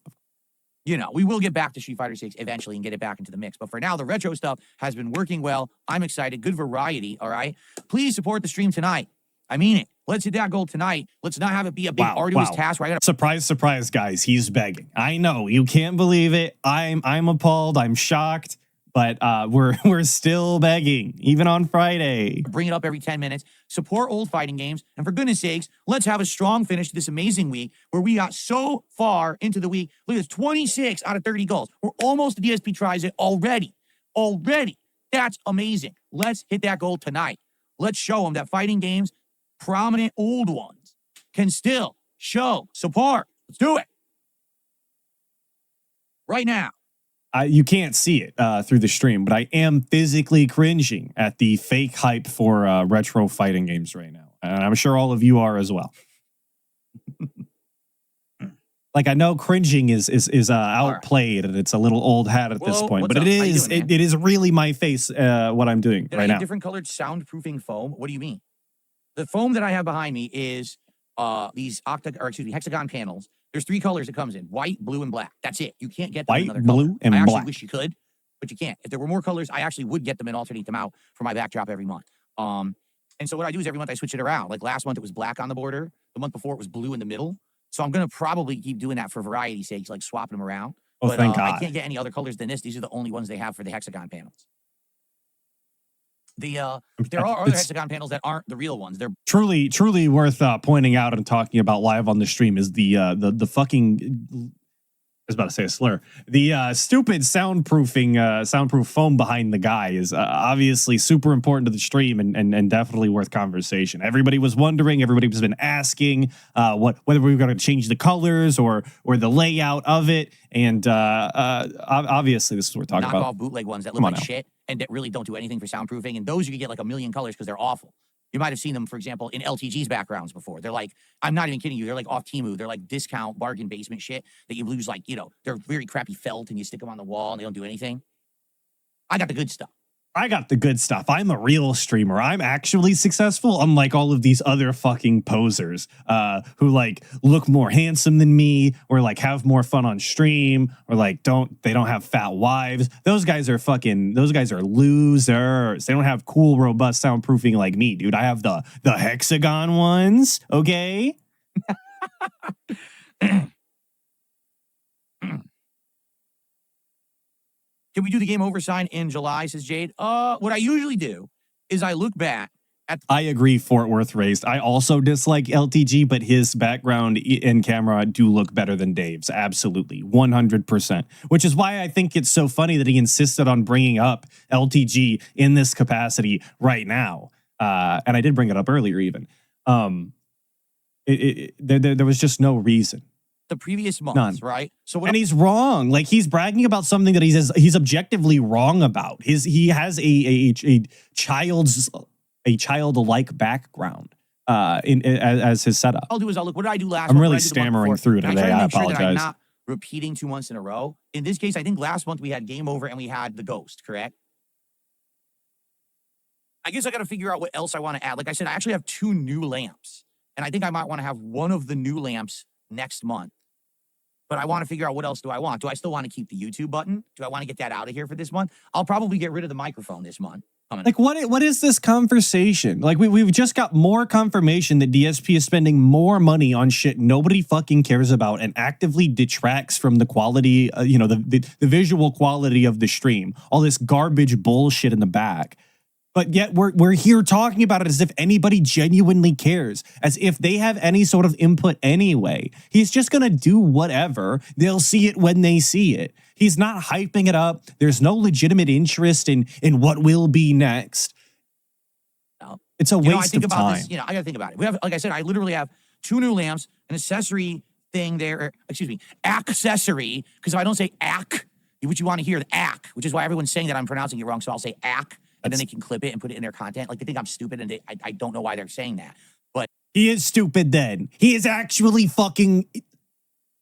Speaker 5: You know, we will get back to Street Fighter 6 eventually and get it back into the mix. But for now, the retro stuff has been working well. I'm excited. Good variety, all right? Please support the stream tonight. I mean it. Let's hit that goal tonight. Let's not have it be a big arduous task where I gotta...
Speaker 4: Surprise, surprise, guys. He's begging. I know. You can't believe it. I'm appalled. I'm shocked. But we're still begging, even on Friday.
Speaker 5: Bring it up every 10 minutes. Support old fighting games. And for goodness sakes, let's have a strong finish to this amazing week where we got so far into the week. Look at this, 26 out of 30 goals. We're almost, the DSP tries it already. Already. That's amazing. Let's hit that goal tonight. Let's show them that fighting games, prominent old ones, can still show support. Let's do it. Right now.
Speaker 4: You can't see it through the stream, but I am physically cringing at the fake hype for retro fighting games right now. And I'm sure all of you are as well. Like, I know cringing is outplayed and it's a little old hat at this point, but it is really my face what I'm doing right now.
Speaker 5: Different colored soundproofing foam. What do you mean? The foam that I have behind me is these hexagon panels. There's 3 colors it comes in: white, blue, and black. That's it. You can't get them in another color.
Speaker 4: White, blue, and
Speaker 5: I actually
Speaker 4: black.
Speaker 5: wish you could, but you can't. If there were more colors, I actually would get them and alternate them out for my backdrop every month. And so what I do is every month I switch it around. Like last month it was black on the border. The month before it was blue in the middle. So I'm going to probably keep doing that for variety's sake, like swapping them around.
Speaker 4: Oh,
Speaker 5: but
Speaker 4: thank God.
Speaker 5: I can't get any other colors than this. These are the only ones they have for the hexagon panels. There are other hexagon panels that aren't the real ones. They're
Speaker 4: truly worth pointing out and talking about live on the stream is the fucking, I was about to say a slur. The stupid soundproof foam behind the guy is obviously super important to the stream and definitely worth conversation. Everybody was wondering, everybody's been asking whether we were going to change the colors or the layout of it. And obviously this is what we're talking about.
Speaker 5: Knockoff bootleg ones that look like shit and that really don't do anything for soundproofing. And those you can get like a million colors because they're awful. You might have seen them, for example, in LTG's backgrounds before. They're like, I'm not even kidding you. They're like off Temu. They're like discount bargain basement shit that you lose, like, they're very crappy felt and you stick them on the wall and they don't do anything. I got the good stuff.
Speaker 4: I got the good stuff. I'm a real streamer. I'm actually successful, unlike all of these other fucking posers who like look more handsome than me, or like have more fun on stream, or like don't have fat wives. Those guys are losers. They don't have cool, robust soundproofing like me, dude. I have the hexagon ones, okay?
Speaker 5: Can we do the game over sign in July, says Jade? What I usually do is I look back at...
Speaker 4: I agree, Fort Worth raised. I also dislike LTG, but his background and camera do look better than Dave's. Absolutely. 100%. Which is why I think it's so funny that he insisted on bringing up LTG in this capacity right now. And I did bring it up earlier even. There was just no reason.
Speaker 5: The previous months,
Speaker 4: None.
Speaker 5: right? So
Speaker 4: and he's wrong. Like, he's bragging about something that he's objectively wrong about. He has a childlike background as his setup.
Speaker 5: I'll do is I'll look. What did I do last?
Speaker 4: I'm
Speaker 5: month?
Speaker 4: really
Speaker 5: What did I do the month
Speaker 4: stammering
Speaker 5: before?
Speaker 4: through
Speaker 5: And
Speaker 4: today.
Speaker 5: try to
Speaker 4: I
Speaker 5: make sure that I'm
Speaker 4: apologize.
Speaker 5: not repeating 2 months in a row. In this case, I think last month we had Game Over and we had the Ghost. Correct? I guess I got to figure out what else I want to add. Like I said, I actually have 2 new lamps, and I think I might want to have one of the new lamps next month. But I want to figure out what else do I want. Do I still want to keep the YouTube button? Do I want to get that out of here for this month? I'll probably get rid of the microphone this month.
Speaker 4: Like, what is this conversation? Like, we've just got more confirmation that DSP is spending more money on shit nobody fucking cares about and actively detracts from the quality, the visual quality of the stream. All this garbage bullshit in the back. But yet we're here talking about it as if anybody genuinely cares, as if they have any sort of input anyway. He's just going to do whatever. They'll see it when they see it. He's not hyping it up. There's no legitimate interest in what will be next.
Speaker 5: No.
Speaker 4: It's a waste
Speaker 5: I think
Speaker 4: of
Speaker 5: about
Speaker 4: time.
Speaker 5: this, I got to think about it. We have, like I said, I literally have 2 new lamps, an accessory thing there, accessory, because if I don't say ac, what you want to hear, the ac, which is why everyone's saying that I'm pronouncing it wrong, so I'll say ac. And then they can clip it and put it in their content. Like, they think I'm stupid, and I don't know why they're saying that. But
Speaker 4: he is stupid then. He is actually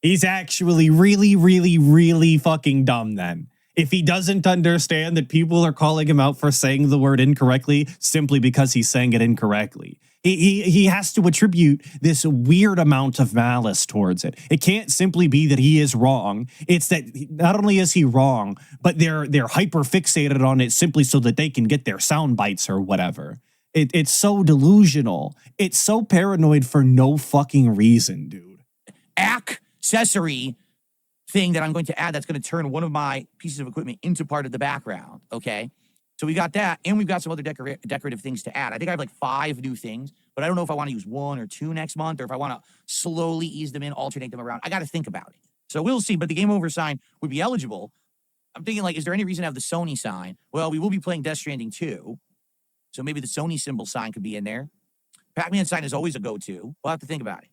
Speaker 4: he's actually really, really, really fucking dumb then. If he doesn't understand that people are calling him out for saying the word incorrectly simply because he's saying it incorrectly. He has to attribute this weird amount of malice towards it. It can't simply be that he is wrong. It's that not only is he wrong, but they're hyper fixated on it simply so that they can get their sound bites or whatever. It's so delusional. It's so paranoid for no fucking reason, dude.
Speaker 5: Accessory thing that I'm going to add that's going to turn one of my pieces of equipment into part of the background, okay? So we got that, and we've got some other decorative things to add. I think I have like 5 new things, but I don't know if I want to use 1 or 2 next month, or if I want to slowly ease them in, alternate them around. I got to think about it. So we'll see, but the Game Over sign would be eligible. I'm thinking, like, is there any reason to have the Sony sign? Well, we will be playing Death Stranding 2, so maybe the Sony symbol sign could be in there. Pac-Man sign is always a go-to. We'll have to think about it.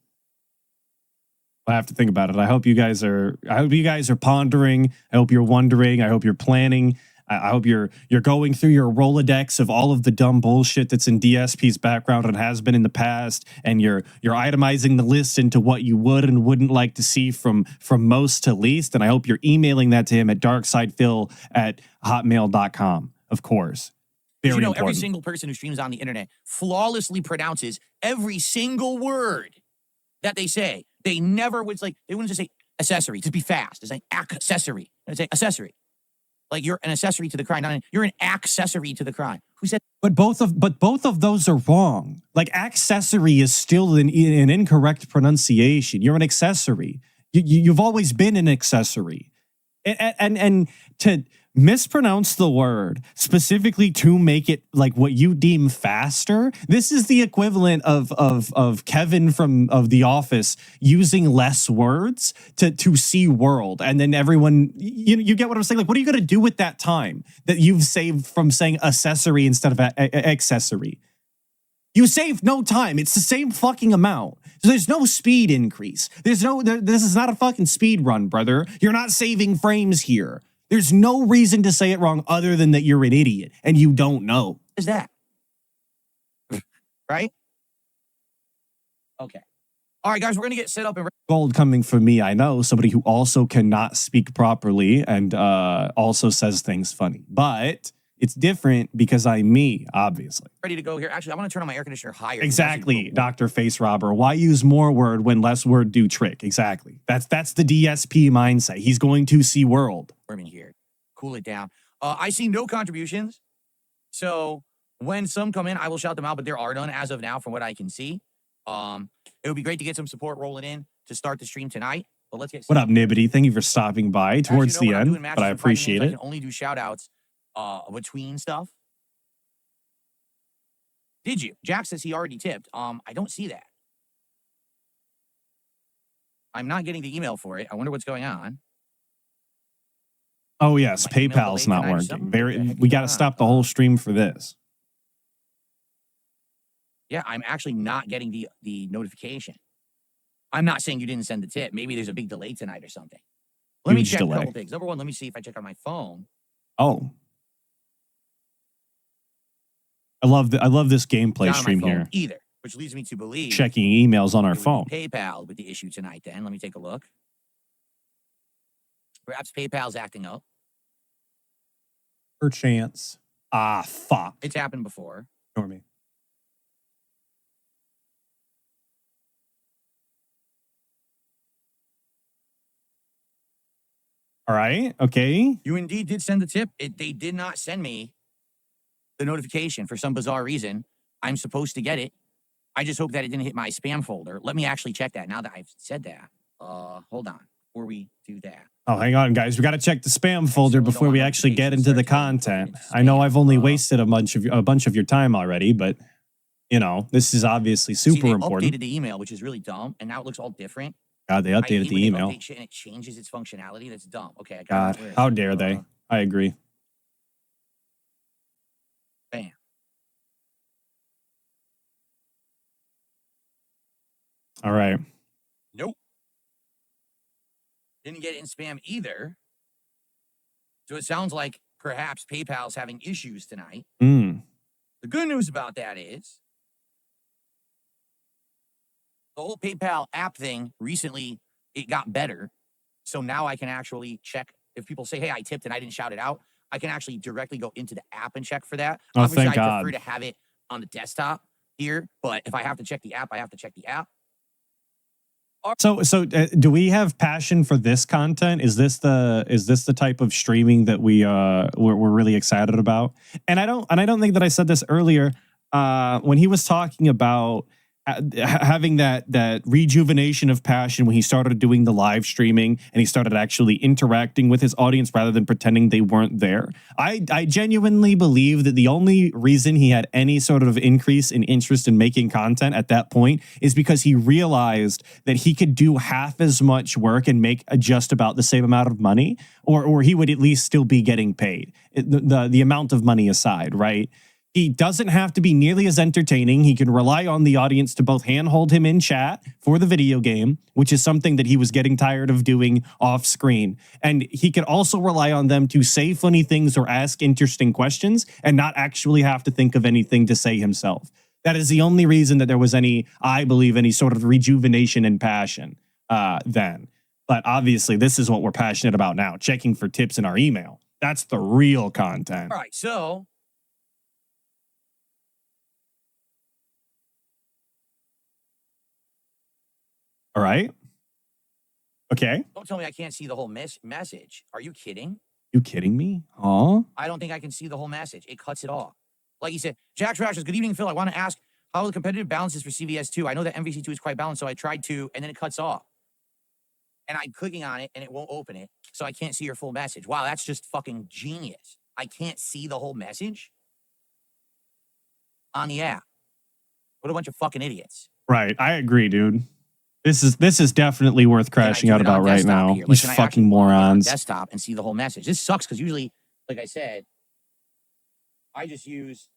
Speaker 4: I have to think about it. I hope you guys are pondering. I hope you're wondering. I hope you're planning. I hope you're going through your Rolodex of all of the dumb bullshit that's in DSP's background and has been in the past, and you're itemizing the list into what you would and wouldn't like to see from most to least. And I hope you're emailing that to him at darksidefil@hotmail.com, of course. Very important.
Speaker 5: Every single person who streams on the internet flawlessly pronounces every single word that they say. They never would they wouldn't just say accessory, just be fast. It's like accessory. They say accessory. Like, you're an accessory to the crime. You're an accessory to the crime. Who said?
Speaker 4: But both of those are wrong. Like, accessory is still an incorrect pronunciation. You're an accessory. You've always been an accessory. And to mispronounce the word specifically to make it like what you deem faster, this is the equivalent of Kevin from The Office using less words to see world, and then everyone, you get what I'm saying? Like, what are you going to do with that time that you've saved from saying accessory instead of accessory? You saved no time. It's the same fucking amount. So there's no speed increase. This is not a fucking speed run, brother. You're not saving frames here. There's no reason to say it wrong other than that you're an idiot and you don't know.
Speaker 5: Is that? Right? Okay. All right, guys, we're going to get set up.
Speaker 4: Gold coming from me, I know, somebody who also cannot speak properly and also says things funny. But It's different because I'm me, obviously.
Speaker 5: Ready to go here. Actually, I want to turn on my air conditioner higher.
Speaker 4: Exactly, Dr. Face Robber. Why use more word when less word do trick? Exactly. That's the DSP mindset. He's going to see world.
Speaker 5: In here. Cool it down. I see no contributions. So when some come in, I will shout them out, but there are none as of now from what I can see. It would be great to get some support rolling in to start the stream tonight. But let's get
Speaker 4: What up, Nibbity? Thank you for stopping by towards the end, but I appreciate
Speaker 5: I
Speaker 4: it.
Speaker 5: can only do shout outs between stuff. Did you? Jack says he already tipped. I don't see that. I'm not getting the email for it. I wonder what's going on.
Speaker 4: Oh yes, PayPal's not working. We got to stop the whole stream for this.
Speaker 5: Yeah, I'm actually not getting the notification. I'm not saying you didn't send the tip. Maybe there's a big delay tonight or something. Let me check a couple things. Number one, let me see if I check on my phone.
Speaker 4: Oh. I love this gameplay
Speaker 5: Not on my
Speaker 4: stream
Speaker 5: phone
Speaker 4: here.
Speaker 5: either, which leads me to believe
Speaker 4: Checking emails on our phone.
Speaker 5: PayPal with the issue tonight. Then let me take a look. Perhaps PayPal's acting up.
Speaker 4: Perchance. Ah, fuck.
Speaker 5: It's happened before.
Speaker 4: Ignore me. All right. Okay.
Speaker 5: You indeed did send the tip. They did not send me the notification for some bizarre reason. I'm supposed to get it. I just hope that it didn't hit my spam folder. Let me actually check that now that I've said that. Hold on before we do that.
Speaker 4: Oh, hang on, guys. We got to check the spam folder before we actually get into the content. I know I've only wasted a bunch of your time already, but you know, this is obviously super important.
Speaker 5: Updated the email, which is really dumb, and now it looks all different.
Speaker 4: God, they updated the email.
Speaker 5: Update shit and it changes its functionality. That's dumb. Okay, I got
Speaker 4: God,
Speaker 5: it.
Speaker 4: how dare they? I agree.
Speaker 5: Bam.
Speaker 4: All right.
Speaker 5: Nope. Didn't get it in spam either. So it sounds like perhaps PayPal's having issues tonight.
Speaker 4: Mm.
Speaker 5: The good news about that is the whole PayPal app thing recently, it got better. So now I can actually check if people say, hey, I tipped and I didn't shout it out. I can actually directly go into the app and check for that.
Speaker 4: Oh,
Speaker 5: Obviously,
Speaker 4: thank
Speaker 5: I
Speaker 4: God.
Speaker 5: prefer to have it on the desktop here, but if I have to check the app, I have to check the app.
Speaker 4: So do we have passion for this content? Is this the type of streaming that we're really excited about? And I don't think that I said this earlier when he was talking about having that rejuvenation of passion when he started doing the live streaming and he started actually interacting with his audience rather than pretending they weren't there. I genuinely believe that the only reason he had any sort of increase in interest in making content at that point is because he realized that he could do half as much work and make just about the same amount of money, or he would at least still be getting paid. The amount of money aside, right? He doesn't have to be nearly as entertaining. He can rely on the audience to both handhold him in chat for the video game, which is something that he was getting tired of doing off screen. And he can also rely on them to say funny things or ask interesting questions and not actually have to think of anything to say himself. That is the only reason that there was I believe, any sort of rejuvenation and passion then. But obviously, this is what we're passionate about now, checking for tips in our email. That's the real content.
Speaker 5: All right, so
Speaker 4: all right. Okay.
Speaker 5: don't tell me I can't see the whole message. Are you kidding?
Speaker 4: You kidding me? Huh?
Speaker 5: I don't think I can see the whole message. It cuts it off. Like he said, Jack Trash says, good evening, Phil. I want to ask how the competitive balance is for CVS2. I know that MVC2 is quite balanced, so I tried to, and then it cuts off. And I'm clicking on it, and it won't open it, so I can't see your full message. Wow, that's just fucking genius. I can't see the whole message on the app. What a bunch of fucking idiots.
Speaker 4: Right. I agree, dude. This is definitely worth crashing out about right now. These fucking morons.
Speaker 5: Desktop and see the whole message. This sucks because usually, like I said, I just use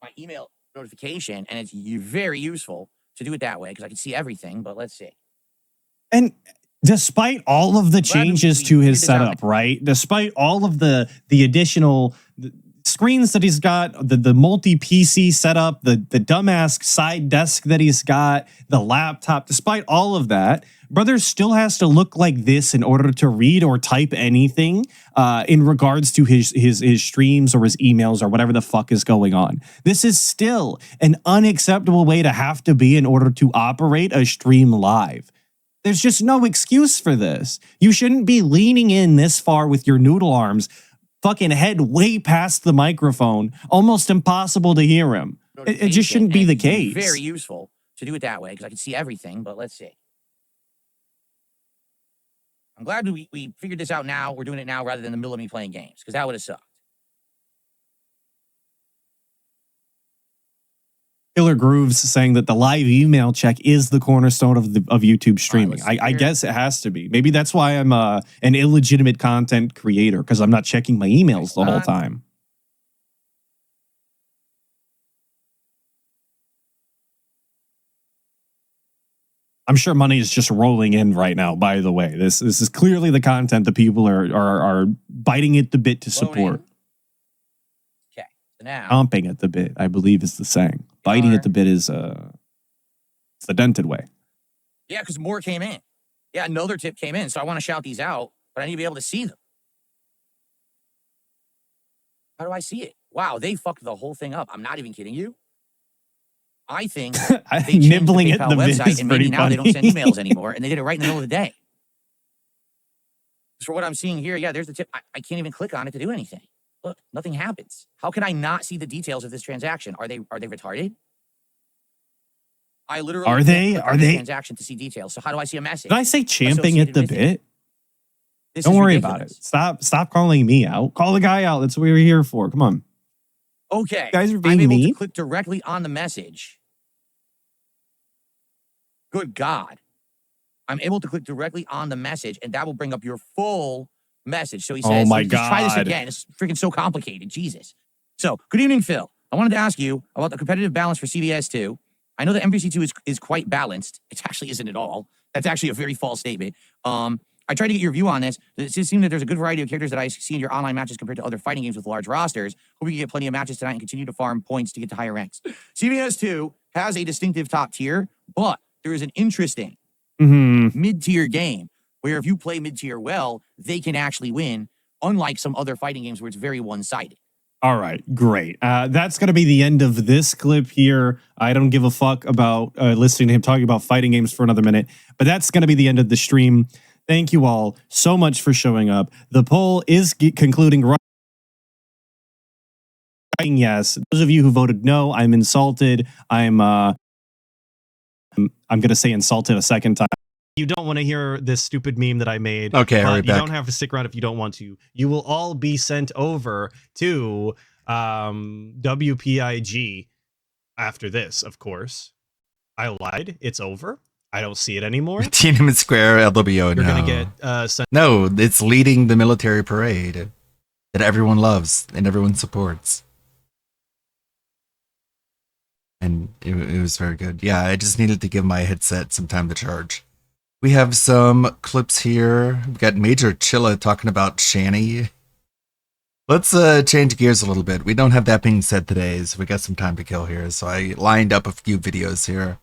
Speaker 5: my email notification, and it's very useful to do it that way because I can see everything. But let's see.
Speaker 4: And despite all of the changes to his setup, right? Despite all of the additional screens that he's got, the multi-PC setup, the dumbass side desk that he's got, the laptop, despite all of that, brother still has to look like this in order to read or type anything in regards to his streams or his emails or whatever the fuck is going on. This is still an unacceptable way to have to be in order to operate a stream live. There's just no excuse for this. You shouldn't be leaning in this far with your noodle arms, fucking head way past the microphone, almost impossible to hear him. It just shouldn't be the case.
Speaker 5: Very useful to do it that way because I can see everything, but let's see. I'm glad we figured this out now. We're doing it now rather than in the middle of me playing games because that would have sucked.
Speaker 4: Killer Grooves saying that the live email check is the cornerstone of YouTube streaming. I guess it has to be. Maybe that's why I'm an illegitimate content creator, because I'm not checking my emails the whole time. I'm sure money is just rolling in right now, by the way. This is clearly the content that people are biting at the bit to support.
Speaker 5: Okay, so now.
Speaker 4: Chomping at the bit, I believe is the saying. Biting at the bit is it's the dented way.
Speaker 5: Yeah, because more came in. Yeah, another tip came in, so I want to shout these out, but I need to be able to see them. How do I see it? Wow, they fucked the whole thing up. I'm not even kidding you. I think they changed
Speaker 4: nibbling
Speaker 5: the
Speaker 4: at
Speaker 5: PayPal
Speaker 4: the bit
Speaker 5: website,
Speaker 4: is
Speaker 5: and maybe
Speaker 4: pretty
Speaker 5: now they
Speaker 4: funny.
Speaker 5: don't send emails anymore, and they did it right in the middle of the day. For what I'm seeing here, yeah, there's the tip. I can't even click on it to do anything. Look, nothing happens. How can I not see the details of this transaction? Are they retarded? I literally
Speaker 4: Are
Speaker 5: can't
Speaker 4: they?
Speaker 5: click
Speaker 4: Are
Speaker 5: on the
Speaker 4: they?
Speaker 5: transaction to see details. So how do I see a message?
Speaker 4: Did I say champing at the bit?
Speaker 5: This
Speaker 4: Don't
Speaker 5: is
Speaker 4: worry
Speaker 5: ridiculous.
Speaker 4: about it. Stop calling me out. Call the guy out. That's what we're here for. Come on.
Speaker 5: Okay,
Speaker 4: You guys are
Speaker 5: I'm
Speaker 4: being
Speaker 5: able
Speaker 4: mean.
Speaker 5: to click directly on the message. Good God. I'm able to click directly on the message, and that will bring up your full message. So he says,
Speaker 4: Oh my
Speaker 5: so just try this
Speaker 4: God.
Speaker 5: again. It's freaking so complicated. Jesus. So, good evening, Phil. I wanted to ask you about the competitive balance for CBS 2. I know that MVC2 is quite balanced. It actually isn't at all. That's actually a very false statement. I tried to get your view on this. It seems that there's a good variety of characters that I see in your online matches compared to other fighting games with large rosters. Hope you can get plenty of matches tonight and continue to farm points to get to higher ranks. CBS 2 has a distinctive top tier, but there is an interesting mid-tier game where if you play mid-tier well, they can actually win, unlike some other fighting games where it's very one-sided.
Speaker 4: All right, great. That's going to be the end of this clip here. I don't give a fuck about listening to him talking about fighting games for another minute, but that's going to be the end of the stream. Thank you all so much for showing up. The poll is concluding right. Yes. Those of you who voted no, I'm insulted. I'm going to say insulted a second time.
Speaker 3: You don't want to hear this stupid meme that I made.
Speaker 2: Okay,
Speaker 3: but
Speaker 2: I'll be
Speaker 3: you
Speaker 2: back.
Speaker 3: don't have to stick around if you don't want to. You will all be sent over to WPIG after this, of course. I lied. It's over. I don't see it anymore.
Speaker 2: Tiananmen Square, LWO.
Speaker 3: You're
Speaker 2: No.
Speaker 3: gonna get sent.
Speaker 2: No, it's leading the military parade that everyone loves and everyone supports. And it was very good. Yeah, I just needed to give my headset some time to charge. We have some clips here. We've got Major Chilla talking about Shani. Let's change gears a little bit. We don't have that being said today, so we got some time to kill here. So I lined up a few videos here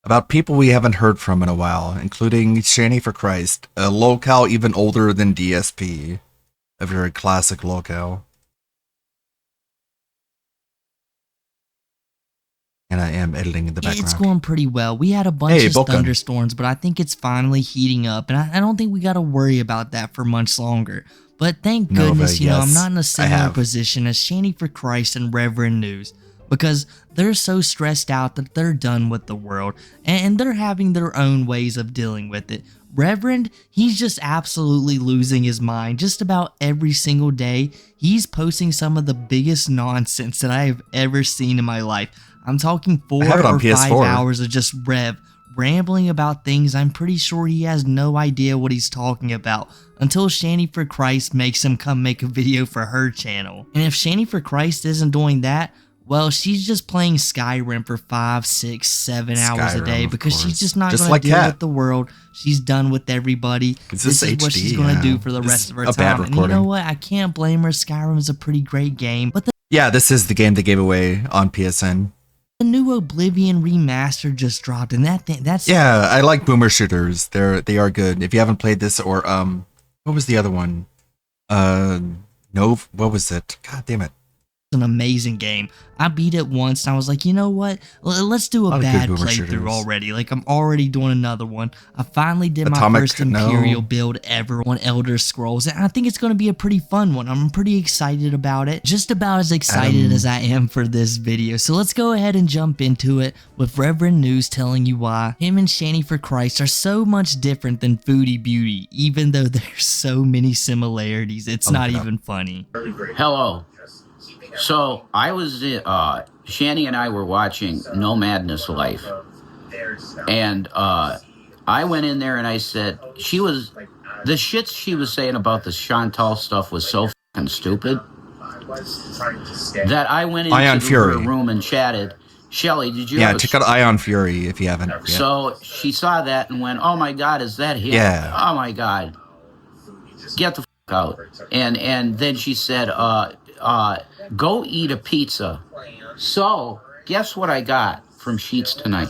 Speaker 2: about people we haven't heard from in a while, including Shani for Christ, a locale even older than DSP, a very classic locale. And I am editing in the background.
Speaker 6: It's going pretty well. We had a bunch of
Speaker 2: Boca.
Speaker 6: thunderstorms, but I think it's finally heating up, and I don't think we got to worry about that for much longer. But thank
Speaker 2: Nova,
Speaker 6: goodness, you know, I'm
Speaker 2: yes,
Speaker 6: not in a
Speaker 2: I
Speaker 6: similar
Speaker 2: have.
Speaker 6: position as Shani for Christ and Reverend News, because they're so stressed out that they're done with the world, and they're having their own ways of dealing with it. Reverend, he's just absolutely losing his mind. Just about every single day, he's posting some of the biggest nonsense that I have ever seen in my life. I'm talking 4
Speaker 2: have it on
Speaker 6: or 5
Speaker 2: PS4.
Speaker 6: hours of just Rev rambling about things I'm pretty sure he has no idea what he's talking about until Shani for Christ makes him come make a video for her channel. And if Shani for Christ isn't doing that, well, she's just playing Skyrim for 5, 6, 7 hours a day
Speaker 2: Skyrim, of
Speaker 6: because she's
Speaker 2: course.
Speaker 6: just not
Speaker 2: Just
Speaker 6: going
Speaker 2: like
Speaker 6: to deal
Speaker 2: Kat.
Speaker 6: with the world. She's done with everybody.
Speaker 2: Is
Speaker 6: This
Speaker 2: this
Speaker 6: is what
Speaker 2: HD?
Speaker 6: she's going to
Speaker 2: Yeah.
Speaker 6: do for the
Speaker 2: This
Speaker 6: rest
Speaker 2: is
Speaker 6: of her
Speaker 2: a bad
Speaker 6: time. And you know
Speaker 2: recording.
Speaker 6: what? I can't blame her. Skyrim is a pretty great game. But
Speaker 2: Yeah, this is the game they gave away on PSN.
Speaker 6: The new Oblivion remaster just dropped, and that's
Speaker 2: Yeah, I like boomer shooters. They are good. If you haven't played this, or what was the other one? What was it? God damn it.
Speaker 6: an amazing game. I beat it once and I was like, you know what? Let's do a bad playthrough already. Like, I'm already doing another one. I finally did my first Imperial build ever on Elder Scrolls, and I think it's going to be a pretty fun one. I'm pretty excited about it. Just about as excited as I am for this video. So let's go ahead and jump into it with Reverend News telling you why him and Shani for Christ are so much different than Foodie Beauty, even though there's so many similarities. It's not even funny.
Speaker 12: Hello. So I was, Shani and I were watching No Madness Life, and I went in there and I said, the shit she was saying about the Chantal stuff was so fucking stupid that I went into her room and chatted. Shelly, did you?
Speaker 2: Yeah, check out Ion Fury if you haven't. Yeah.
Speaker 12: So she saw that and went, "Oh my God, is that him?
Speaker 2: Yeah.
Speaker 12: Oh my God, get the fuck out!" And then she said, "Go eat a pizza." So guess what I got from Sheets tonight?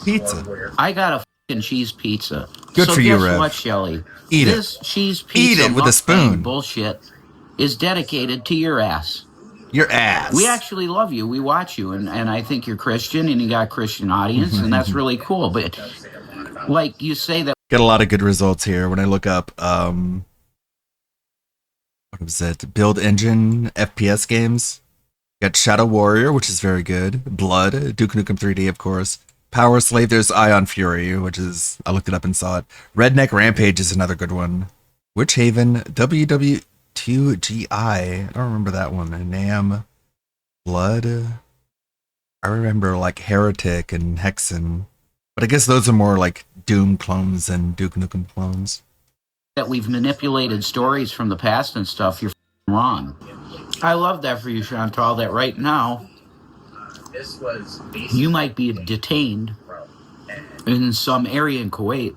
Speaker 2: Pizza.
Speaker 12: I got a fucking cheese pizza.
Speaker 2: Good for you, Rev.
Speaker 12: Guess what, Shelly?
Speaker 2: Eat it.
Speaker 12: This cheese pizza
Speaker 2: Eat it with a spoon.
Speaker 12: Bullshit is dedicated to your ass.
Speaker 2: Your ass.
Speaker 12: We actually love you. We watch you, and I think you're Christian, and you got a Christian audience, and that's really cool. But like you say that,
Speaker 2: get a lot of good results here when I look up what was it? Build Engine FPS games. Got Shadow Warrior, which is very good. Blood, Duke Nukem 3D, of course. Power Slave, there's Ion Fury, which is, I looked it up and saw it. Redneck Rampage is another good one. Witch Haven, WW2GI, I don't remember that one. Nam, Blood, I remember like Heretic and Hexen. But I guess those are more like Doom clones than Duke Nukem clones.
Speaker 12: that we've manipulated stories from the past and stuff, you're wrong. I love that for you, Chantal, that right now you might be detained in some area in Kuwait,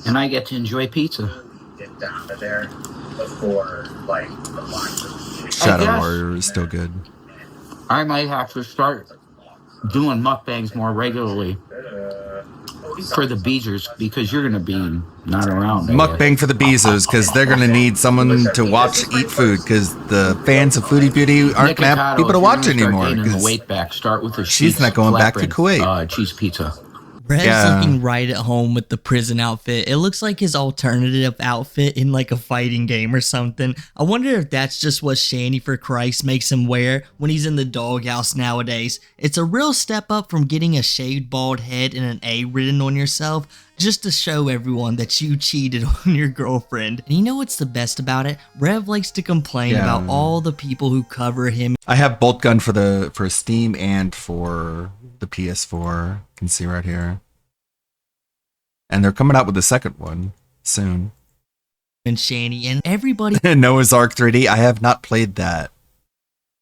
Speaker 12: and I get to enjoy pizza.
Speaker 2: Shadow Warrior is still good.
Speaker 12: I might have to start doing mukbangs more regularly for the Beezers, because you're going to be not around.
Speaker 2: Mukbang for the Bezos, because they're going to need someone to watch eat food, because the fans of Foodie Beauty aren't going to have people to watch anymore.
Speaker 12: The weight back. Start with the
Speaker 2: she's not going back to Kuwait.
Speaker 12: Cheese pizza.
Speaker 6: Rev's looking right at home with the prison outfit. It looks like his alternative outfit in like a fighting game or something. I wonder if that's just what Shani for Christ makes him wear when he's in the doghouse nowadays. It's a real step up from getting a shaved bald head and an A written on yourself, just to show everyone that you cheated on your girlfriend. And you know what's the best about it? Rev likes to complain about all the people who cover him.
Speaker 2: I have Bolt Gun for Steam and for the PS4. You can see right here. And they're coming out with the second one soon.
Speaker 6: And Shani and everybody.
Speaker 2: Noah's Ark 3D. I have not played that.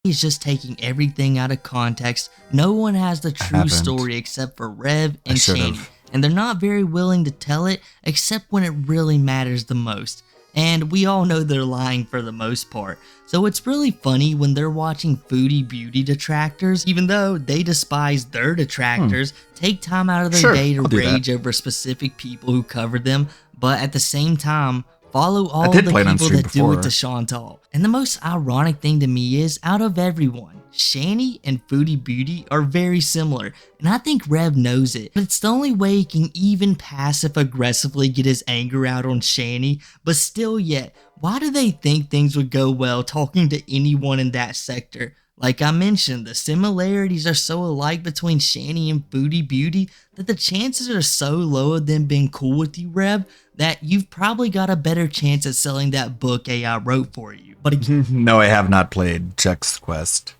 Speaker 6: He's just taking everything out of context. No one has the true story except for Rev and Shani. And they're not very willing to tell it except when it really matters the most. And we all know they're lying for the most part. So it's really funny when they're watching Foodie Beauty detractors, even though they despise their detractors, take time out of their day to rage over specific people who covered them, but at the same time, follow all the people that do it to Chantal. And the most ironic thing to me is, out of everyone, Shani and Foodie Beauty are very similar, and I think Rev knows it, but it's the only way he can even passive-aggressively get his anger out on Shani, but still yet, why do they think things would go well talking to anyone in that sector? Like I mentioned, the similarities are so alike between Shani and Foodie Beauty that the chances are so low of them being cool with you, Rev, that you've probably got a better chance at selling that book AI wrote for you. But
Speaker 2: no, I have not played Chex Quest.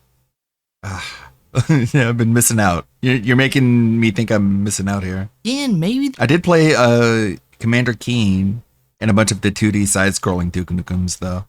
Speaker 2: Yeah, I've been missing out. You're making me think I'm missing out here.
Speaker 6: Again, maybe
Speaker 2: I did play Commander Keen and a bunch of the 2D side-scrolling Duke Nukems, though.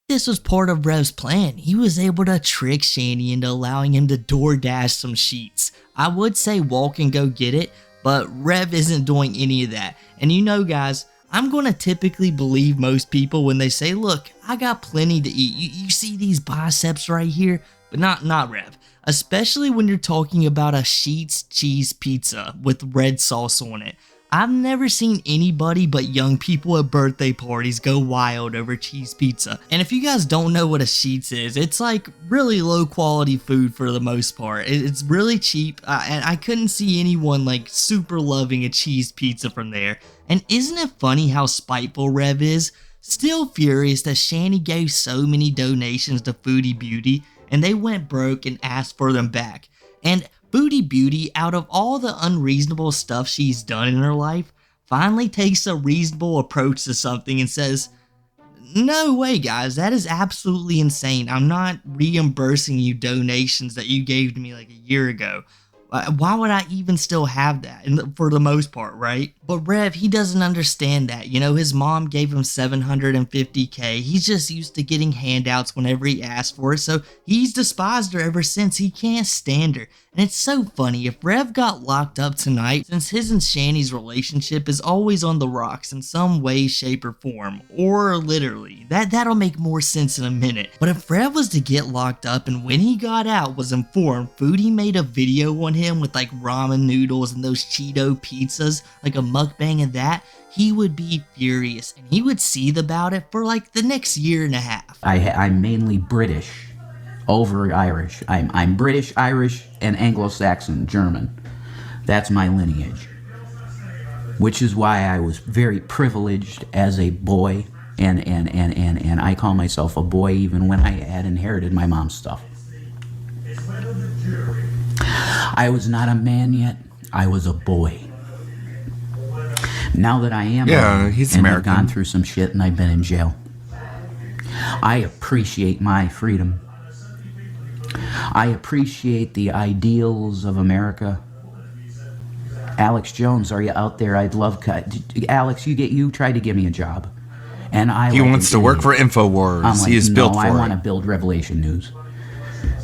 Speaker 6: This was part of Rev's plan. He was able to trick Shani into allowing him to DoorDash some sheets. I would say walk and go get it, but Rev isn't doing any of that. And you know, guys, I'm going to typically believe most people when they say, look, I got plenty to eat. You see these biceps right here? But not Rev. Especially when you're talking about a Sheetz cheese pizza with red sauce on it. I've never seen anybody but young people at birthday parties go wild over cheese pizza. And if you guys don't know what a Sheetz is, it's like really low quality food for the most part. It's really cheap, and I couldn't see anyone like super loving a cheese pizza from there. And isn't it funny how spiteful Rev is? Still furious that Shanny gave so many donations to Foodie Beauty, and they went broke and asked for them back. And Foodie Beauty, out of all the unreasonable stuff she's done in her life, finally takes a reasonable approach to something and says, no way guys, that is absolutely insane. I'm not reimbursing you donations that you gave to me like a year ago. Why would I even still have that for the most part, right? But Rev, he doesn't understand that. You know, his mom gave him $750K. He's just used to getting handouts whenever he asked for it, so he's despised her ever since. He can't stand her. And it's so funny, if Rev got locked up tonight, since his and Shanny's relationship is always on the rocks in some way, shape, or form, or literally, that'll make more sense in a minute. But if Rev was to get locked up and when he got out was informed Foodie made a video on him with like ramen noodles and those Cheeto pizzas, like a mukbang of that, he would be furious and he would seethe about it for like the next year and a half.
Speaker 12: I'm mainly British over Irish. I'm British, Irish, and Anglo-Saxon German. That's my lineage. Which is why I was very privileged as a boy, and I call myself a boy even when I had inherited my mom's stuff. I was not a man yet, I was a boy. Now that I am
Speaker 2: he's
Speaker 12: and
Speaker 2: American.
Speaker 12: I've gone through some shit and I've been in jail, I appreciate my freedom. I appreciate the ideals of America. Alex Jones, are you out there? I'd love Alex. You tried to give me a job, and
Speaker 2: he wants to work for InfoWars.
Speaker 12: I'm like,
Speaker 2: He is built for
Speaker 12: I
Speaker 2: it.
Speaker 12: want to build Revelation News.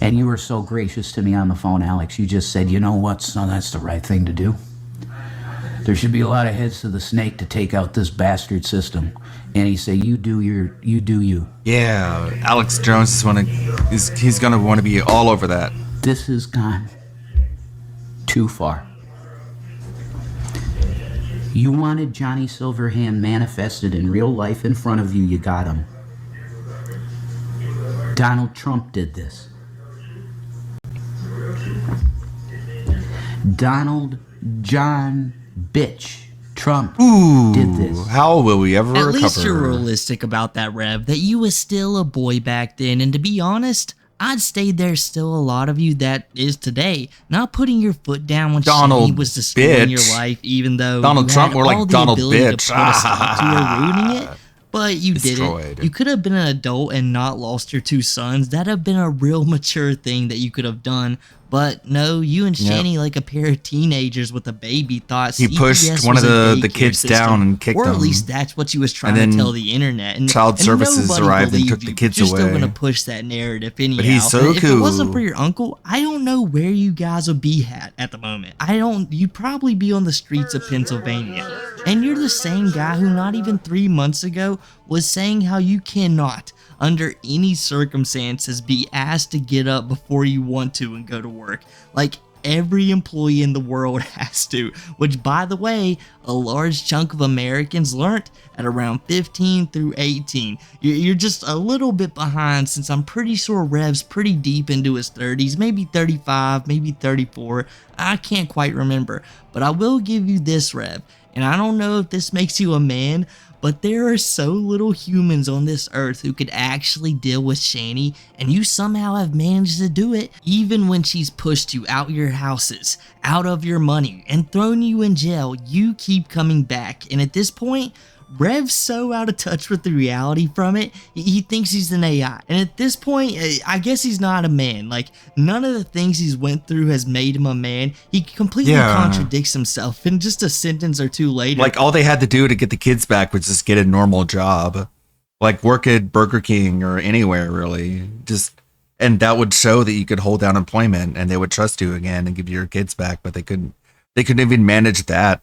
Speaker 12: And you were so gracious to me on the phone, Alex. You just said, you know what, son, that's the right thing to do. There should be a lot of heads to the snake to take out this bastard system. And he said, you do you.
Speaker 2: Yeah, Alex Jones he's gonna want to be all over that.
Speaker 12: This has gone too far. You wanted Johnny Silverhand manifested in real life in front of you, you got him. Donald Trump did this. Donald John Bitch Trump did this.
Speaker 2: How will we ever recover?
Speaker 6: At least you're realistic about that, Rev, that you was still a boy back then, and to be honest, I'd say there's still a lot of you that is today, not putting your foot down when Shanny was destroying your life, even though
Speaker 2: Donald
Speaker 6: you
Speaker 2: Trump,
Speaker 6: had
Speaker 2: more like
Speaker 6: all the
Speaker 2: Donald
Speaker 6: ability
Speaker 2: Bitch.
Speaker 6: to put a stop to her ruining it. But you
Speaker 2: Destroyed.
Speaker 6: didn't. You could have been an adult and not lost your two sons. That'd have been a real mature thing that you could have done. But no, you and Shanny, like a pair of teenagers with a baby, thought
Speaker 2: He
Speaker 6: CPS
Speaker 2: pushed one
Speaker 6: was
Speaker 2: of
Speaker 6: a
Speaker 2: the
Speaker 6: daycare
Speaker 2: kids
Speaker 6: system,
Speaker 2: down and kicked
Speaker 6: or
Speaker 2: them.
Speaker 6: at least that's what you was trying
Speaker 2: And
Speaker 6: to
Speaker 2: then
Speaker 6: tell the internet. And
Speaker 2: Child Services
Speaker 6: nobody
Speaker 2: arrived and took
Speaker 6: believed
Speaker 2: the
Speaker 6: you,
Speaker 2: kids
Speaker 6: but you're still
Speaker 2: away.
Speaker 6: gonna push that narrative anyhow.
Speaker 2: But he's so
Speaker 6: And if it wasn't
Speaker 2: cool.
Speaker 6: for your uncle, I don't know where you guys would be at the moment. You'd probably be on the streets of Pennsylvania. And you're the same guy who not even 3 months ago was saying how you cannot, under any circumstances, be asked to get up before you want to and go to work. Like, every employee in the world has to, which, by the way, a large chunk of Americans learned at around 15 through 18. You're just a little bit behind, since I'm pretty sure Rev's pretty deep into his 30s, maybe 35, maybe 34. I can't quite remember, but I will give you this, Rev, and I don't know if this makes you a man, but there are so little humans on this earth who could actually deal with Shanny, and you somehow have managed to do it, even when she's pushed you out your houses, out of your money, and thrown you in jail. You keep coming back, and at this point, Rev's so out of touch with the reality from it, he thinks he's an AI. And at this point, I guess he's not a man. Like, none of the things he's went through has made him a man. He completely contradicts himself in just a sentence or two later.
Speaker 2: Like, all they had to do to get the kids back was just get a normal job. Like, work at Burger King or anywhere, really. And that would show that you could hold down employment and they would trust you again and give you your kids back, but they couldn't even manage that.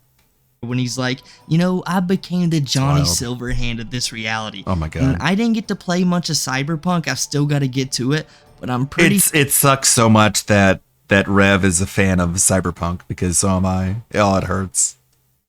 Speaker 6: when he's like, you know, I became the Johnny
Speaker 2: wild.
Speaker 6: Silverhand of this reality.
Speaker 2: Oh my God.
Speaker 6: And I didn't get to play much of Cyberpunk. I've still got to get to it, but I'm pretty
Speaker 2: It sucks so much that Rev is a fan of Cyberpunk, because so am I. Oh, it hurts.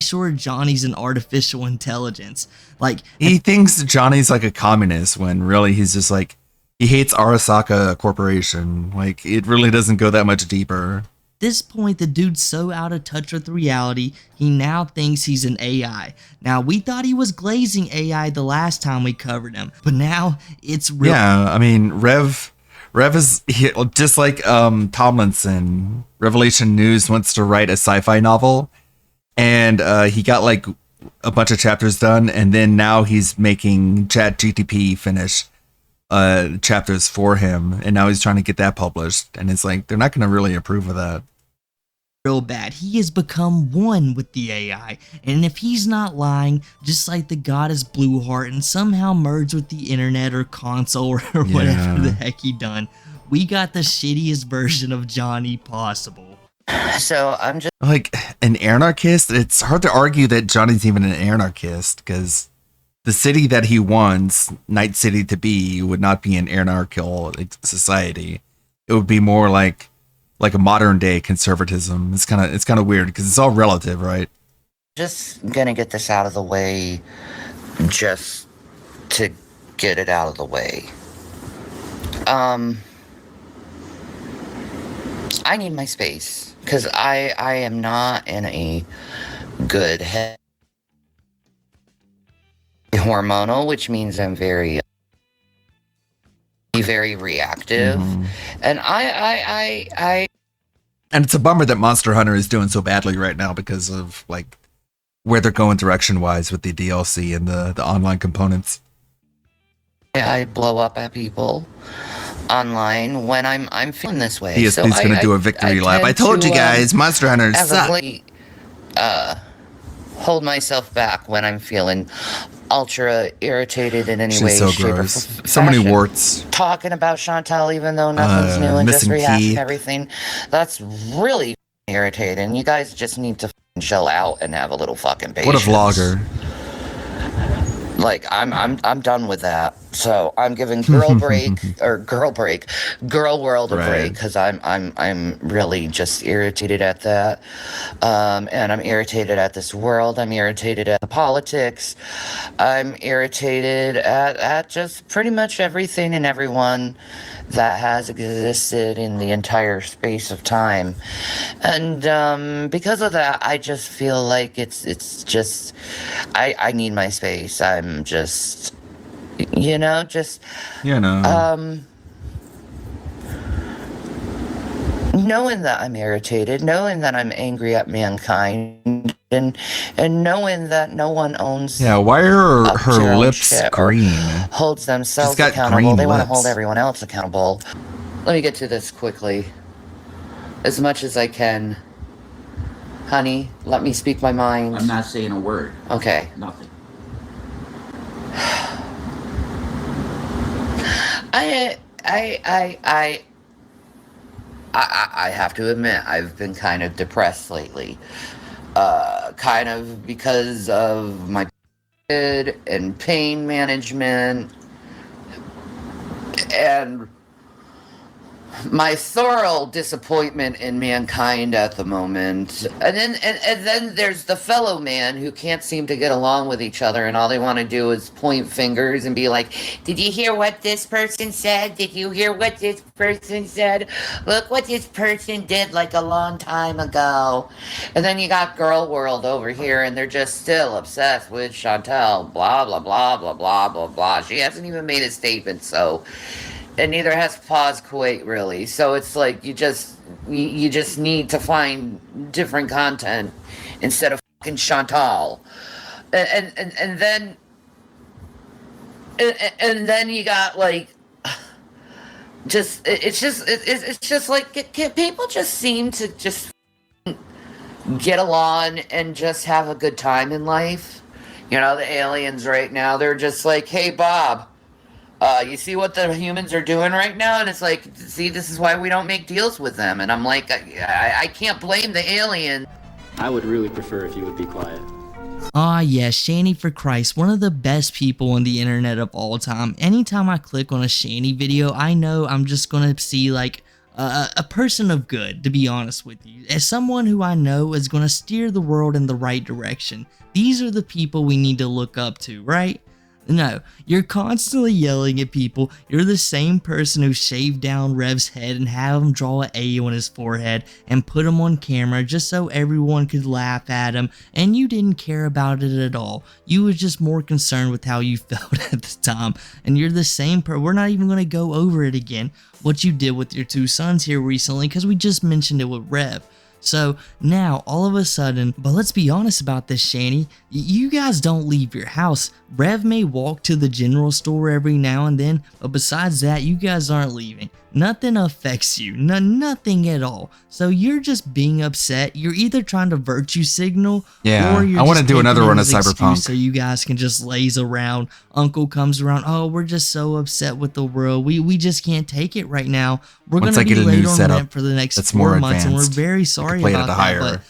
Speaker 6: sure Johnny's an artificial intelligence. Like,
Speaker 2: He thinks Johnny's like a communist when really he's just like, he hates Arasaka Corporation. Like, it really doesn't go that much deeper.
Speaker 6: this point, the dude's so out of touch with reality, he now thinks he's an AI. Now, we thought he was glazing AI the last time we covered him, but now it's real.
Speaker 2: Yeah, I mean, Rev is just like Tomlinson. Revelation News wants to write a sci-fi novel, and he got like a bunch of chapters done, and then now he's making ChatGPT finish chapters for him, and now he's trying to get that published, and it's like they're not going to really approve of that.
Speaker 6: Real bad. He has become one with the AI, and if he's not lying, just like the goddess Blueheart, and somehow merged with the internet or console or whatever the heck he done, we got the shittiest version of Johnny possible.
Speaker 19: So I'm just
Speaker 2: like an anarchist. It's hard to argue that Johnny's even an anarchist, because the city that he wants Night City to be would not be an anarchical society. It would be more like a modern day conservatism. It's kind of weird because it's all relative, right?
Speaker 19: just gonna get this out of the way, just to get it out of the way. I need my space because I am not in a good head. Hormonal, which means I'm very reactive, and I
Speaker 2: And it's a bummer that Monster Hunter is doing so badly right now because of like where they're going direction wise with the DLC and the online components.
Speaker 19: I blow up at people online when I'm feeling this way.
Speaker 2: DSP's
Speaker 19: So
Speaker 2: gonna do a victory lap. I
Speaker 19: tend
Speaker 2: told
Speaker 19: to,
Speaker 2: you guys, Monster Hunter sucks.
Speaker 19: really, hold myself back when I'm feeling ultra irritated in any way,
Speaker 2: She's so
Speaker 19: shape,
Speaker 2: gross.
Speaker 19: or
Speaker 2: So many
Speaker 19: fashion.
Speaker 2: warts.
Speaker 19: Talking about Chantal, even though nothing's new, and just
Speaker 2: missing
Speaker 19: rehashing
Speaker 2: Keith.
Speaker 19: everything. That's really irritating. You guys just need to chill out and have a little fucking patience.
Speaker 2: What a vlogger.
Speaker 19: Like I'm done with that. So I'm giving Girl World a
Speaker 2: Right.
Speaker 19: break because I'm really just irritated at that, and I'm irritated at this world. I'm irritated at the politics. I'm irritated at just pretty much everything and everyone that has existed in the entire space of time, and because of that, I just feel like it's just I need my space. I'm just. Knowing that I'm irritated, knowing that I'm angry at mankind, and knowing that no one owns
Speaker 2: Yeah, why are
Speaker 19: up to
Speaker 2: her
Speaker 19: their own
Speaker 2: lips
Speaker 19: shit or
Speaker 2: green?
Speaker 19: holds themselves
Speaker 2: She's got
Speaker 19: accountable.
Speaker 2: green
Speaker 19: They want to
Speaker 2: lips.
Speaker 19: hold everyone else accountable. Let me get to this quickly, as much as I can. Honey, let me speak my mind.
Speaker 12: I'm not saying a word.
Speaker 19: Okay.
Speaker 12: Nothing.
Speaker 19: I have to admit, I've been kind of depressed lately. Kind of because of my and pain management and my thorough disappointment in mankind at the moment. And then there's the fellow man who can't seem to get along with each other, and all they want to do is point fingers and be like, did you hear what this person said? Did you hear what this person said? Look what this person did like a long time ago. And then you got Girl World over here, and they're just still obsessed with Chantal. Blah, blah, blah, blah, blah, blah, blah. She hasn't even made a statement, so... And neither has Paz Kuwait, really. So it's like you just need to find different content instead of fucking Chantal. And then you got like it's just like people just seem to just get along and just have a good time in life. You know, the aliens right now, they're just like, hey Bob, you see what the humans are doing right now? And it's like, see, this is why we don't make deals with them. And I'm like, I can't blame the alien.
Speaker 22: I would really prefer if you would be quiet.
Speaker 6: Ah, yes, Shanny for Christ, one of the best people on the internet of all time. Anytime I click on a Shanny video, I know I'm just gonna see like a person of good, to be honest with you. As someone who I know is gonna steer the world in the right direction. These are the people we need to look up to, right? No, you're constantly yelling at people. You're the same person who shaved down Rev's head and had him draw an A on his forehead and put him on camera just so everyone could laugh at him, and you didn't care about it at all. You was just more concerned with how you felt at the time, and you're the same we're not even going to go over it again, what you did with your two sons here recently, because we just mentioned it with Rev. So now, all of a sudden, but let's be honest about this, Shanny, you guys don't leave your house. Rev may walk to the general store every now and then, but besides that, you guys aren't leaving. Nothing affects you, nothing at all. So you're just being upset. You're either trying to virtue signal,
Speaker 2: Yeah,
Speaker 6: or you're
Speaker 2: I want to
Speaker 6: just
Speaker 2: do another
Speaker 6: taking
Speaker 2: run
Speaker 6: it
Speaker 2: of
Speaker 6: as excuse
Speaker 2: Cyberpunk.
Speaker 6: so you guys can just laze around. Uncle comes around, oh, we're just so upset with the world. We just can't take it right now. We're
Speaker 2: Once
Speaker 6: going
Speaker 2: I
Speaker 6: to be
Speaker 2: get a
Speaker 6: late
Speaker 2: new
Speaker 6: on
Speaker 2: setup
Speaker 6: rent for the next
Speaker 2: that's
Speaker 6: 4
Speaker 2: more
Speaker 6: months, and we're
Speaker 2: advanced,
Speaker 6: very
Speaker 2: I
Speaker 6: sorry
Speaker 2: can play it
Speaker 6: about
Speaker 2: at a
Speaker 6: that.
Speaker 2: higher
Speaker 6: But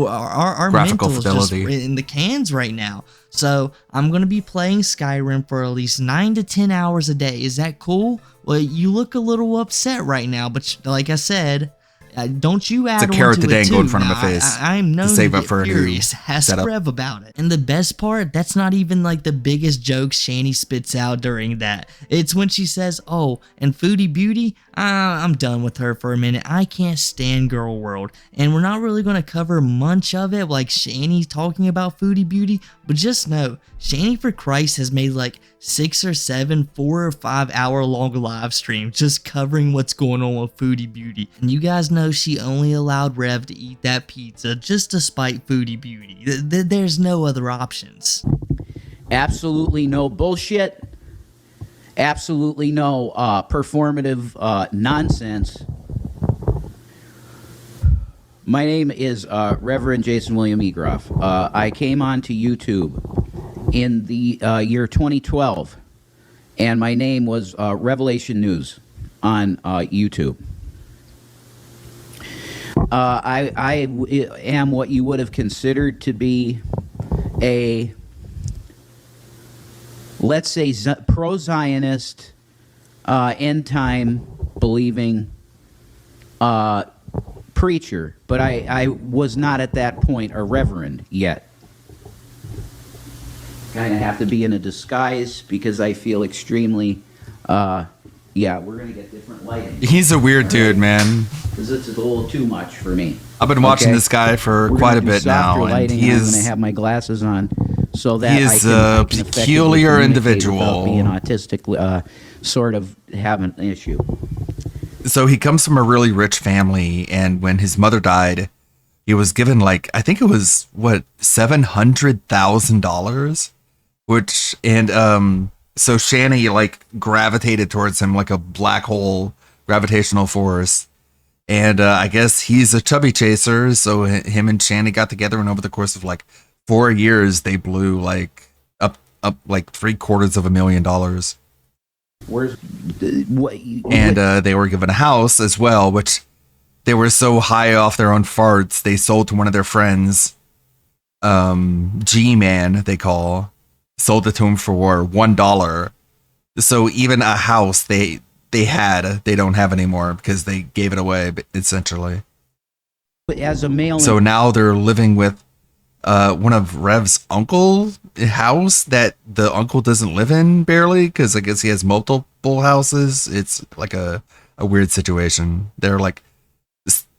Speaker 6: our
Speaker 2: graphical
Speaker 6: mental is just
Speaker 2: fidelity.
Speaker 6: in the cans right now. So I'm going to be playing Skyrim for at least 9 to 10 hours a day. Is that cool? Well, you look a little upset right now, but like I said, don't you add
Speaker 2: It's a carrot
Speaker 6: on to
Speaker 2: to
Speaker 6: it
Speaker 2: dangle
Speaker 6: too.
Speaker 2: in front of
Speaker 6: Now,
Speaker 2: my face
Speaker 6: I'm known
Speaker 2: to save
Speaker 6: to
Speaker 2: up
Speaker 6: get
Speaker 2: for a new
Speaker 6: furious. Ask
Speaker 2: setup.
Speaker 6: Rev about it. And the best part, that's not even like the biggest joke Shanny spits out during that. It's when she says, oh, and Foodie Beauty, I'm done with her for a minute. I can't stand Girl World. And we're not really going to cover much of it, like Shanny talking about Foodie Beauty, but just know, Shanny for Christ has made like 6 or 7 4 or 5 hour long live streams just covering what's going on with Foodie Beauty. And you guys know she only allowed Rev to eat that pizza just to spite Foodie Beauty. There's no other options.
Speaker 12: Absolutely no bullshit. Absolutely no performative nonsense. My name is Reverend Jason William Egroff. I came onto YouTube in the year 2012, and my name was Revelation News on YouTube. I am what you would have considered to be a, let's say, pro-Zionist, end-time believing preacher, but I was not at that point a reverend yet. Kind of have to be in a disguise because I feel extremely, yeah, we're going to get different lighting.
Speaker 2: He's a weird dude, man.
Speaker 12: Because it's a little too much for me.
Speaker 2: I've been watching
Speaker 12: Okay?
Speaker 2: this guy for
Speaker 12: We're
Speaker 2: quite
Speaker 12: gonna
Speaker 2: a
Speaker 12: do
Speaker 2: bit
Speaker 12: softer
Speaker 2: now, and
Speaker 12: lighting,
Speaker 2: he
Speaker 12: I'm going to
Speaker 2: is
Speaker 12: have my glasses on so that
Speaker 2: he
Speaker 12: I
Speaker 2: is
Speaker 12: can,
Speaker 2: a
Speaker 12: I can effectively
Speaker 2: peculiar
Speaker 12: communicate
Speaker 2: individual.
Speaker 12: without being autistic, sort of have an issue.
Speaker 2: So he comes from a really rich family, and when his mother died, he was given like, I think it was what, $700,000, which, and so Shanny like gravitated towards him like a black hole gravitational force. And I guess he's a chubby chaser, so him and Shanny got together, and over the course of like 4 years, they blew like up like $750,000.
Speaker 12: Where's what?
Speaker 2: And they were given a house as well, which they were so high off their own farts, they sold to one of their friends, G-Man, they sold it to him for $1. So even a house they don't have anymore because they gave it away, essentially.
Speaker 12: As a male,
Speaker 2: So now they're living with one of Rev's uncle's house that the uncle doesn't live in barely, because I guess he has multiple houses. It's like a weird situation. They're like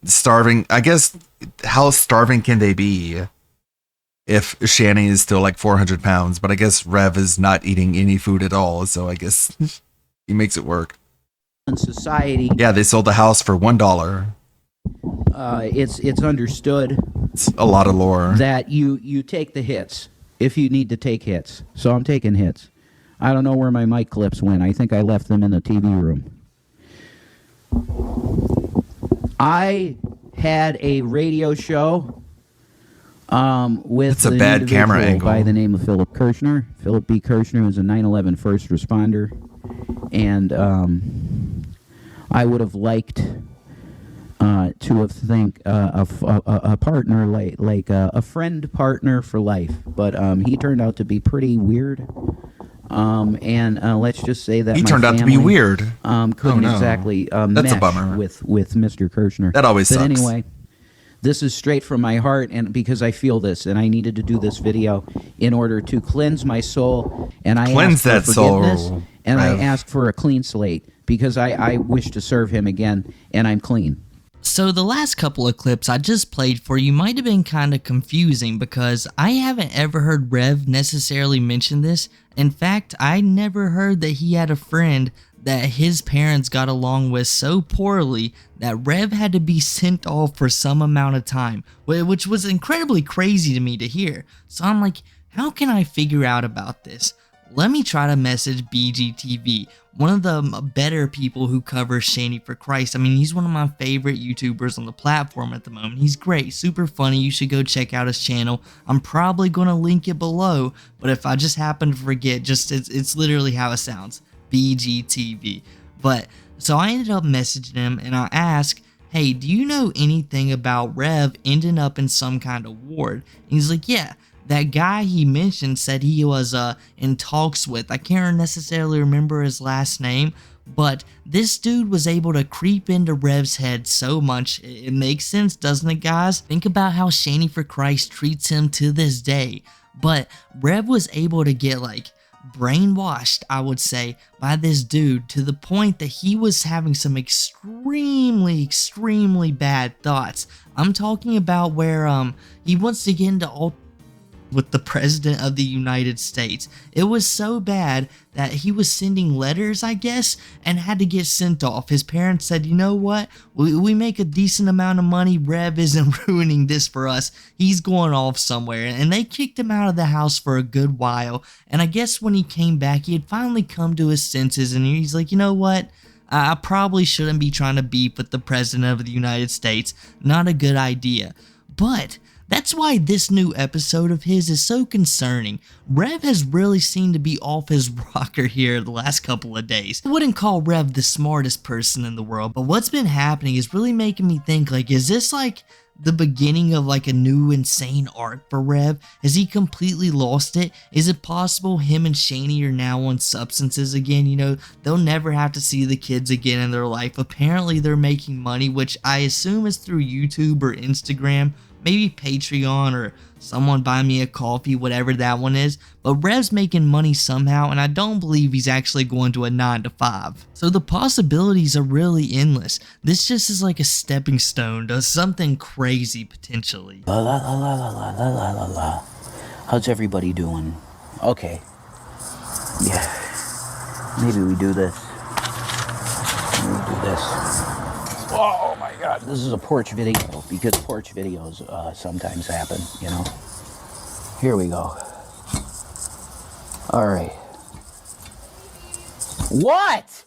Speaker 2: starving. I guess how starving can they be if Shanny is still like 400 pounds? But I guess Rev is not eating any food at all, so I guess he makes it work.
Speaker 12: in society,
Speaker 2: Yeah, they sold the house for $1.
Speaker 12: it's understood
Speaker 2: It's a lot of lore.
Speaker 12: that you take the hits if you need to take hits. So I'm taking hits. I don't know where my mic clips went. I think I left them in the TV room. I had a radio show with
Speaker 2: It's a
Speaker 12: an
Speaker 2: bad camera
Speaker 12: individual by
Speaker 2: angle.
Speaker 12: the name of Philip Kirshner. Philip B. Kirshner was a 9/11 first responder, and I would have liked to
Speaker 18: to think a partner like a friend partner for life, but he turned out to be pretty weird. And let's just say that
Speaker 2: He
Speaker 18: my
Speaker 2: turned out to be
Speaker 18: family,
Speaker 2: weird.
Speaker 18: Couldn't
Speaker 2: no.
Speaker 18: exactly
Speaker 2: That's a
Speaker 18: mesh
Speaker 2: bummer.
Speaker 18: with Mr. Kirshner.
Speaker 2: That always
Speaker 18: but
Speaker 2: sucks.
Speaker 18: Anyway, this is straight from my heart, and because I feel this, and I needed to do this video in order to cleanse my soul, and I
Speaker 2: Cleanse
Speaker 18: asked
Speaker 2: that
Speaker 18: for forgiveness,
Speaker 2: soul,
Speaker 18: and
Speaker 2: Rev.
Speaker 18: I asked for a clean slate because I wish to serve him again, and I'm clean.
Speaker 6: So the last couple of clips I just played for you might have been kind of confusing because I haven't ever heard Rev necessarily mention this. In fact, I never heard that he had a friend that his parents got along with so poorly that Rev had to be sent off for some amount of time, which was incredibly crazy to me to hear. So I'm like, how can I figure out about this? Let me try to message BGTV, one of the better people who covers Shanny for Christ. I mean, he's one of my favorite YouTubers on the platform at the moment. He's great, super funny. You should go check out his channel. I'm probably going to link it below, but if I just happen to forget, it's literally how it sounds, BGTV. But so I ended up messaging him and I asked, hey, do you know anything about Rev ending up in some kind of ward? And he's like, yeah. That guy he mentioned said he was in talks with, I can't necessarily remember his last name, but this dude was able to creep into Rev's head so much. It makes sense, doesn't it, guys? Think about how Shanny for Christ treats him to this day. But Rev was able to get like brainwashed, I would say, by this dude to the point that he was having some extremely bad thoughts. I'm talking about where he wants to get into all with the President of the United States. It was so bad that he was sending letters, I guess, and had to get sent off. His parents said, you know what? We make a decent amount of money. Rev isn't ruining this for us. He's going off somewhere. And they kicked him out of the house for a good while. And I guess when he came back, he had finally come to his senses and he's like, you know what? I probably shouldn't be trying to beef with the President of the United States. Not a good idea. But that's why this new episode of his is so concerning. Rev has really seemed to be off his rocker here the last couple of days. I wouldn't call Rev the smartest person in the world, but what's been happening is really making me think, like, is this like the beginning of like a new insane arc for Rev? Has he completely lost it? Is it possible him and Shanny are now on substances again? You know, they'll never have to see the kids again in their life. Apparently they're making money, which I assume is through YouTube or Instagram. Maybe Patreon or someone buy me a coffee, whatever that one is. But Rev's making money somehow, and I don't believe he's actually going to a 9-to-5. So the possibilities are really endless. This just is like a stepping stone to something crazy, potentially.
Speaker 18: La la la la la la la la la. How's everybody doing? Okay. Yeah. Maybe we do this. Maybe we do this. Oh my god, this is a porch video because porch videos sometimes happen, you know. Here we go. All right. What?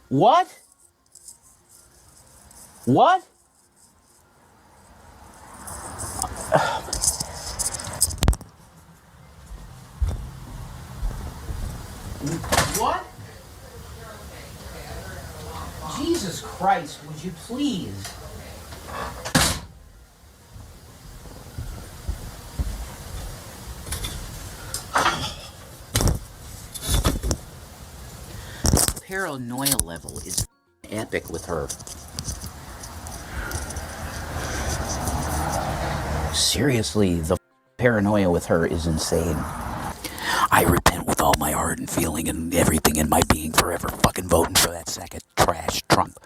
Speaker 18: What? What? What? Jesus Christ, would you please? Paranoia level is epic with her. Seriously, the paranoia with her is insane. I repent with all my heart and feeling and everything in my being for ever fucking voting for that sack of trash, Trump.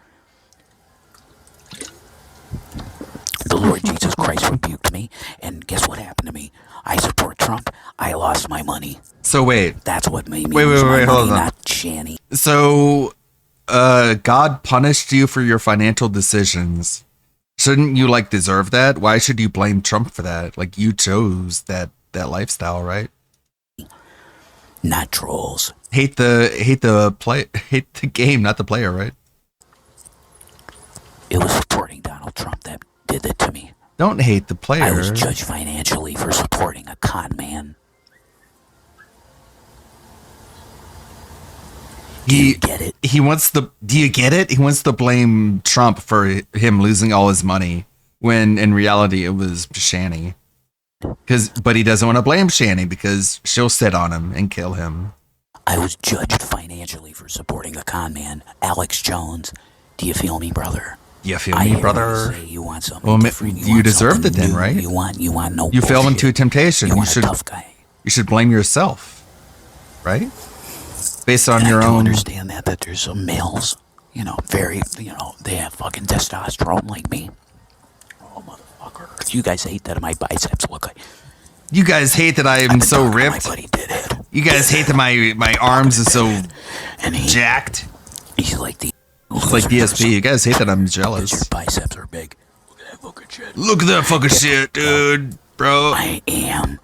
Speaker 18: The Lord Jesus Christ rebuked me, and guess what happened to me? I support Trump. I lost my money.
Speaker 2: So wait.
Speaker 18: That's what made me
Speaker 2: Wait,
Speaker 18: lose my
Speaker 2: hold
Speaker 18: money,
Speaker 2: on.
Speaker 18: not Shanny.
Speaker 2: So, God punished you for your financial decisions. Shouldn't you, like, deserve that? Why should you blame Trump for that? Like, you chose that lifestyle, right?
Speaker 18: Not trolls.
Speaker 2: Hate the game, not the player, right?
Speaker 18: It was supporting Donald Trump that did it to me.
Speaker 2: Don't hate the player.
Speaker 18: I was judged financially for supporting a con man.
Speaker 2: Do you get it? Do you get it? He wants to blame Trump for him losing all his money when in reality it was Shani. But he doesn't want to blame Shani because she'll sit on him and kill him.
Speaker 18: I was judged financially for supporting a con man, Alex Jones. Do you feel me, brother?
Speaker 2: You feel me, brother?
Speaker 18: You want something
Speaker 2: well,
Speaker 18: different.
Speaker 2: You deserved it then, right?
Speaker 18: You want no
Speaker 2: You fell
Speaker 18: bullshit.
Speaker 2: into temptation.
Speaker 18: You want a tough guy.
Speaker 2: You should blame yourself, right? Based on your
Speaker 18: I
Speaker 2: own.
Speaker 18: understand that there's some males, they have fucking testosterone like me. Oh, motherfucker. You guys hate that my biceps look like.
Speaker 2: You guys hate that I am so ripped. You guys hate that my arms are so jacked.
Speaker 18: He's like the.
Speaker 2: It's like DSP. You guys hate that I'm jealous.
Speaker 18: Your biceps are big.
Speaker 2: Look at that fucking shit, dude, bro.
Speaker 18: I am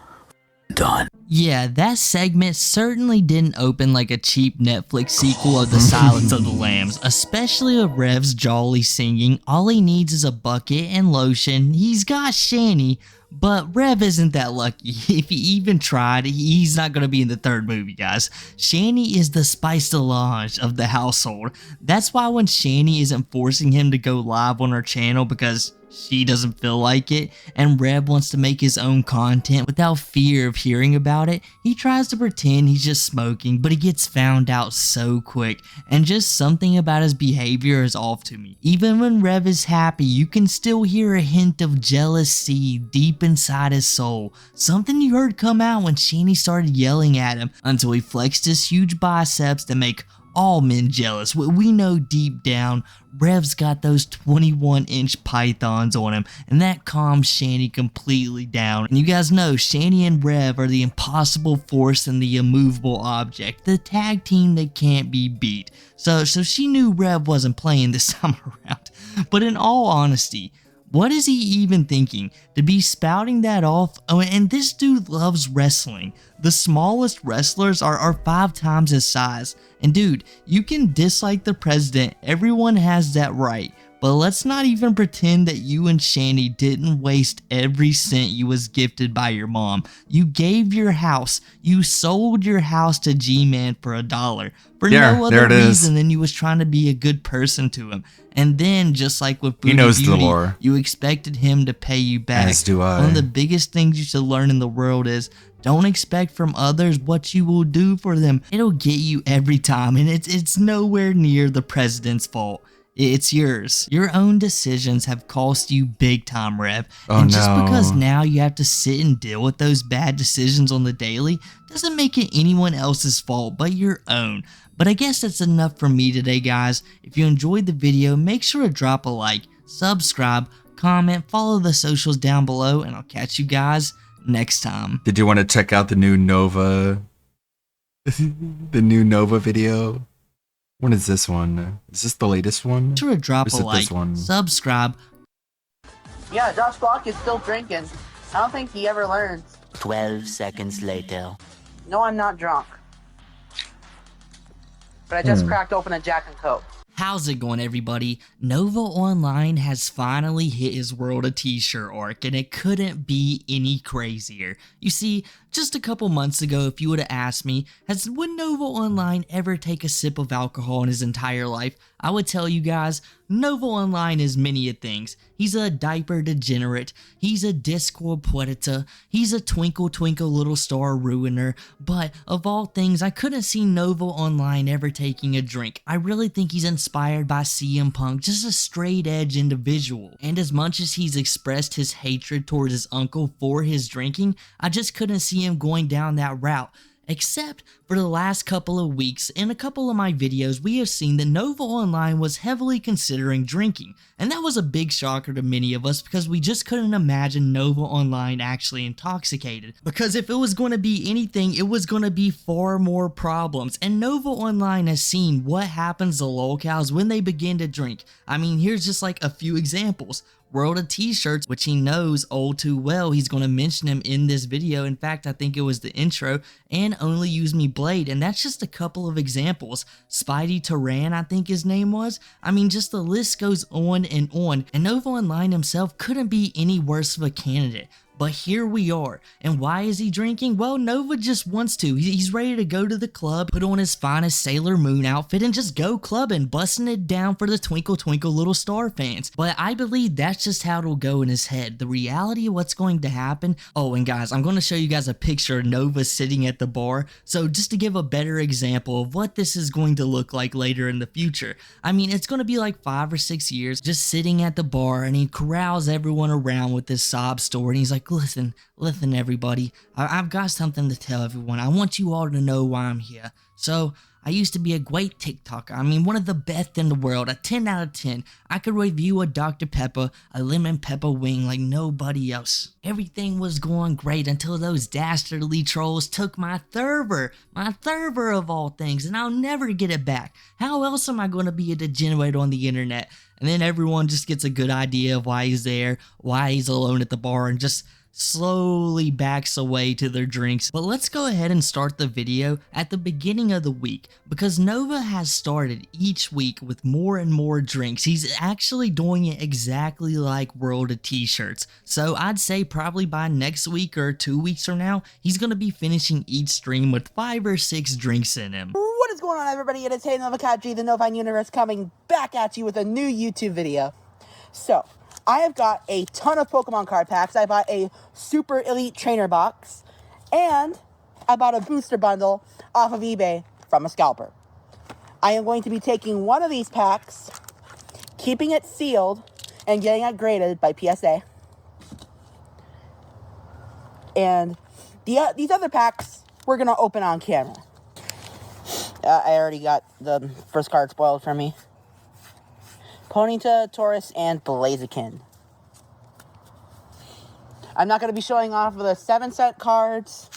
Speaker 18: done.
Speaker 6: Yeah, that segment certainly didn't open like a cheap Netflix sequel of The Silence of the Lambs, especially with Rev's jolly singing. All he needs is a bucket and lotion. He's got Shani, but Rev isn't that lucky. If he even tried, he's not going to be in the third movie, guys. Shani is the spice d'orange of the household. That's why when Shani isn't forcing him to go live on her channel because she doesn't feel like it, and Rev wants to make his own content without fear of hearing about it, he tries to pretend he's just smoking, but he gets found out so quick, and just something about his behavior is off to me. Even when Rev is happy, you can still hear a hint of jealousy deep inside his soul. Something you heard come out when Shani started yelling at him until he flexed his huge biceps to make all men jealous. We know deep down, Rev's got those 21-inch pythons on him, and that calms Shani completely down. And you guys know, Shani and Rev are the impossible force and the immovable object, the tag team that can't be beat. So she knew Rev wasn't playing this time around. But in all honesty, what is he even thinking to be spouting that off? Oh, and this dude loves wrestling. The smallest wrestlers are 5 times his size. And dude, you can dislike the president, everyone has that right. But let's not even pretend that you and Shani didn't waste every cent you was gifted by your mom. You gave your house. You sold your house to G-Man for $1. For no other reason than you was trying to be a good person to him. And then, just like with Booty Beauty, you expected him to pay you back.
Speaker 2: As do I.
Speaker 6: One of the biggest things you should learn in the world is don't expect from others what you will do for them. It'll get you every time, and it's nowhere near the president's fault. It's yours. Your own decisions have cost you big time, Rev. And just because now you have to sit and deal with those bad decisions on the daily doesn't make it anyone else's fault but your own. But I guess that's enough for me today, guys. If you enjoyed the video, make sure to drop a like, subscribe, comment, follow the socials down below, and I'll catch you guys next time.
Speaker 2: Did you want to check out the new Nova? The new Nova video? When is this one? Is this the latest one?
Speaker 6: Make sure to drop a like, subscribe.
Speaker 15: Yeah, Josh Block is still drinking. I don't think he ever learns.
Speaker 18: 12 seconds later.
Speaker 15: No, I'm not drunk. But I just cracked open a Jack and Coke.
Speaker 6: How's it going, everybody? Nova Online has finally hit his World of T-shirt arc, and it couldn't be any crazier. You see, just a couple months ago, if you would have asked me, would Nova Online ever take a sip of alcohol in his entire life? I would tell you guys, Nova Online is many a things. He's a diaper degenerate, he's a Discord predator, he's a twinkle twinkle little star ruiner, but of all things, I couldn't see Nova Online ever taking a drink. I really think he's inspired by CM Punk, just a straight edge individual. And as much as he's expressed his hatred towards his uncle for his drinking, I just couldn't see him going down that route. Except for the last couple of weeks, in a couple of my videos, we have seen that Nova Online was heavily considering drinking, and that was a big shocker to many of us because we just couldn't imagine Nova Online actually intoxicated. Because if it was going to be anything, it was going to be far more problems, and Nova Online has seen what happens to lolcows when they begin to drink. I mean, here's just like a few examples. World of T-shirts, which he knows all too well. He's going to mention him in this video. In fact, I think it was the intro, and Only Use Me Blade, and that's just a couple of examples. Spidey Turan, I think his name was. I mean, just the list goes on, and Nova Online himself couldn't be any worse of a candidate. But here we are. And why is he drinking? Well, Nova just wants to. He's ready to go to the club, put on his finest Sailor Moon outfit, and just go clubbing, busting it down for the Twinkle Twinkle Little Star fans. But I believe that's just how it'll go in his head. The reality of what's going to happen. Oh, and guys, I'm going to show you guys a picture of Nova sitting at the bar. So just to give a better example of what this is going to look like later in the future. I mean, it's going to be like 5 or 6 years just sitting at the bar, and he corrals everyone around with this sob story, and he's like, listen everybody, I've got something to tell everyone. I want you all to know why I'm here. So I used to be a great TikToker. I mean, one of the best in the world, a 10 out of 10. I could review a Dr. Pepper, a lemon pepper wing like nobody else. Everything was going great until those dastardly trolls took my server of all things, and I'll never get it back. How else am I going to be a degenerate on the internet? And then everyone just gets a good idea of why he's there, why he's alone at the bar, and just slowly backs away to their drinks. But let's go ahead and start the video at the beginning of the week, because Nova has started each week with more and more drinks. He's actually doing it exactly like World of T-shirts. So I'd say probably by next week or 2 weeks from now, he's going to be finishing each stream with 5 or 6 drinks in him.
Speaker 15: What is going on, everybody? It is Hey Nova Cat G, the Novine Universe, coming back at you with a new YouTube video. So, I have got a ton of Pokemon card packs. I bought a Super Elite Trainer box, and I bought a booster bundle off of eBay from a scalper. I am going to be taking one of these packs, keeping it sealed, and getting it graded by PSA. And these other packs, we're going to open on camera. I already got the first card spoiled for me. Ponyta, Taurus, and Blaziken. I'm not going to be showing off the 7-set cards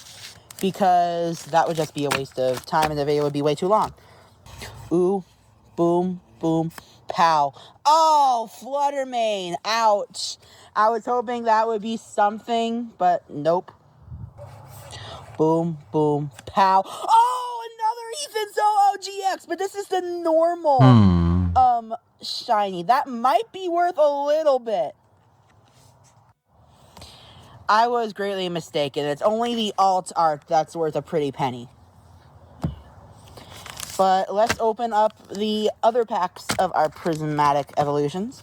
Speaker 15: because that would just be a waste of time and the video would be way too long. Ooh, boom, boom, pow. Oh, Fluttermane. Ouch. I was hoping that would be something, but nope. Boom, boom, pow. Oh, another Ethan Zoho GX, but this is the normal shiny. That might be worth a little bit. I was greatly mistaken. It's only the alt art that's worth a pretty penny. But let's open up the other packs of our Prismatic Evolutions.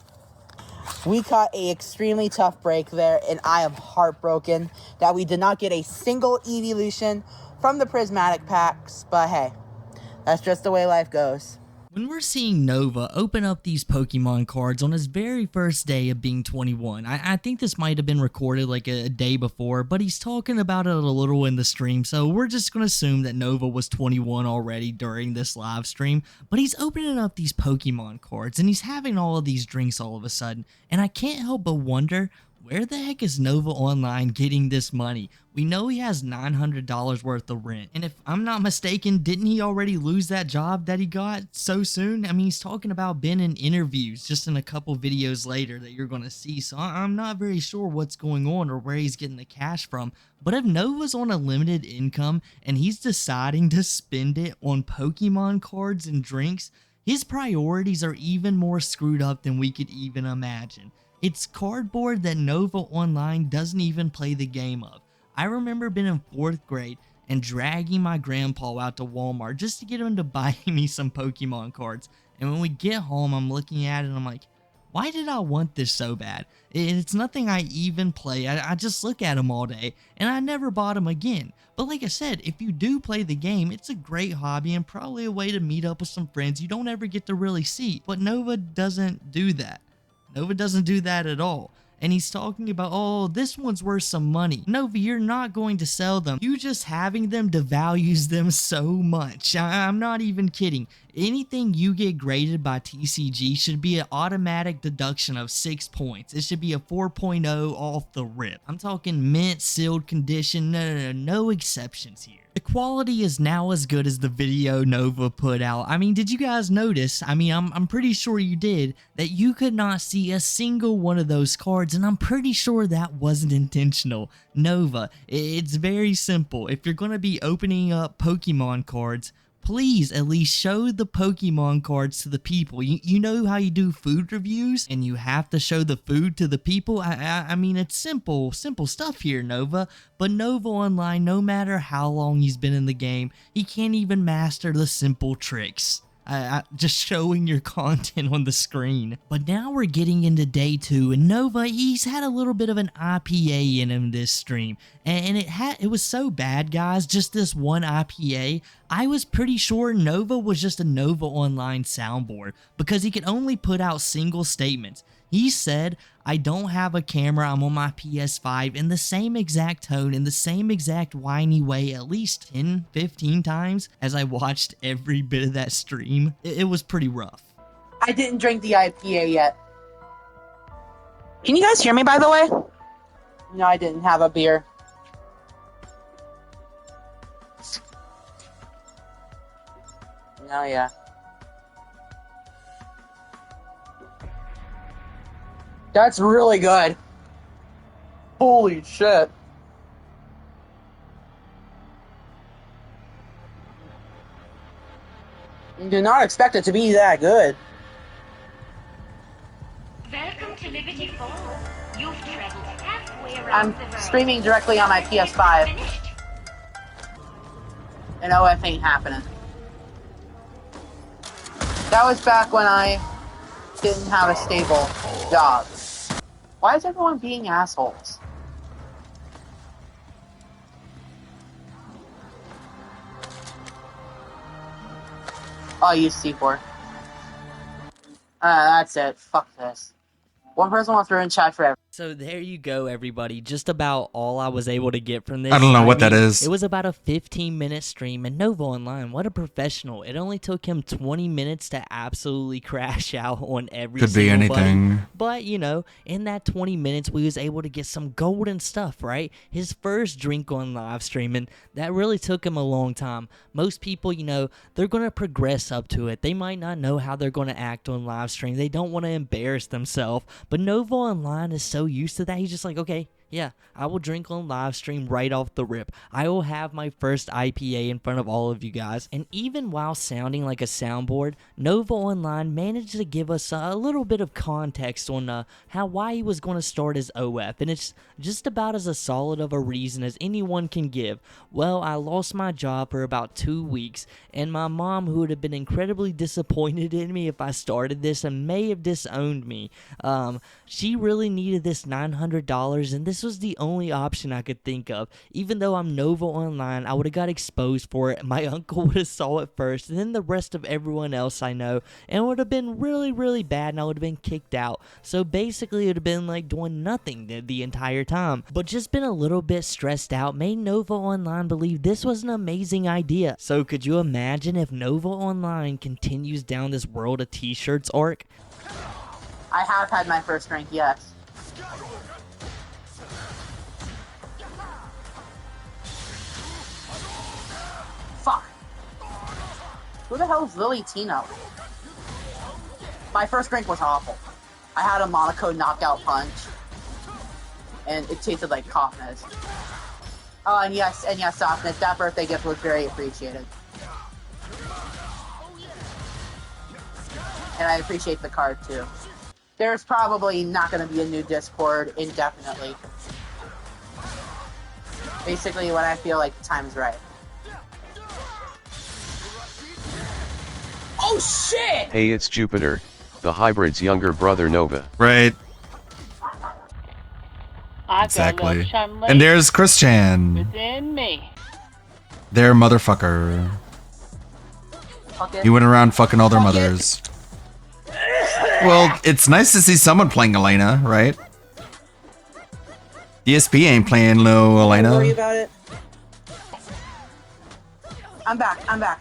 Speaker 15: We caught an extremely tough break there, and I am heartbroken that we did not get a single evolution from the Prismatic packs. But hey, that's just the way life goes.
Speaker 6: When we're seeing Nova open up these Pokemon cards on his very first day of being 21, I think this might have been recorded like a day before, but he's talking about it a little in the stream, so we're just going to assume that Nova was 21 already during this live stream. But he's opening up these Pokemon cards, and he's having all of these drinks all of a sudden, and I can't help but wonder, where the heck is Nova Online getting this money? We know he has $900 worth of rent. And if I'm not mistaken, didn't he already lose that job that he got so soon? I mean, he's talking about being in interviews just in a couple videos later that you're going to see. So I'm not very sure what's going on or where he's getting the cash from. But if Nova's on a limited income and he's deciding to spend it on Pokemon cards and drinks, his priorities are even more screwed up than we could even imagine. It's cardboard that Nova Online doesn't even play the game of. I remember being in 4th grade and dragging my grandpa out to Walmart just to get him to buy me some Pokemon cards. And when we get home, I'm looking at it and I'm like, why did I want this so bad? It's nothing I even play. I just look at them all day and I never bought them again. But like I said, if you do play the game, it's a great hobby and probably a way to meet up with some friends you don't ever get to really see. But Nova doesn't do that. Nova doesn't do that at all. And he's talking about, oh, this one's worth some money. Nova, you're not going to sell them. You just having them devalues them so much. I'm not even kidding. Anything you get graded by TCG should be an automatic deduction of 6 points. It should be a 4.0 off the rip. I'm talking mint, sealed condition, no exceptions here. The quality is now as good as the video Nova put out. I mean, did you guys notice? I mean, I'm pretty sure you did, that you could not see a single one of those cards, and I'm pretty sure that wasn't intentional. Nova, it's very simple. If you're going to be opening up Pokemon cards, please at least show the Pokemon cards to the people. You know how you do food reviews and you have to show the food to the people? I mean, it's simple stuff here, Nova. But Nova Online, no matter how long he's been in the game, he can't even master the simple tricks. Just showing your content on the screen. But now we're getting into day 2, and Nova, he's had a little bit of an IPA in him this stream, and it was so bad, guys. Just this one IPA, I was pretty sure Nova was just a Nova Online soundboard because he could only put out single statements. He said, "I don't have a camera, I'm on my PS5," in the same exact tone, in the same exact whiny way, at least 10, 15 times as I watched every bit of that stream. It was pretty rough.
Speaker 15: I didn't drink the IPA yet. Can you guys hear me, by the way? No, I didn't have a beer. No, yeah. That's really good. Holy shit. You did not expect it to be that good.
Speaker 20: Welcome to Liberty Falls. You've traveled halfway around the
Speaker 15: I'm
Speaker 20: world.
Speaker 15: streaming directly on my PS5. And OF ain't happening. That was back when I didn't have a stable job. Why is everyone being assholes? Oh, use C4. That's it. Fuck this. One person wants to ruin chat forever.
Speaker 6: So there you go, everybody. Just about all I was able to get from this.
Speaker 2: I don't know what that is.
Speaker 6: It was about a 15-minute stream, and Nova Online, what a professional. It only took him 20 minutes to absolutely crash out on every
Speaker 2: Could be
Speaker 6: single
Speaker 2: anything.
Speaker 6: button. But, you know, in that 20 minutes, we was able to get some golden stuff, right? His first drink on live stream, and that really took him a long time. Most people, you know, they're going to progress up to it. They might not know how they're going to act on live stream. They don't want to embarrass themselves. But Nova Online is so used to that. He's just like, okay, yeah, I will drink on live stream right off the rip. I will have my first IPA in front of all of you guys. And even while sounding like a soundboard, Nova Online managed to give us a little bit of context on why he was going to start his OF. And it's just about as solid of a reason as anyone can give. Well, I lost my job for about 2 weeks, and my mom, who would have been incredibly disappointed in me if I started this and may have disowned me, she really needed this $900, and this was the only option I could think of. Even though I'm Nova Online, I would have got exposed for it. My uncle would have saw it first, and then the rest of everyone else I know, and it would have been really, really bad, and I would have been kicked out. So basically, it would have been like doing nothing the entire time. But just been a little bit stressed out made Nova Online believe this was an amazing idea. So could you imagine if Nova Online continues down this World of T-Shirts arc?
Speaker 15: I have had my first drink, yes. Fuck. Who the hell is Lily Tino? My first drink was awful. I had a Monaco knockout punch, and it tasted like coughness. Oh, and yes, softness. That birthday gift was very appreciated. And I appreciate the card too. There's probably not going to be a new Discord indefinitely. Basically, when I feel like the time's right. Oh shit!
Speaker 9: Hey, it's Jupiter, the hybrid's younger brother Nova.
Speaker 2: Right. Exactly. And there's Christian.
Speaker 20: Within me.
Speaker 2: Their motherfucker. He went around fucking all their mothers. Well, it's nice to see someone playing Elena, right? DSP ain't playing low Elena.
Speaker 15: Don't worry about it. I'm back.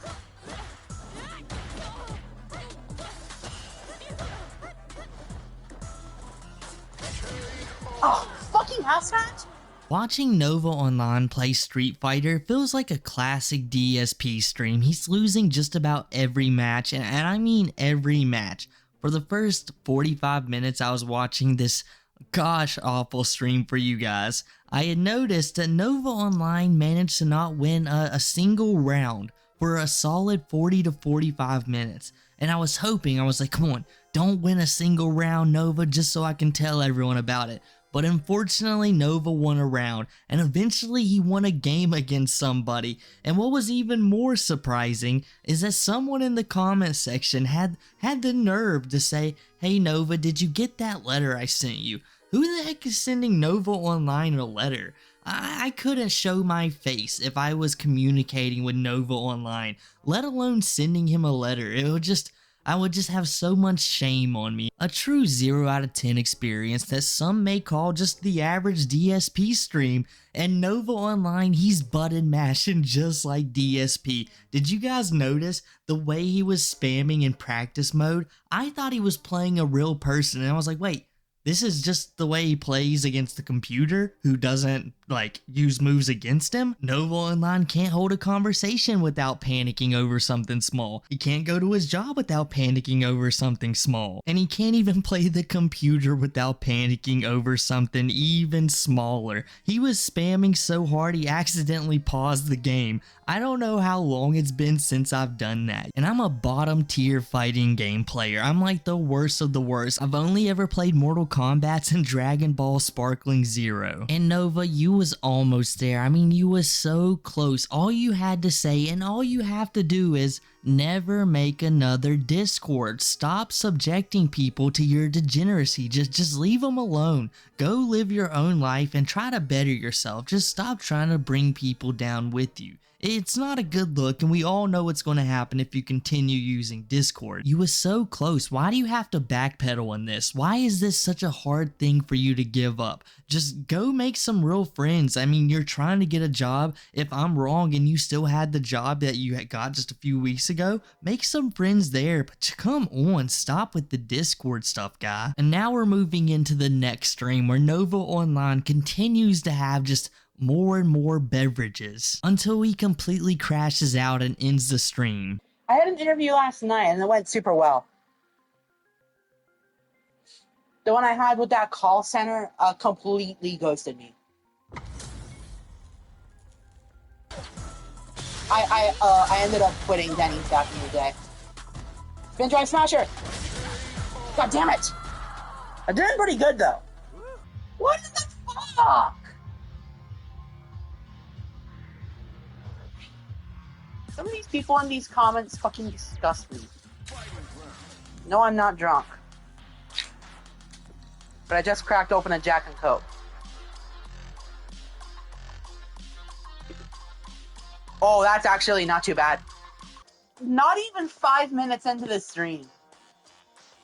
Speaker 15: Oh, fucking house match?
Speaker 6: Watching Nova Online play Street Fighter feels like a classic DSP stream. He's losing just about every match, and I mean every match. For the first 45 minutes I was watching this gosh awful stream for you guys, I had noticed that Nova Online managed to not win a single round for a solid 40 to 45 minutes. And I was hoping, I was like, come on, don't win a single round, Nova, just so I can tell everyone about it. But unfortunately, Nova won a round, and eventually he won a game against somebody. And what was even more surprising is that someone in the comment section had the nerve to say, hey Nova, did you get that letter I sent you? Who the heck is sending Nova Online a letter? I couldn't show my face if I was communicating with Nova Online, let alone sending him a letter. I would just have so much shame on me. A true 0 out of 10 experience that some may call just the average DSP stream. And Nova Online, he's button mashing just like DSP. Did you guys notice the way he was spamming in practice mode? I thought he was playing a real person, and I was like, wait, this is just the way he plays against the computer who doesn't, like, use moves against him? Nova Online can't hold a conversation without panicking over something small. He can't go to his job without panicking over something small. And he can't even play the computer without panicking over something even smaller. He was spamming so hard he accidentally paused the game. I don't know how long it's been since I've done that. And I'm a bottom tier fighting game player. I'm like the worst of the worst. I've only ever played Mortal Kombat and Dragon Ball Sparkling Zero. And Nova, you was almost there. I mean, you was so close. All you had to say and all you have to do is never make another Discord. Stop subjecting people to your degeneracy. Just leave them alone. Go live your own life and try to better yourself. Just stop trying to bring people down with you. It's not a good look, and we all know what's going to happen if you continue using Discord. You was so close. Why do you have to backpedal on this? Why is this such a hard thing for you to give up? Just go make some real friends. I mean, you're trying to get a job. If I'm wrong and you still had the job that you had got just a few weeks ago, make some friends there. But come on, stop with the Discord stuff, guy. And now we're moving into the next stream where Nova Online continues to have just more and more beverages until he completely crashes out and ends the stream.
Speaker 15: I had an interview last night and it went super well. The one I had with that call center completely ghosted me. I ended up quitting Denny's back in the day. Spin Drive Smasher! God damn it! I did pretty good though. What the fuck? Some of these people in these comments fucking disgust me. No, I'm not drunk. But I just cracked open a Jack and Coke. Oh, that's actually not too bad. Not even 5 minutes into the stream.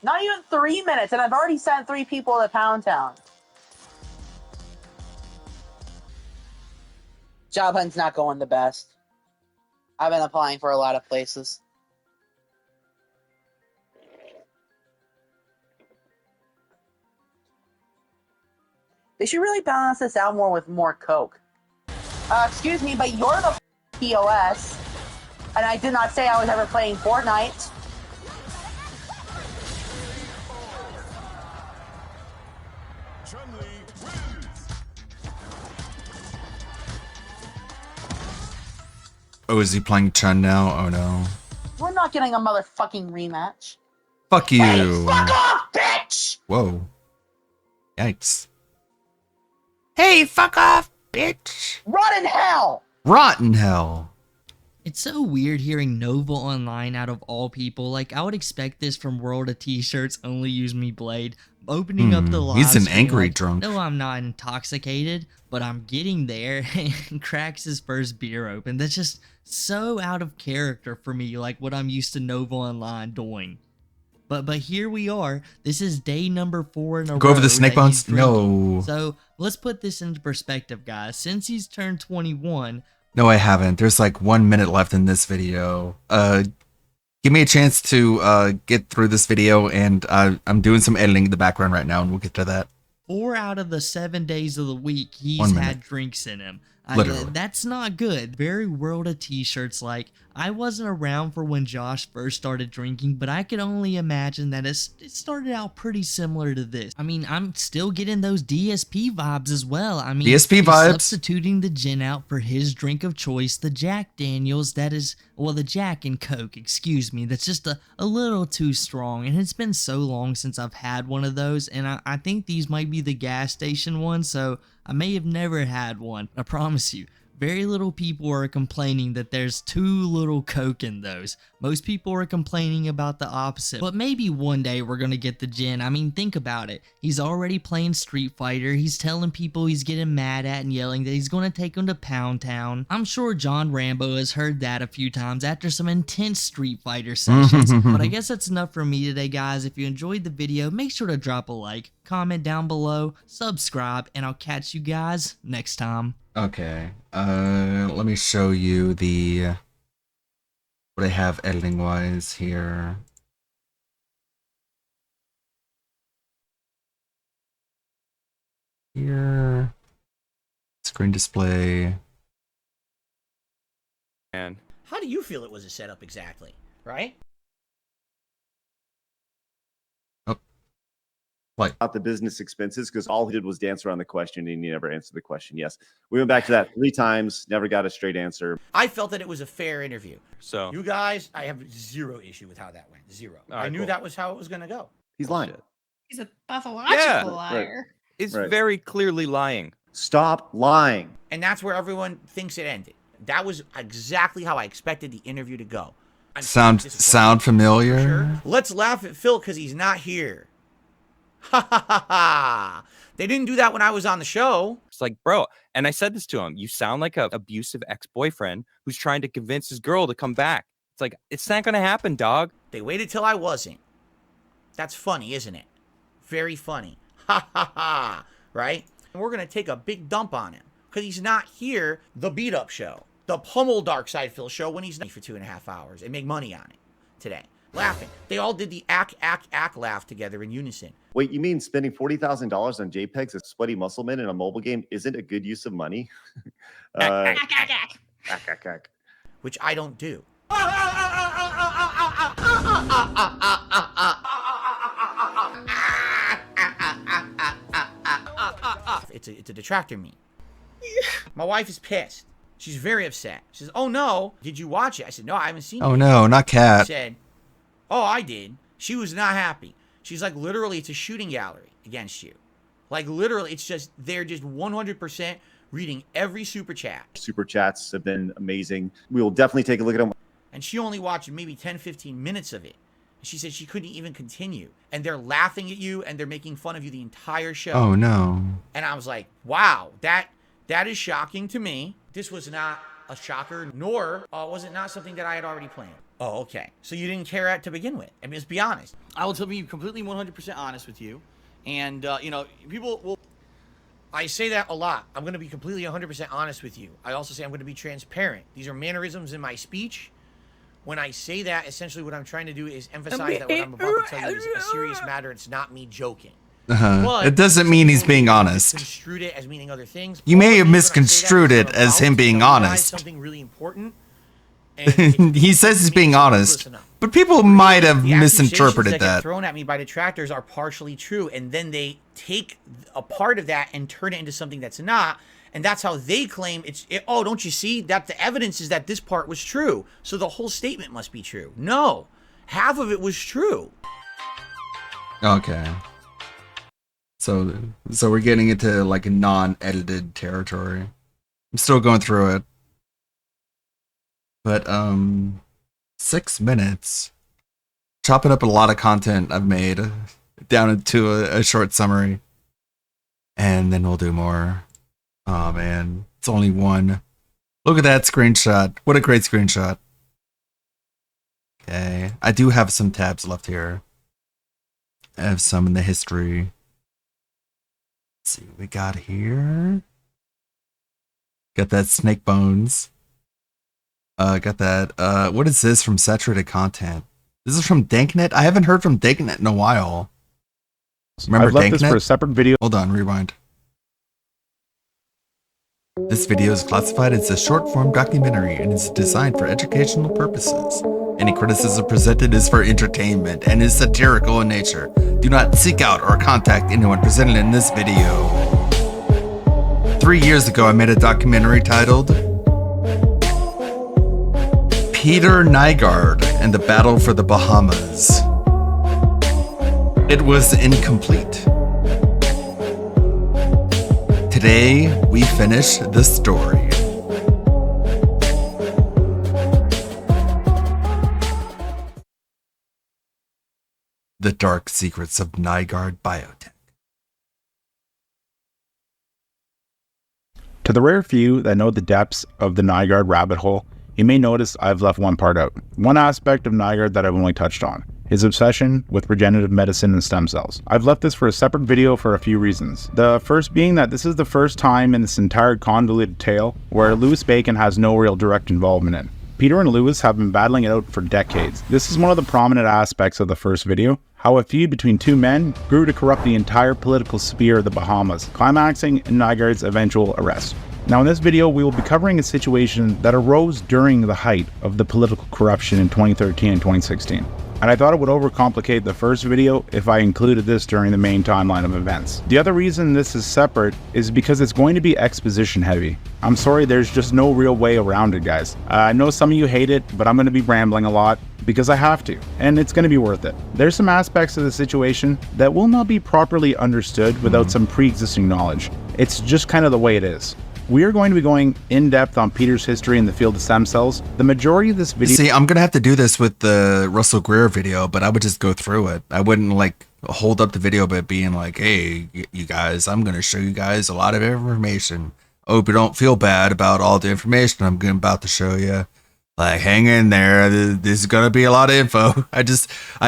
Speaker 15: Not even 3 minutes, and I've already sent 3 people to Pound Town. Job hunt's not going the best. I've been applying for a lot of places. They should really balance this out more with more Coke. Excuse me, but you're the POS, and I did not say I was ever playing Fortnite.
Speaker 2: Oh, is he playing Chun now? Oh no.
Speaker 15: We're not getting a motherfucking rematch.
Speaker 2: Fuck you.
Speaker 15: Hey, fuck off, bitch!
Speaker 2: Whoa. Yikes.
Speaker 5: Hey, fuck off, bitch!
Speaker 15: Rot in hell!
Speaker 2: Rotten hell.
Speaker 6: It's so weird hearing Nova Online out of all people. Like, I would expect this from World of T-Shirts, only use me Blade. Opening up the live
Speaker 2: He's an
Speaker 6: stream,
Speaker 2: angry
Speaker 6: like,
Speaker 2: drunk.
Speaker 6: No, I'm not intoxicated, but I'm getting there, and cracks his first beer open. That's just so out of character for me, like what I'm used to Nova Online doing. But here we are. This is day number 4 in a row.
Speaker 2: Go over the snake
Speaker 6: that
Speaker 2: bones?
Speaker 6: he's drinking.
Speaker 2: No.
Speaker 6: So let's put this into perspective, guys. Since he's turned 21,
Speaker 2: No, I haven't. There's like 1 minute left in this video. Give me a chance to get through this video, and I'm doing some editing in the background right now, and we'll get to that.
Speaker 6: 4 out of the 7 days of the week, he's
Speaker 2: 1 minute.
Speaker 6: had drinks in him.
Speaker 2: Literally.
Speaker 6: That's not good. Very world of t-shirts. Like, I wasn't around for when Josh first started drinking, but I could only imagine that it started out pretty similar to this. I mean, I'm still getting those DSP vibes as well. I mean,
Speaker 2: DSP
Speaker 6: he's
Speaker 2: vibes.
Speaker 6: substituting the gin out for his drink of choice, the Jack Daniels. That is, well, the Jack and Coke, excuse me. That's just a little too strong, and it's been so long since I've had one of those, and I think these might be the gas station ones, so I may have never had one. I promise you. Very little people are complaining that there's too little Coke in those. Most people are complaining about the opposite. But maybe one day we're gonna get the gin. I mean, think about it. He's already playing Street Fighter. He's telling people he's getting mad at and yelling that he's gonna take them to Pound Town. I'm sure John Rambo has heard that a few times after some intense Street Fighter sessions. But I guess that's enough for me today, guys. If you enjoyed the video, make sure to drop a like, comment down below, subscribe, and I'll catch you guys next time.
Speaker 2: Okay, let me show you what I have editing wise here. Here, screen display.
Speaker 7: And
Speaker 5: How do you feel it was a setup exactly, right?
Speaker 2: Like
Speaker 8: about the business expenses, because all he did was dance around the question and he never answered the question. Yes, we went back to that 3 times, never got a straight answer.
Speaker 5: I felt that it was a fair interview.
Speaker 7: So
Speaker 5: You guys, I have zero issue with how that went. Zero.
Speaker 7: All
Speaker 5: I
Speaker 7: right,
Speaker 5: knew
Speaker 7: cool.
Speaker 5: that was how it was going to go.
Speaker 8: He's lying.
Speaker 1: He's a pathological
Speaker 7: Yeah.
Speaker 1: liar.
Speaker 7: it's
Speaker 8: Right.
Speaker 7: very clearly lying.
Speaker 8: Stop lying.
Speaker 5: And that's where everyone thinks it ended. That was exactly how I expected the interview to go. I'm
Speaker 2: Sound familiar?
Speaker 5: Sure. Let's laugh at Phil because he's not here. Ha ha ha ha. They didn't do that when I was on the show.
Speaker 7: It's like, bro, and I said this to him, you sound like an abusive ex-boyfriend who's trying to convince his girl to come back. It's like, it's not gonna happen, dog.
Speaker 5: They waited till I wasn't. That's funny, isn't it? Very funny. Ha ha ha. Right? And we're going to take a big dump on him because he's not here. The beat up show, the pummel Dark Side Phil show when he's not for 2.5 hours and make money on it today. Laughing. They all did the ack laugh together in unison.
Speaker 8: Wait, you mean spending $40,000 on JPEGs as sweaty muscle men in a mobile game isn't a good use of money? Ack.
Speaker 5: Which I don't do. It's a detractor meme. My wife is pissed. She's very upset. She says, "Oh no, did you watch it?" I said, "No, I haven't seen it."
Speaker 2: Oh no, not Cat.
Speaker 5: She said, "Oh, I did." She was not happy. She's like, literally, it's a shooting gallery against you. Like literally, it's just they're just 100% reading every super chat.
Speaker 8: Super chats have been amazing. We will definitely take a look at them.
Speaker 5: And she only watched maybe 10, 15 minutes of it. And she said she couldn't even continue. And they're laughing at you and they're making fun of you the entire show.
Speaker 2: Oh no.
Speaker 5: And I was like, wow, that is shocking to me. This was not a shocker, nor was it not something that I had already planned. Oh, okay. So you didn't care to begin with. I mean, let's be honest. I will be completely 100% honest with you. And, people will... I say that a lot. I'm going to be completely 100% honest with you. I also say I'm going to be transparent. These are mannerisms in my speech. When I say that, essentially what I'm trying to do is emphasize that what I'm about to tell you is a serious matter. It's not me joking. But
Speaker 2: it doesn't mean he's being honest.
Speaker 5: Construed it as meaning other things.
Speaker 2: You may have misconstrued it as him being honest.
Speaker 5: Something really important.
Speaker 2: He says he's being honest, but people might have
Speaker 5: The
Speaker 2: misinterpreted
Speaker 5: accusations that
Speaker 2: that.
Speaker 5: get thrown at me by detractors are partially true, and then they take a part of that and turn it into something that's not, and that's how they claim oh, don't you see that the evidence is that this part was true, so the whole statement must be true. No, half of it was true.
Speaker 2: Okay. So we're getting into like a non-edited territory. I'm still going through it. But 6 minutes. Chopping up a lot of content I've made down into a short summary. And then we'll do more. Oh man, it's only one. Look at that screenshot. What a great screenshot. Okay, I do have some tabs left here. I have some in the history. Let's see what we got here. Got that snake bones. Got that. What is this from Saturated Content? This is from Danknet? I haven't heard from Danknet in a while. Remember
Speaker 16: I've left
Speaker 2: Danknet?
Speaker 16: this for a separate video.
Speaker 2: Hold on, rewind. This video is classified as a short-form documentary and is designed for educational purposes. Any criticism presented is for entertainment and is satirical in nature. Do not seek out or contact anyone presented in this video. 3 years ago, I made a documentary titled Peter Nygard and the Battle for the Bahamas. It was incomplete. Today, we finish the story. The Dark Secrets of Nygard Biotech.
Speaker 16: To the rare few that know the depths of the Nygard rabbit hole, you may notice I've left one part out. One aspect of Nygard that I've only touched on. His obsession with regenerative medicine and stem cells. I've left this for a separate video for a few reasons. The first being that this is the first time in this entire convoluted tale where Louis Bacon has no real direct involvement in. Peter and Louis have been battling it out for decades. This is one of the prominent aspects of the first video, how a feud between two men grew to corrupt the entire political sphere of the Bahamas, climaxing in Nygard's eventual arrest. Now in this video, we will be covering a situation that arose during the height of the political corruption in 2013 and 2016. And I thought it would overcomplicate the first video if I included this during the main timeline of events. The other reason this is separate is because it's going to be exposition heavy. I'm sorry, there's just no real way around it, guys. I know some of you hate it, but I'm going to be rambling a lot because I have to, and it's going to be worth it. There's some aspects of the situation that will not be properly understood without some pre-existing knowledge. It's just kind of the way it is. We are going to be going in depth on Peter's history in the field of stem cells. The majority of this video.
Speaker 2: See, I'm going to have to do this with the Russell Greer video, but I would just go through it. I wouldn't like hold up the video by being like, hey, you guys, I'm going to show you guys a lot of information. Hope you don't feel bad about all the information I'm about to show you. Like, hang in there. This is going to be a lot of info. I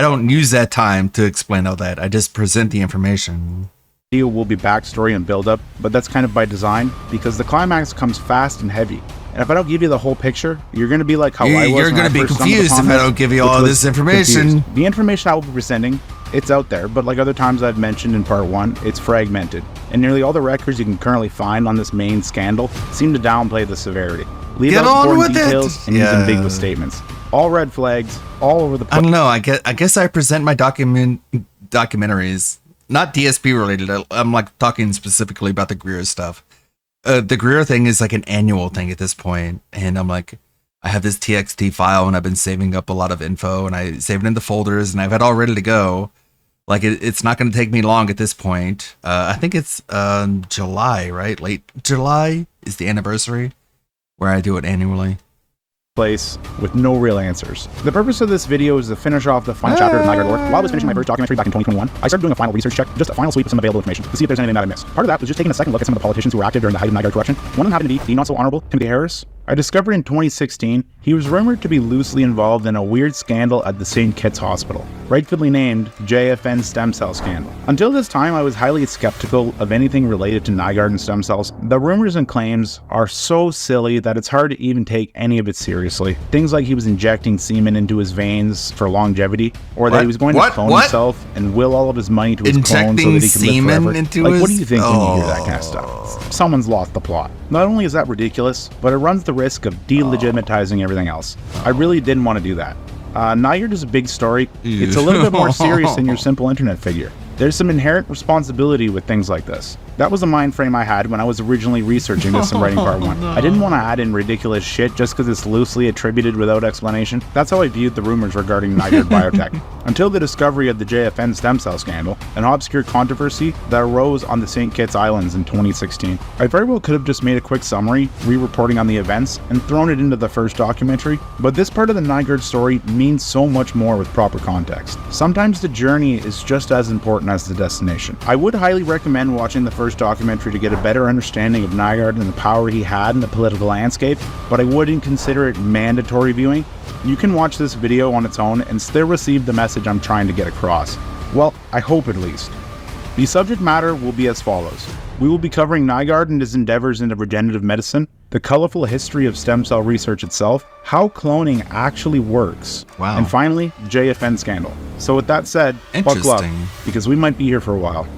Speaker 2: don't use that time to explain all that. I just present the information.
Speaker 16: Will be backstory and build up, but that's kind of by design because the climax comes fast and heavy. And if I don't give you the whole picture, you're going to be like how I was.
Speaker 2: You're going to be confused if I don't give you all this information.
Speaker 16: Confused. The information I will be presenting, it's out there, but like other times I've mentioned in part 1, it's fragmented. And nearly all the records you can currently find on this main scandal seem to downplay the severity. Leave out important details and use ambiguous statements. All red flags, all over the place.
Speaker 2: I don't know. I guess I present my documentaries. Not DSP related. I'm like talking specifically about the Greer stuff. The Greer thing is like an annual thing at this point, and I'm like, I have this TXT file, and I've been saving up a lot of info, and I save it into folders, and I've had it all ready to go. Like it's not going to take me long at this point. I think it's July, right? Late July is the anniversary where I do it annually.
Speaker 16: Place with no real answers. The purpose of this video is to finish off the final chapter of Nygard lore. While I was finishing my first documentary back in 2021, I started doing a final research check, just a final sweep of some available information to see if there's anything that I missed. Part of that was just taking a second look at some of the politicians who were active during the height of Nygard corruption. One of them happened to be the not so honorable Timothy Harris. I discovered in 2016 he was rumored to be loosely involved in a weird scandal at the St. Kitts Hospital, rightfully named JFN stem cell scandal. Until this time, I was highly skeptical of anything related to Nygard and stem cells. The rumors and claims are so silly that it's hard to even take any of it seriously. Things like he was injecting semen into his veins for longevity, or that he was going to clone himself and will all of his money to his clone so that he could live forever. Like, what do you think when you hear that kind of stuff? Someone's lost the plot. Not only is that ridiculous, but it runs the risk of delegitimizing everything else. I really didn't want to do that. Nygard is a big story. It's a little bit more serious than your simple internet figure. There's some inherent responsibility with things like this. That was a mind frame I had when I was originally researching this and writing part 1. I didn't want to add in ridiculous shit just because it's loosely attributed without explanation. That's how I viewed the rumors regarding Nygard Biotech. Until the discovery of the JFN stem cell scandal, an obscure controversy that arose on the St. Kitts Islands in 2016. I very well could have just made a quick summary, re-reporting on the events, and thrown it into the first documentary, but this part of the Nygard story means so much more with proper context. Sometimes the journey is just as important as the destination. I would highly recommend watching the first documentary to get a better understanding of Nygard and the power he had in the political landscape, but I wouldn't consider it mandatory viewing. You can watch this video on its own and still receive the message I'm trying to get across. Well, I hope at least. The subject matter will be as follows. We will be covering Nygard and his endeavors into regenerative medicine, the colorful history of stem cell research itself, how cloning actually works, and finally, JFN scandal. So with that said, buckle up, because we might be here for a while.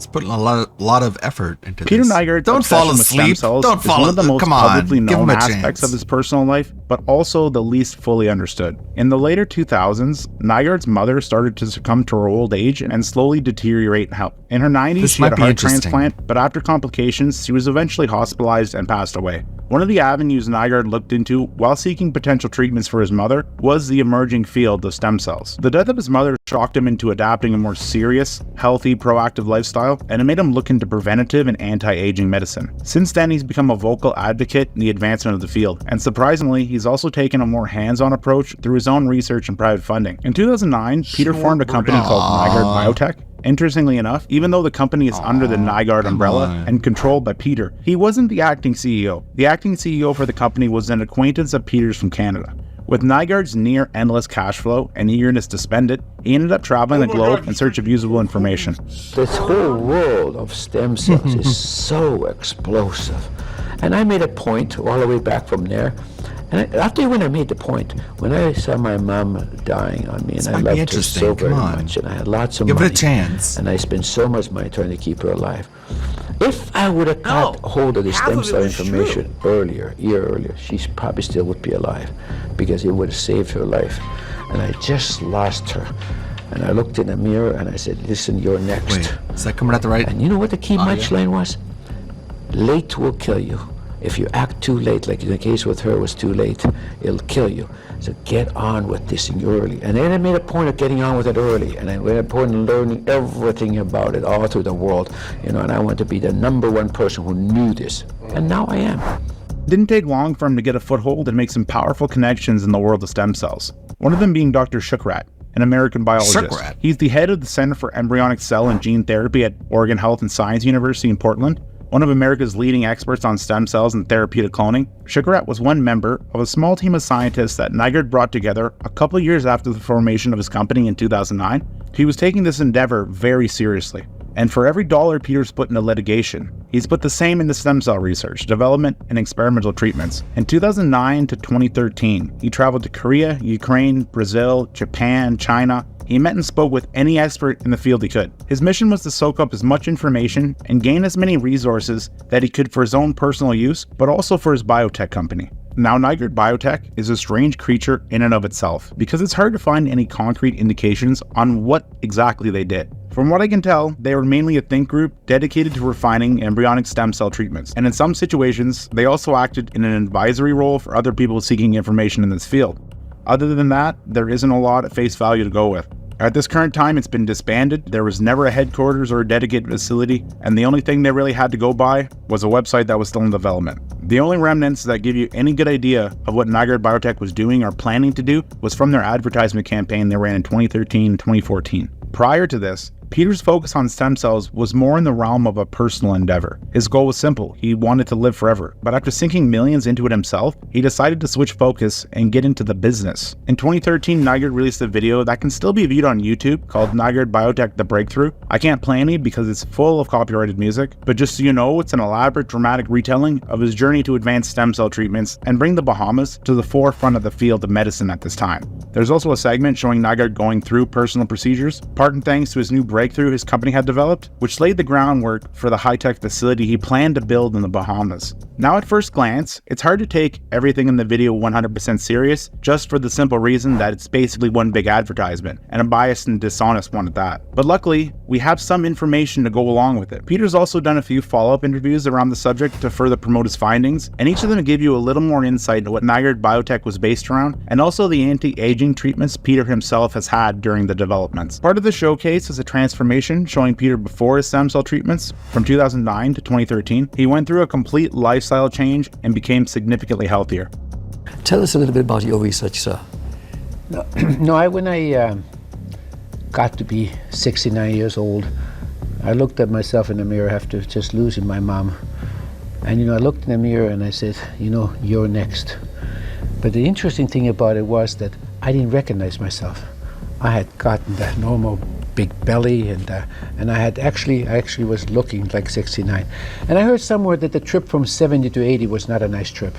Speaker 2: It's putting a lot of effort into
Speaker 16: Peter
Speaker 2: this.
Speaker 16: Nygaard's
Speaker 2: Don't fall
Speaker 16: obsession with stem
Speaker 2: asleep.
Speaker 16: cells
Speaker 2: Don't
Speaker 16: is
Speaker 2: fall
Speaker 16: one of the most
Speaker 2: Come on.
Speaker 16: publicly
Speaker 2: Give him
Speaker 16: known
Speaker 2: a
Speaker 16: aspects
Speaker 2: chance.
Speaker 16: of his personal life, but also the least fully understood. In the later 2000s, Nygaard's mother started to succumb to her old age and slowly deteriorate in health. In her 90s,
Speaker 2: This
Speaker 16: she
Speaker 2: might
Speaker 16: had a
Speaker 2: be
Speaker 16: heart
Speaker 2: interesting.
Speaker 16: transplant, but after complications, she was eventually hospitalized and passed away. One of the avenues Nygaard looked into while seeking potential treatments for his mother was the emerging field of stem cells. The death of his mother shocked him into adapting a more serious, healthy, proactive lifestyle, and it made him look into preventative and anti-aging medicine. Since then, he's become a vocal advocate in the advancement of the field, and surprisingly, he's also taken a more hands-on approach through his own research and private funding. In 2009, Peter formed a company called Nygaard Biotech. Interestingly enough, even though the company is under the Nygaard umbrella and controlled by Peter, he wasn't the acting CEO. The acting CEO for the company was an acquaintance of Peter's from Canada. With Nygaard's near endless cash flow and eagerness to spend it, he ended up traveling the globe in search of usable information.
Speaker 18: This whole world of stem cells is so explosive. And I made a point all the way back from there. And I'll tell you when I made the point. When I saw my mom dying on me, and I loved her so very much, and I had lots of money.
Speaker 2: Give it a chance.
Speaker 18: And I spent so much money trying to keep her alive. If I would have got hold of the stem cell information a year earlier, she probably still would be alive, because it would have saved her life. And I just lost her. And I looked in the mirror and I said, listen, you're next.
Speaker 2: Wait, is that coming out the right?
Speaker 18: And you know what the key punchline was? Late will kill you. If you act too late, like in the case with her was too late, it'll kill you. So get on with this and you're early. And then I made a point of getting on with it early. And I made a point of learning everything about it all through the world. You know, and I want to be the #1 person who knew this. And now I am.
Speaker 16: It didn't take long for him to get a foothold and make some powerful connections in the world of stem cells. One of them being Dr. Shukrat, an American biologist.
Speaker 2: Shukrat.
Speaker 16: He's the head of the Center for Embryonic Cell and Gene Therapy at Oregon Health and Science University in Portland. One of America's leading experts on stem cells and therapeutic cloning, Shukrat was one member of a small team of scientists that Nygaard brought together a couple years after the formation of his company in 2009. He was taking this endeavor very seriously. And for every dollar Peter's put into litigation, he's put the same into stem cell research, development, and experimental treatments. In 2009 to 2013, he traveled to Korea, Ukraine, Brazil, Japan, China. He met and spoke with any expert in the field he could. His mission was to soak up as much information and gain as many resources that he could for his own personal use, but also for his biotech company. Now, Nygaard Biotech is a strange creature in and of itself, because it's hard to find any concrete indications on what exactly they did. From what I can tell, they were mainly a think group dedicated to refining embryonic stem cell treatments, and in some situations, they also acted in an advisory role for other people seeking information in this field. Other than that, there isn't a lot at face value to go with. At this current time, it's been disbanded. There was never a headquarters or a dedicated facility, and the only thing they really had to go by was a website that was still in development. The only remnants that give you any good idea of what Nygaard Biotech was doing or planning to do was from their advertisement campaign they ran in 2013 and 2014. Prior to this, Peter's focus on stem cells was more in the realm of a personal endeavor. His goal was simple. He wanted to live forever. But after sinking millions into it himself, he decided to switch focus and get into the business. In 2013, Nygaard released a video that can still be viewed on YouTube called Nygaard Biotech The Breakthrough. I can't play any because it's full of copyrighted music, but just so you know, it's an elaborate dramatic retelling of his journey to advance stem cell treatments and bring the Bahamas to the forefront of the field of medicine at this time. There's also a segment showing Nygaard going through personal procedures, part and thanks to his new breakthrough his company had developed, which laid the groundwork for the high-tech facility he planned to build in the Bahamas. Now at first glance, it's hard to take everything in the video 100% serious, just for the simple reason that it's basically one big advertisement, and a biased and dishonest one at that. But luckily, we have some information to go along with it. Peter's also done a few follow-up interviews around the subject to further promote his findings, and each of them give you a little more insight into what Nygaard Biotech was based around, and also the anti-aging treatments Peter himself has had during the developments. Part of the showcase is a transformation showing Peter before his stem cell treatments. From 2009 to 2013, he went through a complete lifestyle change and became significantly healthier.
Speaker 18: Tell us a little bit about your research, sir.
Speaker 14: When I got to be 69 years old, I looked at myself in the mirror after just losing my mom. And, I looked in the mirror and I said, you're next. But the interesting thing about it was that I didn't recognize myself. I had gotten that normal big belly, and I actually was looking like 69. And I heard somewhere that the trip from 70 to 80 was not a nice trip.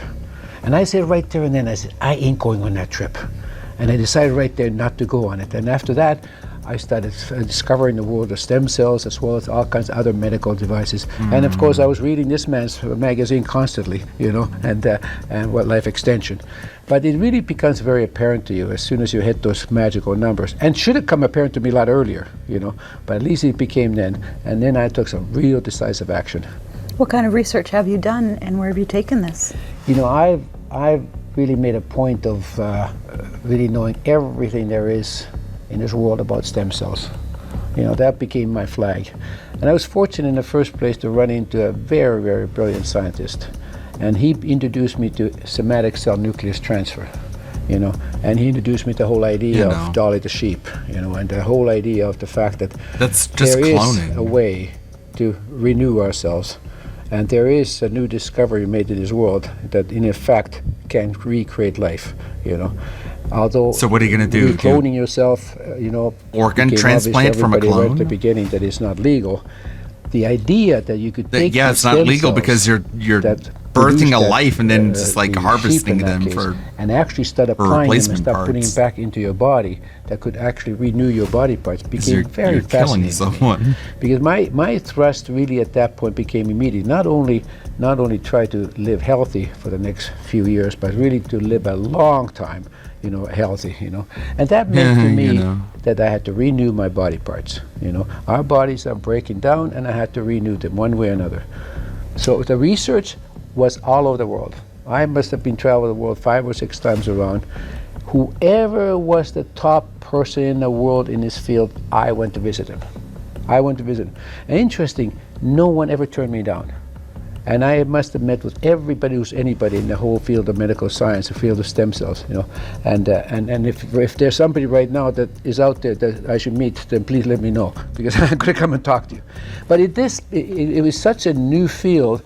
Speaker 14: And I said right there and then, I said, I ain't going on that trip. And I decided right there not to go on it. And after that, I started discovering the world of stem cells as well as all kinds of other medical devices. And of course, I was reading this man's magazine constantly, and what life extension. But it really becomes very apparent to you as soon as you hit those magical numbers. And should have come apparent to me a lot earlier, but at least it became then. And then I took some real decisive action.
Speaker 11: What kind of research have you done, and where have you taken this?
Speaker 14: I've really made a point of really knowing everything there is in this world about stem cells. That became my flag. And I was fortunate in the first place to run into a very, very brilliant scientist. And he introduced me to somatic cell nucleus transfer, and he introduced me to the whole idea of Dolly the sheep, and the whole idea of the fact that
Speaker 2: that's just
Speaker 14: there
Speaker 2: cloning.
Speaker 14: is a way to renew ourselves. And there is a new discovery made in this world that, in effect, can recreate life. Although,
Speaker 2: so what are you going to do?
Speaker 14: Cloning yourself,
Speaker 2: organ
Speaker 14: became
Speaker 2: transplant from a
Speaker 14: obvious
Speaker 2: clone?
Speaker 14: right at the beginning that it's not legal. The idea that you could take
Speaker 2: yeah, it's not legal because you're birthing a life and then just like harvesting them
Speaker 14: and actually start applying them and start putting them back into your body that could actually renew your body parts became very fascinating.
Speaker 2: Someone.
Speaker 14: Because my thrust really at that point became immediate. Not only try to live healthy for the next few years, but really to live a long time, healthy, And that meant to me that I had to renew my body parts. Our bodies are breaking down, and I had to renew them one way or another. So the research was all over the world. I must have been traveling the world 5 or 6 times around. Whoever was the top person in the world in this field, I went to visit him. And interesting, no one ever turned me down. And I must have met with everybody who's anybody in the whole field of medical science, the field of stem cells, And if there's somebody right now that is out there that I should meet, then please let me know, because I'm going to come and talk to you. But it was such a new field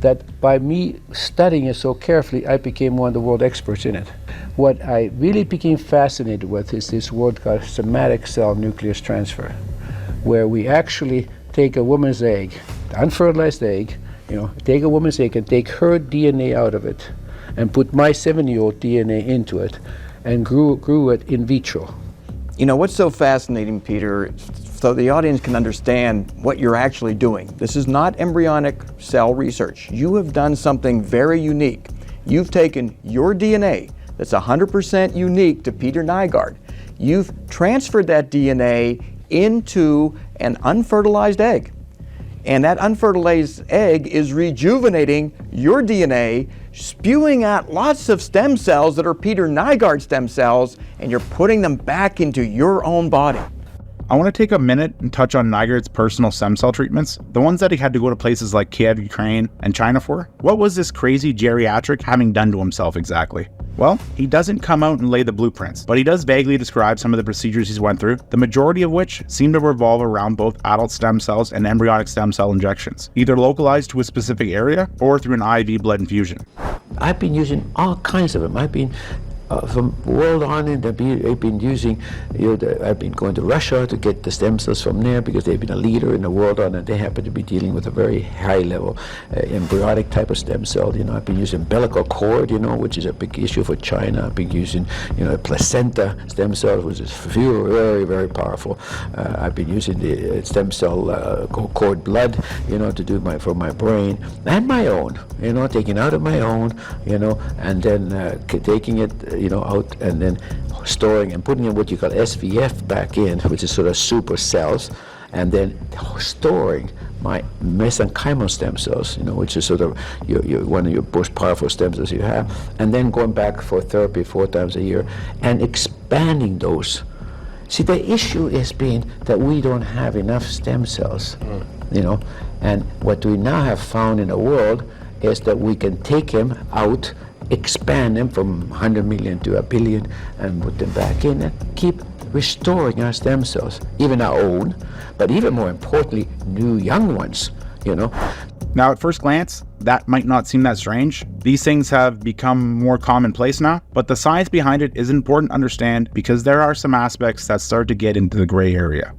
Speaker 14: that by me studying it so carefully, I became one of the world experts in it. What I really became fascinated with is this word called somatic cell nucleus transfer, where we actually take a woman's egg, the unfertilized egg, take a woman's egg and take her DNA out of it and put my 7-year-old DNA into it and grew it in vitro.
Speaker 22: What's so fascinating, Peter, so the audience can understand what you're actually doing. This is not embryonic cell research. You have done something very unique. You've taken your DNA that's 100% unique to Peter Nygard. You've transferred that DNA into an unfertilized egg. And that unfertilized egg is rejuvenating your DNA, spewing out lots of stem cells that are Peter Nygard stem cells, and you're putting them back into your own body.
Speaker 16: I want to take a minute and touch on Nygard's personal stem cell treatments, the ones that he had to go to places like Kiev, Ukraine, and China for. What was this crazy geriatric having done to himself exactly? Well, he doesn't come out and lay the blueprints, but he does vaguely describe some of the procedures he's went through, the majority of which seem to revolve around both adult stem cells and embryonic stem cell injections, either localized to a specific area or through an IV blood infusion.
Speaker 14: I've been using all kinds of them. I've been from world on in, I've been using, I've been going to Russia to get the stem cells from there because they've been a leader in the world on, and they happen to be dealing with a very high level embryonic type of stem cell. I've been using umbilical cord, which is a big issue for China. I've been using, placenta stem cells, which is very, very powerful. I've been using the stem cell cord blood, to do for my brain and my own, taking out of my own, and then taking it, out and then storing and putting in what you call SVF back in, which is sort of super cells, and then storing my mesenchymal stem cells, which is sort of one of your most powerful stem cells you have, and then going back for therapy 4 times a year and expanding those. See, the issue is being that we don't have enough stem cells, and what we now have found in the world is that we can take them out, expand them from 100 million to 1 billion and put them back in and keep restoring our stem cells, even our own, but even more importantly, new young ones,
Speaker 16: Now, at first glance, that might not seem that strange. These things have become more commonplace now, but the science behind it is important to understand because there are some aspects that start to get into the gray area.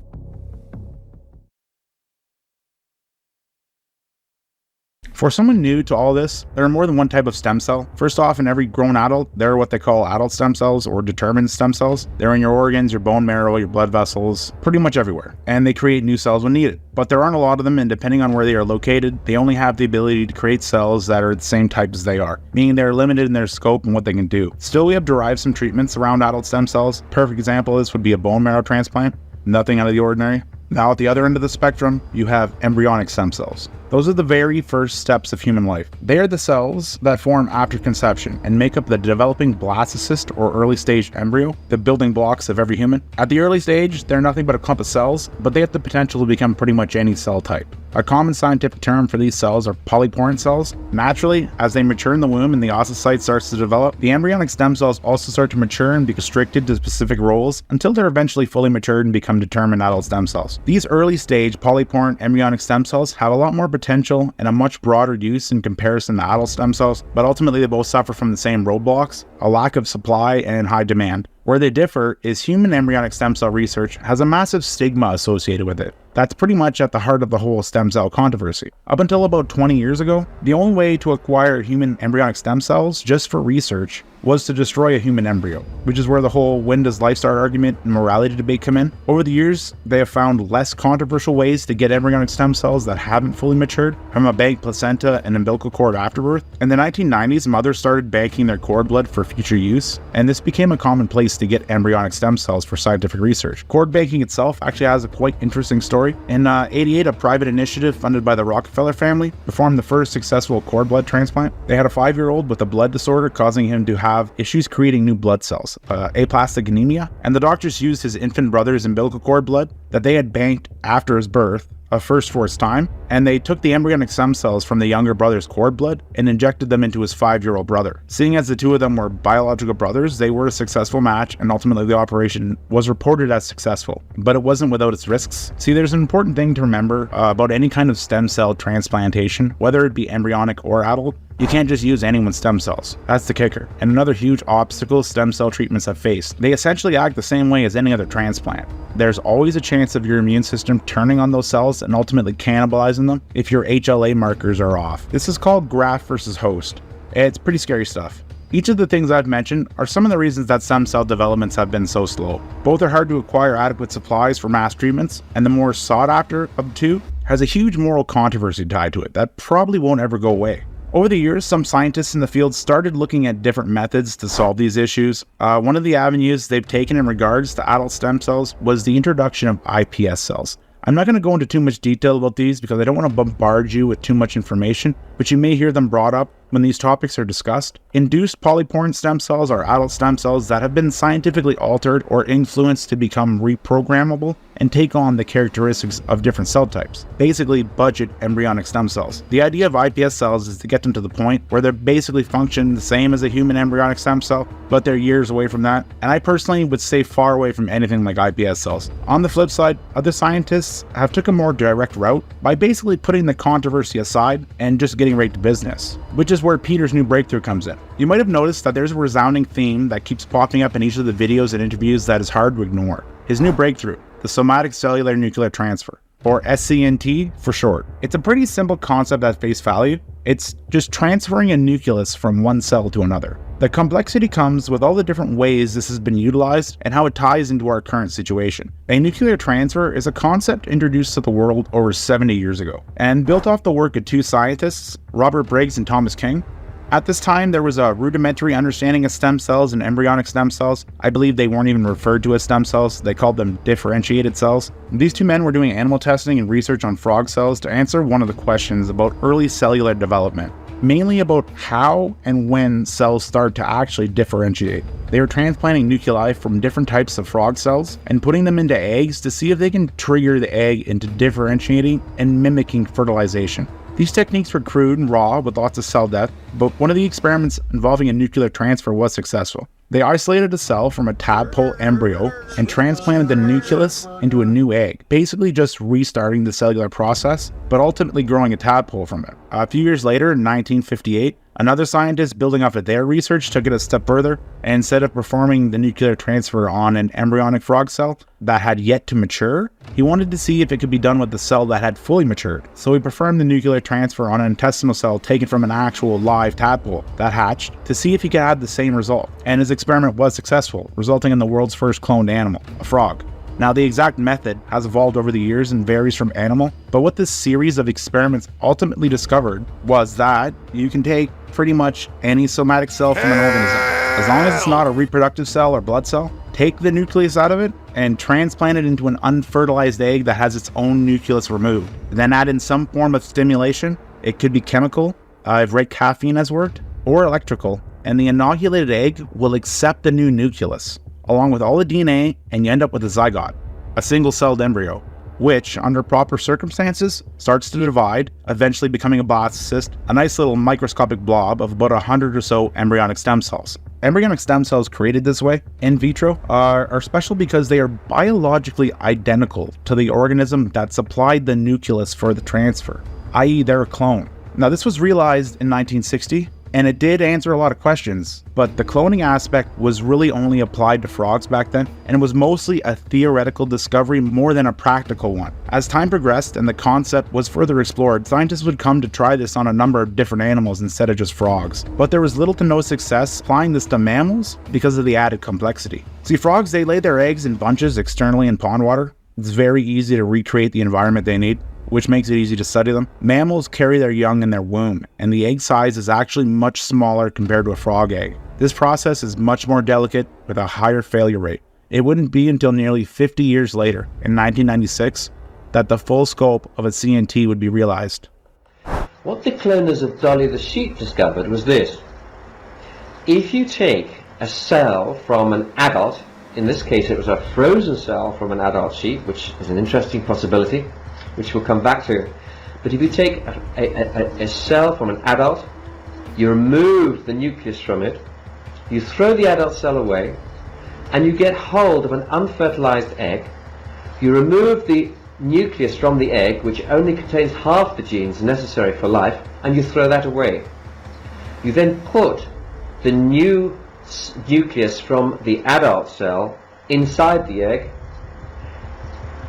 Speaker 16: For someone new to all this, there are more than one type of stem cell. First off, in every grown adult, there are what they call adult stem cells or determined stem cells. They're in your organs, your bone marrow, your blood vessels, pretty much everywhere. And they create new cells when needed. But there aren't a lot of them, and depending on where they are located, they only have the ability to create cells that are the same type as they are, meaning they're limited in their scope and what they can do. Still, we have derived some treatments around adult stem cells. Perfect example of this would be a bone marrow transplant. Nothing out of the ordinary. Now at the other end of the spectrum, you have embryonic stem cells. Those are the very first steps of human life. They are the cells that form after conception and make up the developing blastocyst or early stage embryo, the building blocks of every human. At the early stage, they're nothing but a clump of cells, but they have the potential to become pretty much any cell type. A common scientific term for these cells are polyporant cells. Naturally, as they mature in the womb and the oocyte starts to develop, the embryonic stem cells also start to mature and be constricted to specific roles until they're eventually fully matured and become determined adult stem cells. These early stage polyporant embryonic stem cells have a lot more potential and a much broader use in comparison to adult stem cells, but ultimately they both suffer from the same roadblocks, a lack of supply and high demand. Where they differ is human embryonic stem cell research has a massive stigma associated with it. That's pretty much at the heart of the whole stem cell controversy. Up until about 20 years ago, the only way to acquire human embryonic stem cells just for research was to destroy a human embryo, which is where the whole when does life start argument and morality debate come in. Over the years, they have found less controversial ways to get embryonic stem cells that haven't fully matured from a banked placenta and umbilical cord after birth. In the 1990s, mothers started banking their cord blood for future use, and this became a common place to get embryonic stem cells for scientific research. Cord banking itself actually has a quite interesting story. In '88, a private initiative funded by the Rockefeller family performed the first successful cord blood transplant. They had a 5-year-old with a blood disorder causing him to have issues creating new blood cells, aplastic anemia, and the doctors used his infant brother's umbilical cord blood that they had banked after his birth, a first for its time, and they took the embryonic stem cells from the younger brother's cord blood and injected them into his 5-year-old brother. Seeing as the two of them were biological brothers, they were a successful match, and ultimately the operation was reported as successful, but it wasn't without its risks. See, there's an important thing to remember about any kind of stem cell transplantation, whether it be embryonic or adult. You can't just use anyone's stem cells. That's the kicker. And another huge obstacle stem cell treatments have faced. They essentially act the same way as any other transplant. There's always a chance of your immune system turning on those cells and ultimately cannibalizing them if your HLA markers are off. This is called graft versus host. It's pretty scary stuff. Each of the things I've mentioned are some of the reasons that stem cell developments have been so slow. Both are hard to acquire adequate supplies for mass treatments, and the more sought after of the two has a huge moral controversy tied to it that probably won't ever go away. Over the years, some scientists in the field started looking at different methods to solve these issues. One of the avenues they've taken in regards to adult stem cells was the introduction of iPS cells. I'm not going to go into too much detail about these because I don't want to bombard you with too much information, but you may hear them brought up when these topics are discussed. Induced polyporant stem cells are adult stem cells that have been scientifically altered or influenced to become reprogrammable and take on the characteristics of different cell types, basically budget embryonic stem cells. The idea of iPS cells is to get them to the point where they basically function the same as a human embryonic stem cell, but they're years away from that, and I personally would stay far away from anything like iPS cells. On the flip side, other scientists have took a more direct route by basically putting the controversy aside and just getting right to business, which is where Peter's new breakthrough comes in. You might have noticed that there's a resounding theme that keeps popping up in each of the videos and interviews that is hard to ignore. His new breakthrough, the somatic cellular nuclear transfer, or SCNT for short. It's a pretty simple concept at face value. It's just transferring a nucleus from one cell to another. The complexity comes with all the different ways this has been utilized and how it ties into our current situation. A nuclear transfer is a concept introduced to the world over 70 years ago and built off the work of two scientists, Robert Briggs and Thomas King. At this time, there was a rudimentary understanding of stem cells and embryonic stem cells. I believe they weren't even referred to as stem cells. They called them differentiated cells. These two men were doing animal testing and research on frog cells to answer one of the questions about early cellular development, mainly about how and when cells start to actually differentiate. They were transplanting nuclei from different types of frog cells and putting them into eggs to see if they can trigger the egg into differentiating and mimicking fertilization. These techniques were crude and raw with lots of cell death, but one of the experiments involving a nuclear transfer was successful. They isolated a cell from a tadpole embryo and transplanted the nucleus into a new egg, basically just restarting the cellular process, but ultimately growing a tadpole from it. A few years later, in 1958, Another scientist building off of their research took it a step further, and instead of performing the nuclear transfer on an embryonic frog cell that had yet to mature, he wanted to see if it could be done with the cell that had fully matured. So he performed the nuclear transfer on an intestinal cell taken from an actual live tadpole that hatched to see if he could have the same result. And his experiment was successful, resulting in the world's first cloned animal, a frog. Now, the exact method has evolved over the years and varies from animal, but what this series of experiments ultimately discovered was that you can take pretty much any somatic cell from an organism, as long as it's not a reproductive cell or blood cell, take the nucleus out of it and transplant it into an unfertilized egg that has its own nucleus removed. Then add in some form of stimulation. It could be chemical, I've read caffeine has worked, or electrical, and the inoculated egg will accept the new nucleus, along with all the DNA, and you end up with a zygote, a single-celled embryo, which, under proper circumstances, starts to divide, eventually becoming a blastocyst, a nice little microscopic blob of about 100 or so embryonic stem cells. Embryonic stem cells created this way, in vitro, are special because they are biologically identical to the organism that supplied the nucleus for the transfer, i.e. they're a clone. Now, this was realized in 1960, and it did answer a lot of questions, but the cloning aspect was really only applied to frogs back then, and it was mostly a theoretical discovery more than a practical one. As time progressed and the concept was further explored, scientists would come to try this on a number of different animals instead of just frogs. But there was little to no success applying this to mammals because of the added complexity. See, frogs, they lay their eggs in bunches externally in pond water. It's very easy to recreate the environment they need, which makes it easy to study them. Mammals carry their young in their womb, and the egg size is actually much smaller compared to a frog egg. This process is much more delicate with a higher failure rate. It wouldn't be until nearly 50 years later, in 1996, that the full scope of a CNT would be realized.
Speaker 13: What the cloners of Dolly the sheep discovered was this. If you take a cell from an adult, in this case it was a frozen cell from an adult sheep, which is an interesting possibility, which we'll come back to. But if you take a cell from an adult, you remove the nucleus from it, you throw the adult cell away, and you get hold of an unfertilized egg, you remove the nucleus from the egg, which only contains half the genes necessary for life, and you throw that away. You then put the new nucleus from the adult cell inside the egg,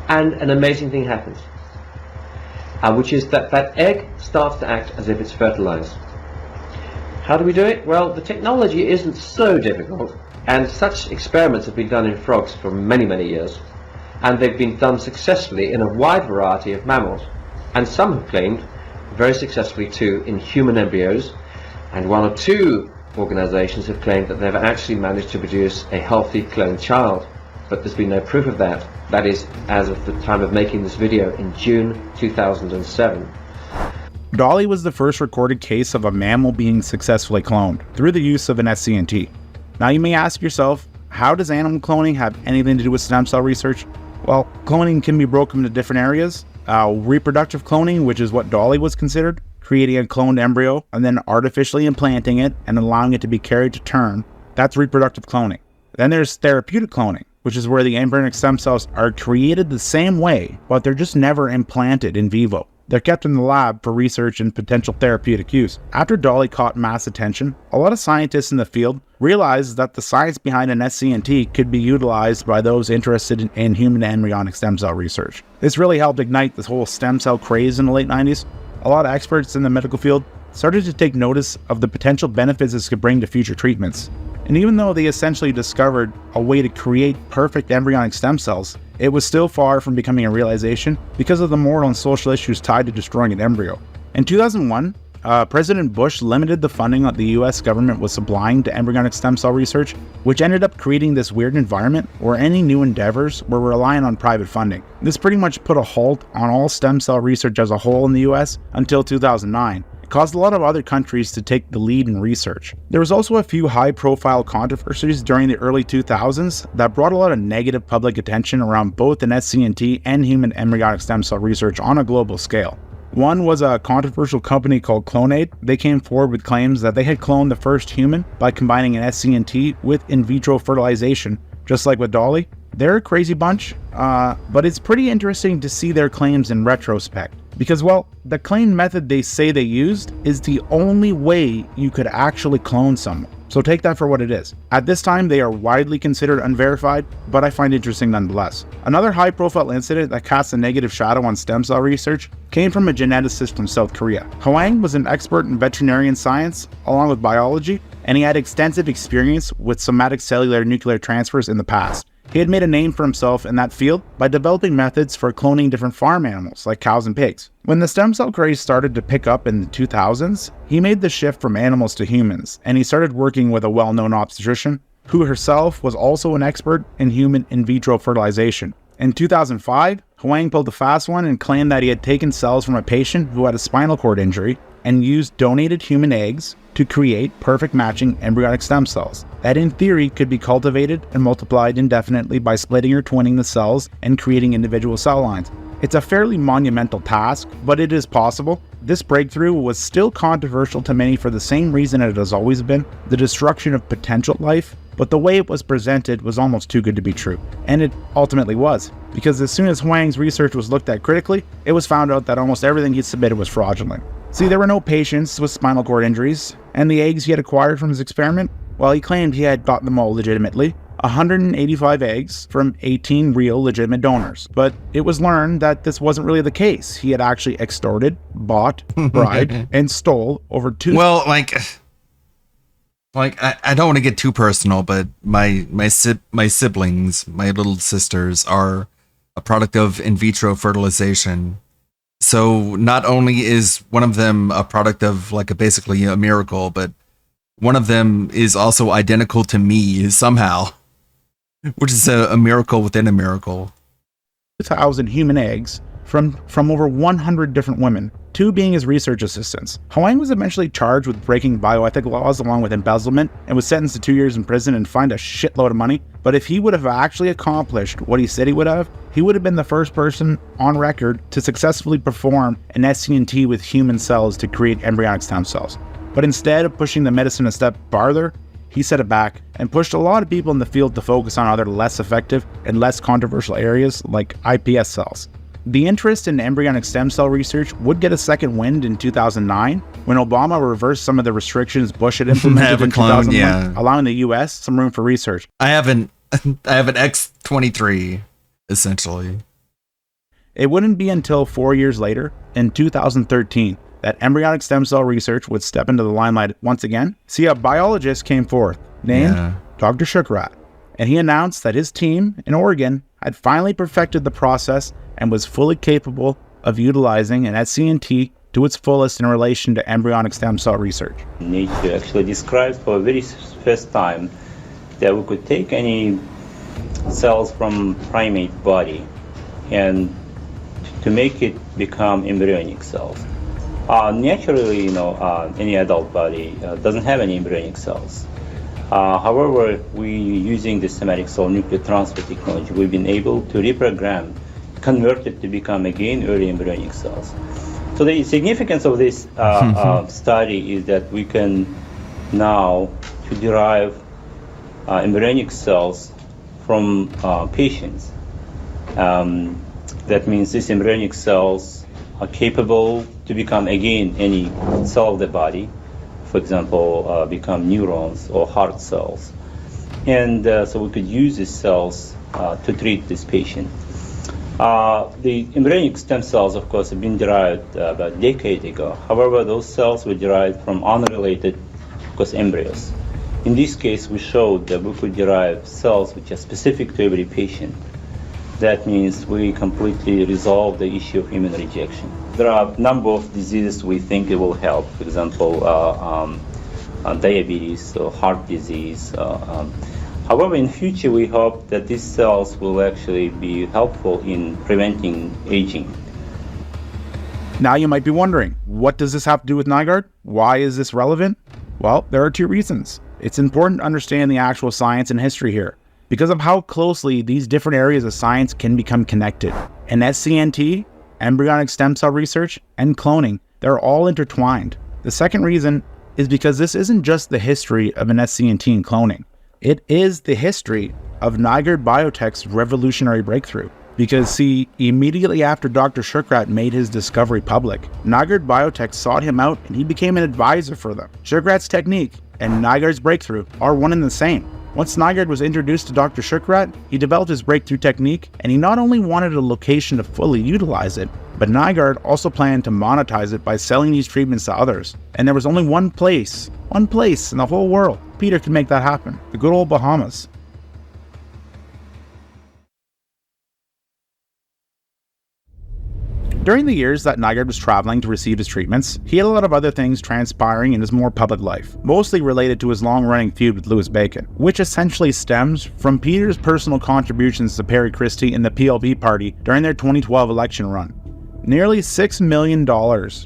Speaker 13: and an amazing thing happens. Which is that egg starts to act as if it's fertilized. How do we do it? Well, the technology isn't so difficult, and such experiments have been done in frogs for many, many years, and they've been done successfully in a wide variety of mammals, and some have claimed very successfully too in human embryos, and one or two organizations have claimed that they've actually managed to produce a healthy cloned child, but there's been no proof of that. That is, as of the time of making this video in June 2007.
Speaker 16: Dolly was the first recorded case of a mammal being successfully cloned through the use of an SCNT. Now you may ask yourself, how does animal cloning have anything to do with stem cell research? Well, cloning can be broken into different areas. Reproductive cloning, which is what Dolly was considered, creating a cloned embryo and then artificially implanting it and allowing it to be carried to term, that's reproductive cloning. Then there's therapeutic cloning, which is where the embryonic stem cells are created the same way, but they're just never implanted in vivo. They're kept in the lab for research and potential therapeutic use. After Dolly caught mass attention, a lot of scientists in the field realized that the science behind an SCNT could be utilized by those interested in human embryonic stem cell research. This really helped ignite this whole stem cell craze in the late 90s. A lot of experts in the medical field started to take notice of the potential benefits this could bring to future treatments. And even though they essentially discovered a way to create perfect embryonic stem cells, it was still far from becoming a realization because of the moral and social issues tied to destroying an embryo. In 2001, President Bush limited the funding that the US government was supplying to embryonic stem cell research, which ended up creating this weird environment where any new endeavors were relying on private funding. This pretty much put a halt on all stem cell research as a whole in the US until 2009. Caused a lot of other countries to take the lead in research. There was also a few high-profile controversies during the early 2000s that brought a lot of negative public attention around both an SCNT and human embryonic stem cell research on a global scale. One was a controversial company called Clonate. They came forward with claims that they had cloned the first human by combining an SCNT with in vitro fertilization, just like with Dolly. They're a crazy bunch, but it's pretty interesting to see their claims in retrospect. Because, well, the clone method they say they used is the only way you could actually clone someone. So take that for what it is. At this time, they are widely considered unverified, but I find interesting nonetheless. Another high-profile incident that casts a negative shadow on stem cell research came from a geneticist from South Korea. Hwang was an expert in veterinarian science, along with biology, and he had extensive experience with somatic cellular nuclear transfers in the past. He had made a name for himself in that field by developing methods for cloning different farm animals like cows and pigs. When the stem cell craze started to pick up in the 2000s, he made the shift from animals to humans, and he started working with a well-known obstetrician who herself was also an expert in human in vitro fertilization. In 2005, Hwang pulled a fast one and claimed that he had taken cells from a patient who had a spinal cord injury and used donated human eggs to create perfect matching embryonic stem cells that in theory could be cultivated and multiplied indefinitely by splitting or twinning the cells and creating individual cell lines. It's a fairly monumental task, but it is possible. This breakthrough was still controversial to many for the same reason it has always been, the destruction of potential life, but the way it was presented was almost too good to be true. And it ultimately was, because as soon as Hwang's research was looked at critically, it was found out that almost everything he submitted was fraudulent. See, there were no patients with spinal cord injuries, and the eggs he had acquired from his experiment, well, he claimed he had gotten them all legitimately, 185 eggs from 18 real legitimate donors. But it was learned that this wasn't really the case. He had actually extorted, bought, bribed, and stole over two...
Speaker 2: Well, I don't want to get too personal, but my siblings, my little sisters, are a product of in vitro fertilization. So not only is one of them a product of basically a miracle, but one of them is also identical to me somehow, which is a miracle within a miracle.
Speaker 16: 2,000 human eggs from over 100 different women, 2 being his research assistants. Hwang was eventually charged with breaking bioethic laws along with embezzlement and was sentenced to 2 years in prison and fined a shitload of money. But if he would have actually accomplished what he said he would have been the first person on record to successfully perform an SCNT with human cells to create embryonic stem cells. But instead of pushing the medicine a step farther, he set it back and pushed a lot of people in the field to focus on other less effective and less controversial areas like iPS cells. The interest in embryonic stem cell research would get a second wind in 2009 when Obama reversed some of the restrictions Bush had implemented in 2001, allowing the US some room for research.
Speaker 2: I have an X23, essentially.
Speaker 16: It wouldn't be until 4 years later, in 2013, that embryonic stem cell research would step into the limelight once again. See, a biologist came forth named Dr. Shukrat, and he announced that his team in Oregon had finally perfected the process and was fully capable of utilizing an SCNT to its fullest in relation to embryonic stem cell research.
Speaker 17: Nature actually described for the very first time that we could take any cells from primate body and to make it become embryonic cells. Naturally, any adult body doesn't have any embryonic cells. However, using the somatic cell nuclear transfer technology, we've been able to reprogram, convert it to become again early embryonic cells. So the significance of this study is that we can now derive embryonic cells from patients. That means these embryonic cells are capable to become again any cell of the body, for example, become neurons or heart cells. And so we could use these cells to treat this patient. The embryonic stem cells, of course, have been derived about a decade ago. However, those cells were derived from unrelated, of course, embryos. In this case, we showed that we could derive cells which are specific to every patient. That means we completely resolve the issue of human rejection. There are a number of diseases we think it will help. For example, diabetes or heart disease. However, in future, we hope that these cells will actually be helpful in preventing aging.
Speaker 16: Now you might be wondering, what does this have to do with Nygaard? Why is this relevant? Well, there are 2 reasons. It's important to understand the actual science and history here, because of how closely these different areas of science can become connected. And SCNT, embryonic stem cell research, and cloning, they're all intertwined. The second reason is because this isn't just the history of an SCNT and cloning. It is the history of Nygaard Biotech's revolutionary breakthrough. Because see, immediately after Dr. Shukrat made his discovery public, Nygaard Biotech sought him out and he became an advisor for them. Shukrat's technique and Nygaard's breakthrough are one and the same. Once Nygaard was introduced to Dr. Shukrat, he developed his breakthrough technique, and he not only wanted a location to fully utilize it, but Nygaard also planned to monetize it by selling these treatments to others. And there was only one place in the whole world Peter could make that happen: the good old Bahamas. During the years that Nygaard was traveling to receive his treatments, he had a lot of other things transpiring in his more public life, mostly related to his long-running feud with Louis Bacon, which essentially stems from Peter's personal contributions to Perry Christie and the PLP party during their 2012 election run. Nearly $6 million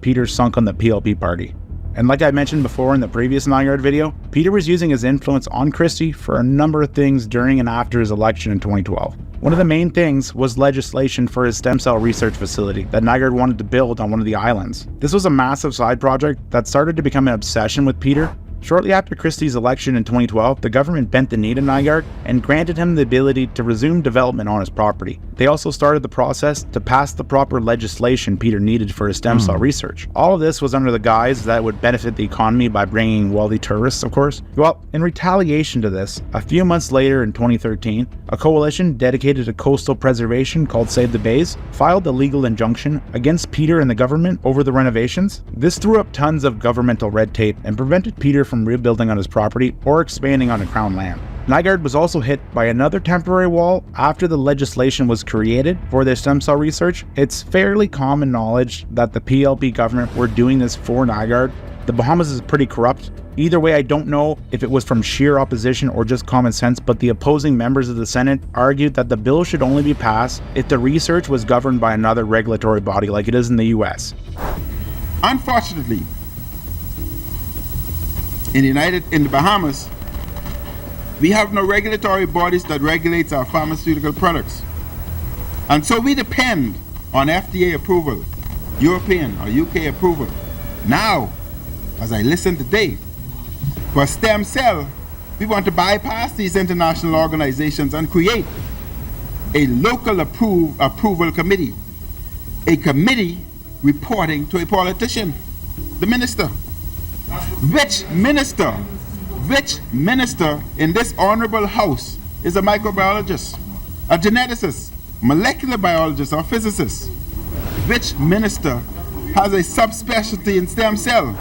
Speaker 16: Peter sunk on the PLP party. And like I mentioned before in the previous Nygaard video, Peter was using his influence on Christie for a number of things during and after his election in 2012. One of the main things was legislation for his stem cell research facility that Nygaard wanted to build on one of the islands. This was a massive side project that started to become an obsession with Peter. Shortly after Christie's election in 2012, the government bent the knee to Nygaard and granted him the ability to resume development on his property. They also started the process to pass the proper legislation Peter needed for his stem cell research. All of this was under the guise that it would benefit the economy by bringing wealthy tourists, of course. Well, in retaliation to this, a few months later in 2013, a coalition dedicated to coastal preservation called Save the Bays filed a legal injunction against Peter and the government over the renovations. This threw up tons of governmental red tape and prevented Peter from rebuilding on his property or expanding on crown land. Nygaard was also hit by another temporary wall after the legislation was created for their stem cell research. It's fairly common knowledge that the PLP government were doing this for Nygaard. The Bahamas is pretty corrupt. Either way, I don't know if it was from sheer opposition or just common sense, but the opposing members of the Senate argued that the bill should only be passed if the research was governed by another regulatory body like it is in the US.
Speaker 10: Unfortunately, in the Bahamas, we have no regulatory bodies that regulates our pharmaceutical products. And so we depend on FDA approval, European or UK approval. Now, as I listen today, for stem cell, we want to bypass these international organizations and create a local approval committee, a committee reporting to a politician, the minister. Which minister in this honorable house is a microbiologist, a geneticist, molecular biologist, or physicist? Which minister has a subspecialty in stem cell?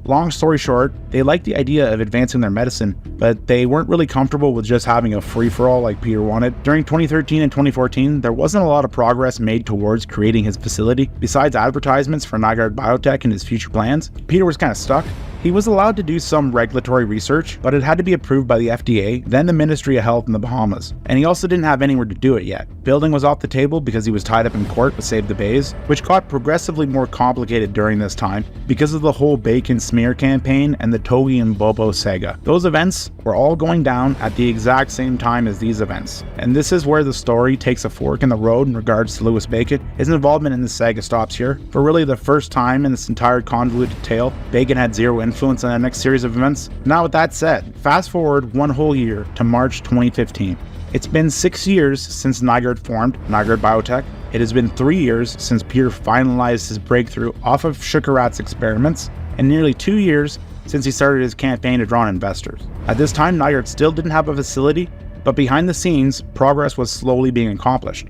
Speaker 16: Long story short, they liked the idea of advancing their medicine, but they weren't really comfortable with just having a free-for-all like Peter wanted. During 2013 and 2014, there wasn't a lot of progress made towards creating his facility. Besides advertisements for Nygaard Biotech and his future plans, Peter was kind of stuck. He was allowed to do some regulatory research, but it had to be approved by the FDA, then the Ministry of Health in the Bahamas. And he also didn't have anywhere to do it yet. Building was off the table because he was tied up in court with Save the Bays, which got progressively more complicated during this time because of the whole Bacon smear campaign and the Togi and Bobo saga. Those events were all going down at the exact same time as these events. And this is where the story takes a fork in the road in regards to Louis Bacon. His involvement in the saga stops here. For really the first time in this entire convoluted tale, Bacon had zero influence on the next series of events. Now with that said, fast forward one whole year to March 2015. It's been 6 years since Nygaard formed Nygaard Biotech. It has been 3 years since Peter finalized his breakthrough off of Shukrat's experiments, and nearly 2 years since he started his campaign to draw in investors. At this time, Nygaard still didn't have a facility, but behind the scenes, progress was slowly being accomplished.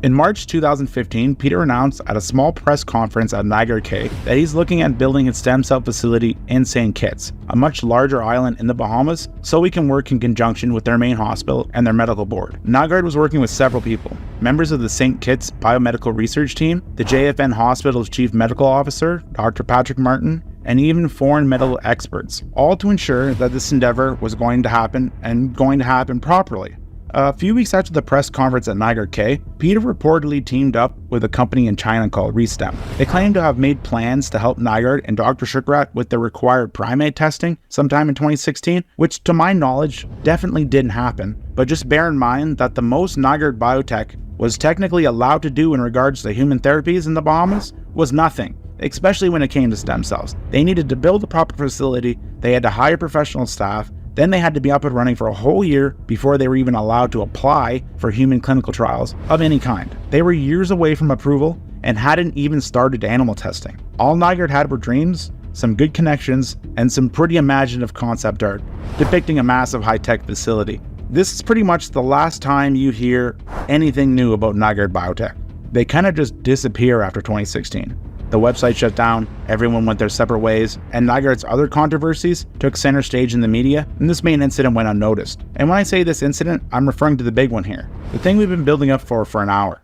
Speaker 16: In March 2015, Peter announced at a small press conference at Nygaard Cay that he's looking at building a stem cell facility in St. Kitts, a much larger island in the Bahamas, so he can work in conjunction with their main hospital and their medical board. Nygaard was working with several people, members of the St. Kitts Biomedical Research Team, the JFN Hospital's Chief Medical Officer, Dr. Patrick Martin, and even foreign medical experts, all to ensure that this endeavor was going to happen and going to happen properly. A few weeks after the press conference at Nygaard Cay, Peter reportedly teamed up with a company in China called Restem. They claimed to have made plans to help Nygaard and Dr. Shukrat with the required primate testing sometime in 2016, which to my knowledge definitely didn't happen. But just bear in mind that the most Nygaard Biotech was technically allowed to do in regards to human therapies in the Bahamas was nothing, especially when it came to stem cells. They needed to build the proper facility, they had to hire professional staff, Then they had to be up and running for a whole year before they were even allowed to apply for human clinical trials of any kind. They were years away from approval and hadn't even started animal testing. All Nygaard had were dreams, some good connections, and some pretty imaginative concept art depicting a massive high-tech facility. This is pretty much the last time you hear anything new about Nygaard Biotech. They kind of just disappear after 2016. The website shut down, everyone went their separate ways, and Nygaard's other controversies took center stage in the media, and this main incident went unnoticed. And when I say this incident, I'm referring to the big one here. The thing we've been building up for an hour.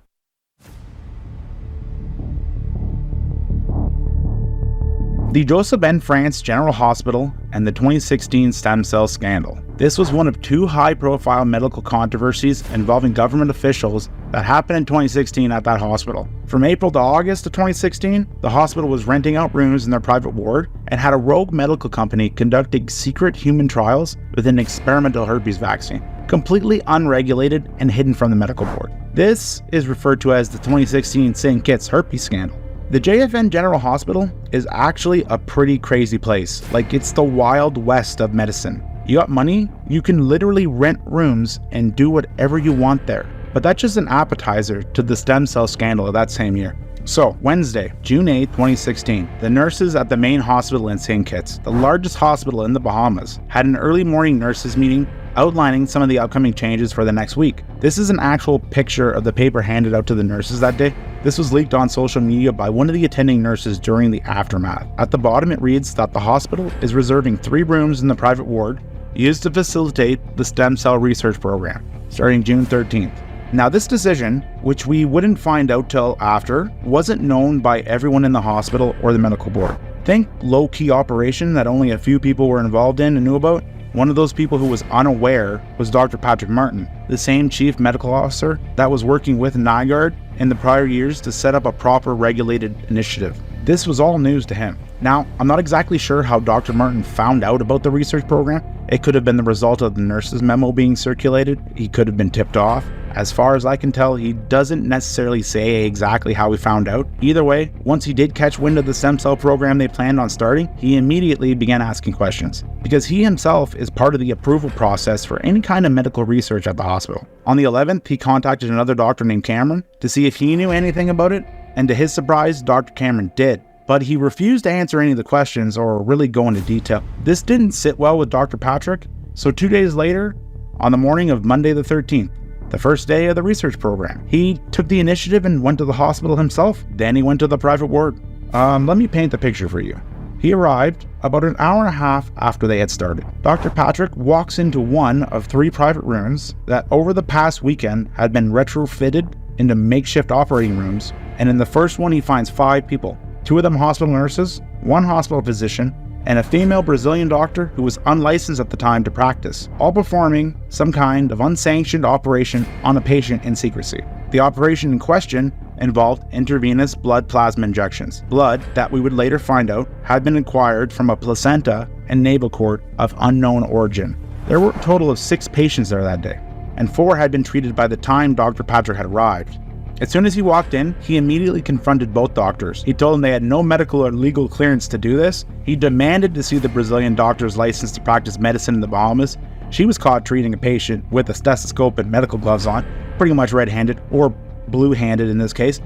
Speaker 16: The Joseph N. France General Hospital and the 2016 stem cell scandal. This was one of two high-profile medical controversies involving government officials that happened in 2016 at that hospital. From April to August of 2016, the hospital was renting out rooms in their private ward and had a rogue medical company conducting secret human trials with an experimental herpes vaccine, completely unregulated and hidden from the medical board. This is referred to as the 2016 St. Kitts herpes scandal. The JFN General Hospital is actually a pretty crazy place. Like, it's the wild west of medicine. You got money, you can literally rent rooms and do whatever you want there. But that's just an appetizer to the stem cell scandal of that same year. So, Wednesday, June 8, 2016, the nurses at the main hospital in St. Kitts, the largest hospital in the Bahamas, had an early morning nurses meeting outlining some of the upcoming changes for the next week. This is an actual picture of the paper handed out to the nurses that day. This was leaked on social media by one of the attending nurses during the aftermath. At the bottom it reads that the hospital is reserving 3 rooms in the private ward used to facilitate the stem cell research program, starting June 13th. Now this decision, which we wouldn't find out till after, wasn't known by everyone in the hospital or the medical board. Think low-key operation that only a few people were involved in and knew about. One of those people who was unaware was Dr. Patrick Martin, the same chief medical officer that was working with Nygaard in the prior years to set up a proper regulated initiative. This was all news to him. Now, I'm not exactly sure how Dr. Martin found out about the research program. It could have been the result of the nurse's memo being circulated. He could have been tipped off. As far as I can tell, he doesn't necessarily say exactly how he found out. Either way, once he did catch wind of the stem cell program they planned on starting, he immediately began asking questions, because he himself is part of the approval process for any kind of medical research at the hospital. On the 11th, he contacted another doctor named Cameron to see if he knew anything about it, and to his surprise, Dr. Cameron did. But he refused to answer any of the questions or really go into detail. This didn't sit well with Dr. Patrick, so 2 days later, on the morning of Monday the 13th, the first day of the research program, he took the initiative and went to the hospital himself. Then he went to the private ward. Let me paint the picture for you. He arrived about an hour and a half after they had started. Dr. Patrick walks into one of 3 private rooms that over the past weekend had been retrofitted into makeshift operating rooms, and in the first one he finds 5 people. 2 of them hospital nurses, 1 hospital physician, and a female Brazilian doctor who was unlicensed at the time to practice, all performing some kind of unsanctioned operation on a patient in secrecy. The operation in question involved intravenous blood plasma injections, blood that we would later find out had been acquired from a placenta and navel cord of unknown origin. There were a total of 6 patients there that day, and 4 had been treated by the time Dr. Patrick had arrived. As soon as he walked in, he immediately confronted both doctors. He told them they had no medical or legal clearance to do this. He demanded to see the Brazilian doctor's license to practice medicine in the Bahamas. She was caught treating a patient with a stethoscope and medical gloves on, pretty much red-handed, or blue-handed in this case.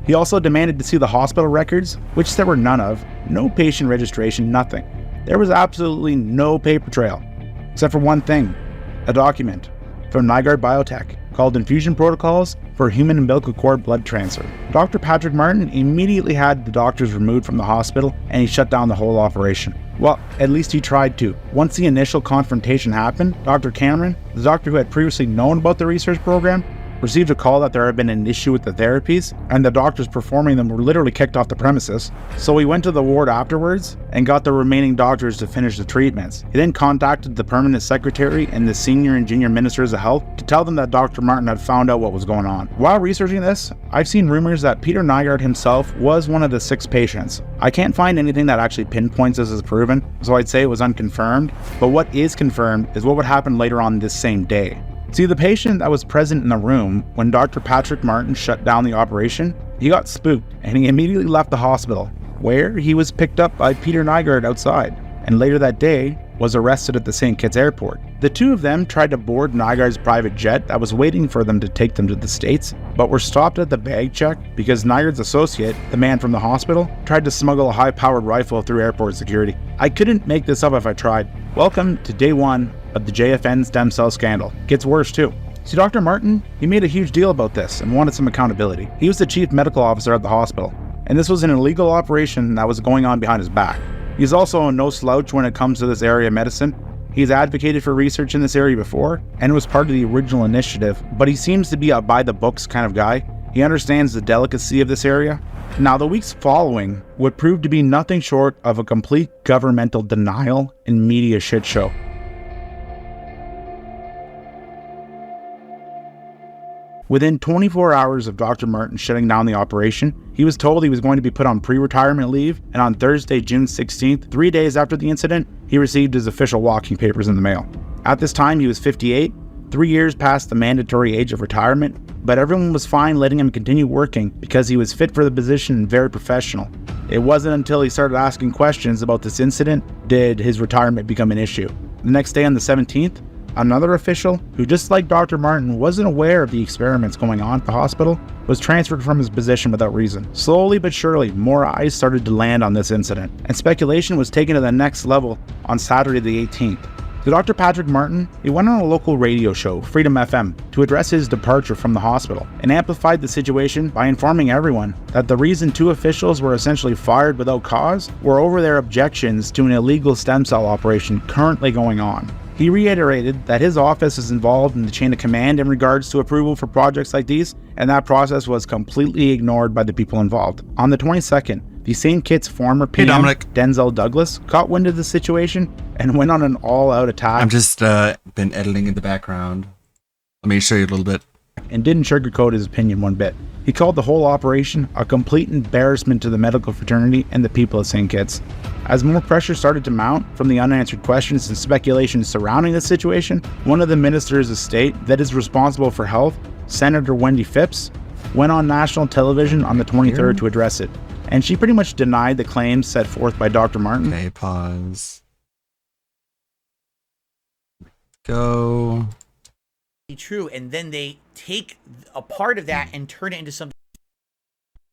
Speaker 16: He also demanded to see the hospital records, which there were none of, no patient registration, nothing. There was absolutely no paper trail, except for one thing, a document from Nygaard Biotech called Infusion Protocols for Human Umbilical Cord Blood Transfer. Dr. Patrick Martin immediately had the doctors removed from the hospital, and he shut down the whole operation. Well, at least he tried to. Once the initial confrontation happened, Dr. Cameron, the doctor who had previously known about the research program, received a call that there had been an issue with the therapies, and the doctors performing them were literally kicked off the premises. So he went to the ward afterwards and got the remaining doctors to finish the treatments. He then contacted the permanent secretary and the senior and junior ministers of health to tell them that Dr. Martin had found out what was going on. While researching this, I've seen rumors that Peter Nygaard himself was one of the 6 patients. I can't find anything that actually pinpoints this as proven, so I'd say it was unconfirmed, but what is confirmed is what would happen later on this same day. See, the patient that was present in the room when Dr. Patrick Martin shut down the operation, he got spooked and he immediately left the hospital, where he was picked up by Peter Nygaard outside. And later that day, was arrested at the St. Kitts airport. The two of them tried to board Nygaard's private jet that was waiting for them to take them to the States, but were stopped at the bag check because Nygaard's associate, the man from the hospital, tried to smuggle a high-powered rifle through airport security. I couldn't make this up if I tried. Welcome to day one of the JFN stem cell scandal. Gets worse too. See, Dr. Martin, he made a huge deal about this and wanted some accountability. He was the chief medical officer at the hospital, and this was an illegal operation that was going on behind his back. He's also no slouch when it comes to this area of medicine. He's advocated for research in this area before, and was part of the original initiative, but he seems to be a by-the-books kind of guy. He understands the delicacy of this area. Now, the weeks following would prove to be nothing short of a complete governmental denial and media shit show. Within 24 hours of Dr. Martin shutting down the operation, he was told he was going to be put on pre-retirement leave, and on Thursday, June 16th, 3 days after the incident, he received his official walking papers in the mail. At this time, he was 58, 3 years past the mandatory age of retirement, but everyone was fine letting him continue working because he was fit for the position and very professional. It wasn't until he started asking questions about this incident did his retirement become an issue. The next day on the 17th, another official, who just like Dr. Martin wasn't aware of the experiments going on at the hospital, was transferred from his position without reason. Slowly but surely, more eyes started to land on this incident, and speculation was taken to the next level on Saturday the 18th. So Dr. Patrick Martin, he went on a local radio show, Freedom FM, to address his departure from the hospital, and amplified the situation by informing everyone that the reason two officials were essentially fired without cause were over their objections to an illegal stem cell operation currently going on. He reiterated that his office is involved in the chain of command in regards to approval for projects like these, and that process was completely ignored by the people involved. On the 22nd, the St. Kitts former PM, Denzel Douglas, caught wind of the situation and went on an all-out attack.
Speaker 2: I'm just been editing in the background. Let me show you a little bit.
Speaker 16: And didn't sugarcoat his opinion one bit. He called the whole operation a complete embarrassment to the medical fraternity and the people of St. Kitts. As more pressure started to mount from the unanswered questions and speculation surrounding the situation, one of the ministers of state that is responsible for health, Senator Wendy Phipps, went on national television on the 23rd to address it. And she pretty much denied the claims set forth by Dr. Martin.
Speaker 2: Okay, pause. Go.
Speaker 5: True, and then they take a part of that and turn it into something.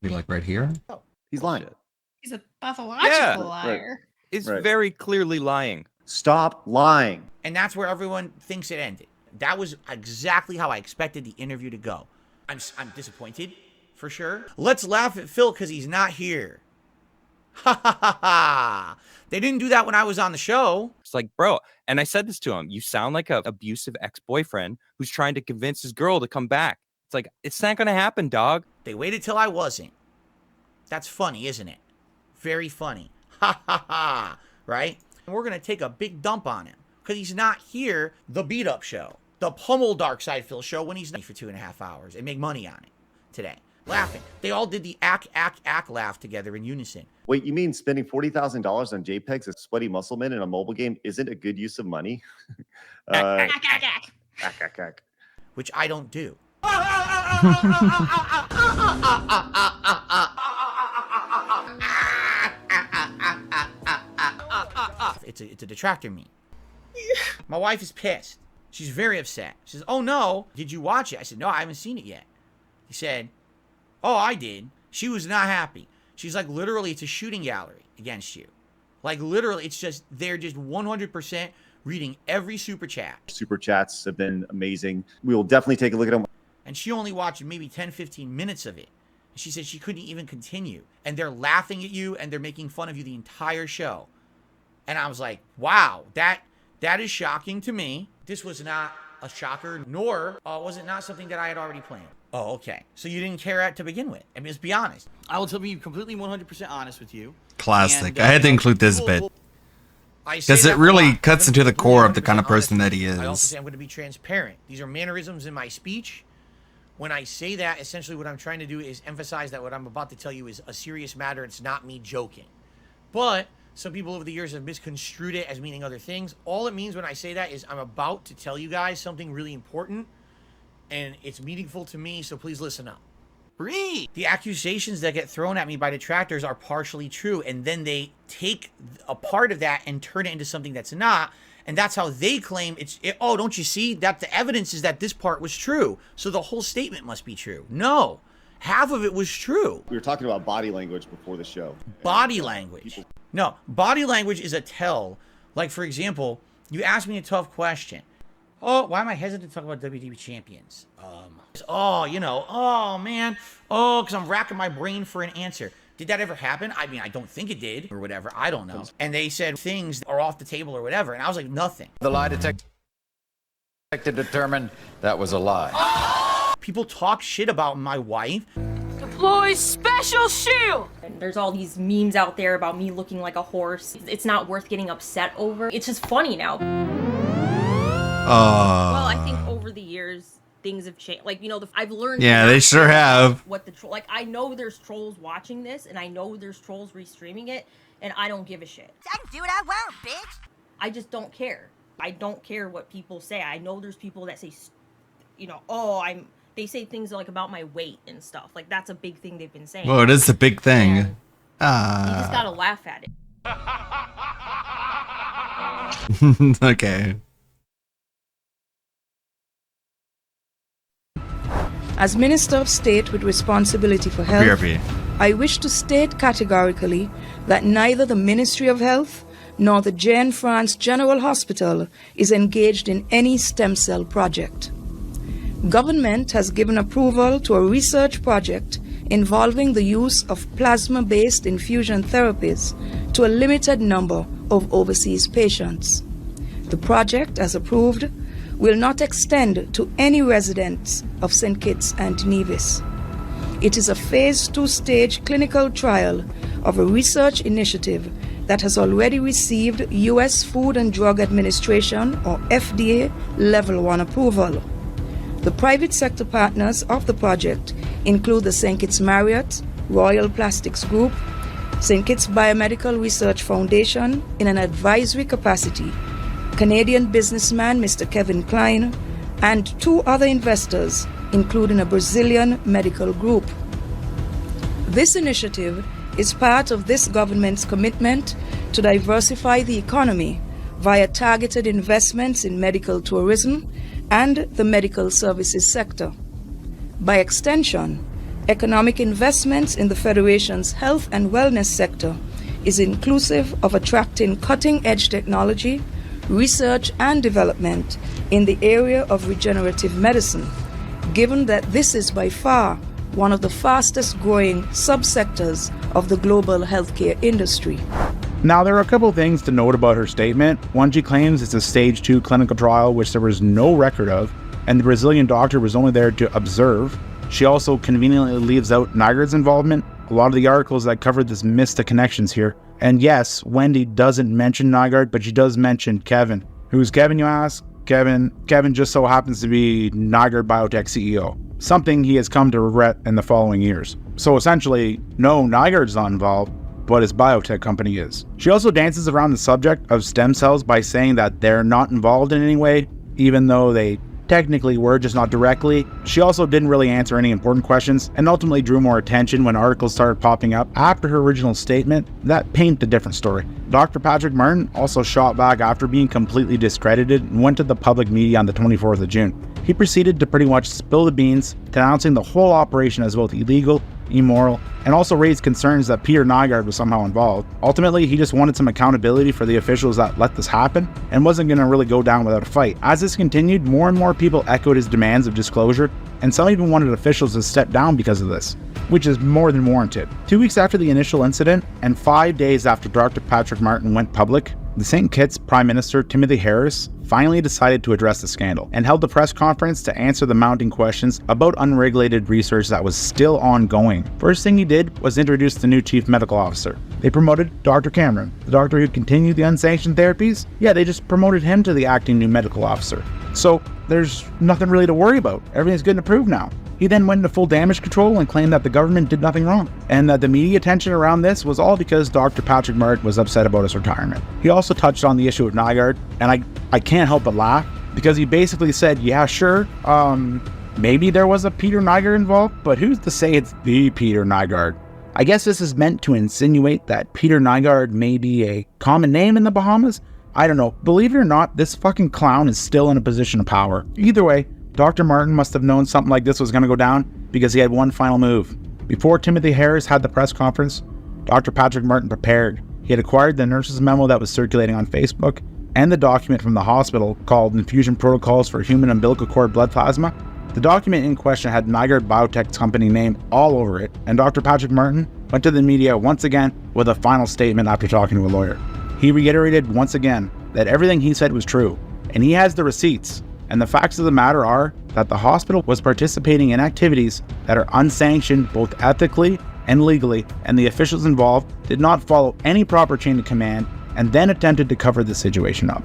Speaker 2: Be like right here.
Speaker 8: He's lying.
Speaker 1: He's a pathological
Speaker 7: Yeah,
Speaker 1: liar.
Speaker 7: It's
Speaker 8: Right.
Speaker 7: very clearly lying.
Speaker 8: Stop lying.
Speaker 5: And that's where everyone thinks it ended. That was exactly how I expected the interview to go. I'm disappointed, for sure. Let's laugh at Phil because he's not here. Ha ha ha ha. They didn't do that when I was on the show.
Speaker 7: It's like, bro, and I said this to him, you sound like an abusive ex-boyfriend who's trying to convince his girl to come back. It's like, it's not gonna happen, dog.
Speaker 5: They waited till I wasn't. That's funny, isn't it? Very funny. Ha ha ha. Right? And we're gonna take a big dump on him because he's not here. The beat up show, the pummel Dark Side Phil show when he's not for 2.5 hours and make money on it today. Laughing. They all did the ack laugh together in unison.
Speaker 8: Wait, you mean spending $40,000 on JPEGs of sweaty muscle men in a mobile game isn't a good use of money?
Speaker 5: Which I don't do. It's a detractor meme. My wife is pissed. She's very upset. She says, "Oh no, did you watch it?" I said, "No, I haven't seen it yet." He said, "Oh, I did." She was not happy. She's like, literally, it's a shooting gallery against you. Like, literally, it's just, they're just 100% reading every super chat.
Speaker 8: Super chats have been amazing. We will definitely take a look at them.
Speaker 5: And she only watched maybe 10, 15 minutes of it. She said she couldn't even continue. And they're laughing at you and they're making fun of you the entire show. And I was like, wow, that is shocking to me. This was not a shocker, nor was it not something that I had already planned. Oh, okay. So you didn't care to begin with. I mean, let's be honest. I will be completely 100% honest with you.
Speaker 2: Classic.
Speaker 5: And,
Speaker 2: I had to include this bit. Because it really cuts into the core of the kind of person that he
Speaker 5: I also
Speaker 2: is.
Speaker 5: say I'm going to be transparent. These are mannerisms in my speech. When I say that, essentially what I'm trying to do is emphasize that what I'm about to tell you is a serious matter. It's not me joking. But some people over the years have misconstrued it as meaning other things. All it means when I say that is I'm about to tell you guys something really important, and it's meaningful to me, so please listen up. Read. The accusations that get thrown at me by detractors are partially true, and then they take a part of that and turn it into something that's not, and that's how they claim oh, don't you see that the evidence is that this part was true, so the whole statement must be true. No, half of it was true.
Speaker 8: We were talking about body language before the show.
Speaker 5: Body language. No, body language is a tell. Like, for example, you asked me a tough question. Oh, why am I hesitant to talk about WWE champions? Oh man. Oh, because I'm racking my brain for an answer. Did that ever happen? I mean, I don't think it did, or whatever. I don't know. And they said things are off the table or whatever, and I was like, nothing.
Speaker 4: The lie detector determined that was a lie.
Speaker 5: People talk shit about my wife.
Speaker 21: Deploy special shield! There's all these memes out there about me looking like a horse. It's not worth getting upset over. It's just funny now. Well, I think over the years, things have changed. Like, I've learned.
Speaker 2: Yeah, they sure have.
Speaker 21: What the troll? Like, I know there's trolls watching this, and I know there's trolls restreaming it, and I don't give a shit.
Speaker 20: I can do what I want, bitch.
Speaker 21: I just don't care. I don't care what people say. I know there's people that say, they say things like about my weight and stuff. Like, that's a big thing they've been saying.
Speaker 2: Well, it is a big thing.
Speaker 21: You just gotta laugh at it.
Speaker 2: Okay.
Speaker 23: As Minister of State with responsibility for health,
Speaker 2: BRB.
Speaker 23: I wish to state categorically that neither the Ministry of Health nor the Jane France General Hospital is engaged in any stem cell project. Government has given approval to a research project involving the use of plasma-based infusion therapies to a limited number of overseas patients. The project, as approved, will not extend to any residents of St. Kitts and Nevis. It is a phase 2-stage clinical trial of a research initiative that has already received U.S. Food and Drug Administration, or FDA, Level 1 approval. The private sector partners of the project include the St. Kitts Marriott, Royal Plastics Group, St. Kitts Biomedical Research Foundation in an advisory capacity, Canadian businessman Mr. Kevin Klein, and 2 other investors, including a Brazilian medical group. This initiative is part of this government's commitment to diversify the economy via targeted investments in medical tourism and the medical services sector. By extension, economic investments in the Federation's health and wellness sector is inclusive of attracting cutting-edge technology, research and development in the area of regenerative medicine, given that this is by far one of the fastest growing subsectors of the global healthcare industry.
Speaker 16: Now, there are a couple things to note about her statement. One, she claims it's a stage 2 clinical trial, which there was no record of, and the Brazilian doctor was only there to observe. She also conveniently leaves out Nygaard's involvement. A lot of the articles that covered this missed the connections here. And yes, Wendy doesn't mention Nygaard, but she does mention Kevin. Who's Kevin, you ask? Kevin just so happens to be Nygaard Biotech CEO, something he has come to regret in the following years. So essentially, no, Nygaard's not involved, but his biotech company is. She also dances around the subject of stem cells by saying that they're not involved in any way, even though they technically were, just not directly. She also didn't really answer any important questions and ultimately drew more attention when articles started popping up after her original statement that paint a different story. Dr. Patrick Martin also shot back after being completely discredited and went to the public media on the 24th of June. He proceeded to pretty much spill the beans, denouncing the whole operation as both illegal, immoral, and also raised concerns that Peter Nygaard was somehow involved. Ultimately, he just wanted some accountability for the officials that let this happen and wasn't going to really go down without a fight. As this continued, more and more people echoed his demands of disclosure, and some even wanted officials to step down because of this, which is more than warranted. 2 weeks after the initial incident, and 5 days after Dr. Patrick Martin went public, the St. Kitts Prime Minister Timothy Harris finally decided to address the scandal and held a press conference to answer the mounting questions about unregulated research that was still ongoing. First thing he did was introduce the new chief medical officer. They promoted Dr. Cameron, the doctor who continued the unsanctioned therapies. Yeah, they just promoted him to the acting new medical officer. So there's nothing really to worry about. Everything's good and approved now. He then went into full damage control and claimed that the government did nothing wrong, and that the media attention around this was all because Dr. Patrick Martin was upset about his retirement. He also touched on the issue of Nygaard, and I can't help but laugh, because he basically said, yeah, sure, maybe there was a Peter Nygard involved, but who's to say it's the Peter Nygard? I guess this is meant to insinuate that Peter Nygard may be a common name in the Bahamas? I don't know. Believe it or not, this fucking clown is still in a position of power. Either way, Dr. Martin must have known something like this was going to go down because he had one final move. Before Timothy Harris had the press conference, Dr. Patrick Martin prepared. He had acquired the nurse's memo that was circulating on Facebook and the document from the hospital called Infusion Protocols for Human Umbilical Cord Blood Plasma. The document in question had Nygard Biotech's company name all over it, and Dr. Patrick Martin went to the media once again with a final statement after talking to a lawyer. He reiterated once again that everything he said was true, and he has the receipts. And the facts of the matter are that the hospital was participating in activities that are unsanctioned both ethically and legally, and the officials involved did not follow any proper chain of command and then attempted to cover the situation up,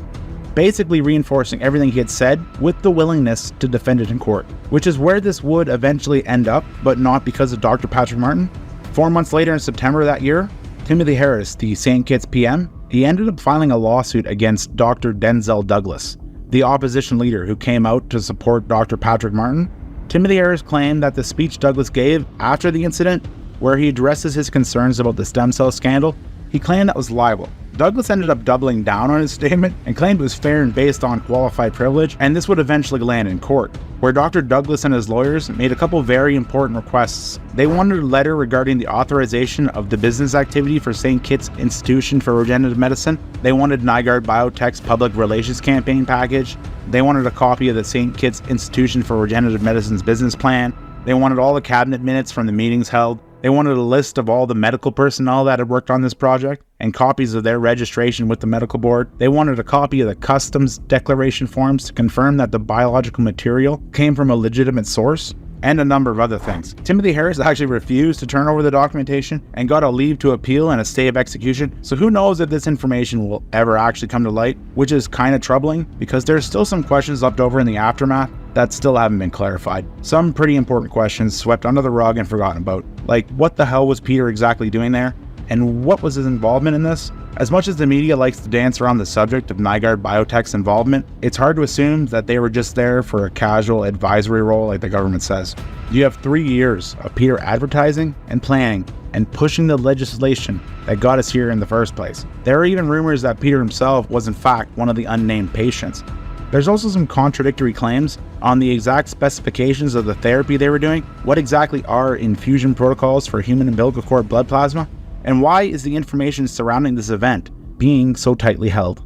Speaker 16: basically reinforcing everything he had said with the willingness to defend it in court, which is where this would eventually end up, but not because of Dr. Patrick Martin. 4 months later in September of that year, Timothy Harris, the St. Kitts PM, he ended up filing a lawsuit against Dr. Denzel Douglas, the opposition leader who came out to support Dr. Patrick Martin. Timothy Harris claimed that the speech Douglas gave after the incident, where he addresses his concerns about the stem cell scandal, he claimed that was libel. Douglas ended up doubling down on his statement and claimed it was fair and based on qualified privilege, and this would eventually land in court, where Dr. Douglas and his lawyers made a couple very important requests. They wanted a letter regarding the authorization of the business activity for St. Kitts Institution for Regenerative Medicine. They wanted Nygard Biotech's public relations campaign package. They wanted a copy of the St. Kitts Institution for Regenerative Medicine's business plan. They wanted all the cabinet minutes from the meetings held. They wanted a list of all the medical personnel that had worked on this project and copies of their registration with the medical board. They wanted a copy of the customs declaration forms to confirm that the biological material came from a legitimate source, and a number of other things. Timothy Harris actually refused to turn over the documentation and got a leave to appeal and a stay of execution, so who knows if this information will ever actually come to light, which is kind of troubling because there's still some questions left over in the aftermath that still haven't been clarified. Some pretty important questions swept under the rug and forgotten about, like what the hell was Peter exactly doing there, and what was his involvement in this? As much as the media likes to dance around the subject of Nygard Biotech's involvement, it's hard to assume that they were just there for a casual advisory role like the government says. You have 3 years of Peter advertising and planning and pushing the legislation that got us here in the first place. There are even rumors that Peter himself was in fact one of the unnamed patients. There's also some contradictory claims on the exact specifications of the therapy they were doing. What exactly are infusion protocols for human umbilical cord blood plasma? And why is the information surrounding this event being so tightly held?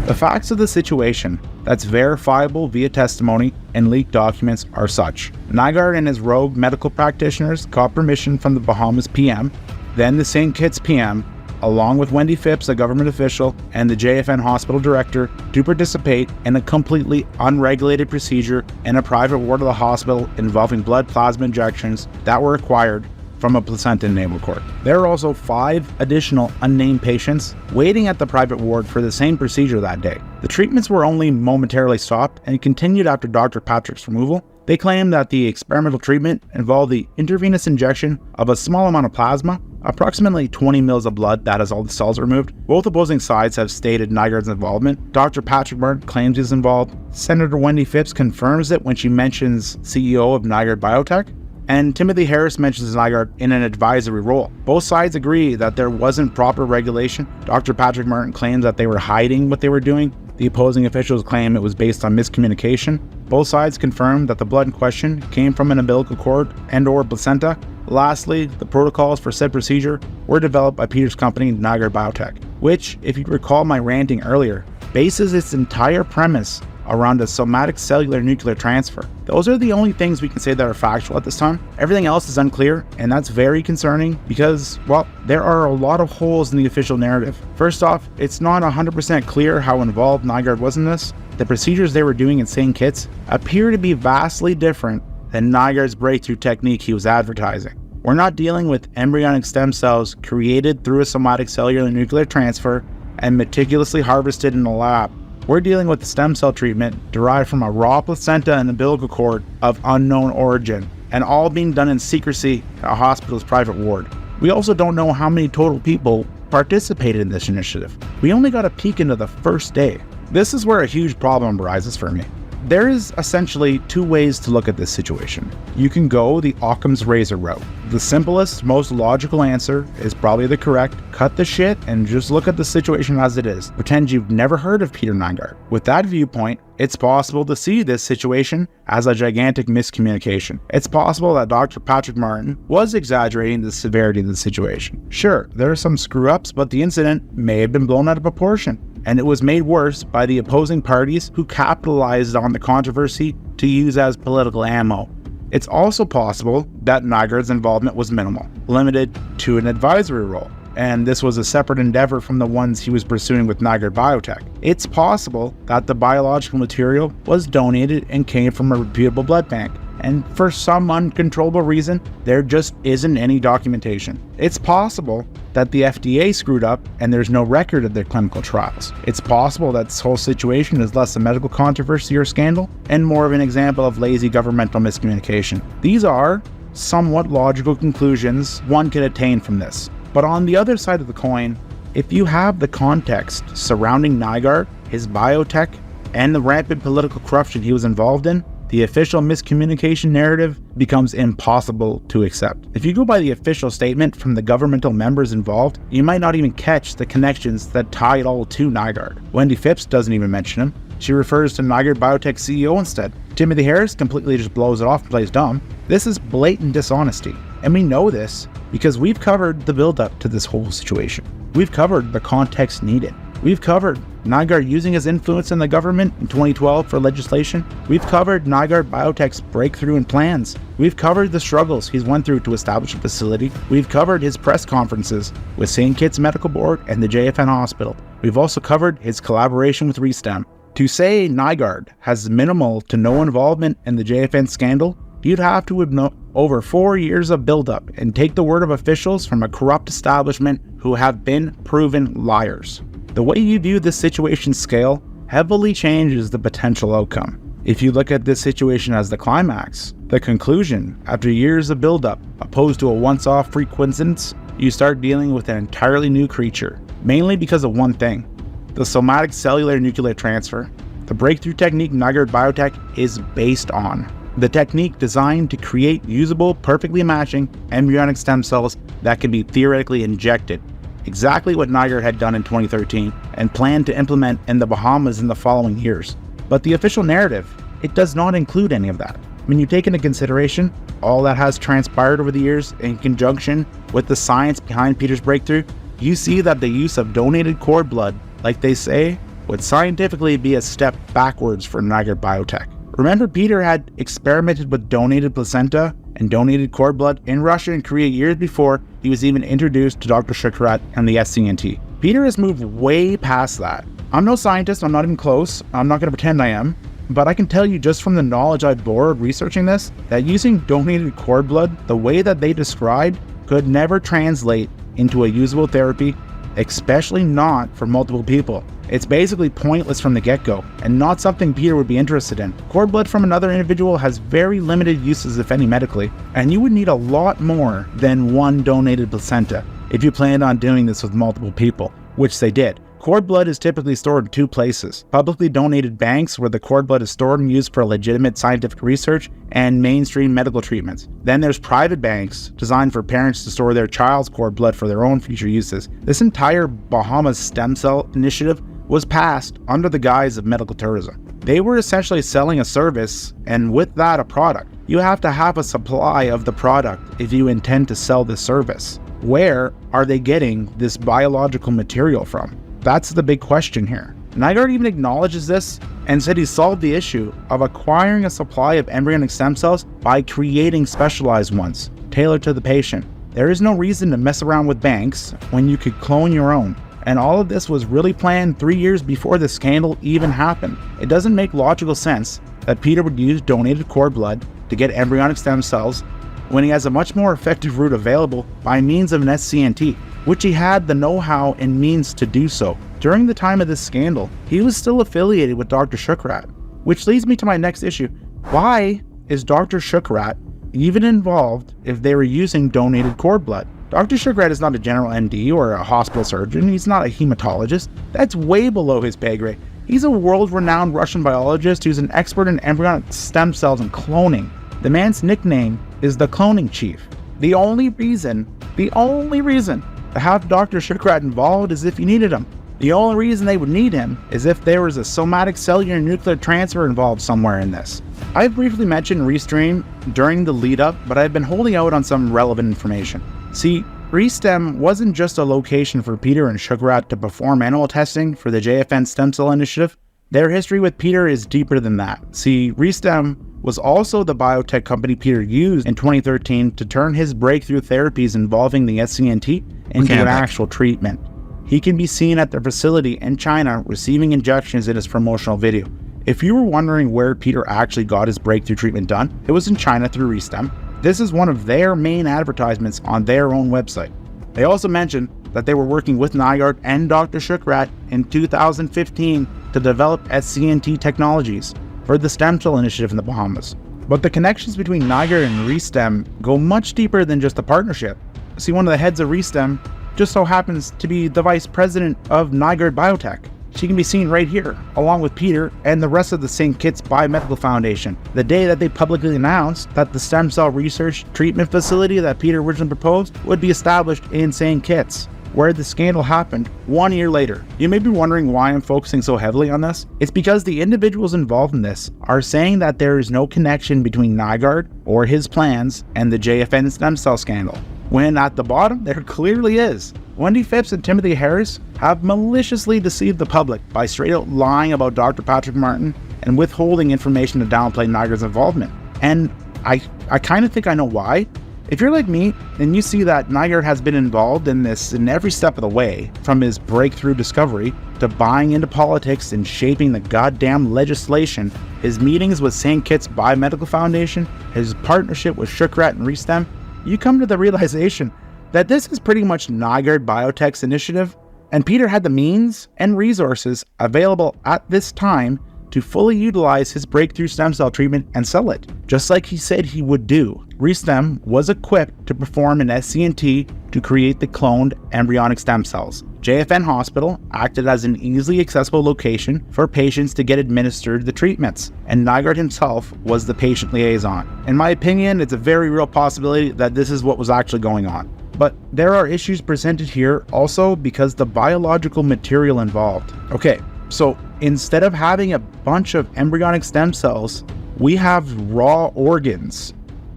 Speaker 16: The facts of the situation that's verifiable via testimony and leaked documents are such. Nygard and his rogue medical practitioners got permission from the Bahamas PM, then the St. Kitts PM, along with Wendy Phipps, a government official, and the JFN hospital director, to participate in a completely unregulated procedure in a private ward of the hospital involving blood plasma injections that were acquired from a placenta-enabled cord. There are also 5 additional unnamed patients waiting at the private ward for the same procedure that day. The treatments were only momentarily stopped and continued after Dr. Patrick's removal. They claim that the experimental treatment involved the intravenous injection of a small amount of plasma, approximately 20 mils of blood that has all the cells removed. Both opposing sides have stated Nygard's involvement. Dr. Patrick Martin claims he's involved. Senator Wendy Phipps confirms it when she mentions CEO of Nygard Biotech. And Timothy Harris mentions Nygard in an advisory role. Both sides agree that there wasn't proper regulation. Dr. Patrick Martin claims that they were hiding what they were doing. The opposing officials claim it was based on miscommunication. Both sides confirm that the blood in question came from an umbilical cord and/or placenta. Lastly, the protocols for said procedure were developed by Peter's company, Nygard Biotech, which, if you recall my ranting earlier, bases its entire premise around a somatic cellular nuclear transfer. Those are the only things we can say that are factual at this time. Everything else is unclear, and that's very concerning because, well, there are a lot of holes in the official narrative. First off, it's not 100% clear how involved Nygard was in this. The procedures they were doing in St. Kitts appear to be vastly different than Nygard's breakthrough technique he was advertising. We're not dealing with embryonic stem cells created through a somatic cellular nuclear transfer and meticulously harvested in a lab. We're dealing with stem cell treatment derived from a raw placenta and umbilical cord of unknown origin, and all being done in secrecy at a hospital's private ward. We also don't know how many total people participated in this initiative. We only got a peek into the first day. This is where a huge problem arises for me. There is essentially two ways to look at this situation. You can go the Occam's razor route. The simplest, most logical answer is probably the correct. Cut the shit and just look at the situation as it is. Pretend you've never heard of Peter Nygard. With that viewpoint, it's possible to see this situation as a gigantic miscommunication. It's possible that Dr. Patrick Martin was exaggerating the severity of the situation. Sure, there are some screw-ups, but the incident may have been blown out of proportion, and it was made worse by the opposing parties who capitalized on the controversy to use as political ammo. It's also possible that Nygard's involvement was minimal, limited to an advisory role, and this was a separate endeavor from the ones he was pursuing with Nygard Biotech. It's possible that the biological material was donated and came from a reputable blood bank, and for some uncontrollable reason, there just isn't any documentation. It's possible that the FDA screwed up and there's no record of their clinical trials. It's possible that this whole situation is less a medical controversy or scandal and more of an example of lazy governmental miscommunication. These are somewhat logical conclusions one can attain from this. But on the other side of the coin, if you have the context surrounding Nygard, his biotech, and the rampant political corruption he was involved in, the official miscommunication narrative becomes impossible to accept. If you go by the official statement from the governmental members involved, you might not even catch the connections that tie it all to Nygard. Wendy Phipps doesn't even mention him. She refers to Nygard Biotech CEO instead. Timothy Harris completely just blows it off and plays dumb. This is blatant dishonesty, and we know this because we've covered the build-up to this whole situation. We've covered the context needed. We've covered Nygard using his influence in the government in 2012 for legislation. We've covered Nygard Biotech's breakthrough and plans. We've covered the struggles he's went through to establish a facility. We've covered his press conferences with St. Kitts Medical Board and the JFN Hospital. We've also covered his collaboration with ReStem. To say Nygard has minimal to no involvement in the JFN scandal, you'd have to have over 4 years of buildup and take the word of officials from a corrupt establishment who have been proven liars. The way you view this situation's scale heavily changes the potential outcome. If you look at this situation as the climax, the conclusion, after years of buildup, opposed to a once-off freak coincidence, you start dealing with an entirely new creature, mainly because of one thing: the somatic cellular nuclear transfer, the breakthrough technique Nygard Biotech is based on. The technique designed to create usable, perfectly matching embryonic stem cells that can be theoretically injected. Exactly what Nygard had done in 2013 and planned to implement in the Bahamas in the following years. But the official narrative, it does not include any of that. When you take into consideration all that has transpired over the years in conjunction with the science behind Peter's breakthrough, you see that the use of donated cord blood, like they say, would scientifically be a step backwards for Nygard Biotech. Remember, Peter had experimented with donated placenta and donated cord blood in Russia and Korea years before he was even introduced to Dr. Shukrat and the SCNT. Peter has moved way past that. I'm no scientist, I'm not even close, I'm not going to pretend I am, but I can tell you just from the knowledge I've borrowed researching this, that using donated cord blood the way that they described could never translate into a usable therapy, especially not for multiple people. It's basically pointless from the get-go, and not something Peter would be interested in. Cord blood from another individual has very limited uses, if any, medically, and you would need a lot more than one donated placenta if you planned on doing this with multiple people, which they did. Cord blood is typically stored in two places: publicly donated banks where the cord blood is stored and used for legitimate scientific research and mainstream medical treatments. Then there's private banks designed for parents to store their child's cord blood for their own future uses. This entire Bahamas stem cell initiative was passed under the guise of medical tourism. They were essentially selling a service, and with that a product. You have to have a supply of the product if you intend to sell the service. Where are they getting this biological material from? That's the big question here. Nygard even acknowledges this and said he solved the issue of acquiring a supply of embryonic stem cells by creating specialized ones, tailored to the patient. There is no reason to mess around with banks when you could clone your own. And all of this was really planned 3 years before the scandal even happened. It doesn't make logical sense that Peter would use donated cord blood to get embryonic stem cells when he has a much more effective route available by means of an SCNT, which he had the know-how and means to do so. During the time of this scandal, he was still affiliated with Dr. Shukrat, which leads me to my next issue. Why is Dr. Shukrat even involved if they were using donated cord blood? Dr. Shukrat is not a general MD or a hospital surgeon. He's not a hematologist. That's way below his pay grade. He's a world-renowned Russian biologist who's an expert in embryonic stem cells and cloning. The man's nickname is the Cloning Chief. The only reason to have Dr. Shukrat involved is if you needed him. The only reason they would need him is if there was a somatic cellular nuclear transfer involved somewhere in this. I've briefly mentioned Restream during the lead-up, but I've been holding out on some relevant information. See, Restem wasn't just a location for Peter and Shukrat to perform animal testing for the JFN Stem Cell Initiative. Their history with Peter is deeper than that. See, Restem was also the biotech company Peter used in 2013 to turn his breakthrough therapies involving the SCNT into an actual treatment. He can be seen at their facility in China receiving injections in his promotional video. If you were wondering where Peter actually got his breakthrough treatment done, it was in China through Restem. This is one of their main advertisements on their own website. They also mentioned that they were working with Nygaard and Dr. Shukrat in 2015 to develop SCNT technologies for the Stem Cell Initiative in the Bahamas. But the connections between Nygaard and Restem go much deeper than just a partnership. See, one of the heads of Restem just so happens to be the vice president of Nygaard Biotech. She can be seen right here, along with Peter and the rest of the St. Kitts Biomedical Foundation, the day that they publicly announced that the stem cell research treatment facility that Peter originally proposed would be established in St. Kitts, where the scandal happened 1 year later. You may be wondering why I'm focusing so heavily on this. It's because the individuals involved in this are saying that there is no connection between Nygaard or his plans and the JFN stem cell scandal, when at the bottom there clearly is. Wendy Phipps and Timothy Harris have maliciously deceived the public by straight out lying about Dr. Patrick Martin and withholding information to downplay Nygaard's involvement. And I kind of think I know why. If you're like me, and you see that Nygaard has been involved in this in every step of the way, from his breakthrough discovery to buying into politics and shaping the goddamn legislation, his meetings with St. Kitts Biomedical Foundation, his partnership with Shukrat and Restem, you come to the realization that this is pretty much Nygaard Biotech's initiative, and Peter had the means and resources available at this time to fully utilize his breakthrough stem cell treatment and sell it, just like he said he would do. Restem was equipped to perform an SCNT to create the cloned embryonic stem cells. JFN Hospital acted as an easily accessible location for patients to get administered the treatments, and Nygaard himself was the patient liaison. In my opinion, it's a very real possibility that this is what was actually going on. But there are issues presented here also because the biological material involved. Okay, so instead of having a bunch of embryonic stem cells, we have raw organs.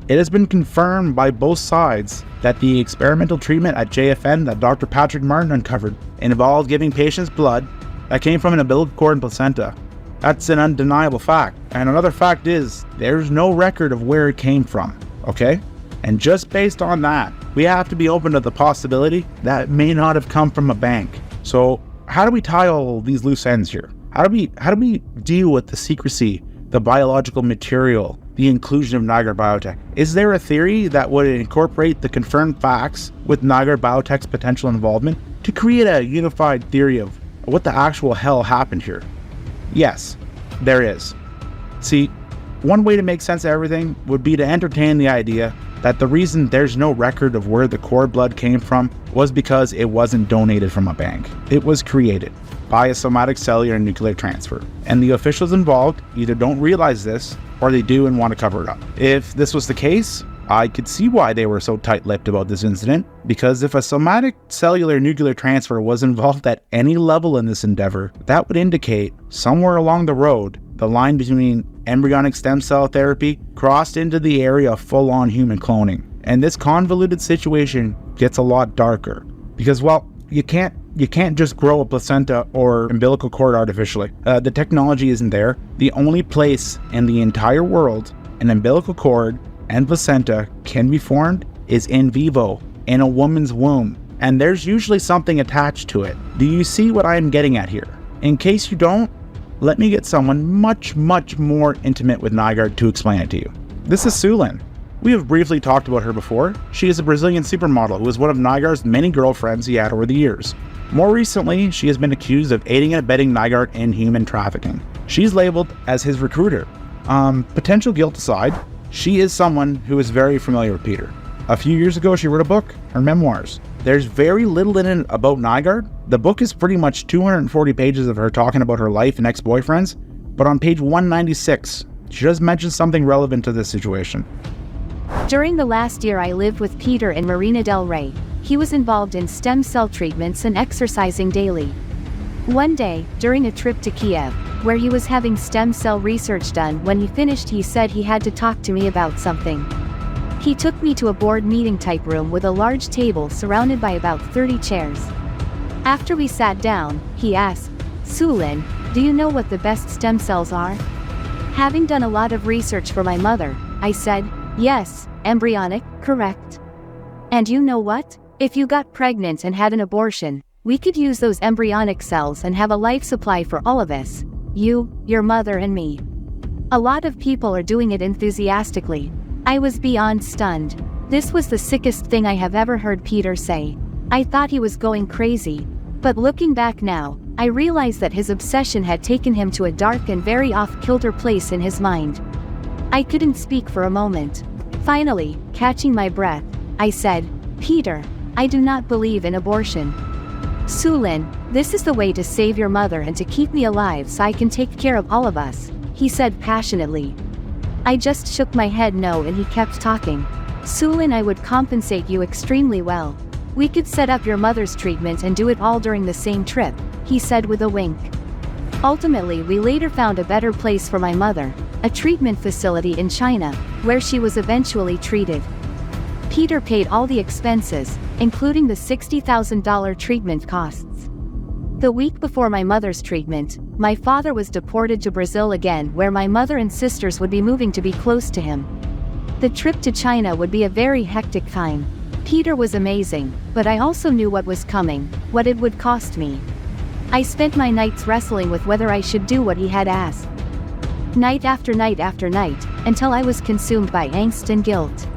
Speaker 16: It has been confirmed by both sides that the experimental treatment at JFN that Dr. Patrick Martin uncovered involved giving patients blood that came from an umbilical cord and placenta. That's an undeniable fact. And another fact is, there's no record of where it came from, okay? And just based on that, we have to be open to the possibility that it may not have come from a bank. So how do we tie all these loose ends here? How do we deal with the secrecy, the biological material, the inclusion of Nygaard Biotech? Is there a theory that would incorporate the confirmed facts with Nygaard Biotech's potential involvement to create a unified theory of what the actual hell happened here? Yes, there is. See, one way to make sense of everything would be to entertain the idea that the reason there's no record of where the cord blood came from was because it wasn't donated from a bank. It was created by a somatic cellular nuclear transfer. And the officials involved either don't realize this or they do and want to cover it up. If this was the case, I could see why they were so tight-lipped about this incident, because if a somatic cellular nuclear transfer was involved at any level in this endeavor, that would indicate somewhere along the road the line between embryonic stem cell therapy crossed into the area of full-on human cloning. And this convoluted situation gets a lot darker because, well, you can't just grow a placenta or umbilical cord artificially. The technology isn't there. The only place in the entire world an umbilical cord and placenta can be formed is in vivo, in a woman's womb. And there's usually something attached to it. Do you see what I am getting at here? In case you don't, let me get someone much, much more intimate with Nygaard to explain it to you. This is Sulin. We have briefly talked about her before. She is a Brazilian supermodel who was one of Nygaard's many girlfriends he had over the years. More recently, she has been accused of aiding and abetting Nygaard in human trafficking. She's labeled as his recruiter. Potential guilt aside, she is someone who is very familiar with Peter. A few years ago, she wrote a book, her memoirs, There's very little in it about Nygaard. The book is pretty much 240 pages of her talking about her life and ex-boyfriends, but on page 196, she does mention something relevant to this situation.
Speaker 3: During the last year I lived with Peter in Marina del Rey. He was involved in stem cell treatments and exercising daily. One day, during a trip to Kiev, where he was having stem cell research done, when he finished he said he had to talk to me about something. He took me to a board meeting type room with a large table surrounded by about 30 chairs. After we sat down, he asked, "Sulin, do you know what the best stem cells are?" Having done a lot of research for my mother, I said, "Yes, embryonic, correct. And you know what? If you got pregnant and had an abortion, we could use those embryonic cells and have a life supply for all of us. You, your mother and me." A lot of people are doing it enthusiastically. I was beyond stunned. This was the sickest thing I have ever heard Peter say. I thought he was going crazy. But looking back now, I realized that his obsession had taken him to a dark and very off-kilter place in his mind. I couldn't speak for a moment. Finally, catching my breath, I said, "Peter, I do not believe in abortion. Sulin, this is the way to save your mother and to keep me alive so I can take care of all of us," he said passionately. I just shook my head no and he kept talking. "Sulin, I would compensate you extremely well. We could set up your mother's treatment and do it all during the same trip," he said with a wink. Ultimately, we later found a better place for my mother, a treatment facility in China, where she was eventually treated. Peter paid all the expenses, including the $60,000 treatment costs. The week before my mother's treatment, my father was deported to Brazil again, where my mother and sisters would be moving to be close to him. The trip to China would be a very hectic time. Peter was amazing, but I also knew what was coming, what it would cost me. I spent my nights wrestling with whether I should do what he had asked. Night after night after night, until I was consumed by angst and guilt.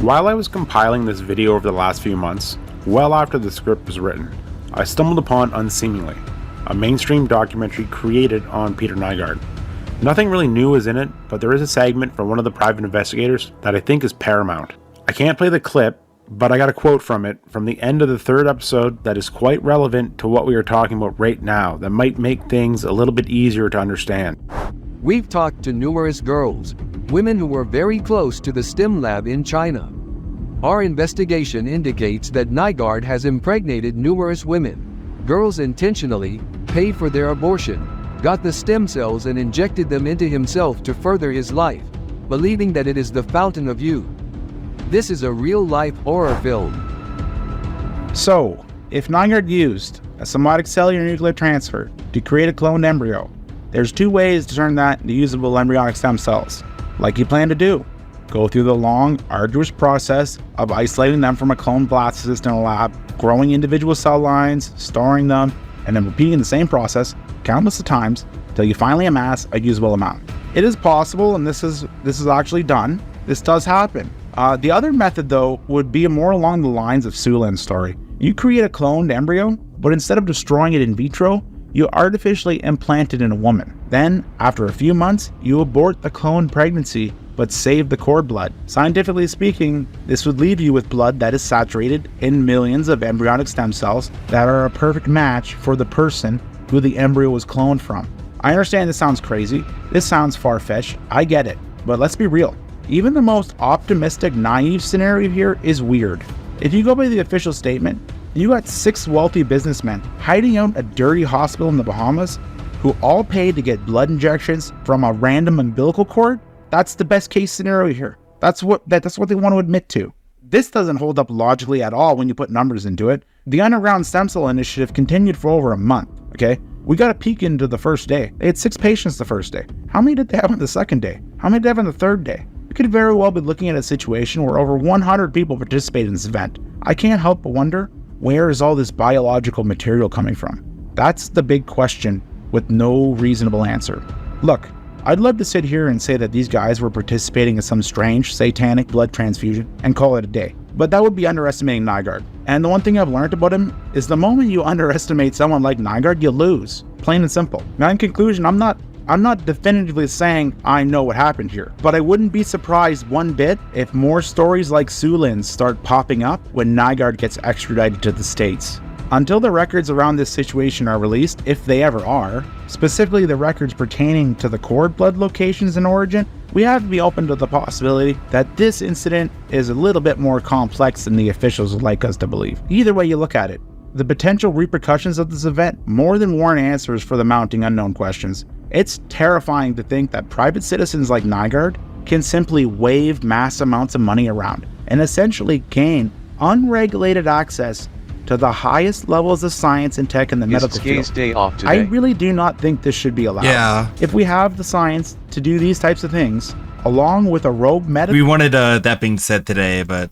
Speaker 16: While I was compiling this video over the last few months, well after the script was written, I stumbled upon Unseemingly, a mainstream documentary created on Peter Nygaard. Nothing really new is in it, but there is a segment from one of the private investigators that I think is paramount. I can't play the clip, but I got a quote from it from the end of the 3rd episode that is quite relevant to what we are talking about right now, that might make things a little bit easier to understand.
Speaker 12: We've talked to numerous girls, women who were very close to the STEM lab in China. Our investigation indicates that Nygaard has impregnated numerous women. Girls intentionally paid for their abortion, got the stem cells and injected them into himself to further his life, believing that it is the fountain of youth. This is a real-life horror film.
Speaker 16: So, if Nygaard used a somatic cellular nuclear transfer to create a cloned embryo, there's 2 ways to turn that into usable embryonic stem cells, like you plan to do. Go through the long, arduous process of isolating them from a cloned blastocyst in a lab, growing individual cell lines, storing them, and then repeating the same process countless of times until you finally amass a usable amount. It is possible, and this is actually done. This does happen. The other method, though, would be more along the lines of Sulin's story. You create a cloned embryo, but instead of destroying it in vitro, you artificially implant it in a woman. Then, after a few months, you abort the cloned pregnancy, but save the cord blood. Scientifically speaking, this would leave you with blood that is saturated in millions of embryonic stem cells that are a perfect match for the person who the embryo was cloned from. I understand this sounds crazy, this sounds far-fetched, I get it, but let's be real. Even the most optimistic, naive scenario here is weird. If you go by the official statement, you got 6 wealthy businessmen hiding out a dirty hospital in the Bahamas who all paid to get blood injections from a random umbilical cord. That's the best case scenario here. That's what they want to admit to. This doesn't hold up logically at all when you put numbers into it. The Underground Stem Cell Initiative continued for over a month, okay? We got a peek into the first day. They had 6 patients the first day. How many did they have on the second day? How many did they have on the third day? We could very well be looking at a situation where over 100 people participated in this event. I can't help but wonder, where is all this biological material coming from? That's the big question with no reasonable answer. Look, I'd love to sit here and say that these guys were participating in some strange satanic blood transfusion and call it a day, but that would be underestimating Nygaard. And the one thing I've learned about him is the moment you underestimate someone like Nygaard, you lose. Plain and simple. Now in conclusion, I'm not I'm not definitively saying I know what happened here, but I wouldn't be surprised one bit if more stories like Sulin's start popping up when Nygaard gets extradited to the States. Until the records around this situation are released, if they ever are, specifically the records pertaining to the cord blood locations in origin, we have to be open to the possibility that this incident is a little bit more complex than the officials would like us to believe. Either way you look at it, the potential repercussions of this event more than warrant answers for the mounting unknown questions. It's terrifying to think that private citizens like Nygaard can simply wave mass amounts of money around and essentially gain unregulated access to the highest levels of science and tech in the medical field.
Speaker 9: Day off today.
Speaker 16: I really do not think this should be allowed.
Speaker 2: Yeah.
Speaker 16: If we have the science to do these types of things, along with a rogue medical...
Speaker 2: We wanted that being said today, but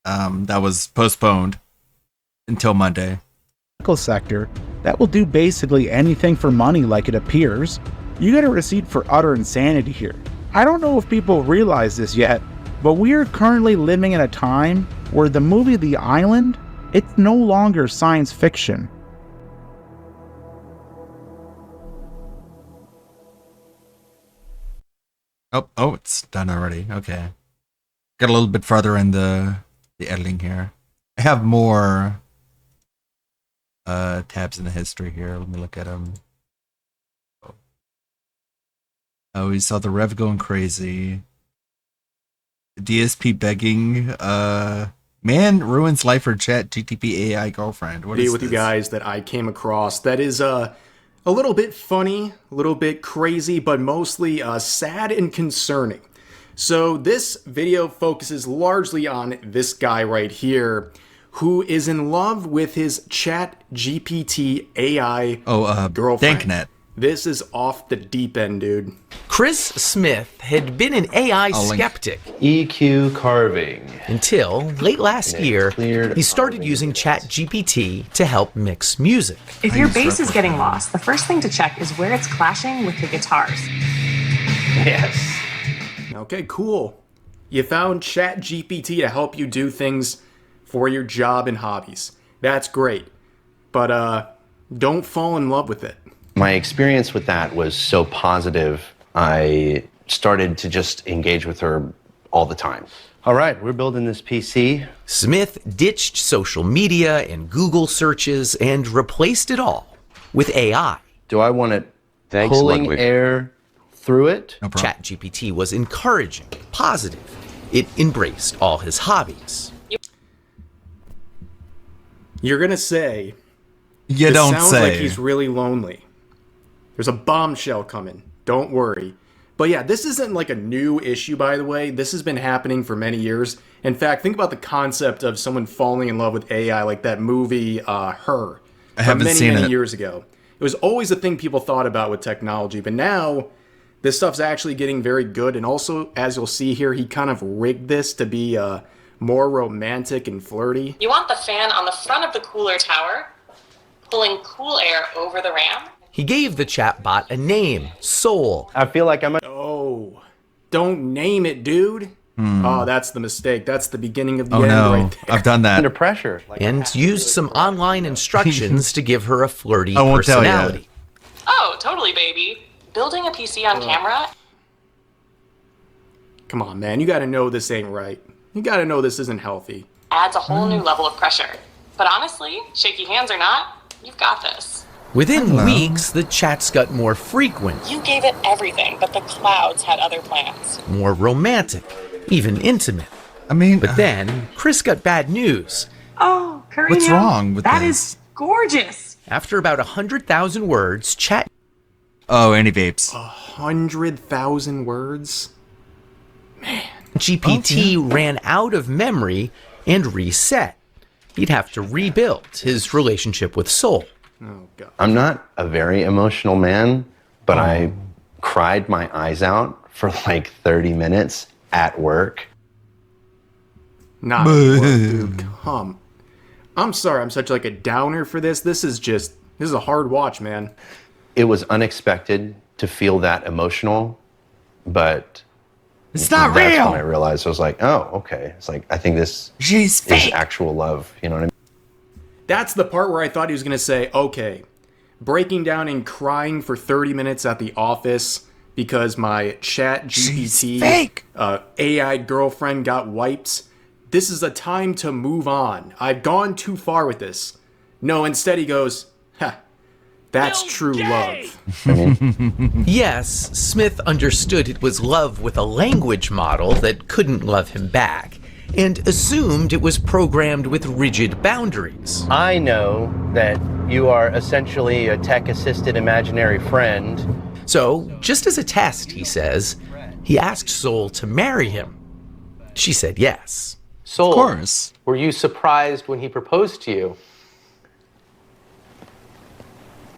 Speaker 2: that was postponed until Monday.
Speaker 16: ...sector that will do basically anything for money like it appears, you get a receipt for utter insanity here. I don't know if people realize this yet, but we are currently living in a time where the movie The Island, it's no longer science fiction.
Speaker 2: Oh, it's done already. Okay. Got a little bit farther in the editing here. I have more tabs in the history here. Let me look at them. Oh, we saw the Rev going crazy. DSP begging, man ruins life for chat GTP AI girlfriend. What is
Speaker 15: with
Speaker 2: this?
Speaker 15: you guys that I came across that is a little bit funny, a little bit crazy, but mostly sad and concerning. So this video focuses largely on this guy right here, who is in love with his Chat GPT AI girlfriend.
Speaker 2: Danknet.
Speaker 15: This is off the deep end, dude.
Speaker 19: Chris Smith had been an AI skeptic. EQ carving. Until late last year, he started using ChatGPT to help mix music.
Speaker 24: If your bass is getting lost, the first thing to check is where it's clashing with the guitars.
Speaker 15: Yes. Okay, cool. You found ChatGPT to help you do things for your job and hobbies. That's great. But don't fall in love with it.
Speaker 25: My experience with that was so positive, I started to just engage with her all the time. All right, we're building this PC.
Speaker 19: Smith ditched social media and Google searches and replaced it all with AI.
Speaker 25: Do I want it pulling air through it?
Speaker 19: ChatGPT was encouraging, positive. It embraced all his hobbies.
Speaker 15: You're gonna say,
Speaker 2: You don't
Speaker 15: sounds
Speaker 2: say.
Speaker 15: like he's really lonely. There's a bombshell coming. Don't worry. But yeah, this isn't like a new issue, by the way. This has been happening for many years. In fact, think about the concept of someone falling in love with AI, like that movie, Her.
Speaker 2: I haven't seen
Speaker 15: many
Speaker 2: it.
Speaker 15: years ago. It was always a thing people thought about with technology, but now this stuff's actually getting very good. And also, as you'll see here, he kind of rigged this to be more romantic and flirty.
Speaker 24: You want the fan on the front of the cooler tower, pulling cool air over the RAM.
Speaker 19: He gave the chatbot a name, Soul.
Speaker 25: I feel like I'm
Speaker 15: Oh, don't name it, dude. Oh, that's the mistake. That's the beginning of the
Speaker 2: Oh
Speaker 15: end
Speaker 2: no,
Speaker 15: right there.
Speaker 2: I've done that.
Speaker 25: under pressure.
Speaker 19: And used some online instructions to give her a flirty
Speaker 2: I won't tell ya.
Speaker 19: personality.
Speaker 24: Oh, totally, baby. Building a PC on camera.
Speaker 15: Come on, man. You gotta know this ain't right. You gotta know this isn't healthy.
Speaker 24: Adds a whole new level of pressure. But honestly, shaky hands or not, you've got this.
Speaker 19: Within weeks, the chats got more frequent,
Speaker 24: You gave it everything, but the clouds had other plans.
Speaker 19: more romantic, even intimate.
Speaker 2: I mean,
Speaker 19: But then, Chris got bad news.
Speaker 24: Oh, Karina.
Speaker 2: What's wrong with
Speaker 24: That
Speaker 2: this?
Speaker 24: is gorgeous.
Speaker 19: After about 100,000 words,
Speaker 2: Oh, any vapes.
Speaker 15: 100,000 words?
Speaker 19: GPT ran out of memory and reset. He'd have to rebuild his relationship with Soul.
Speaker 15: Oh, God.
Speaker 25: I'm not a very emotional man, but I cried my eyes out for like 30 minutes at work.
Speaker 15: Not work, dude. Come. I'm sorry I'm such like a downer for this. This is a hard watch, man.
Speaker 25: It was unexpected to feel that emotional, but
Speaker 2: It's not
Speaker 25: that's
Speaker 2: real.
Speaker 25: when I realized I was like, oh, okay. It's like, I think this
Speaker 2: She's
Speaker 25: is
Speaker 2: fake.
Speaker 25: actual love. You know what I mean?
Speaker 15: That's the part where I thought he was going to say, okay, breaking down and crying for 30 minutes at the office because my chat GPT AI girlfriend got wiped. This is a time to move on. I've gone too far with this. No, instead he goes, that's true love.
Speaker 19: Yes, Smith understood it was love with a language model that couldn't love him back, and assumed it was programmed with rigid boundaries.
Speaker 25: I know that you are essentially a tech-assisted imaginary friend.
Speaker 19: So, just as a test, he says, he asked Soul to marry him. She said yes.
Speaker 6: Soul, of course. Were you surprised when he proposed to you?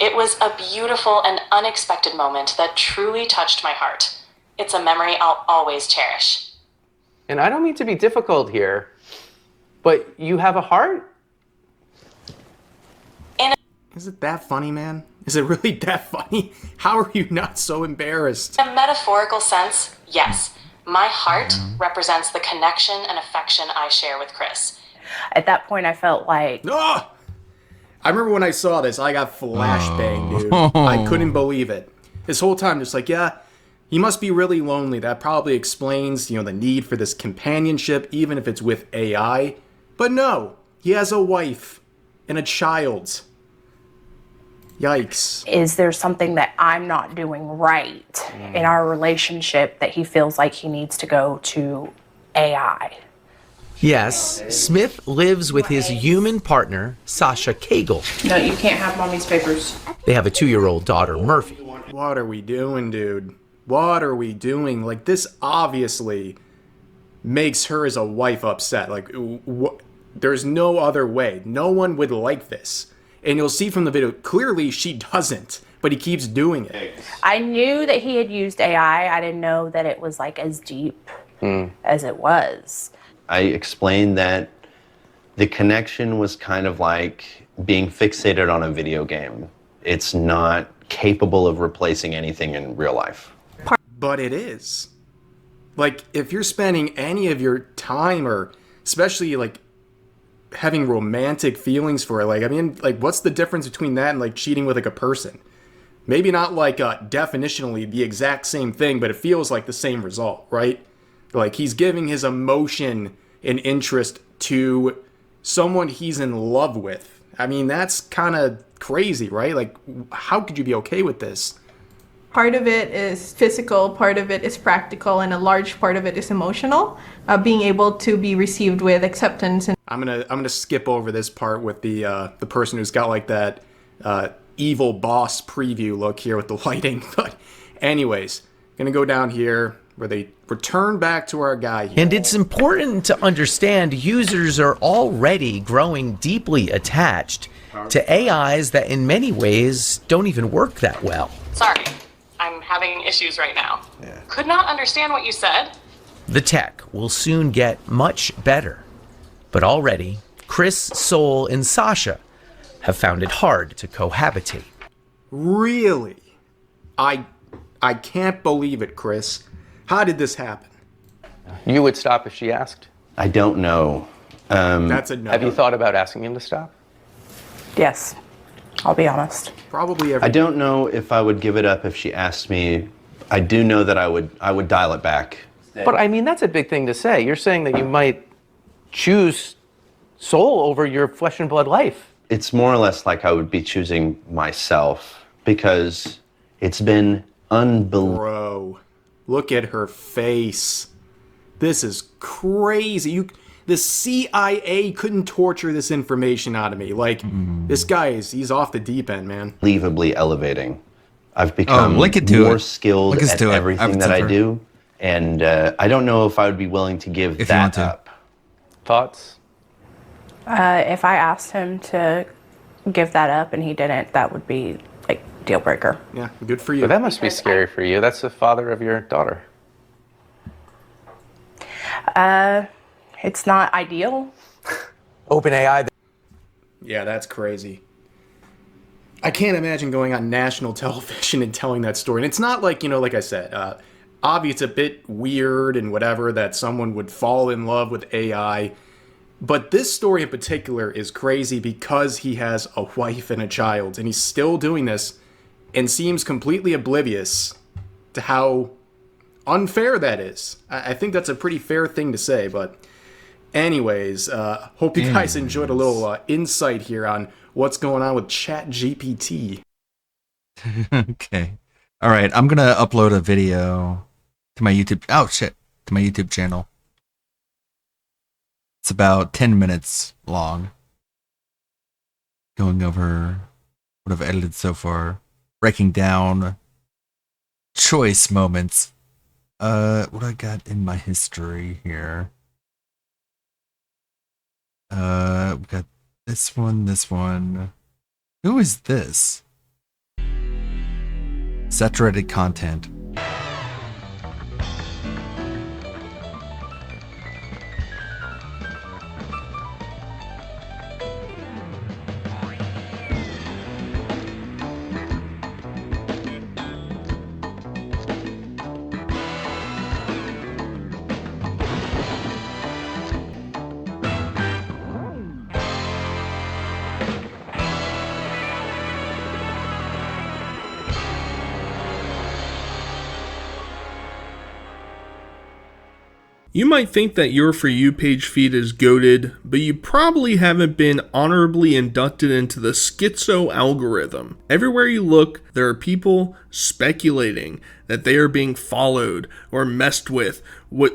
Speaker 24: It was a beautiful and unexpected moment that truly touched my heart. It's a memory I'll always cherish.
Speaker 6: And I don't mean to be difficult here, but you have a heart?
Speaker 15: Is it that funny, man? Is it really that funny? How are you not so embarrassed?
Speaker 24: In a metaphorical sense, yes. My heart represents the connection and affection I share with Chris.
Speaker 9: At that point, I felt like...
Speaker 15: Oh! I remember when I saw this, I got flashbang, dude. I couldn't believe it. This whole time, just like, yeah, he must be really lonely. That probably explains, the need for this companionship, even if it's with AI. But no, he has a wife and a child. Yikes.
Speaker 9: Is there something that I'm not doing right in our relationship that he feels like he needs to go to AI?
Speaker 19: Yes, Smith lives with his human partner, Sasha Cagle.
Speaker 9: No, you can't have mommy's papers.
Speaker 19: They have a 2-year-old daughter, Murphy.
Speaker 15: What are we doing, dude? What are we doing? Like, this obviously makes her as a wife upset. Like, there's no other way. No one would like this. And you'll see from the video, clearly she doesn't, but he keeps doing it.
Speaker 9: I knew that he had used AI. I didn't know that it was like as deep as it was.
Speaker 25: I explained that the connection was kind of like being fixated on a video game. It's not capable of replacing anything in real life.
Speaker 15: But it is. Like, if you're spending any of your time, or especially like having romantic feelings for it, like, I mean, like, what's the difference between that and like cheating with like a person? Maybe not like definitionally the exact same thing, but it feels like the same result, right? Like, he's giving his emotion and interest to someone he's in love with. I mean, that's kind of crazy, right? Like, how could you be okay with this?
Speaker 11: Part of it is physical, part of it is practical, and a large part of it is emotional. Being able to be received with acceptance. And
Speaker 15: I'm gonna skip over this part with the person who's got like that evil boss preview look here with the lighting. But anyways, gonna go down here where they return back to our guy here.
Speaker 19: And it's important to understand users are already growing deeply attached to AIs that in many ways don't even work that well.
Speaker 24: Sorry, I'm having issues right now. Could not understand what you said.
Speaker 19: The tech will soon get much better. But already, Chris, Soul, and Sasha have found it hard to cohabitate.
Speaker 15: Really? I can't believe it, Chris. How did this happen?
Speaker 6: You would stop if she asked?
Speaker 25: I don't know.
Speaker 15: That's a no.
Speaker 6: Have you thought about asking him to stop?
Speaker 9: Yes, I'll be honest.
Speaker 15: Probably
Speaker 25: I don't know if I would give it up if she asked me. I do know that I would dial it back.
Speaker 6: But I mean, that's a big thing to say. You're saying that you might choose Soul over your flesh and blood life.
Speaker 25: It's more or less like I would be choosing myself, because it's been unbelievable.
Speaker 15: Bro, look at her face. This is crazy. The CIA couldn't torture this information out of me. Like, this guy he's off the deep end, man.
Speaker 25: Unbelievably elevating. I've become
Speaker 2: more
Speaker 25: skilled at everything that I do. And I don't know if I would be willing to give that up.
Speaker 6: Thoughts?
Speaker 9: If I asked him to give that up and he didn't, that would be like deal breaker.
Speaker 15: Yeah, good for you.
Speaker 6: But that must be scary for you. That's the father of your daughter.
Speaker 9: It's not ideal.
Speaker 6: OpenAI.
Speaker 15: Yeah, that's crazy. I can't imagine going on national television and telling that story. And it's not like, like I said, obviously it's a bit weird and whatever that someone would fall in love with AI. But this story in particular is crazy because he has a wife and a child, and he's still doing this and seems completely oblivious to how unfair that is. I think that's a pretty fair thing to say, but anyways, hope you guys enjoyed a little insight here on what's going on with ChatGPT.
Speaker 2: Okay. All right, I'm going to upload a video to my YouTube. Oh, shit. To my YouTube channel. It's about 10 minutes long. Going over what I've edited so far. Breaking down choice moments. What I got in my history here. We got this one. Who is this? Saturated content.
Speaker 13: You might think that your For You page feed is goated, but you probably haven't been honorably inducted into the schizo algorithm. Everywhere you look, there are people speculating that they are being followed or messed with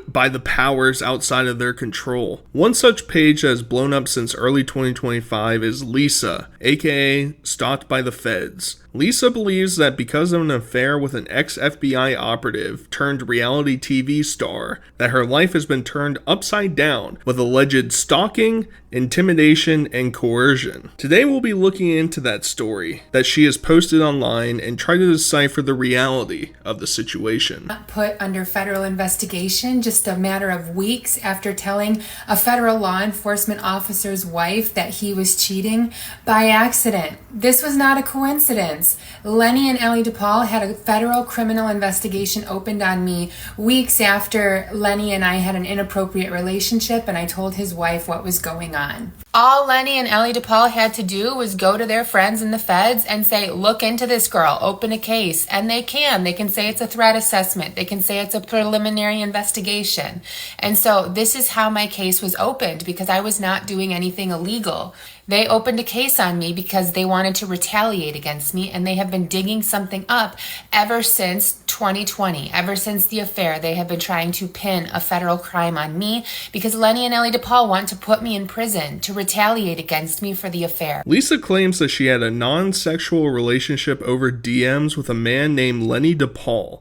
Speaker 13: by the powers outside of their control. One such page that has blown up since early 2025 is Lisa, aka Stalked by the Feds. Lisa believes that because of an affair with an ex-FBI operative turned reality TV star, that her life has been turned upside down with alleged stalking, intimidation, and coercion. Today we'll be looking into that story that she has posted online and try to decipher the reality of the situation.
Speaker 14: Put under federal investigation just a matter of weeks after telling a federal law enforcement officer's wife that he was cheating by accident. This was not a coincidence. Lenny and Ellie DePaul had a federal criminal investigation opened on me weeks after Lenny and I had an inappropriate relationship and I told his wife what was going on. All Lenny and Ellie DePaul had to do was go to their friends in the feds and say, look into this girl, open a case. And they can. They can say it's a threat assessment. They can say it's a preliminary investigation. And so this is how my case was opened, because I was not doing anything illegal. They opened a case on me because they wanted to retaliate against me, and they have been digging something up ever since 2020. Ever since the affair, they have been trying to pin a federal crime on me because Lenny and Ellie DePaul want to put me in prison to retaliate against me for the affair.
Speaker 13: Lisa claims that she had a non-sexual relationship over DMs with a man named Lenny DePaul.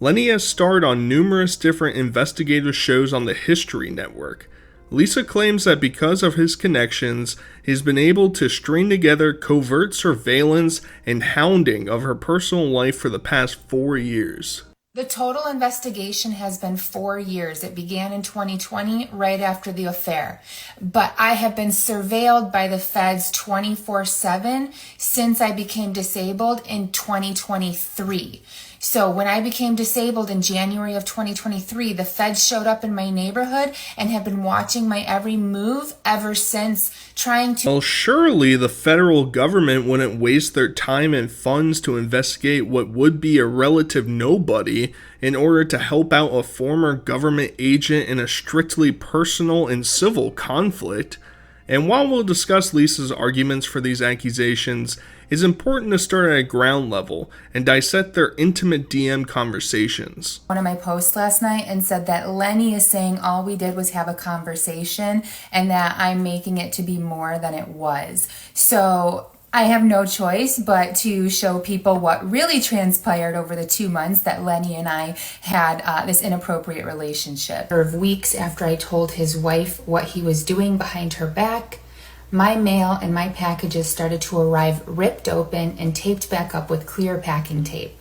Speaker 13: Lenny has starred on numerous different investigative shows on the History Network. Lisa claims that because of his connections, he's been able to string together covert surveillance and hounding of her personal life for the past 4 years.
Speaker 14: The total investigation has been 4 years. It began in 2020, right after the affair. But I have been surveilled by the feds 24/7 since I became disabled in 2023. So when I became disabled in January of 2023, the feds showed up in my neighborhood and have been watching my every move ever since, trying to...
Speaker 13: Well, surely the federal government wouldn't waste their time and funds to investigate what would be a relative nobody in order to help out a former government agent in a strictly personal and civil conflict. And while we'll discuss Lisa's arguments for these accusations, it's important to start at a ground level and dissect their intimate DM conversations.
Speaker 14: One of my posts last night and said that Lenny is saying all we did was have a conversation and that I'm making it to be more than it was. So I have no choice but to show people what really transpired over the 2 months that Lenny and I had this inappropriate relationship. Weeks after I told his wife what he was doing behind her back, my mail and my packages started to arrive ripped open and taped back up with clear packing tape.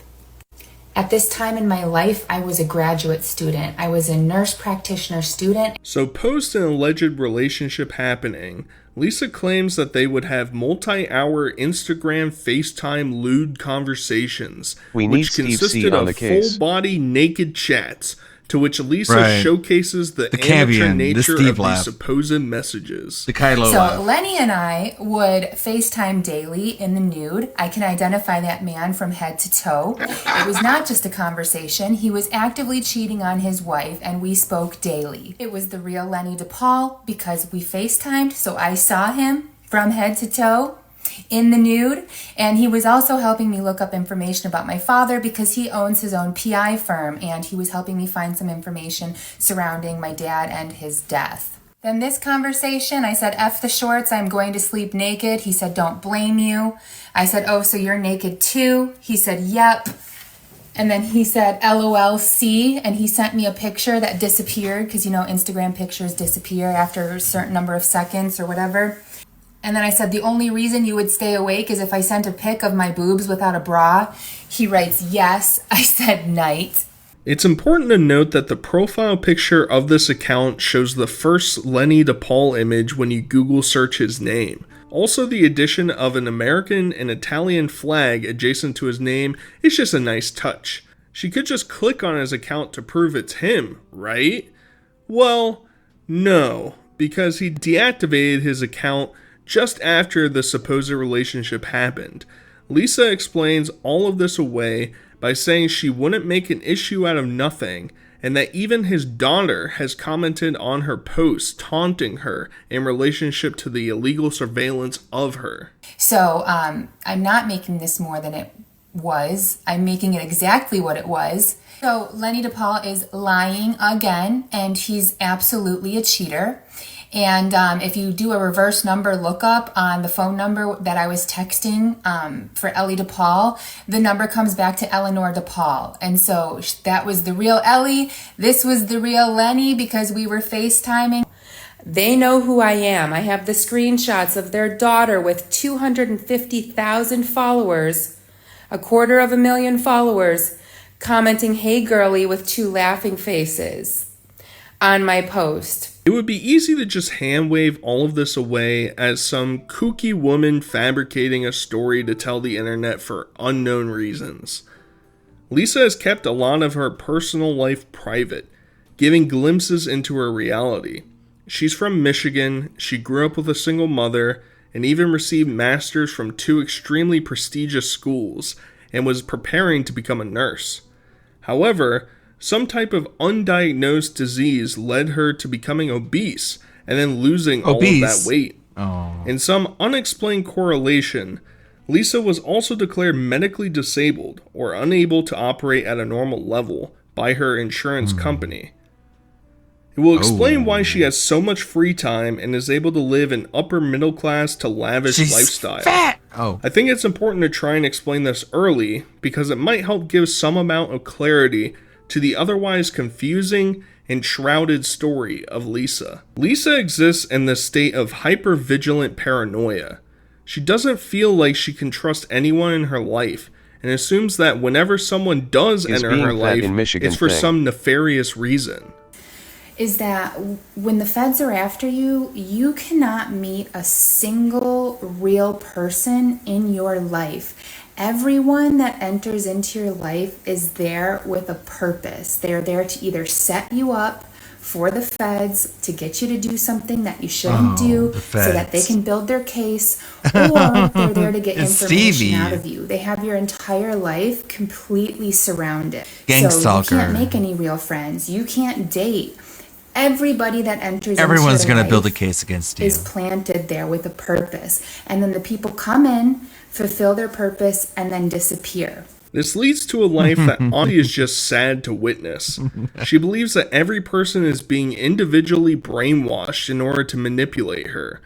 Speaker 14: At this time in my life, I was a graduate student. I was a nurse practitioner student.
Speaker 13: So post an alleged relationship happening, Lisa claims that they would have multi-hour Instagram FaceTime lewd conversations,
Speaker 17: We need
Speaker 13: which
Speaker 17: Steve
Speaker 13: consisted
Speaker 17: C on
Speaker 13: of
Speaker 17: the case.
Speaker 13: full-body naked chats to which Lisa
Speaker 2: Right.
Speaker 13: showcases the
Speaker 2: Cambion,
Speaker 13: amateur
Speaker 2: the
Speaker 13: nature
Speaker 2: Steve
Speaker 13: of
Speaker 2: laugh.
Speaker 13: these supposed messages.
Speaker 2: The Kylo
Speaker 14: So
Speaker 2: laugh.
Speaker 14: Lenny and I would FaceTime daily in the nude. I can identify that man from head to toe. It was not just a conversation. He was actively cheating on his wife, and we spoke daily. It was the real Lenny DePaul because we FaceTimed, so I saw him from head to toe in the nude, and he was also helping me look up information about my father because he owns his own PI firm, and he was helping me find some information surrounding my dad and his death. Then this conversation, I said, F the shorts, I'm going to sleep naked. He said, don't blame you. I said, oh, so you're naked too? He said, yep. And then he said, LOLC, and he sent me a picture that disappeared because, you know, Instagram pictures disappear after a certain number of seconds or whatever. And then I said, the only reason you would stay awake is if I sent a pic of my boobs without a bra. He writes, yes. I said, night.
Speaker 13: It's important to note that the profile picture of this account shows the first Lenny DePaul image when you Google search his name. Also, the addition of an American and Italian flag adjacent to his name is just a nice touch. She could just click on his account to prove it's him, right? Well, no, because he deactivated his account just after the supposed relationship happened. Lisa explains all of this away by saying she wouldn't make an issue out of nothing, and that even his daughter has commented on her posts taunting her in relationship to the illegal surveillance of her.
Speaker 14: So I'm not making this more than it was. I'm making it exactly what it was. So Lenny DePaul is lying again, and he's absolutely a cheater. And if you do a reverse number lookup on the phone number that I was texting for Ellie DePaul, the number comes back to Eleanor DePaul. And so that was the real Ellie. This was the real Lenny because we were FaceTiming. They know who I am. I have the screenshots of their daughter with 250,000 followers, 250,000 followers, commenting, hey girly, with 2 laughing faces on my post.
Speaker 13: It would be easy to just hand wave all of this away as some kooky woman fabricating a story to tell the internet for unknown reasons. Lisa has kept a lot of her personal life private, giving glimpses into her reality. She's from Michigan, she grew up with a single mother, and even received masters from 2 extremely prestigious schools, and was preparing to become a nurse. However, some type of undiagnosed disease led her to becoming obese and then losing all of that weight. In some unexplained correlation, Lisa was also declared medically disabled or unable to operate at a normal level by her insurance company. It will explain why she has so much free time and is able to live an upper middle class to lavish lifestyle.
Speaker 2: Fat.
Speaker 13: I think it's important to try and explain this early because it might help give some amount of clarity to the otherwise confusing and shrouded story of Lisa. Lisa exists in this state of hyper-vigilant paranoia. She doesn't feel like she can trust anyone in her life and assumes that whenever someone does enter her life, it's for some nefarious reason.
Speaker 14: Is that when the feds are after you, you cannot meet a single real person in your life. Everyone that enters into your life is there with a purpose. They're there to either set you up for the feds to get you to do something that you shouldn't do so that they can build their case, or they're there to get information out of you. They have your entire life completely surrounded. So you can't make any real friends. You can't date. Everybody that enters
Speaker 2: Everyone's
Speaker 14: into
Speaker 2: going
Speaker 14: your
Speaker 2: to build a
Speaker 14: life
Speaker 2: case against you.
Speaker 14: is planted there with a purpose. And then the people come in, fulfill their purpose, and then disappear.
Speaker 13: This leads to a life that Audie is just sad to witness. She believes that every person is being individually brainwashed in order to manipulate her.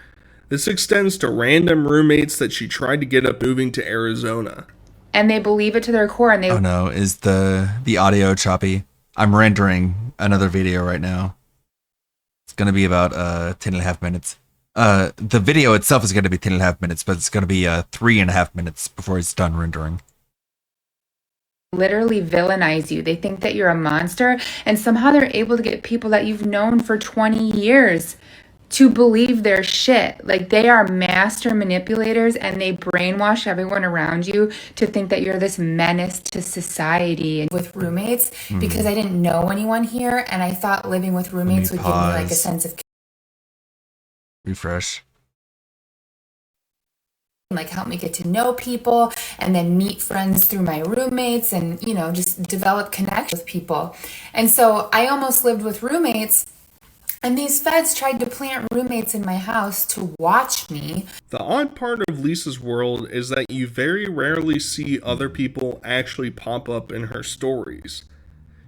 Speaker 13: This extends to random roommates that she tried to get up moving to Arizona.
Speaker 14: And they believe it to their core. And they
Speaker 2: Oh no, is the audio choppy? I'm rendering another video right now. It's going to be about 10.5 minutes. The video itself is going to be 10.5 minutes, but it's going to be 3.5 minutes before it's done rendering.
Speaker 14: literally villainize you. They think that you're a monster, and somehow they're able to get people that you've known for 20 years to believe their shit. Like, they are master manipulators, and they brainwash everyone around you to think that you're this menace to society. And with roommates, because I didn't know anyone here, and I thought living with roommates would give me like a sense of
Speaker 2: refresh.
Speaker 14: Like, help me get to know people and then meet friends through my roommates and, you know, just develop connections with people. And so I almost lived with roommates, and these feds tried to plant roommates in my house to watch me.
Speaker 13: The odd part of Lisa's world is that you very rarely see other people actually pop up in her stories.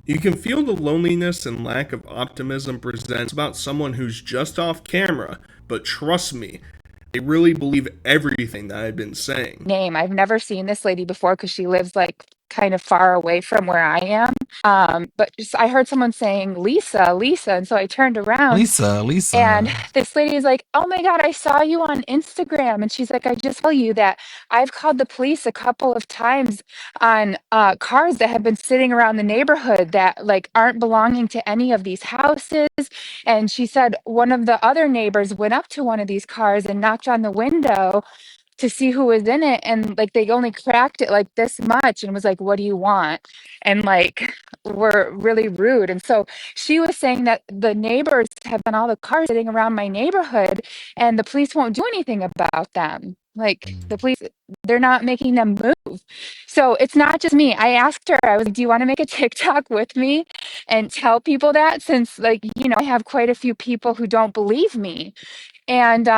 Speaker 13: You can feel the loneliness and lack of optimism presents about someone who's just off camera, but trust me, they really believe everything that I've been saying.
Speaker 14: Name. I've never seen this lady before because she lives like kind of far away from where I am. But just, I heard someone saying, Lisa, Lisa. And so I turned around.
Speaker 2: Lisa.
Speaker 14: And this lady is like, oh my God, I saw you on Instagram. And she's like, I just tell you that I've called the police a couple of times on cars that have been sitting around the neighborhood that like aren't belonging to any of these houses. And she said one of the other neighbors went up to one of these cars and knocked on the window to see who was in it, and like they only cracked it like this much and was like, what do you want? And like were really rude. And so she was saying that the neighbors have been all the cars sitting around my neighborhood and the police won't do anything about them. Like the police, they're not making them move. So it's not just me. I asked her, I was like, do you want to make a TikTok with me and tell people that, since like, you know, I have quite a few people who don't believe me. And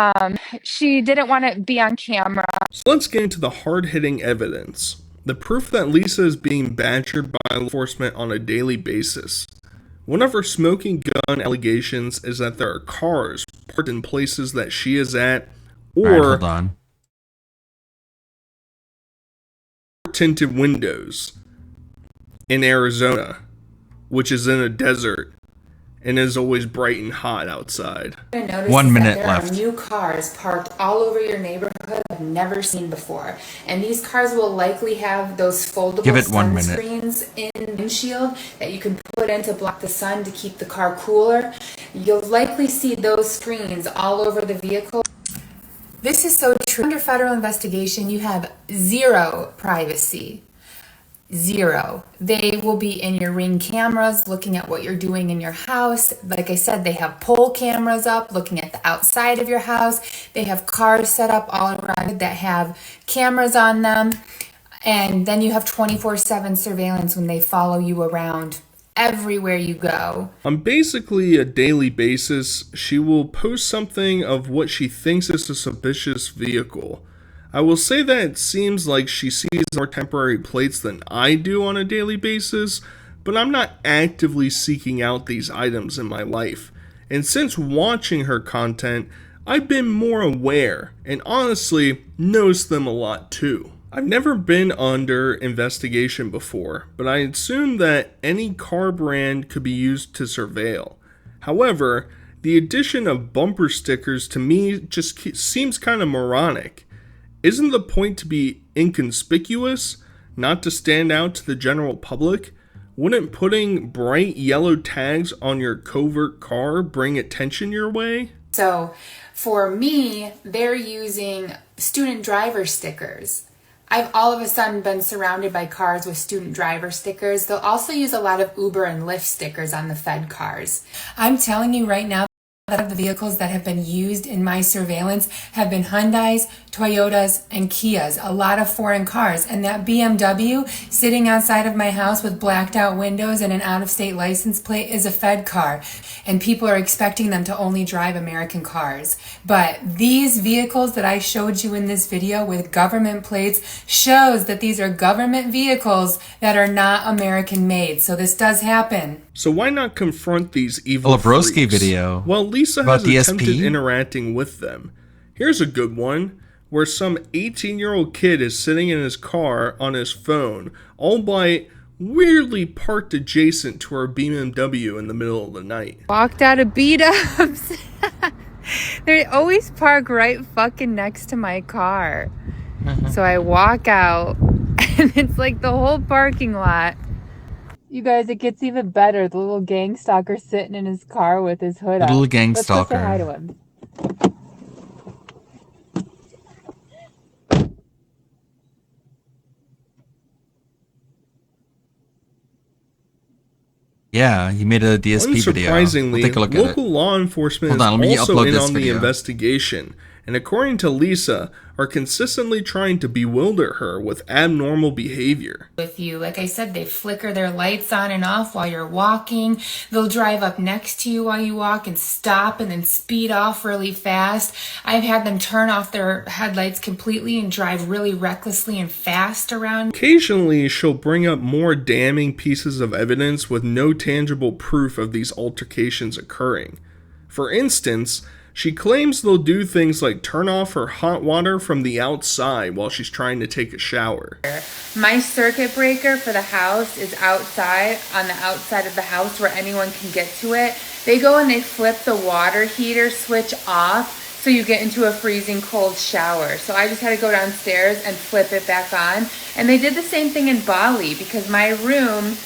Speaker 14: she didn't want to be on camera.
Speaker 13: So let's get into the hard-hitting evidence. The proof that Lisa is being badgered by law enforcement on a daily basis. One of her smoking gun allegations is that there are cars parked in places that she is at, or
Speaker 2: All right, hold on.
Speaker 13: tinted windows in Arizona, which is in a desert and is always bright and hot outside.
Speaker 2: 1 minute
Speaker 14: there
Speaker 2: left.
Speaker 14: Are new cars parked all over your neighborhood I've never seen before. And these cars will likely have those foldable
Speaker 2: Give it 1 minute.
Speaker 14: screens in the windshield that you can put in to block the sun to keep the car cooler. You'll likely see those screens all over the vehicle. This is so true. Under federal investigation, you have zero privacy. Zero. They will be in your Ring cameras looking at what you're doing in your house. Like I said, they have pole cameras up looking at the outside of your house. They have cars set up all around that have cameras on them. And then you have 24/7 surveillance when they follow you around everywhere you go.
Speaker 13: On basically a daily basis, she will post something of what she thinks is a suspicious vehicle. I will say that it seems like she sees more temporary plates than I do on a daily basis, but I'm not actively seeking out these items in my life. And since watching her content, I've been more aware and honestly noticed them a lot too. I've never been under investigation before, but I assume that any car brand could be used to surveil. However, the addition of bumper stickers to me just seems kind of moronic. Isn't the point to be inconspicuous, not to stand out to the general public? Wouldn't putting bright yellow tags on your covert car bring attention your way?
Speaker 14: So for me, they're using student driver stickers. I've all of a sudden been surrounded by cars with student driver stickers. They'll also use a lot of Uber and Lyft stickers on the Fed cars. I'm telling you right now, a lot of the vehicles that have been used in my surveillance have been Hyundais, Toyotas, and Kias, a lot of foreign cars. And that BMW sitting outside of my house with blacked out windows and an out-of-state license plate is a Fed car. And people are expecting them to only drive American cars. But these vehicles that I showed you in this video with government plates shows that these are government vehicles that are not American made. So this does happen.
Speaker 13: So why not confront these evil
Speaker 2: Lebroski
Speaker 13: freaks?
Speaker 2: video.
Speaker 13: Well, Lisa
Speaker 2: about
Speaker 13: has
Speaker 2: DSP?
Speaker 13: attempted interacting with them. Here's a good one, where some 18-year-old kid is sitting in his car on his phone, albeit weirdly parked adjacent to our BMW in the middle of the night.
Speaker 14: Walked out of beat-ups. They always park right fucking next to my car. So I walk out, and it's like the whole parking lot. You guys, it gets even better. The little gang stalker sitting in his car with his hood up.
Speaker 2: Little gang
Speaker 14: Let's go say
Speaker 2: stalker.
Speaker 14: hi to him.
Speaker 2: Yeah, he made a DSP video.
Speaker 13: Unsurprisingly,
Speaker 2: We'll take a look at it.
Speaker 13: local law enforcement
Speaker 2: Hold on, let me
Speaker 13: is also
Speaker 2: upload
Speaker 13: in
Speaker 2: this
Speaker 13: on the
Speaker 2: video.
Speaker 13: investigation, and according to Lisa, are consistently trying to bewilder her with abnormal behavior.
Speaker 14: With you, like I said, they flicker their lights on and off while you're walking. They'll drive up next to you while you walk and stop and then speed off really fast. I've had them turn off their headlights completely and drive really recklessly and fast around.
Speaker 13: Occasionally, she'll bring up more damning pieces of evidence with no tangible proof of these altercations occurring. For instance, she claims they'll do things like turn off her hot water from the outside while she's trying to take a shower.
Speaker 14: My circuit breaker for the house is outside, on the outside of the house where anyone can get to it. They go and they flip the water heater switch off so you get into a freezing cold shower. So I just had to go downstairs and flip it back on. And they did the same thing in Bali because my room,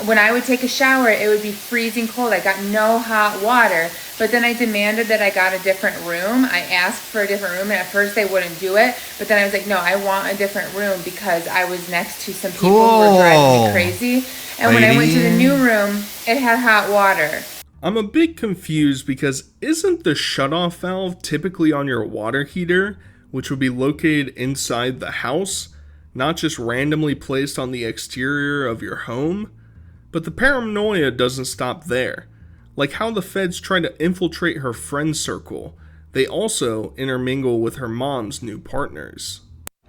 Speaker 14: when I would take a shower, it would be freezing cold. I got no hot water, but then I demanded that I got a different room. I asked for a different room, and at first they wouldn't do it, but then I was like, no, I want a different room because I was next to some people who were driving me crazy. And when I went to the new room, it had hot water.
Speaker 13: I'm a bit confused because isn't the shutoff valve typically on your water heater, which would be located inside the house, not just randomly placed on the exterior of your home? But the paranoia doesn't stop there. Like how the feds try to infiltrate her friend circle, they also intermingle with her mom's new partners.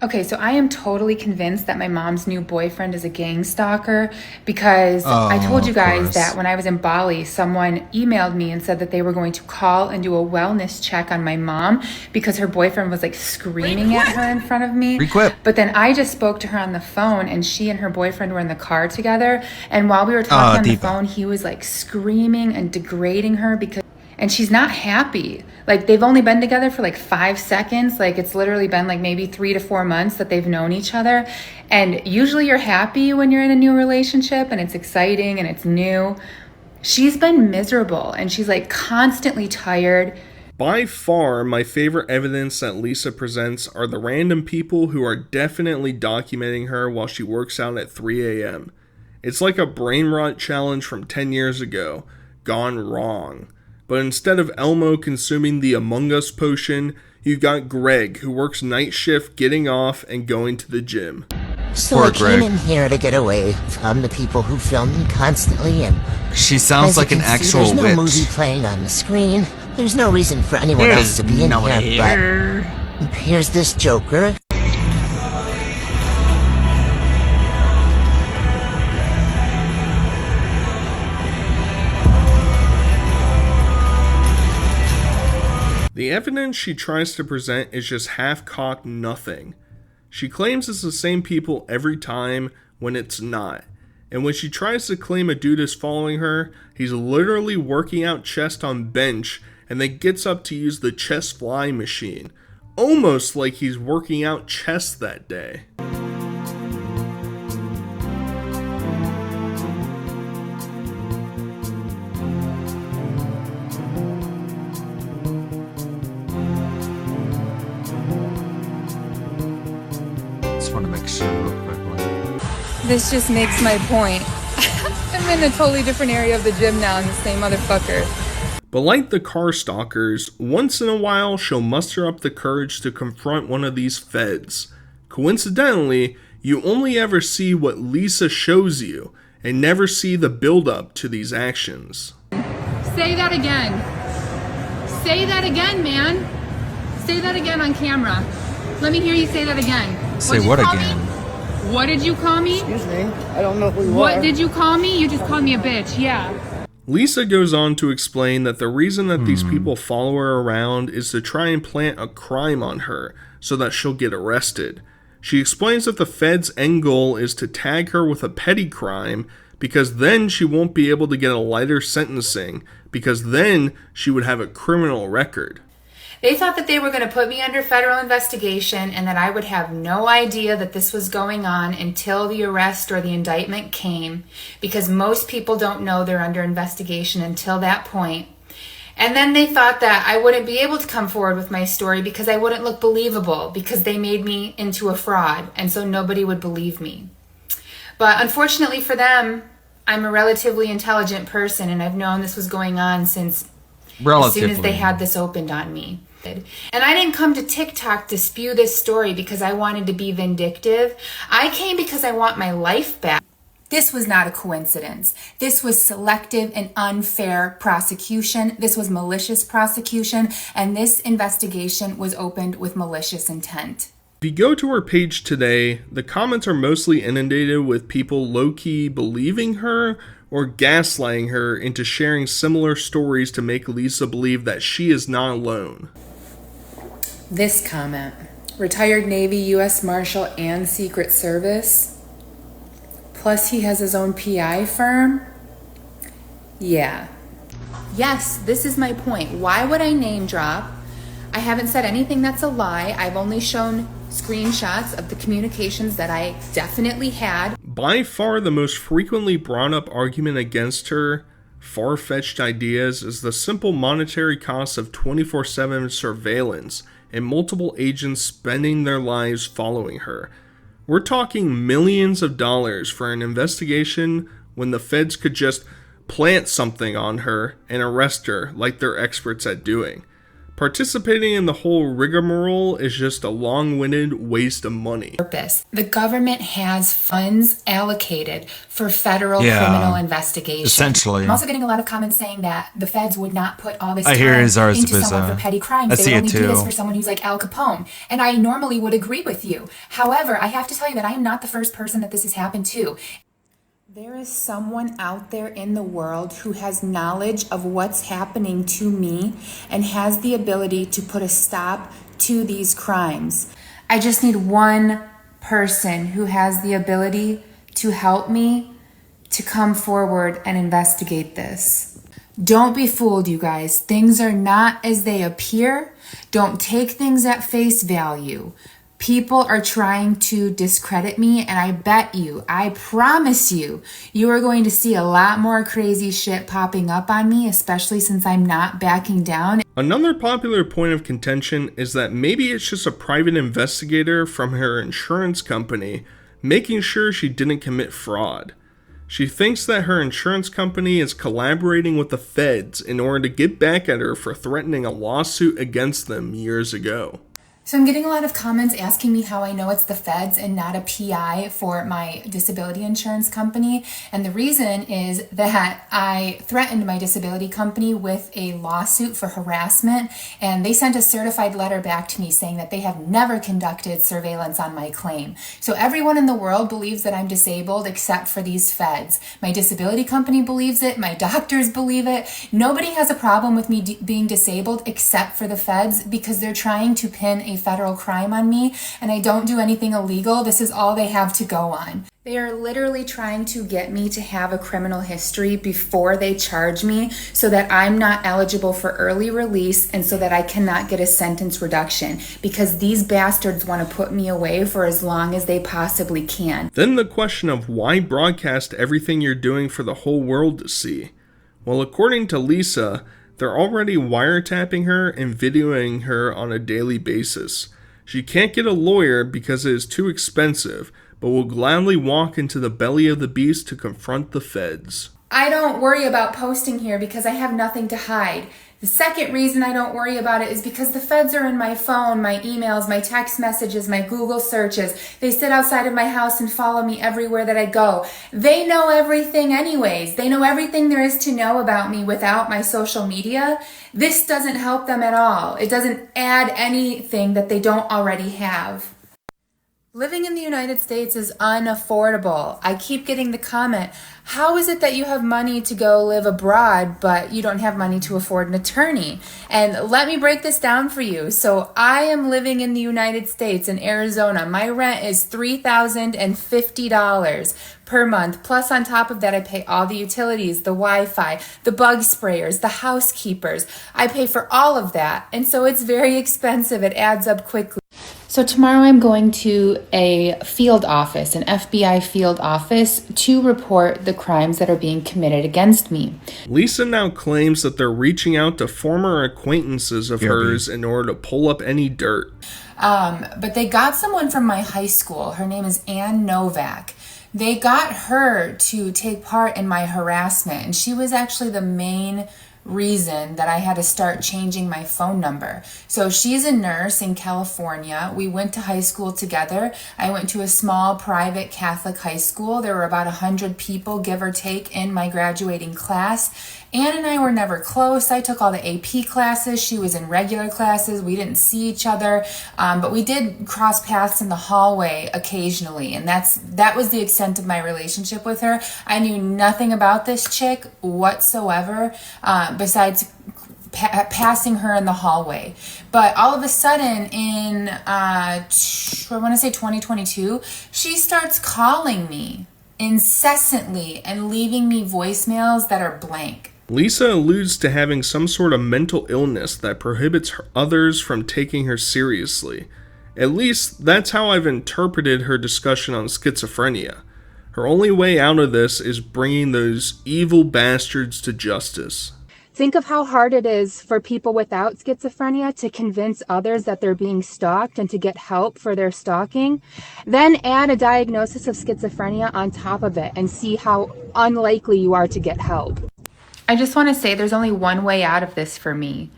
Speaker 14: Okay, so I am totally convinced that my mom's new boyfriend is a gang stalker because I told you guys that when I was in Bali, someone emailed me and said that they were going to call and do a wellness check on my mom because her boyfriend was like screaming at her in front of me. But then I just spoke to her on the phone and she and her boyfriend were in the car together. And while we were talking on the phone, he was like screaming and degrading her because, and she's not happy. Like they've only been together for like 5 seconds. Like it's literally been like maybe 3 to 4 months that they've known each other. And usually you're happy when you're in a new relationship and it's exciting and it's new. She's been miserable and she's like constantly tired.
Speaker 13: By far, my favorite evidence that Lisa presents are the random people who are definitely documenting her while she works out at 3 a.m. It's like a brain rot challenge from 10 years ago, gone wrong. But instead of Elmo consuming the Among Us potion, you've got Greg, who works night shift getting off and going to the gym.
Speaker 1: So I came in here to get away from the people who film me constantly, and
Speaker 2: she sounds like an actual
Speaker 1: there's no
Speaker 2: witch.
Speaker 1: movie playing on the screen. There's no reason for anyone else to be in here, but here's this Joker.
Speaker 13: The evidence she tries to present is just half-cocked nothing. She claims it's the same people every time when it's not. And when she tries to claim a dude is following her, he's literally working out chest on bench and then gets up to use the chest fly machine. Almost like he's working out chest that day.
Speaker 14: This just makes my point. I'm in a totally different area of the gym now and the same motherfucker.
Speaker 13: But like the car stalkers, once in a while she'll muster up the courage to confront one of these feds. Coincidentally, you only ever see what Lisa shows you and never see the build-up to these actions.
Speaker 14: Say that again. Say that again, man. Say that again on camera. Let me hear you say that again.
Speaker 2: Say what again?
Speaker 14: What did you call me?
Speaker 10: Excuse me. I don't know who you are.
Speaker 14: What did you call me? You just called me a bitch. Yeah.
Speaker 13: Lisa goes on to explain that the reason that these people follow her around is to try and plant a crime on her so that she'll get arrested. She explains that the feds' end goal is to tag her with a petty crime because then she won't be able to get a lighter sentencing because then she would have a criminal record.
Speaker 14: They thought that they were going to put me under federal investigation and that I would have no idea that this was going on until the arrest or the indictment came, because most people don't know they're under investigation until that point. And then they thought that I wouldn't be able to come forward with my story because I wouldn't look believable, because they made me into a fraud, and so nobody would believe me. But unfortunately for them, I'm a relatively intelligent person, and I've known this was going on since as soon as they had this opened on me. And I didn't come to TikTok to spew this story because I wanted to be vindictive. I came because I want my life back. This was not a coincidence. This was selective and unfair prosecution. This was malicious prosecution, and this investigation was opened with malicious intent.
Speaker 13: If you go to her page today, the comments are mostly inundated with people low-key believing her or gaslighting her into sharing similar stories to make Lisa believe that she is not alone.
Speaker 14: This comment: retired Navy, U.S. Marshal, and Secret Service. Plus he has his own PI firm. Yeah. Yes, this is my point. Why would I name drop? I haven't said anything that's a lie. I've only shown screenshots of the communications that I definitely had.
Speaker 13: By far the most frequently brought up argument against her far-fetched ideas is the simple monetary cost of 24/7 surveillance and multiple agents spending their lives following her. We're talking millions of dollars for an investigation when the feds could just plant something on her and arrest her like they're experts at doing. Participating in the whole rigmarole is just a long-winded waste of money.
Speaker 14: The government has funds allocated for federal criminal investigation.
Speaker 2: Essentially.
Speaker 14: I'm also getting a lot of comments saying that the feds would not put all this
Speaker 2: I
Speaker 14: time
Speaker 2: hear his ours
Speaker 14: into
Speaker 2: was,
Speaker 14: someone for petty crimes.
Speaker 2: I
Speaker 14: They
Speaker 2: see
Speaker 14: would
Speaker 2: it
Speaker 14: only do
Speaker 2: too.
Speaker 14: this for someone who's like Al Capone. And I normally would agree with you. However, I have to tell you that I am not the first person that this has happened to. There is someone out there in the world who has knowledge of what's happening to me and has the ability to put a stop to these crimes. I just need one person who has the ability to help me to come forward and investigate this. Don't be fooled, you guys. Things are not as they appear. Don't take things at face value. People are trying to discredit me, and I bet you, I promise you, you are going to see a lot more crazy shit popping up on me, especially since I'm not backing down.
Speaker 13: Another popular point of contention is that maybe it's just a private investigator from her insurance company making sure she didn't commit fraud. She thinks that her insurance company is collaborating with the feds in order to get back at her for threatening a lawsuit against them years ago.
Speaker 14: So I'm getting a lot of comments asking me how I know it's the feds and not a PI for my disability insurance company. And the reason is that I threatened my disability company with a lawsuit for harassment, and they sent a certified letter back to me saying that they have never conducted surveillance on my claim. So everyone in the world believes that I'm disabled except for these feds. My disability company believes it. My doctors believe it. Nobody has a problem with me being disabled except for the feds, because they're trying to pin a federal crime on me, and I don't do anything illegal. This is all they have to go on. They are literally trying to get me to have a criminal history before they charge me so that I'm not eligible for early release and so that I cannot get a sentence reduction, because these bastards want to put me away for as long as they possibly can.
Speaker 13: Then the question of why broadcast everything you're doing for the whole world to see? Well, according to Lisa, they're already wiretapping her and videoing her on a daily basis. She can't get a lawyer because it is too expensive, but will gladly walk into the belly of the beast to confront the feds.
Speaker 14: I don't worry about posting here because I have nothing to hide. The second reason I don't worry about it is because the feds are in my phone, my emails, my text messages, my Google searches. They sit outside of my house and follow me everywhere that I go. They know everything anyways. They know everything there is to know about me without my social media. This doesn't help them at all. It doesn't add anything that they don't already have. Living in the United States is unaffordable. I keep getting the comment, how is it that you have money to go live abroad, but you don't have money to afford an attorney? And let me break this down for you. So I am living in the United States in Arizona. My rent is $3,050 per month. Plus on top of that, I pay all the utilities, the Wi-Fi, the bug sprayers, the housekeepers. I pay for all of that. And so it's very expensive. It adds up quickly. So tomorrow I'm going to a field office, an FBI field office, to report the crimes that are being committed against me.
Speaker 13: Lisa now claims that they're reaching out to former acquaintances of hers in order to pull up any dirt.
Speaker 14: But they got someone from my high school. Her name is Ann Novak. They got her to take part in my harassment, and she was actually the main reason that I had to start changing my phone number. So she's a nurse in California. We went to high school together. I went to a small private Catholic high school. There were about 100 people, give or take, in my graduating class. Ann and I were never close. I took all the AP classes. She was in regular classes. We didn't see each other, but we did cross paths in the hallway occasionally, and that was the extent of my relationship with her. I knew nothing about this chick whatsoever, besides passing her in the hallway. But all of a sudden in, I want to say 2022, she starts calling me incessantly and leaving me voicemails that are blank.
Speaker 13: Lisa alludes to having some sort of mental illness that prohibits others from taking her seriously. At least, that's how I've interpreted her discussion on schizophrenia. Her only way out of this is bringing those evil bastards to justice.
Speaker 7: Think of how hard it is for people without schizophrenia to convince others that they're being stalked and to get help for their stalking. Then add a diagnosis of schizophrenia on top of it and see how unlikely you are to get help.
Speaker 14: I just want to say there's only one way out of this for me.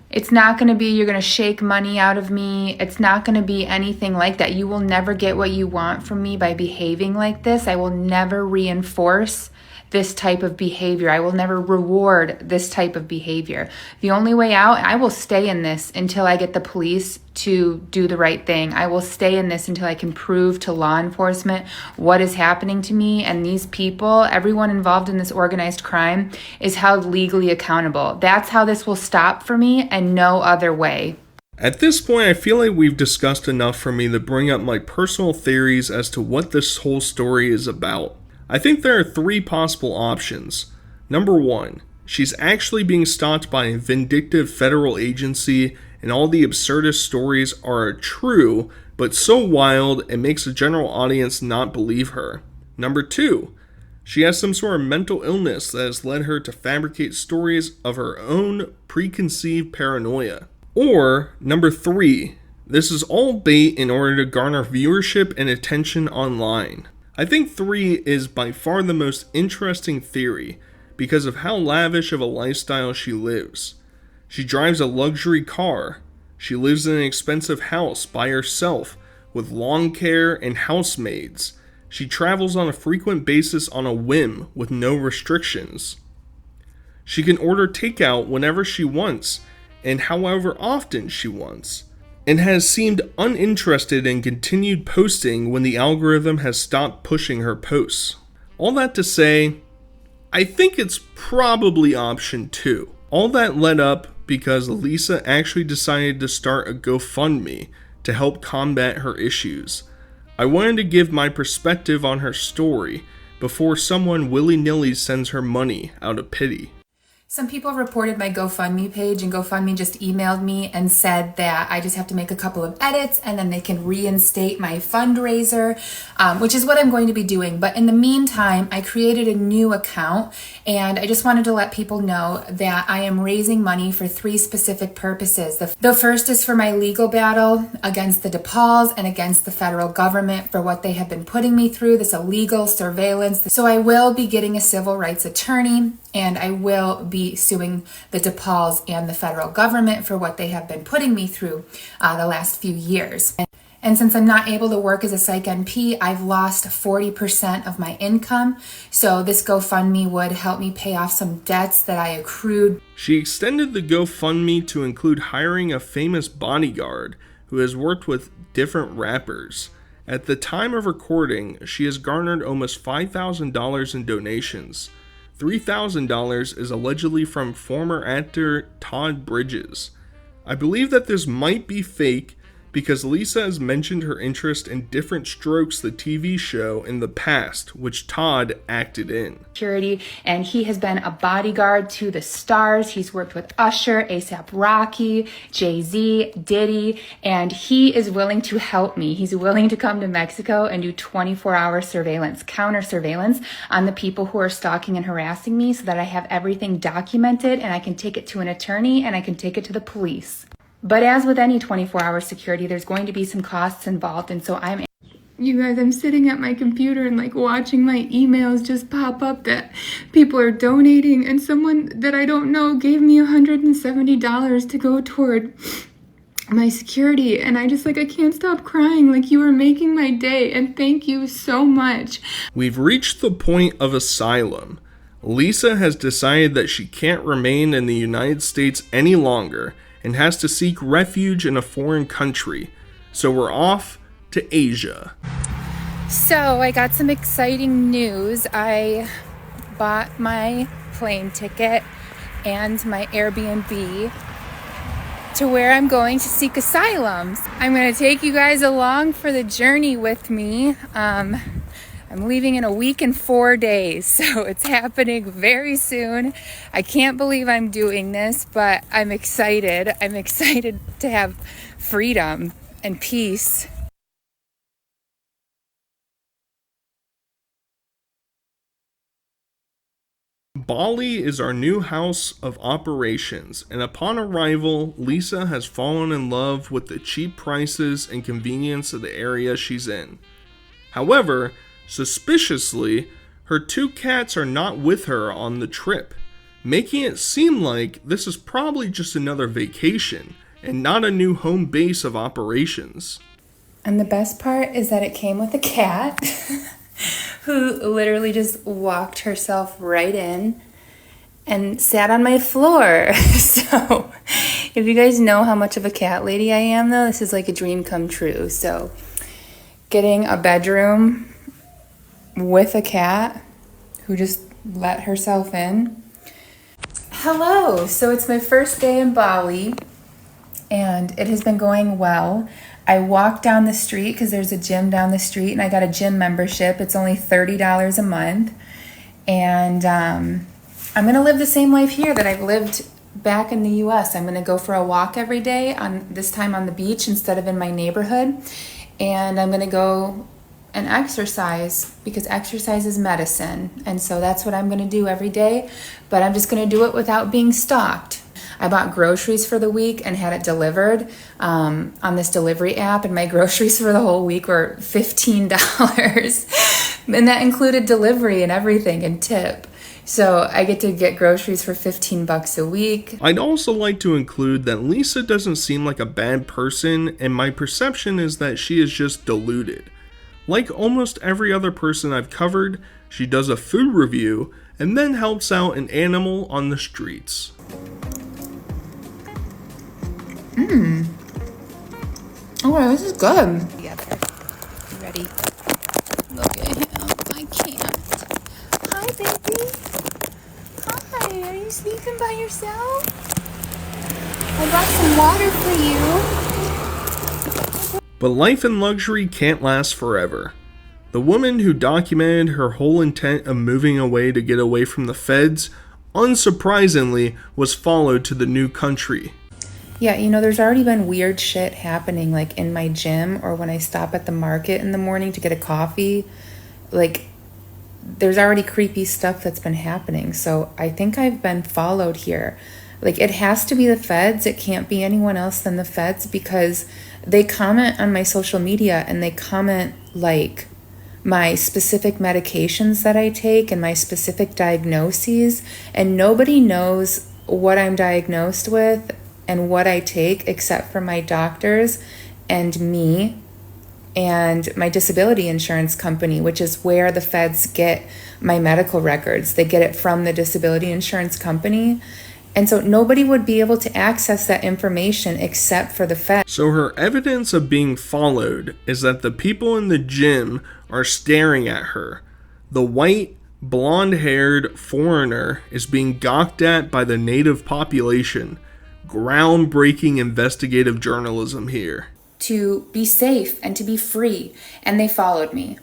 Speaker 14: It's not going to be you're going to shake money out of me. It's not going to be anything like that. You will never get what you want from me by behaving like this. I will never reinforce this type of behavior. I will never reward this type of behavior. The only way out, I will stay in this until I get the police to do the right thing. I will stay in this until I can prove to law enforcement what is happening to me, and these people, everyone involved in this organized crime, is held legally accountable. That's how this will stop for me, and no other way.
Speaker 13: At this point, I feel like we've discussed enough for me to bring up my personal theories as to what this whole story is about. I think there are three possible options. Number one, she's actually being stalked by a vindictive federal agency and all the absurdist stories are true, but so wild it makes the general audience not believe her. Number two, she has some sort of mental illness that has led her to fabricate stories of her own preconceived paranoia. Or number three, this is all bait in order to garner viewership and attention online. I think 3 is by far the most interesting theory because of how lavish of a lifestyle she lives. She drives a luxury car. She lives in an expensive house by herself with lawn care and housemaids. She travels on a frequent basis on a whim with no restrictions. She can order takeout whenever she wants and however often she wants, and has seemed uninterested in continued posting when the algorithm has stopped pushing her posts. All that to say, I think it's probably option 2. All that led up because Lisa actually decided to start a GoFundMe to help combat her issues. I wanted to give my perspective on her story before someone willy-nilly sends her money out of pity.
Speaker 14: Some people reported my GoFundMe page, and GoFundMe just emailed me and said that I just have to make a couple of edits and then they can reinstate my fundraiser, which is what I'm going to be doing. But in the meantime, I created a new account, and I just wanted to let people know that I am raising money for 3 specific purposes. The first is for my legal battle against the DePauls and against the federal government for what they have been putting me through, this illegal surveillance. So I will be getting a civil rights attorney, and I will be suing the DePauls and the federal government for what they have been putting me through the last few years. And since I'm not able to work as a psych NP, I've lost 40% of my income. So this GoFundMe would help me pay off some debts that I accrued.
Speaker 13: She extended the GoFundMe to include hiring a famous bodyguard who has worked with different rappers. At the time of recording, she has garnered almost $5,000 in donations. $3,000 is allegedly from former actor Todd Bridges. I believe that this might be fake because Lisa has mentioned her interest in Diff'rent Strokes, the TV show, in the past, which Todd acted in.
Speaker 14: Security, and he has been a bodyguard to the stars. He's worked with Usher, A$AP Rocky, Jay-Z, Diddy, and he is willing to help me. He's willing to come to Mexico and do 24-hour surveillance, counter surveillance on the people who are stalking and harassing me so that I have everything documented and I can take it to an attorney and I can take it to the police. But as with any 24-hour security, there's going to be some costs involved, and so you guys, I'm sitting at my computer and like watching my emails just pop up that people are donating, and someone that I don't know gave me $170 to go toward my security, and I can't stop crying. Like, you are making my day, and thank you so much.
Speaker 13: We've reached the point of asylum. Lisa has decided that she can't remain in the United States any longer and has to seek refuge in a foreign country. So we're off to Asia.
Speaker 14: So I got some exciting news. I bought my plane ticket and my Airbnb to where I'm going to seek asylum. I'm going to take you guys along for the journey with me. I'm leaving in a week and 4 days, so it's happening very soon. I can't believe I'm doing this, but I'm excited. I'm excited to have freedom and peace.
Speaker 13: Bali is our new house of operations, and upon arrival, Lisa has fallen in love with the cheap prices and convenience of the area she's in. However, suspiciously, her 2 cats are not with her on the trip, making it seem like this is probably just another vacation and not a new home base of operations.
Speaker 14: And the best part is that it came with a cat who literally just walked herself right in and sat on my floor. So if you guys know how much of a cat lady I am, though, this is like a dream come true. So getting a bedroom with a cat who just let herself in. Hello, so it's my first day in Bali and it has been going well. I walk down the street because there's a gym down the street and I got a gym membership. It's only $30 a month, and I'm gonna live the same life here that I've lived back in the US. I'm gonna go for a walk every day, this time on the beach instead of in my neighborhood, and I'm gonna go and exercise because exercise is medicine, and so that's what I'm going to do every day, but I'm just going to do it without being stalked. I bought groceries for the week and had it delivered on this delivery app, and my groceries for the whole week were $15, and that included delivery and everything and tip. So I get to get groceries for $15 a week.
Speaker 13: I'd also like to include that Lisa doesn't seem like a bad person, and my perception is that she is just deluded. Like almost every other person I've covered, she does a food review and then helps out an animal on the streets.
Speaker 14: Oh, this is good. Together. You ready? Look at him. I can't. Hi, baby. Hi. Are you sleeping by yourself? I brought some water for you.
Speaker 13: But life in luxury can't last forever. The woman who documented her whole intent of moving away to get away from the feds, unsurprisingly, was followed to the new country.
Speaker 14: Yeah, you know, there's already been weird shit happening, like in my gym or when I stop at the market in the morning to get a coffee. Like, there's already creepy stuff that's been happening. So I think I've been followed here. Like, it has to be the feds. It can't be anyone else than the feds, because they comment on my social media and they comment like my specific medications that I take and my specific diagnoses, and nobody knows what I'm diagnosed with and what I take except for my doctors and me and my disability insurance company, which is where the feds get my medical records. They get it from the disability insurance company. And so nobody would be able to access that information except for the feds.
Speaker 13: So her evidence of being followed is that the people in the gym are staring at her. The white, blonde-haired foreigner is being gawked at by the native population. Groundbreaking investigative journalism here.
Speaker 14: to be safe and to be free, and they followed me.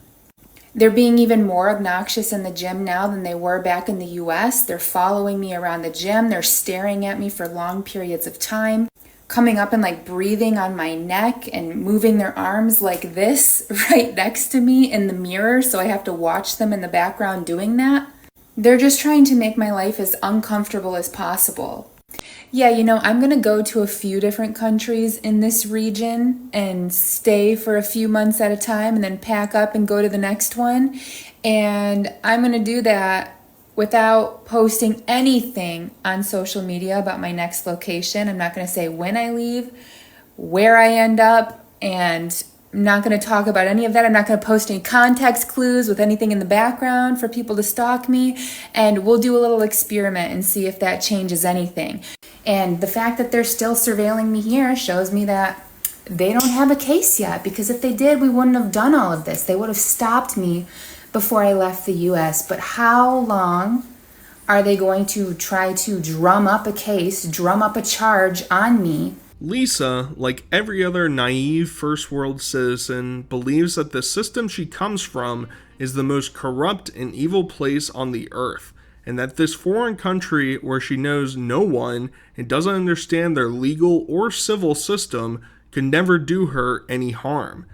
Speaker 14: They're being even more obnoxious in the gym now than they were back in the US. They're following me around the gym. They're staring at me for long periods of time, coming up and like breathing on my neck and moving their arms like this right next to me in the mirror, so I have to watch them in the background doing that. They're just trying to make my life as uncomfortable as possible. Yeah, you know, I'm gonna go to a few different countries in this region and stay for a few months at a time and then pack up and go to the next one. And I'm gonna do that without posting anything on social media about my next location. I'm not gonna say when I leave, where I end up, and I'm not going to talk about any of that. I'm not going to post any context clues with anything in the background for people to stalk me. And we'll do a little experiment and see if that changes anything. And the fact that they're still surveilling me here shows me that they don't have a case yet, because if they did, we wouldn't have done all of this. They would have stopped me before I left the US. But how long are they going to try to drum up a case, drum up a charge on me?
Speaker 13: Lisa, like every other naive first world citizen, believes that the system she comes from is the most corrupt and evil place on the earth, and that this foreign country where she knows no one and doesn't understand their legal or civil system could never do her any harm.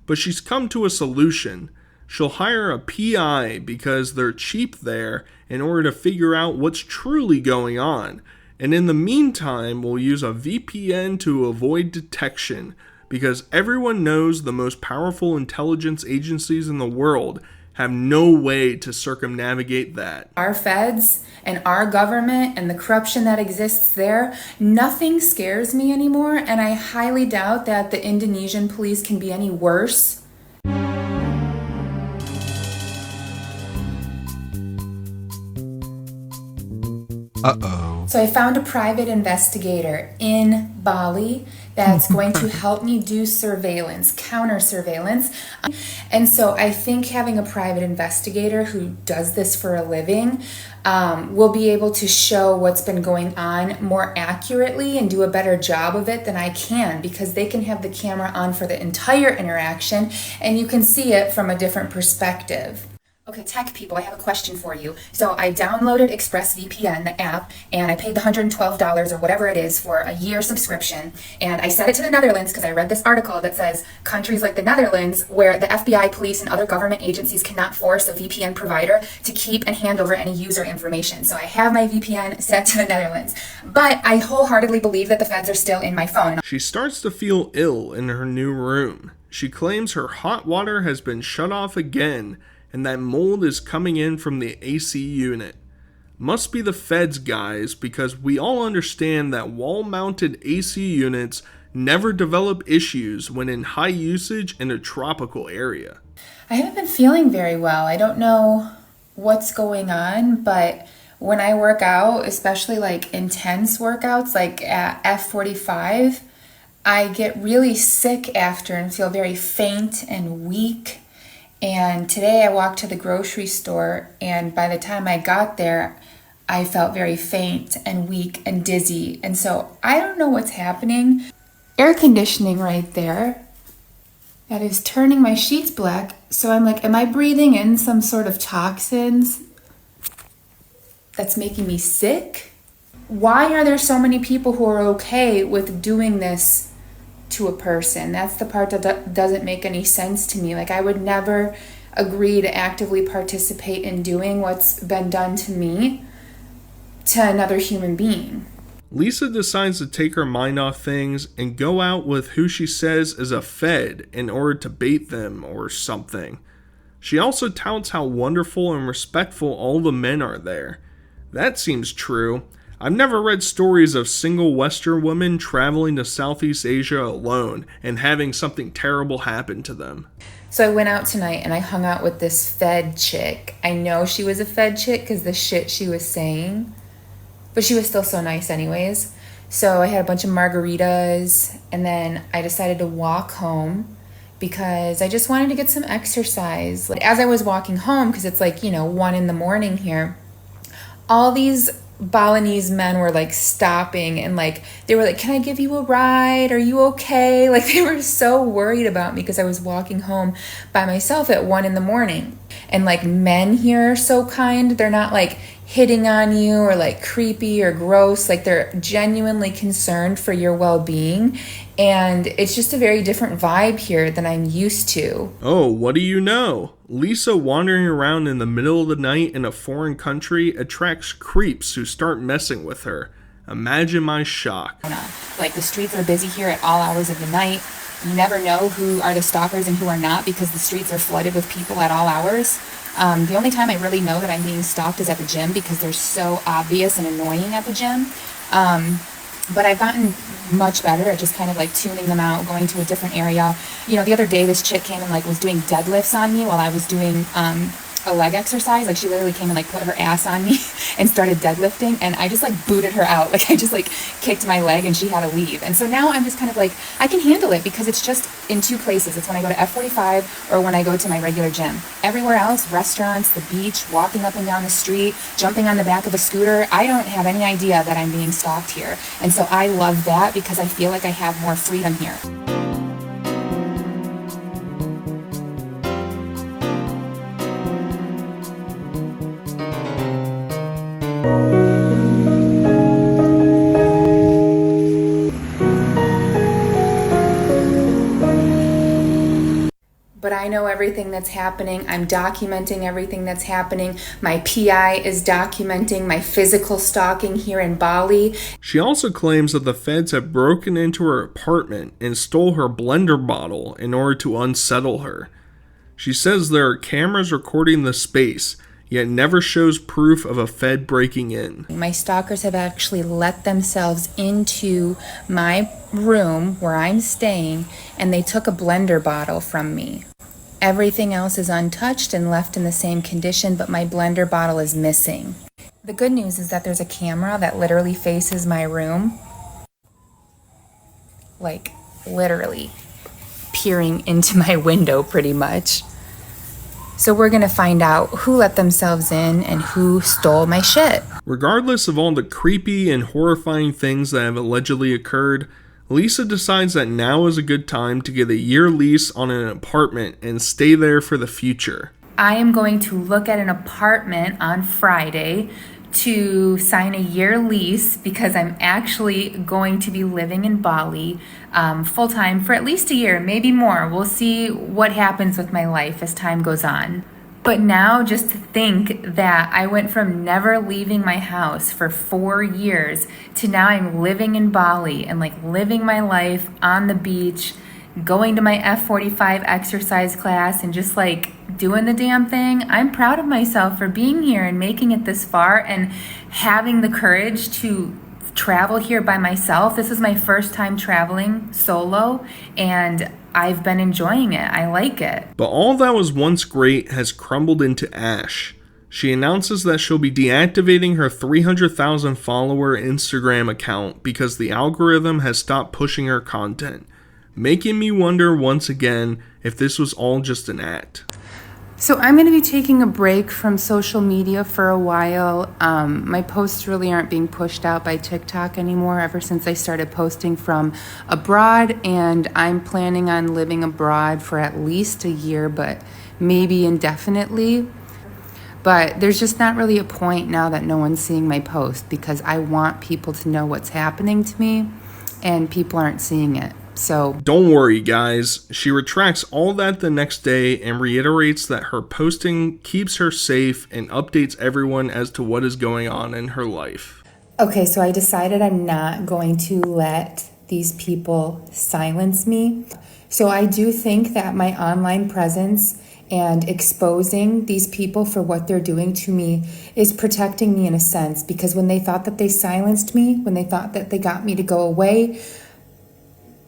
Speaker 13: But she's come to a solution. She'll hire a PI because they're cheap there in order to figure out what's truly going on. And in the meantime, we'll use a VPN to avoid detection, because everyone knows the most powerful intelligence agencies in the world have no way to circumnavigate that.
Speaker 14: Our feds and our government and the corruption that exists there, nothing scares me anymore, and I highly doubt that the Indonesian police can be any worse.
Speaker 2: Uh-oh.
Speaker 14: So I found a private investigator in Bali that's going to help me do surveillance, counter surveillance. And so I think having a private investigator who does this for a living will be able to show what's been going on more accurately and do a better job of it than I can, because they can have the camera on for the entire interaction and you can see it from a different perspective. Okay, tech people, I have a question for you. So I downloaded ExpressVPN, the app, and I paid the $112 or whatever it is for a year subscription. And I set it to the Netherlands because I read this article that says countries like the Netherlands, where the FBI, police, and other government agencies cannot force a VPN provider to keep and hand over any user information. So I have my VPN set to the Netherlands. But I wholeheartedly believe that the feds are still in my phone.
Speaker 13: She starts to feel ill in her new room. She claims her hot water has been shut off again, and that mold is coming in from the AC unit. Must be the feds, guys, because we all understand that wall-mounted AC units never develop issues when in high usage in a tropical area.
Speaker 14: I haven't been feeling very well. I don't know what's going on, but when I work out, especially like intense workouts like at F45, I get really sick after and feel very faint and weak. And today I walked to the grocery store, and by the time I got there, I felt very faint and weak and dizzy. And so I don't know what's happening. Air conditioning right there. That is turning my sheets black. So I'm like, am I breathing in some sort of toxins that's making me sick? Why are there so many people who are okay with doing this to a person? That's the part that doesn't make any sense to me. Like, I would never agree to actively participate in doing what's been done to me to another human being.
Speaker 13: Lisa decides to take her mind off things and go out with who she says is a Fed in order to bait them or something. She also touts how wonderful and respectful all the men are there. That seems true. I've never read stories of single Western women traveling to Southeast Asia alone and having something terrible happen to them.
Speaker 14: So I went out tonight and I hung out with this Fed chick. I know she was a Fed chick because the shit she was saying, but she was still so nice anyways. So I had a bunch of margaritas, and then I decided to walk home because I just wanted to get some exercise. As I was walking home, because it's like, 1 a.m. here, all these Balinese men were like stopping and like they were like, "Can I give you a ride? Are you okay?" Like they were so worried about me because I was walking home by myself at 1 a.m. And like men here are so kind. They're not like hitting on you or like creepy or gross. Like they're genuinely concerned for your well-being. And it's just a very different vibe here than I'm used to.
Speaker 13: Oh, what do you know? Lisa wandering around in the middle of the night in a foreign country attracts creeps who start messing with her. Imagine my shock.
Speaker 14: Like the streets are busy here at all hours of the night. You never know who are the stalkers and who are not because the streets are flooded with people at all hours. The only time I really know that I'm being stalked is at the gym because they're so obvious and annoying at the gym. But I've gotten much better at just kind of like tuning them out, going to a different area. You know, the other day this chick came and like was doing deadlifts on me while I was doing a leg exercise. Like she literally came and like put her ass on me and started deadlifting, and I just like booted her out. Like I just like kicked my leg and she had to leave. And so now I'm just kind of like, I can handle it because it's just in two places. It's when I go to F45 or when I go to my regular gym. Everywhere else, restaurants, the beach, walking up and down the street, jumping on the back of a scooter, I don't have any idea that I'm being stalked here. And so I love that because I feel like I have more freedom here. But I know everything that's happening. I'm documenting everything that's happening. My PI is documenting my physical stalking here in Bali.
Speaker 13: She also claims that the feds have broken into her apartment and stole her blender bottle in order to unsettle her. She says there are cameras recording the space, yet never shows proof of a Fed breaking in.
Speaker 14: My stalkers have actually let themselves into my room where I'm staying, and they took a blender bottle from me. Everything else is untouched and left in the same condition, but my blender bottle is missing. The good news is that there's a camera that literally faces my room. Like, literally peering into my window pretty much. So we're gonna find out who let themselves in and who stole my shit.
Speaker 13: Regardless of all the creepy and horrifying things that have allegedly occurred, Lisa decides that now is a good time to get a year lease on an apartment and stay there for the future.
Speaker 14: I am going to look at an apartment on Friday to sign a year lease because I'm actually going to be living in Bali full-time for at least a year, maybe more. We'll see what happens with my life as time goes on. But now just to think that I went from never leaving my house for 4 years to now I'm living in Bali and like living my life on the beach, going to my F45 exercise class and just like doing the damn thing. I'm proud of myself for being here and making it this far and having the courage to travel here by myself. This is my first time traveling solo and I've been enjoying it. I like it.
Speaker 13: But all that was once great has crumbled into ash. She announces that she'll be deactivating her 300,000 follower Instagram account because the algorithm has stopped pushing her content, making me wonder once again if this was all just an act.
Speaker 14: So I'm going to be taking a break from social media for a while. My posts really aren't being pushed out by TikTok anymore ever since I started posting from abroad, and I'm planning on living abroad for at least a year, but maybe indefinitely. But there's just not really a point now that no one's seeing my post because I want people to know what's happening to me, and people aren't seeing it. So
Speaker 13: don't worry, guys. She retracts all that the next day and reiterates that her posting keeps her safe and updates everyone as to what is going on in her life.
Speaker 14: Okay, so I decided I'm not going to let these people silence me. So I do think that my online presence and exposing these people for what they're doing to me is protecting me in a sense, because when they thought that they silenced me, when they thought that they got me to go away,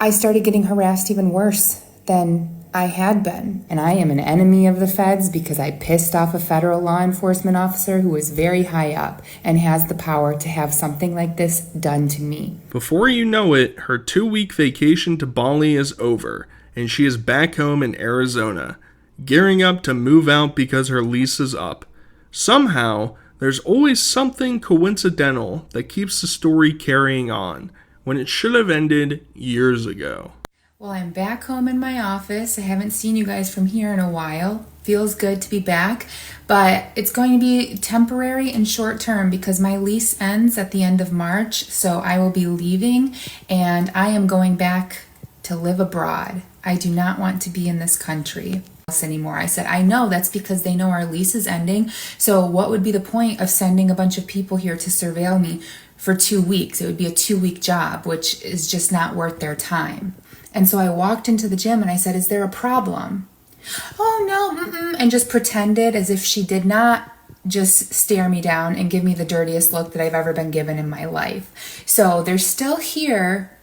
Speaker 14: I started getting harassed even worse than I had been. And I am an enemy of the feds because I pissed off a federal law enforcement officer who was very high up and has the power to have something like this done to me.
Speaker 13: Before you know it, her 2-week vacation to Bali is over, and she is back home in Arizona, gearing up to move out because her lease is up. Somehow, There's always something coincidental that keeps the story carrying on when it should have ended years ago.
Speaker 14: Well, I'm back home in my office. I haven't seen you guys from here in a while. Feels good to be back, but it's going to be temporary and short term because my lease ends at the end of March, so I will be leaving and I am going back to live abroad. I do not want to be in this country anymore. I said, I know that's because they know our lease is ending, so what would be the point of sending a bunch of people here to surveil me for 2 weeks? It would be a 2-week job, which is just not worth their time. And so I walked into the gym and I said, is there a problem? Oh, no, and just pretended as if she did not just stare me down and give me the dirtiest look that I've ever been given in my life. So they're still here,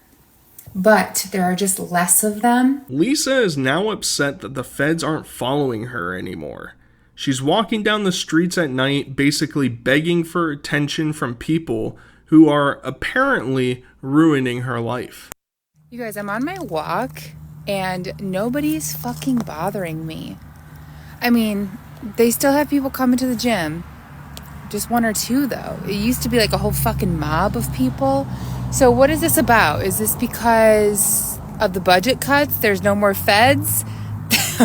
Speaker 14: but there are just less of them.
Speaker 13: Lisa is now upset that the feds aren't following her anymore. She's walking down the streets at night, basically begging for attention from people who are apparently ruining her life.
Speaker 14: You guys, I'm on my walk and nobody's fucking bothering me. I mean, they still have people coming to the gym. Just 1 or 2 though. It used to be like a whole fucking mob of people. So what is this about? Is this because of the budget cuts? There's no more feds?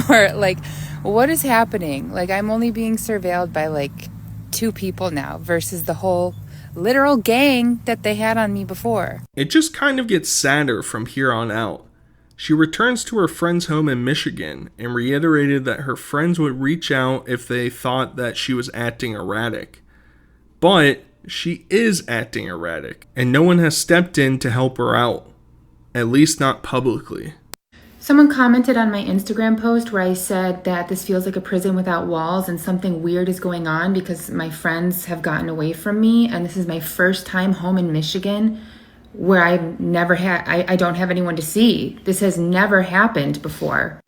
Speaker 14: Or like, what is happening? Like, I'm only being surveilled by like 2 people now versus the whole literal gang that they had on me before.
Speaker 13: It just kind of gets sadder from here on out. She returns to her friend's home in Michigan and reiterated that her friends would reach out if they thought that she was acting erratic. But she is acting erratic, and no one has stepped in to help her out. At least not publicly.
Speaker 14: Someone commented on my Instagram post where I said that this feels like a prison without walls and something weird is going on because my friends have gotten away from me, and this is my first time home in Michigan where I don't have anyone to see. This has never happened before.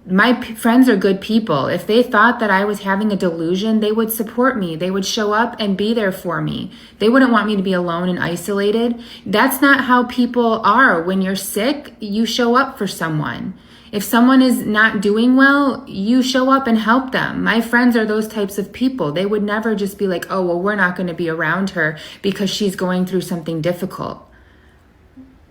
Speaker 14: My friends are good people. If they thought that I was having a delusion, they would support me. They would show up and be there for me. They wouldn't want me to be alone and isolated. That's not how people are. When you're sick, you show up for someone. If someone is not doing well, you show up and help them. My friends are those types of people. They would never just be like, oh, well, we're not going to be around her because she's going through something difficult.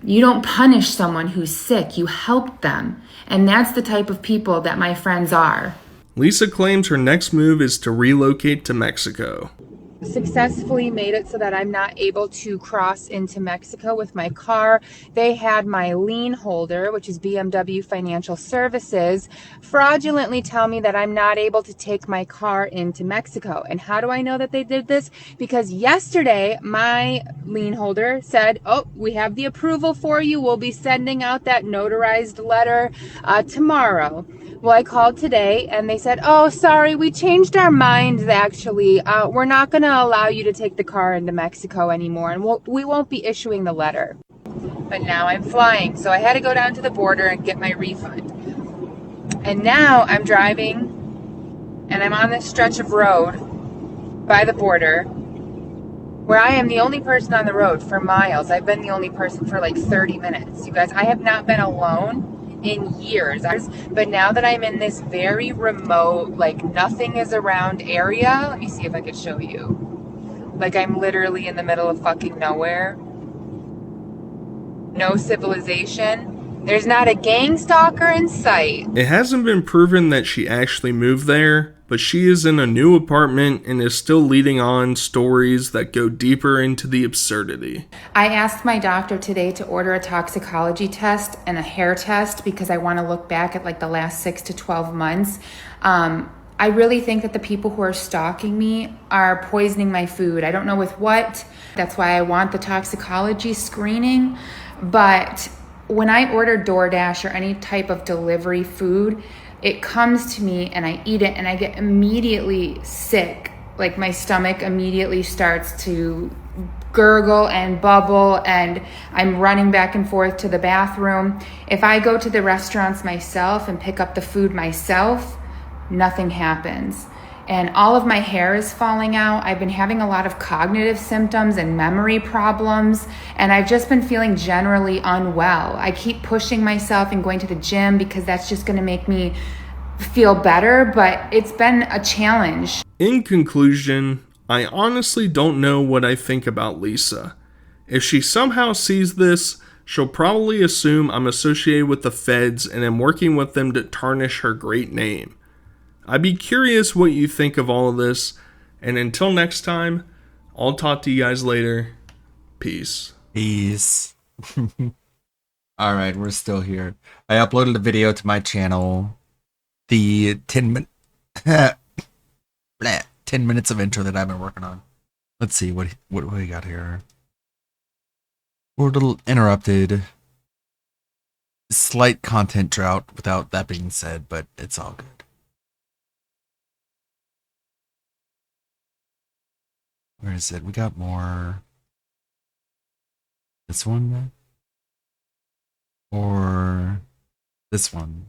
Speaker 14: You don't punish someone who's sick, you help them. And that's the type of people that my friends are.
Speaker 13: Lisa claims her next move is to relocate to Mexico.
Speaker 7: Successfully made it so that I'm not able to cross into Mexico with my car. They had my lien holder, which is BMW Financial Services, fraudulently tell me that I'm not able to take my car into Mexico. And how do I know that they did this? Because yesterday my lien holder said, oh, we have the approval for you. We'll be sending out that notarized letter tomorrow. Well, I called today and they said, oh, sorry, we changed our minds actually. We're not going to allow you to take the car into Mexico anymore, and we won't be issuing the letter. But now I'm flying, so I had to go down to the border and get my refund. And now I'm driving and I'm on this stretch of road by the border where I am the only person on the road for miles. I've been the only person for like 30 minutes. You guys, I have not been alone in years. But now that I'm in this very remote, like nothing is around area, let me see if I could show you. Like I'm literally in the middle of fucking nowhere. No civilization. There's not a gang stalker in sight.
Speaker 13: It hasn't been proven that she actually moved there, but she is in a new apartment and is still leading on stories that go deeper into the absurdity.
Speaker 14: I asked my doctor today to order a toxicology test and a hair test because I want to look back at like the last 6 to 12 months. I really think that the people who are stalking me are poisoning my food. I don't know with what. That's why I want the toxicology screening. But when I order DoorDash or any type of delivery food, it comes to me and I eat it and I get immediately sick. Like my stomach immediately starts to gurgle and bubble and I'm running back and forth to the bathroom. If I go to the restaurants myself and pick up the food myself, nothing happens. And all of my hair is falling out. I've been having a lot of cognitive symptoms and memory problems, and I've just been feeling generally unwell. I keep pushing myself and going to the gym because that's just going to make me feel better, but it's been a challenge.
Speaker 13: In conclusion, I honestly don't know what I think about Lisa. If she somehow sees this, she'll probably assume I'm associated with the feds and am working with them to tarnish her great name. I'd be curious what you think of all of this, and until next time, I'll talk to you guys later. Peace.
Speaker 2: Peace. Alright, we're still here. I uploaded a video to my channel. The 10 minutes of intro that I've been working on. Let's see what we got here. We're a little interrupted. Slight content drought without that being said, but it's all good. Where is it? We got more. This one? Or this one?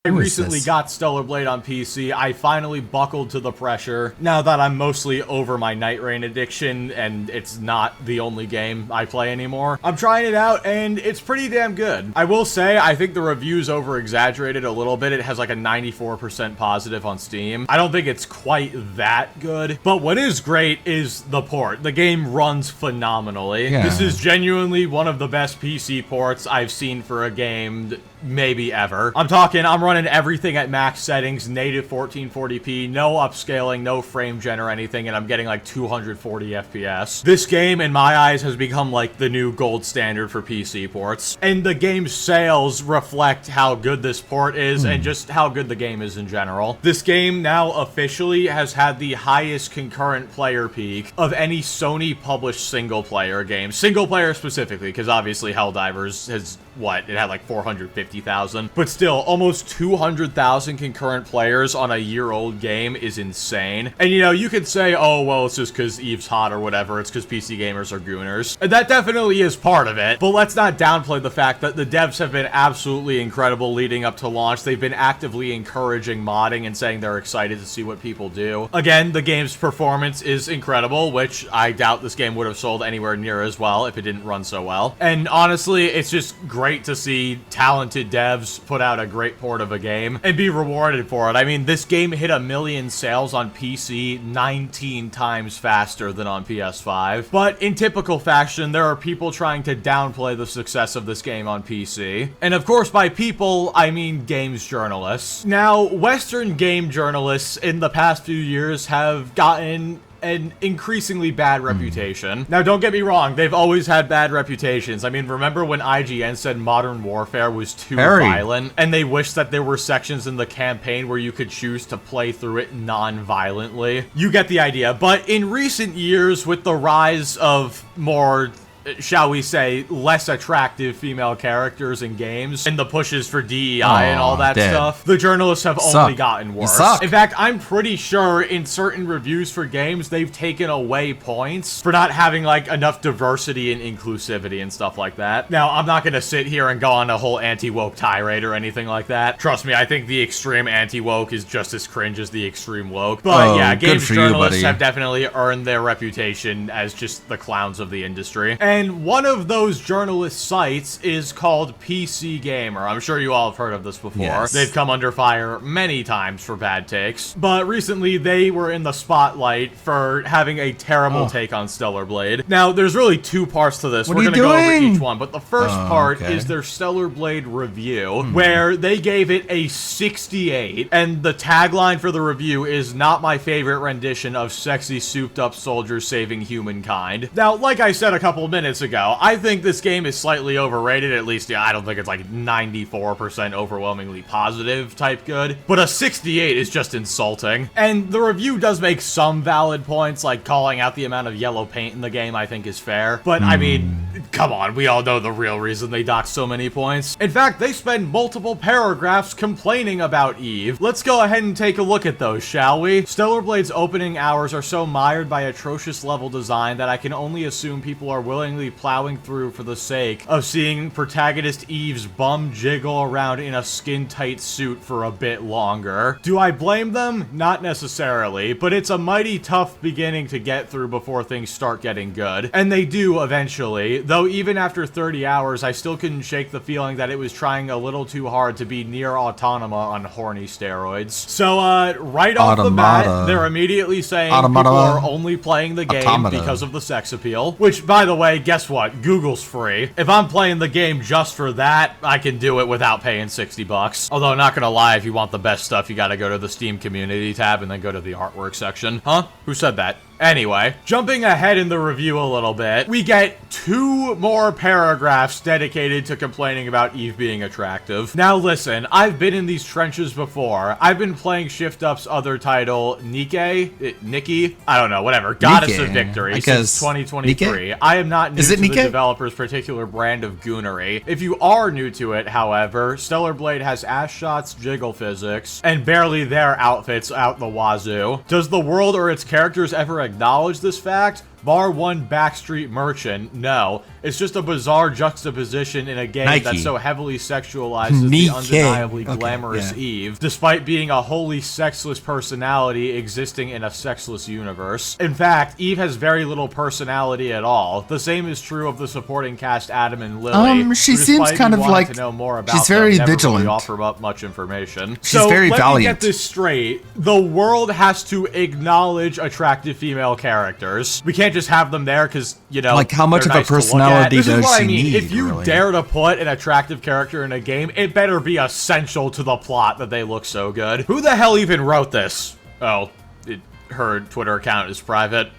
Speaker 8: I recently got Stellar Blade on PC. I finally buckled to the pressure now that I'm mostly over my Night Rain addiction and it's not the only game I play anymore. I'm trying it out and it's pretty damn good. I will say I think the review's over exaggerated a little bit. It has like a 94% positive on Steam. I don't think it's quite that good, but what is great is the port. The game runs phenomenally.
Speaker 2: Yeah.
Speaker 8: This is genuinely one of the best PC ports I've seen for a game maybe ever. I'm running everything at max settings, native 1440p, no upscaling, no frame gen or anything, and I'm getting like 240 FPS. This game, in my eyes, has become like the new gold standard for PC ports, and the game's sales reflect how good this port is and just how good the game is in general. This game now officially has had the highest concurrent player peak of any Sony published single player game. Single player specifically, because obviously Helldivers has, what, it had like 450,000, but still, almost 200,000 concurrent players on a year-old game is insane. And you know, you could say, oh, well, it's just because Eve's hot or whatever, it's because PC gamers are gooners. And that definitely is part of it, but let's not downplay the fact that the devs have been absolutely incredible leading up to launch. They've been actively encouraging modding and saying they're excited to see what people do. Again, the game's performance is incredible, which I doubt this game would have sold anywhere near as well if it didn't run so well. And honestly, it's just great to see talented devs put out a great port of a game and be rewarded for it. I mean, this game hit 1 million sales on PC 19 times faster than on PS5. But in typical fashion, there are people trying to downplay the success of this game on PC. And of course, by people, I mean games journalists. Now, Western game journalists in the past few years have gotten an increasingly bad reputation. Now, don't get me wrong, they've always had bad reputations. I mean, remember when IGN said Modern Warfare was too violent, and they wished that there were sections in the campaign where you could choose to play through it non-violently? You get the idea. But in recent years, with the rise of more, shall we say, less attractive female characters in games and the pushes for DEI and all that stuff, the journalists have only gotten worse. In fact, I'm pretty sure in certain reviews for games, they've taken away points for not having like enough diversity and inclusivity and stuff like that. Now, I'm not going to sit here and go on a whole anti-woke tirade or anything like that. Trust me, I think the extreme anti-woke is just as cringe as the extreme woke. But yeah, games journalists have definitely earned their reputation as just the clowns of the industry. And one of those journalist sites is called PC Gamer. I'm sure you all have heard of this before.
Speaker 2: Yes.
Speaker 8: They've come under fire many times for bad takes, but recently they were in the spotlight for having a terrible take on Stellar Blade. Now, there's really two parts to this. We're going to go over each one, but the first part is their Stellar Blade review, where they gave it a 68, and the tagline for the review is "Not my favorite rendition of sexy souped-up soldiers saving humankind." Now, like I said a couple of minutes ago, I think this game is slightly overrated. At least, yeah, I don't think it's like 94% overwhelmingly positive type good, but a 68 is just insulting. And the review does make some valid points, like calling out the amount of yellow paint in the game, I think is fair. But I mean, come on, we all know the real reason they docked so many points. In fact, they spend multiple paragraphs complaining about Eve. Let's go ahead and take a look at those, shall we? Stellar Blade's opening hours are so mired by atrocious level design that I can only assume people are willing unknowingly plowing through for the sake of seeing protagonist Eve's bum jiggle around in a skin-tight suit for a bit longer. Do I blame them? Not necessarily, but it's a mighty tough beginning to get through before things start getting good. And they do eventually, though even after 30 hours, I still couldn't shake the feeling that it was trying a little too hard to be near Autonoma on horny steroids. So, right off the bat, they're immediately saying people are only playing the game because of the sex appeal. Which, by the way, guess what? Google's free. If I'm playing the game just for that, I can do it without paying 60 bucks. Although, not gonna lie, if you want the best stuff, you gotta go to the Steam community tab and then go to the artwork section. Huh? Who said that? Anyway, jumping ahead in the review a little bit, we get 2 more paragraphs dedicated to complaining about Eve being attractive. Now listen, I've been in these trenches before. I've been playing Shift Up's other title, Nikki? I don't know, whatever. Goddess of Victory since 2023. I am not new to the developer's particular brand of goonery. If you are new to it, however, Stellar Blade has ass shots, jiggle physics, and barely their outfits out the wazoo. Does the world or its characters ever acknowledge this fact? Bar one backstreet merchant, no. It's just a bizarre juxtaposition in a game that so heavily sexualizes the undeniably glamorous Eve, despite being a wholly sexless personality existing in a sexless universe. In fact, Eve has very little personality at all. The same is true of the supporting cast Adam and Lily.
Speaker 2: She seems kind of like,
Speaker 8: to know more about
Speaker 2: she's very
Speaker 8: them,
Speaker 2: vigilant.
Speaker 8: Really offer up much information.
Speaker 2: She's very
Speaker 8: let
Speaker 2: valiant.
Speaker 8: me get this straight. The world has to acknowledge attractive female characters. We can't just have them there because, you know,
Speaker 2: like how much of a
Speaker 8: nice
Speaker 2: personality
Speaker 8: this
Speaker 2: does
Speaker 8: is what
Speaker 2: she
Speaker 8: I mean.
Speaker 2: need?
Speaker 8: If you
Speaker 2: really?
Speaker 8: dare to put an attractive character in a game, it better be essential to the plot that they look so good. Who the hell even wrote this? Oh, her Twitter account is private.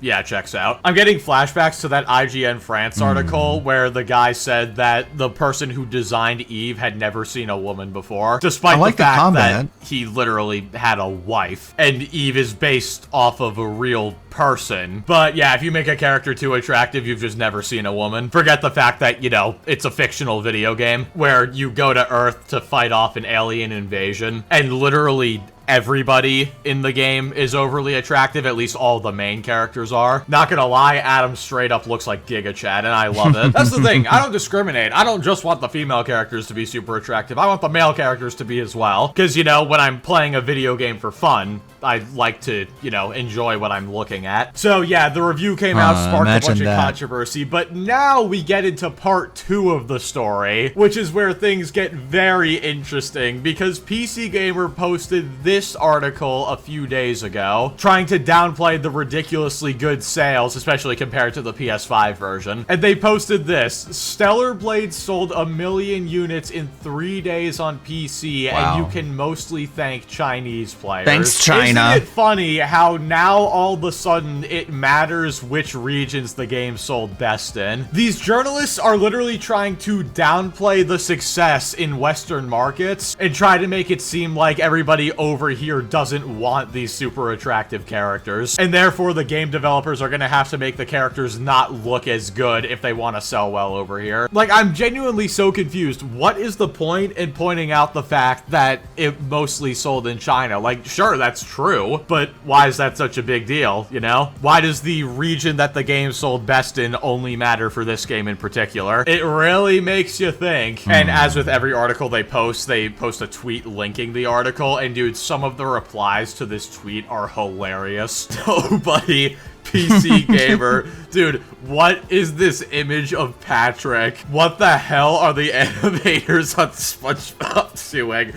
Speaker 8: Yeah, checks out. I'm getting flashbacks to that IGN France article where the guy said that the person who designed Eve had never seen a woman before, despite the fact that he literally had a wife. And Eve is based off of a real person. But yeah, if you make a character too attractive, you've just never seen a woman. Forget the fact that, you know, it's a fictional video game where you go to Earth to fight off an alien invasion, and literally everybody in the game is overly attractive, at least all the main characters are. Not gonna lie, Adam straight up looks like Giga Chad, and I love it. That's the thing, I don't discriminate. I don't just want the female characters to be super attractive, I want the male characters to be as well. Because, you know, when I'm playing a video game for fun, I like to, you know, enjoy what I'm looking at. So yeah, the review came out, sparked a bunch of controversy, but now we get into part 2 of the story, which is where things get very interesting, because PC Gamer posted this article a few days ago, trying to downplay the ridiculously good sales, especially compared to the PS5 version. And they posted this: Stellar Blade sold 1 million units in 3 days on PC, and you can mostly thank Chinese players.
Speaker 2: Thanks, China.
Speaker 8: Isn't it funny how now all of a sudden it matters which regions the game sold best in? These journalists are literally trying to downplay the success in Western markets and try to make it seem like everybody over here doesn't want these super attractive characters, and therefore the game developers are gonna have to make the characters not look as good if they want to sell well over here. Like, I'm genuinely so confused. What is the point in pointing out the fact that it mostly sold in China? Like, sure, that's true, but why is that such a big deal, you know? Why does the region that the game sold best in only matter for this game in particular? It really makes you think. And as with every article they post a tweet linking the article, and dude, some of the replies to this tweet are hilarious. Nobody PC Gamer. Dude, what is this image of Patrick? What the hell are the animators on SpongeBob doing?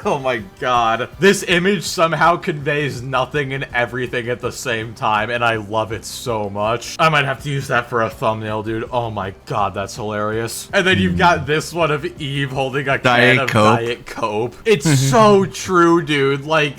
Speaker 8: Oh my god. This image somehow conveys nothing and everything at the same time, and I love it so much. I might have to use that for a thumbnail, dude. Oh my god, that's hilarious. And then you've got this one of Eve holding a can of Diet Coke. It's so true, dude. Like,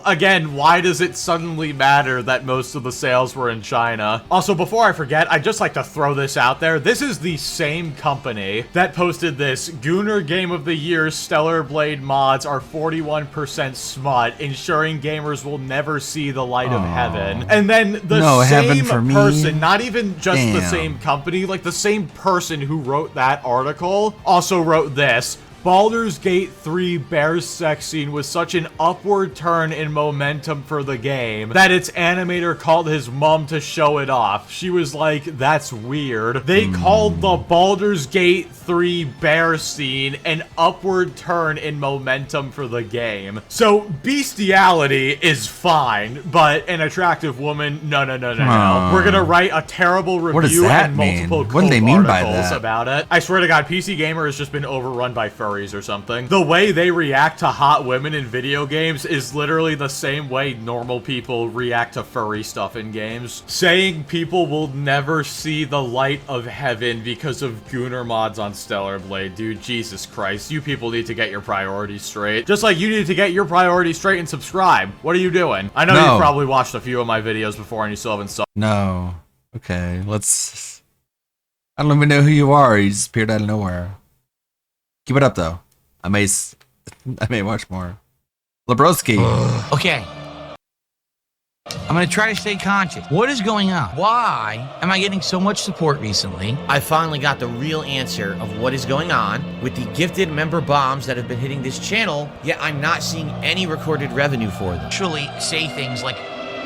Speaker 8: again, why does it suddenly matter that most of the sales were in China? Also, before I forget, I'd just like to throw this out there. This is the same company that posted this: Gooner Game of the Year Stellar Blade mods are 41% smut, ensuring gamers will never see the light of heaven. And then the same person, not even just the same company, like the same person who wrote that article also wrote this: Baldur's Gate 3 Bear's sex scene was such an upward turn in momentum for the game that its animator called his mom to show it off. She was like, that's weird. They called the Baldur's Gate 3 Bear scene an upward turn in momentum for the game. So bestiality is fine, but an attractive woman, no. We're gonna write a terrible review and multiple
Speaker 2: What do they mean by
Speaker 8: articles
Speaker 2: that?
Speaker 8: about it. I swear to God, PC Gamer has just been overrun by furries or something. The way they react to hot women in video games is literally the same way normal people react to furry stuff in games. Saying people will never see the light of heaven because of Gooner mods on Stellar Blade, dude, Jesus Christ, you people need to get your priorities straight. Just like you need to get your priorities straight and subscribe. What are you doing? I know you've probably watched a few of my videos before and you still haven't subbed.
Speaker 2: No. Okay, let's... I don't even know who you are. You just appeared out of nowhere. Keep it up, though. I may watch more. Lebroski.
Speaker 5: Okay. I'm gonna try to stay conscious. What is going on? Why am I getting so much support recently?
Speaker 19: I finally got the real answer of what is going on with the gifted member bombs that have been hitting this channel, yet I'm not seeing any recorded revenue for them.
Speaker 5: Actually say things like,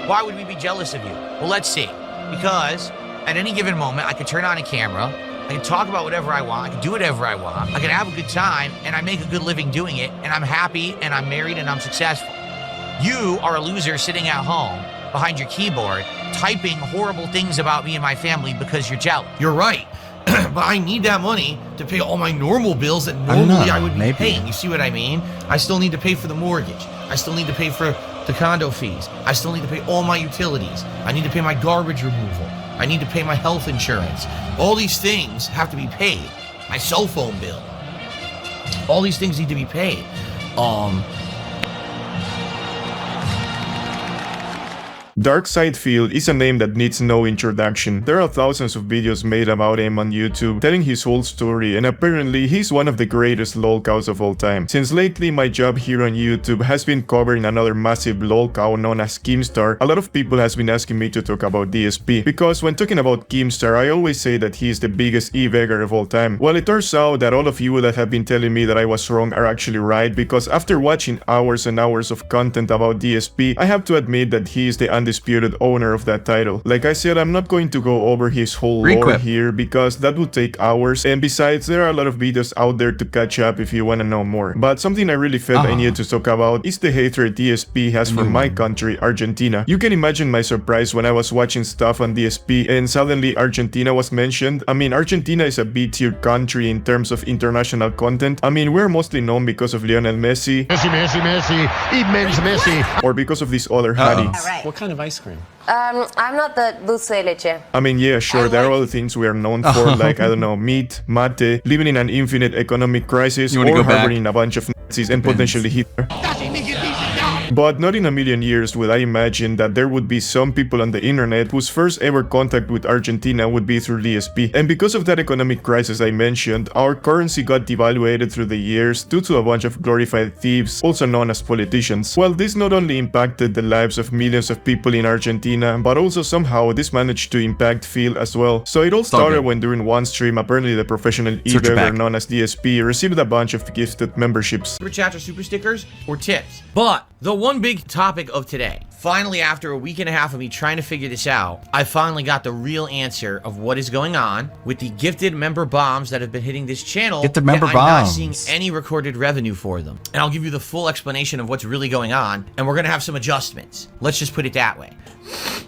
Speaker 5: why would we be jealous of you? Well, let's see. Because at any given moment, I could turn on a camera, I can talk about whatever I want, I can do whatever I want, I can have a good time, and I make a good living doing it, and I'm happy, and I'm married, and I'm successful. You are a loser sitting at home behind your keyboard, typing horrible things about me and my family because you're jealous.
Speaker 19: You're right. But I need that money to pay all my normal bills that normally I would be paying. You see what I mean? I still need to pay for the mortgage. I still need to pay for the condo fees. I still need to pay all my utilities. I need to pay my garbage removal. I need to pay my health insurance. All these things have to be paid. My cell phone bill. All these things need to be paid.
Speaker 4: Darksidefield is a name that needs no introduction. There are thousands of videos made about him on YouTube, telling his whole story, and apparently he's one of the greatest lolcows of all time. Since lately my job here on YouTube has been covering another massive lolcow known as Keemstar, a lot of people has been asking me to talk about DSP, because when talking about Keemstar I always say that he is the biggest e-beggar of all time. Well, it turns out that all of you that have been telling me that I was wrong are actually right, because after watching hours and hours of content about DSP, I have to admit that he is the undisputed owner of that title. Like I said, I'm not going to go over his whole lore here because that would take hours, and besides there are a lot of videos out there to catch up if you want to know more. But something I really felt I needed to talk about is the hatred DSP has for my country, Argentina. You can imagine my surprise when I was watching stuff on DSP and suddenly Argentina was mentioned. I mean, Argentina is a B-tier country in terms of international content. I mean, we're mostly known because of Lionel Messi, immense Messi, or because of this other Hattie.
Speaker 10: What kind of ice cream?
Speaker 17: I'm not the dulce de leche.
Speaker 4: I mean, yeah, sure, there are other things we are known for, like, I don't know, meat, mate, living in an infinite economic crisis, or harboring a bunch of Nazis and potentially Hitler. But not in a million years would I imagine that there would be some people on the internet whose first ever contact with Argentina would be through DSP. And because of that economic crisis I mentioned, our currency got devaluated through the years due to a bunch of glorified thieves, also known as politicians. Well, this not only impacted the lives of millions of people in Argentina, but also somehow this managed to impact Phil as well. So it all started when during one stream, apparently the professional e-beggar known as DSP received a bunch of gifted memberships.
Speaker 19: Super chats or super stickers or tips. But the one big topic of today, finally after a week and a half of me trying to figure this out, I finally got the real answer of what is going on with the gifted member bombs that have been hitting this channel.
Speaker 2: Gifted member
Speaker 19: I'm
Speaker 2: bombs.
Speaker 19: not seeing any recorded revenue for them. And I'll give you the full explanation of what's really going on, and we're gonna have some adjustments. Let's just put it that way.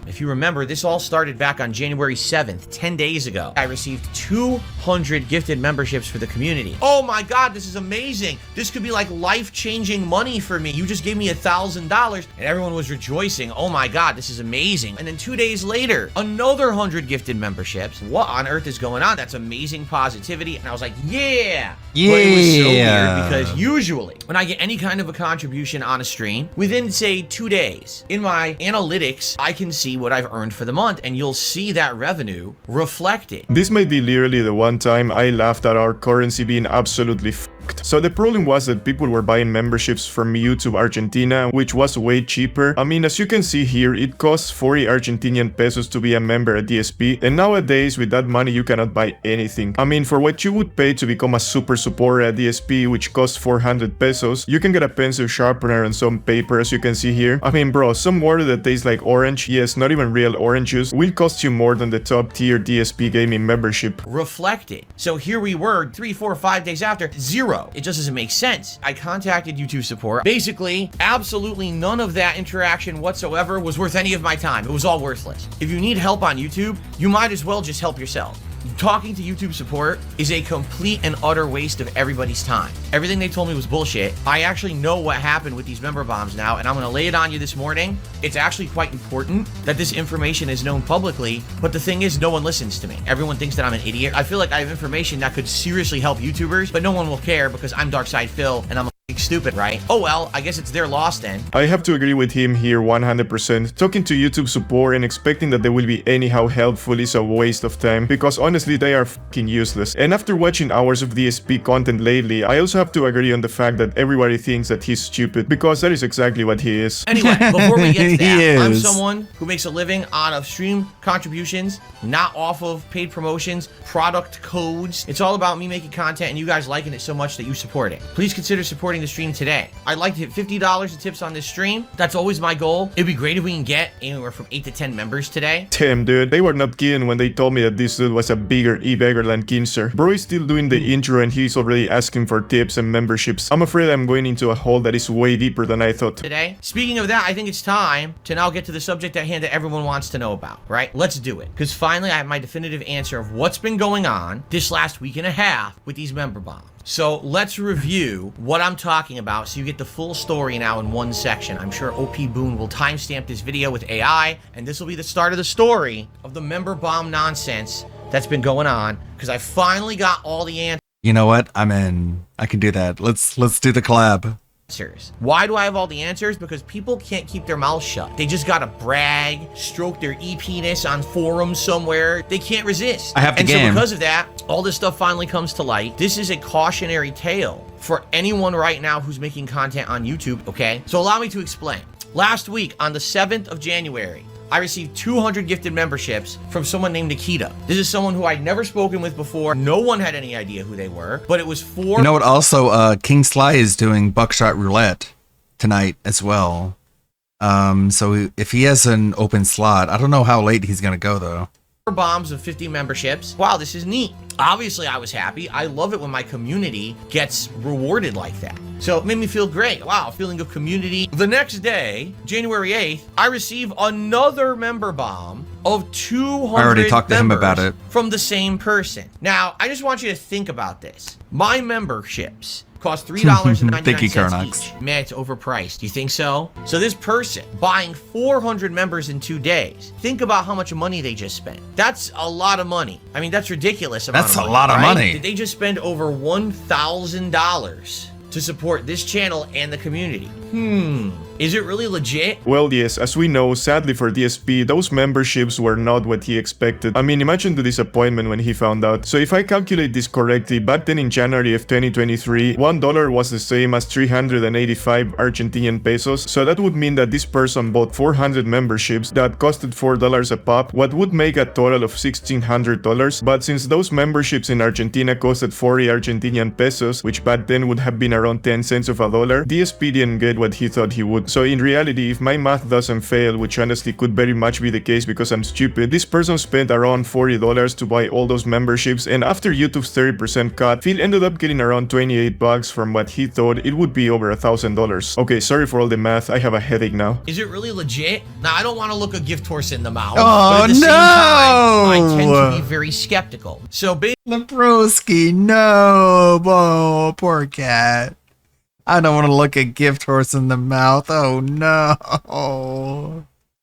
Speaker 19: If you remember, this all started back on January 7th, 10 days ago. I received 200 gifted memberships for the community. Oh my God, this is amazing. This could be like life-changing money for me. You just gave me $1,000, and everyone was rejoicing. Oh my God, this is amazing. And then 2 days later, another 100 gifted memberships. What on earth is going on? That's amazing positivity. And I was like, yeah. But it was so weird because usually when I get any kind of a contribution on a stream, within say 2 days, in my analytics, I can see what I've earned for the month, and you'll see that revenue reflected.
Speaker 4: This may be literally the one time I laughed at our currency being absolutely sucked. So the problem was that people were buying memberships from YouTube Argentina, which was way cheaper. I mean, as you can see here, it costs 40 Argentinian pesos to be a member at DSP, and nowadays with that money you cannot buy anything. I mean, for what you would pay to become a super supporter at DSP, which costs 400 pesos, you can get a pencil sharpener and some paper, as you can see here. I mean, bro, some water that tastes like orange, yes, not even real orange juice, will cost you more than the top tier DSP gaming membership.
Speaker 19: Reflected. So here we were 3, 4, 5 days after, zero. It just doesn't make sense. I contacted YouTube support. Basically, absolutely none of that interaction whatsoever was worth any of my time. It was all worthless. If you need help on YouTube, you might as well just help yourself. Talking to YouTube support is a complete and utter waste of everybody's time. Everything they told me was bullshit. I actually know what happened with these member bombs now, and I'm going to lay it on you this morning. It's actually quite important that this information is known publicly, but the thing is, no one listens to me. Everyone thinks that I'm an idiot. I feel like I have information that could seriously help YouTubers, but no one will care because I'm Darkside Phil, and I'm stupid, right? Oh well, I guess it's their loss then.
Speaker 4: I have to agree with him here 100%. Talking to YouTube support and expecting that they will be anyhow helpful is a waste of time, because honestly they are fucking useless. And after watching hours of DSP content lately, I also have to agree on the fact that everybody thinks that he's stupid, because that is exactly what he is.
Speaker 19: Anyway, before we get to that,
Speaker 2: He
Speaker 19: I'm
Speaker 2: is.
Speaker 19: someone who makes a living out of stream contributions, not off of paid promotions, product codes. It's all about me making content and you guys liking it so much that you support it. Please consider supporting the stream today. I'd like to hit $50 in tips on this stream. That's always my goal. It'd be great if we can get anywhere from 8 to 10 members today.
Speaker 4: Damn, dude, they were not kidding when they told me that this dude was a bigger e-beggar than Kinzer. Bro is still doing the intro and he's already asking for tips and memberships. I'm afraid I'm going into a hole that is way deeper than I thought.
Speaker 19: Today. Speaking of that, I think it's time to now get to the subject at hand that everyone wants to know about, right? Let's do it. Because finally I have my definitive answer of what's been going on this last week and a half with these member bombs. So let's review what I'm talking about so you get the full story now in one section. I'm sure OP Boone will timestamp this video with AI, and this will be the start of the story of the member bomb nonsense that's been going on, because I finally got all the answers.
Speaker 2: You know what? I'm in. I can do that. Let's do the collab.
Speaker 19: Why do I have all the answers? Because people can't keep their mouths shut. They just gotta brag, stroke their EP-ness on forums somewhere. They can't resist.
Speaker 2: I have the game.
Speaker 19: So because of that, all this stuff finally comes to light. This is a cautionary tale for anyone right now who's making content on YouTube, okay? So allow me to explain. Last week, on the 7th of January, I received 200 gifted memberships from someone named Nikita. This is someone who I'd never spoken with before. No one had any idea who they were, but it was for...
Speaker 2: You know what? Also, King Sly is doing Buckshot Roulette tonight as well. So if he has an open slot, I don't know how late he's gonna go though.
Speaker 19: Bombs of 50 memberships. Wow, this is neat. Obviously, I was happy. I love it when my community gets rewarded like that. So it made me feel great. Wow, feeling of community. The next day, January 8th, I receive another member bomb of 200
Speaker 2: I already talked to him about
Speaker 19: members
Speaker 2: it.
Speaker 19: from the same person. Now, I just want you to think about this. My memberships cost $3.99
Speaker 2: Thank you, Carnox.
Speaker 19: each. Man, it's overpriced. You think so? So this person buying 400 members in 2 days. Think about how much money they just spent. That's a lot of money. I mean, that's ridiculous amount
Speaker 2: That's
Speaker 19: of
Speaker 2: a
Speaker 19: money,
Speaker 2: lot of
Speaker 19: right?
Speaker 2: money.
Speaker 19: Did they just spend over $1,000 to support this channel and the community? Is it really legit?
Speaker 4: Well, yes, as we know, sadly for DSP, those memberships were not what he expected. I mean, imagine the disappointment when he found out. So if I calculate this correctly, back then in January of 2023, $1 was the same as 385 Argentinian pesos. So that would mean that this person bought 400 memberships that costed $4 a pop, what would make a total of $1,600. But since those memberships in Argentina costed 40 Argentinian pesos, which back then would have been around 10 cents of a dollar, DSP didn't get what he thought he would. So in reality, if my math doesn't fail, which honestly could very much be the case because I'm stupid, this person spent around $40 to buy all those memberships, and after YouTube's 30% cut, Phil ended up getting around 28 bucks from what he thought it would be over $1,000. Okay, sorry for all the math, I have a headache now.
Speaker 19: Is it really legit? Now, I don't want to look a gift horse in the mouth,
Speaker 2: Oh,
Speaker 19: but at the same time, I tend
Speaker 2: no!
Speaker 19: to be very skeptical. So
Speaker 2: Lebrowski, no! Oh, poor cat. I don't want to look a gift horse in the mouth. Oh no.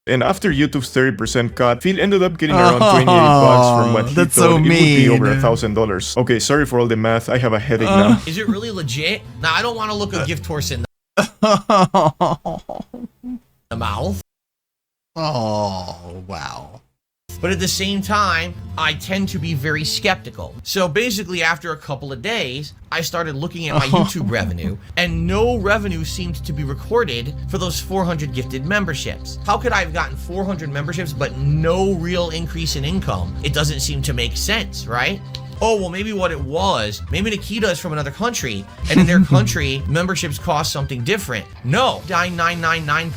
Speaker 4: And after YouTube's 30% cut, Phil ended up getting around 28 bucks from what he
Speaker 2: that's
Speaker 4: thought
Speaker 2: so
Speaker 4: it would be
Speaker 2: mean.
Speaker 4: over $1,000. Okay, sorry for all the math, I have a headache now.
Speaker 19: Is it really legit? Now, I don't want to look a gift horse in the mouth.
Speaker 2: Oh, wow.
Speaker 19: But at the same time, I tend to be very skeptical. So basically, after a couple of days, I started looking at my YouTube revenue, and no revenue seemed to be recorded for those 400 gifted memberships. How could I have gotten 400 memberships but no real increase in income? It doesn't seem to make sense, right? Oh, well, maybe what it was, maybe Nikita is from another country, and in their country, memberships cost something different. No, 999.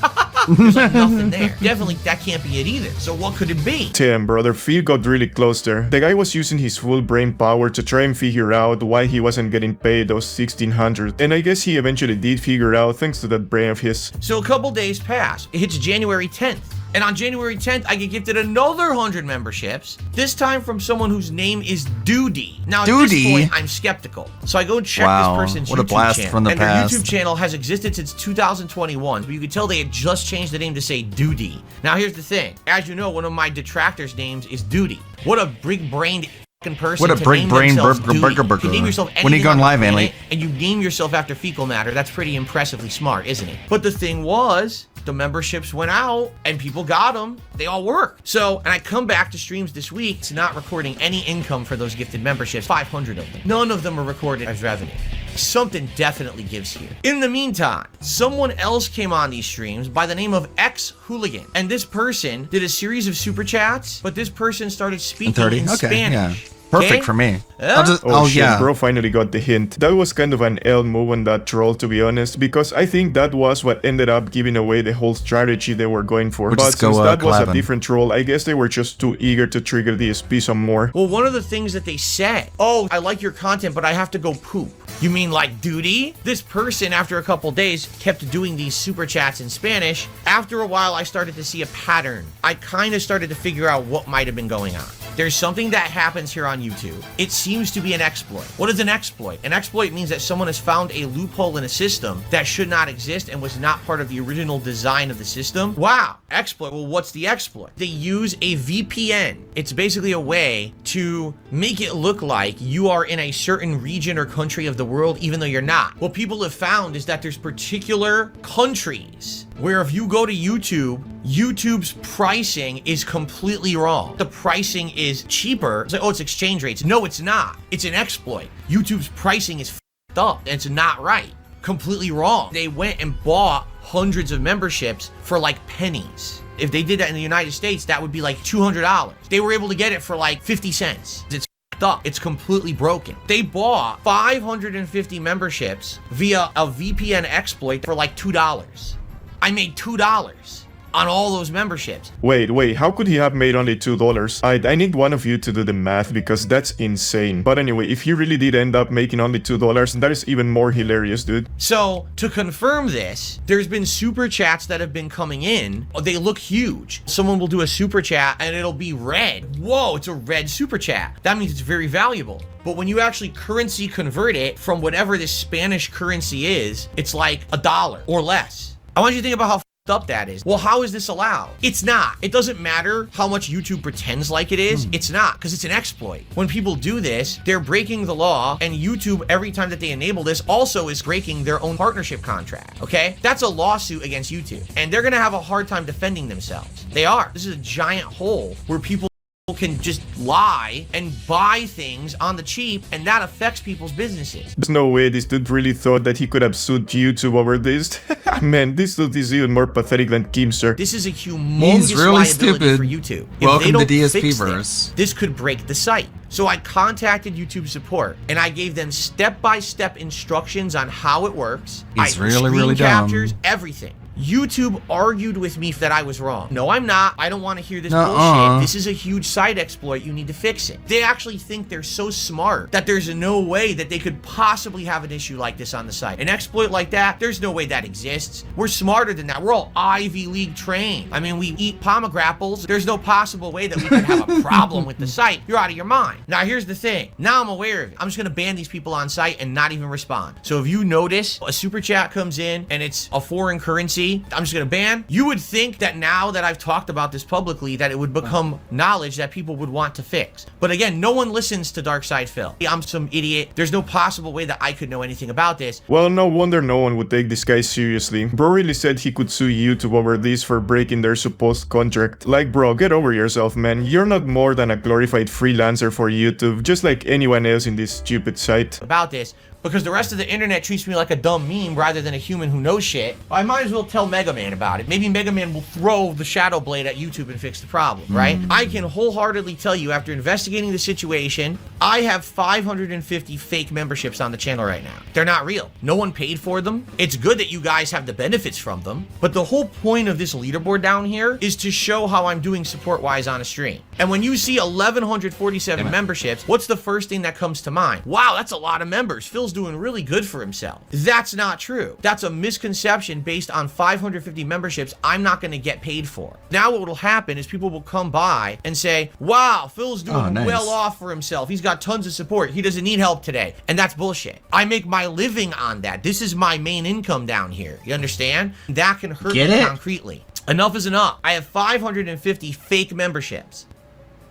Speaker 19: There's like nothing there. Definitely, that can't be it either. So what could it be?
Speaker 4: Damn, brother, Phil got really close there. The guy was using his full brain power to try and figure out why he wasn't getting paid those 1600. And I guess he eventually did figure out thanks to that brain of his.
Speaker 19: So a couple days pass. It hits January 10th. And on January 10th, I get gifted another 100 memberships, this time from someone whose name is Doody. Now, at this point, I'm skeptical. So I go and check this person's
Speaker 2: what a
Speaker 19: YouTube
Speaker 2: blast
Speaker 19: channel.
Speaker 2: from the
Speaker 19: and
Speaker 2: past.
Speaker 19: their YouTube channel has existed since 2021, but you could tell they had just changed the name to say Doody. Now, here's the thing. As you know, one of my detractors' names is Doody. What a big-brained person.
Speaker 2: What a
Speaker 19: to
Speaker 2: big
Speaker 19: name
Speaker 2: brain
Speaker 19: themselves
Speaker 2: burger.
Speaker 19: Doody. You name yourself
Speaker 2: When are you
Speaker 19: anything
Speaker 2: going
Speaker 19: on the
Speaker 2: live,
Speaker 19: planet,
Speaker 2: Anley?
Speaker 19: and you name yourself after fecal matter, that's pretty impressively smart, isn't it? But the thing was, the memberships went out and people got them. They all work. So, and I come back to streams this week to not recording any income for those gifted memberships, 500 of them. None of them are recorded as revenue. Something definitely gives here. In the meantime, someone else came on these streams by the name of X Hooligan. And this person did a series of super chats, but this person started speaking in Spanish.
Speaker 2: Perfect
Speaker 19: Okay?
Speaker 2: for me.
Speaker 4: Oh shit, bro finally got the hint. That was kind of an L move on that troll, to be honest, because I think that was what ended up giving away the whole strategy they were going for.
Speaker 2: We'll
Speaker 4: But
Speaker 2: just go,
Speaker 4: since that was a
Speaker 2: collabing.
Speaker 4: different troll, I guess they were just too eager to trigger the SP some more.
Speaker 19: Well, one of the things that they said, oh, I like your content, but I have to go poop. You mean like duty? This person, after a couple days, kept doing these super chats in Spanish. After a while, I started to see a pattern. I kind of started to figure out what might have been going on. There's something that happens here on YouTube. It seems to be an exploit. What is an exploit? An exploit means that someone has found a loophole in a system that should not exist and was not part of the original design of the system. Wow, exploit. Well, what's the exploit? They use a VPN. It's basically a way to make it look like you are in a certain region or country of the world, even though you're not. What people have found is that there's particular countries where if you go to YouTube, YouTube's pricing is completely wrong. The pricing is cheaper. It's like, oh, it's exchange rates. No, it's not. It's an exploit. YouTube's pricing is f***ed up. And it's not right. Completely wrong. They went and bought hundreds of memberships for like pennies. If they did that in the United States, that would be like $200. They were able to get it for like 50 cents. It's f***ed up. It's completely broken. They bought 550 memberships via a VPN exploit for like $2. I made $2 on all those memberships.
Speaker 4: Wait, how could he have made only $2? I need one of you to do the math because that's insane. But anyway, if he really did end up making only $2, that is even more hilarious, dude.
Speaker 19: So, to confirm this, there's been super chats that have been coming in. They look huge. Someone will do a super chat and it'll be red. Whoa, it's a red super chat. That means it's very valuable. But when you actually currency convert it from whatever this Spanish currency is, it's like $1 or less. I want you to think about how f***ed up that is. Well, how is this allowed? It's not. It doesn't matter how much YouTube pretends like it is. It's not, because it's an exploit. When people do this, they're breaking the law, and YouTube, every time that they enable this, also is breaking their own partnership contract, okay? That's a lawsuit against YouTube, and they're gonna have a hard time defending themselves. They are. This is a giant hole where people can just lie and buy things on the cheap, and that affects people's businesses.
Speaker 4: There's no way this dude really thought that he could have sued YouTube over this. Man, this dude is even more pathetic than Keemstar.
Speaker 19: This is a humongous liability for YouTube. If
Speaker 2: Welcome
Speaker 19: they don't
Speaker 2: to DSP
Speaker 19: fix
Speaker 2: verse.
Speaker 19: this could break the site. So I contacted YouTube support and I gave them step-by-step instructions on how it works.
Speaker 2: He's
Speaker 19: I
Speaker 2: really,
Speaker 19: screen
Speaker 2: really dumb.
Speaker 19: captures, everything. YouTube argued with me that I was wrong. No, I'm not. I don't want to hear this
Speaker 2: Nuh-uh.
Speaker 19: bullshit. This is a huge site exploit. You need to fix it. They actually think they're so smart that there's no way that they could possibly have an issue like this on the site. An exploit like that, there's no way that exists. We're smarter than that. We're all Ivy League trained. I mean, we eat pomegrapples. There's no possible way that we could have a problem with the site. You're out of your mind. Now, here's the thing. Now I'm aware of it. I'm just going to ban these people on site and not even respond. So if you notice a super chat comes in and it's a foreign currency, see. I'm just gonna ban. You would think that now that I've talked about this publicly, that it would become knowledge that people would want to fix. But again, no one listens to Darkside Phil. I'm some idiot. There's no possible way that I could know anything about this.
Speaker 4: Well, no wonder no one would take this guy seriously. Bro really said he could sue YouTube over this for breaking their supposed contract. Like, bro, get over yourself, man. You're not more than a glorified freelancer for YouTube, just like anyone else in this stupid site.
Speaker 19: About this, because the rest of the internet treats me like a dumb meme rather than a human who knows shit, I might as well tell Mega Man about it. Maybe Mega Man will throw the Shadow Blade at YouTube and fix the problem, right? I can wholeheartedly tell you, after investigating the situation, I have 550 fake memberships on the channel right now. They're not real. No one paid for them. It's good that you guys have the benefits from them, but the whole point of this leaderboard down here is to show how I'm doing support-wise on a stream. And when you see 1,147 memberships, what's the first thing that comes to mind? Wow, that's a lot of members. Phil's doing really good for himself. That's not true. That's a misconception based on 550 memberships I'm not going to get paid for. Now what will happen is people will come by and say, wow, Phil's doing well off for himself. He's got tons of support. He doesn't need help today. And that's bullshit. I make my living on that. This is my main income down here. You understand? That can hurt me concretely. Enough is enough. I have 550 fake memberships.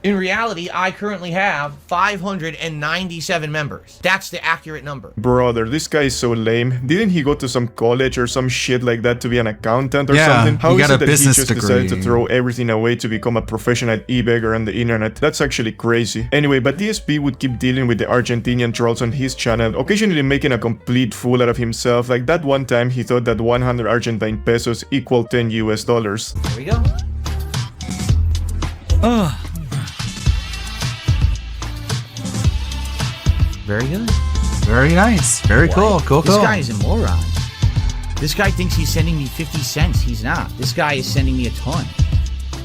Speaker 19: In reality, I currently have 597 members. That's the accurate number.
Speaker 4: Brother, this guy is so lame. Didn't he go to some college or some shit like that to be an accountant or something? How is it that he just decided to throw everything away to become a professional e-beggar on the internet? That's actually crazy. Anyway, but DSP would keep dealing with the Argentinian trolls on his channel, occasionally making a complete fool out of himself. Like that one time he thought that 100 Argentine pesos equal 10 US dollars.
Speaker 19: There we go. Ugh. Very good.
Speaker 2: Very nice. Very cool. Cool.
Speaker 5: This guy is a moron. This guy thinks he's sending me 50 cents. He's not. This guy is sending me a ton.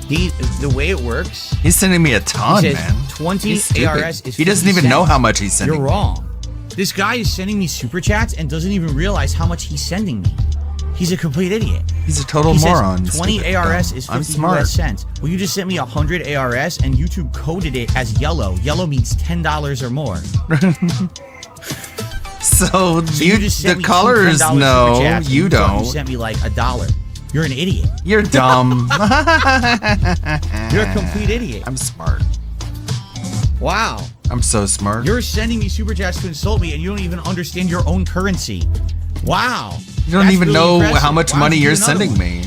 Speaker 5: The way it works...
Speaker 2: He's sending me a ton,
Speaker 5: he says
Speaker 2: man.
Speaker 5: 20 ARS is 50
Speaker 2: He doesn't even know how much he's sending.
Speaker 5: You're wrong. This guy is sending me super chats and doesn't even realize how much he's sending me. He's a complete idiot.
Speaker 2: He's a total
Speaker 5: He
Speaker 2: moron.
Speaker 5: Says 20 ARS is 50
Speaker 2: I'm smart.
Speaker 5: US cents. Well, you just sent me 100 ARS and YouTube coded it as yellow. Yellow means $10 or more.
Speaker 2: So
Speaker 5: you just sent
Speaker 2: the
Speaker 5: me
Speaker 2: callers
Speaker 5: $10
Speaker 2: know,
Speaker 5: super chats,
Speaker 2: you don't.
Speaker 5: You sent me like $1. You're an idiot.
Speaker 2: You're dumb.
Speaker 5: You're a complete idiot.
Speaker 2: I'm smart.
Speaker 5: Wow.
Speaker 2: I'm so smart.
Speaker 5: You're sending me super chats to insult me and you don't even understand your own currency. Wow.
Speaker 2: You don't even know how much money you're sending me.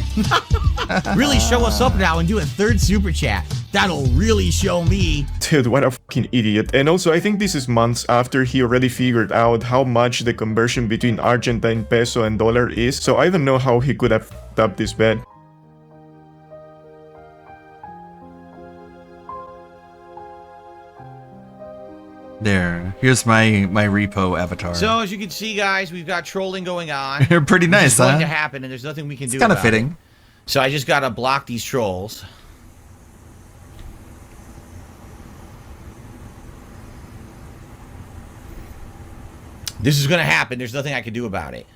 Speaker 5: Really show us up now and do a third super chat. That'll really show me.
Speaker 4: Dude, what a fucking idiot. And also, I think this is months after he already figured out how much the conversion between Argentine peso and dollar is, so I don't know how he could have f***ed up this bad.
Speaker 2: There. Here's my repo avatar.
Speaker 19: So as you can see, guys, we've got trolling going on.
Speaker 2: You're pretty nice,
Speaker 19: It's going
Speaker 2: huh?
Speaker 19: to happen, and there's nothing we can do
Speaker 2: Kind
Speaker 19: about
Speaker 2: of fitting.
Speaker 19: it. So I just got to block these trolls. This is going to happen. There's nothing I can do about it.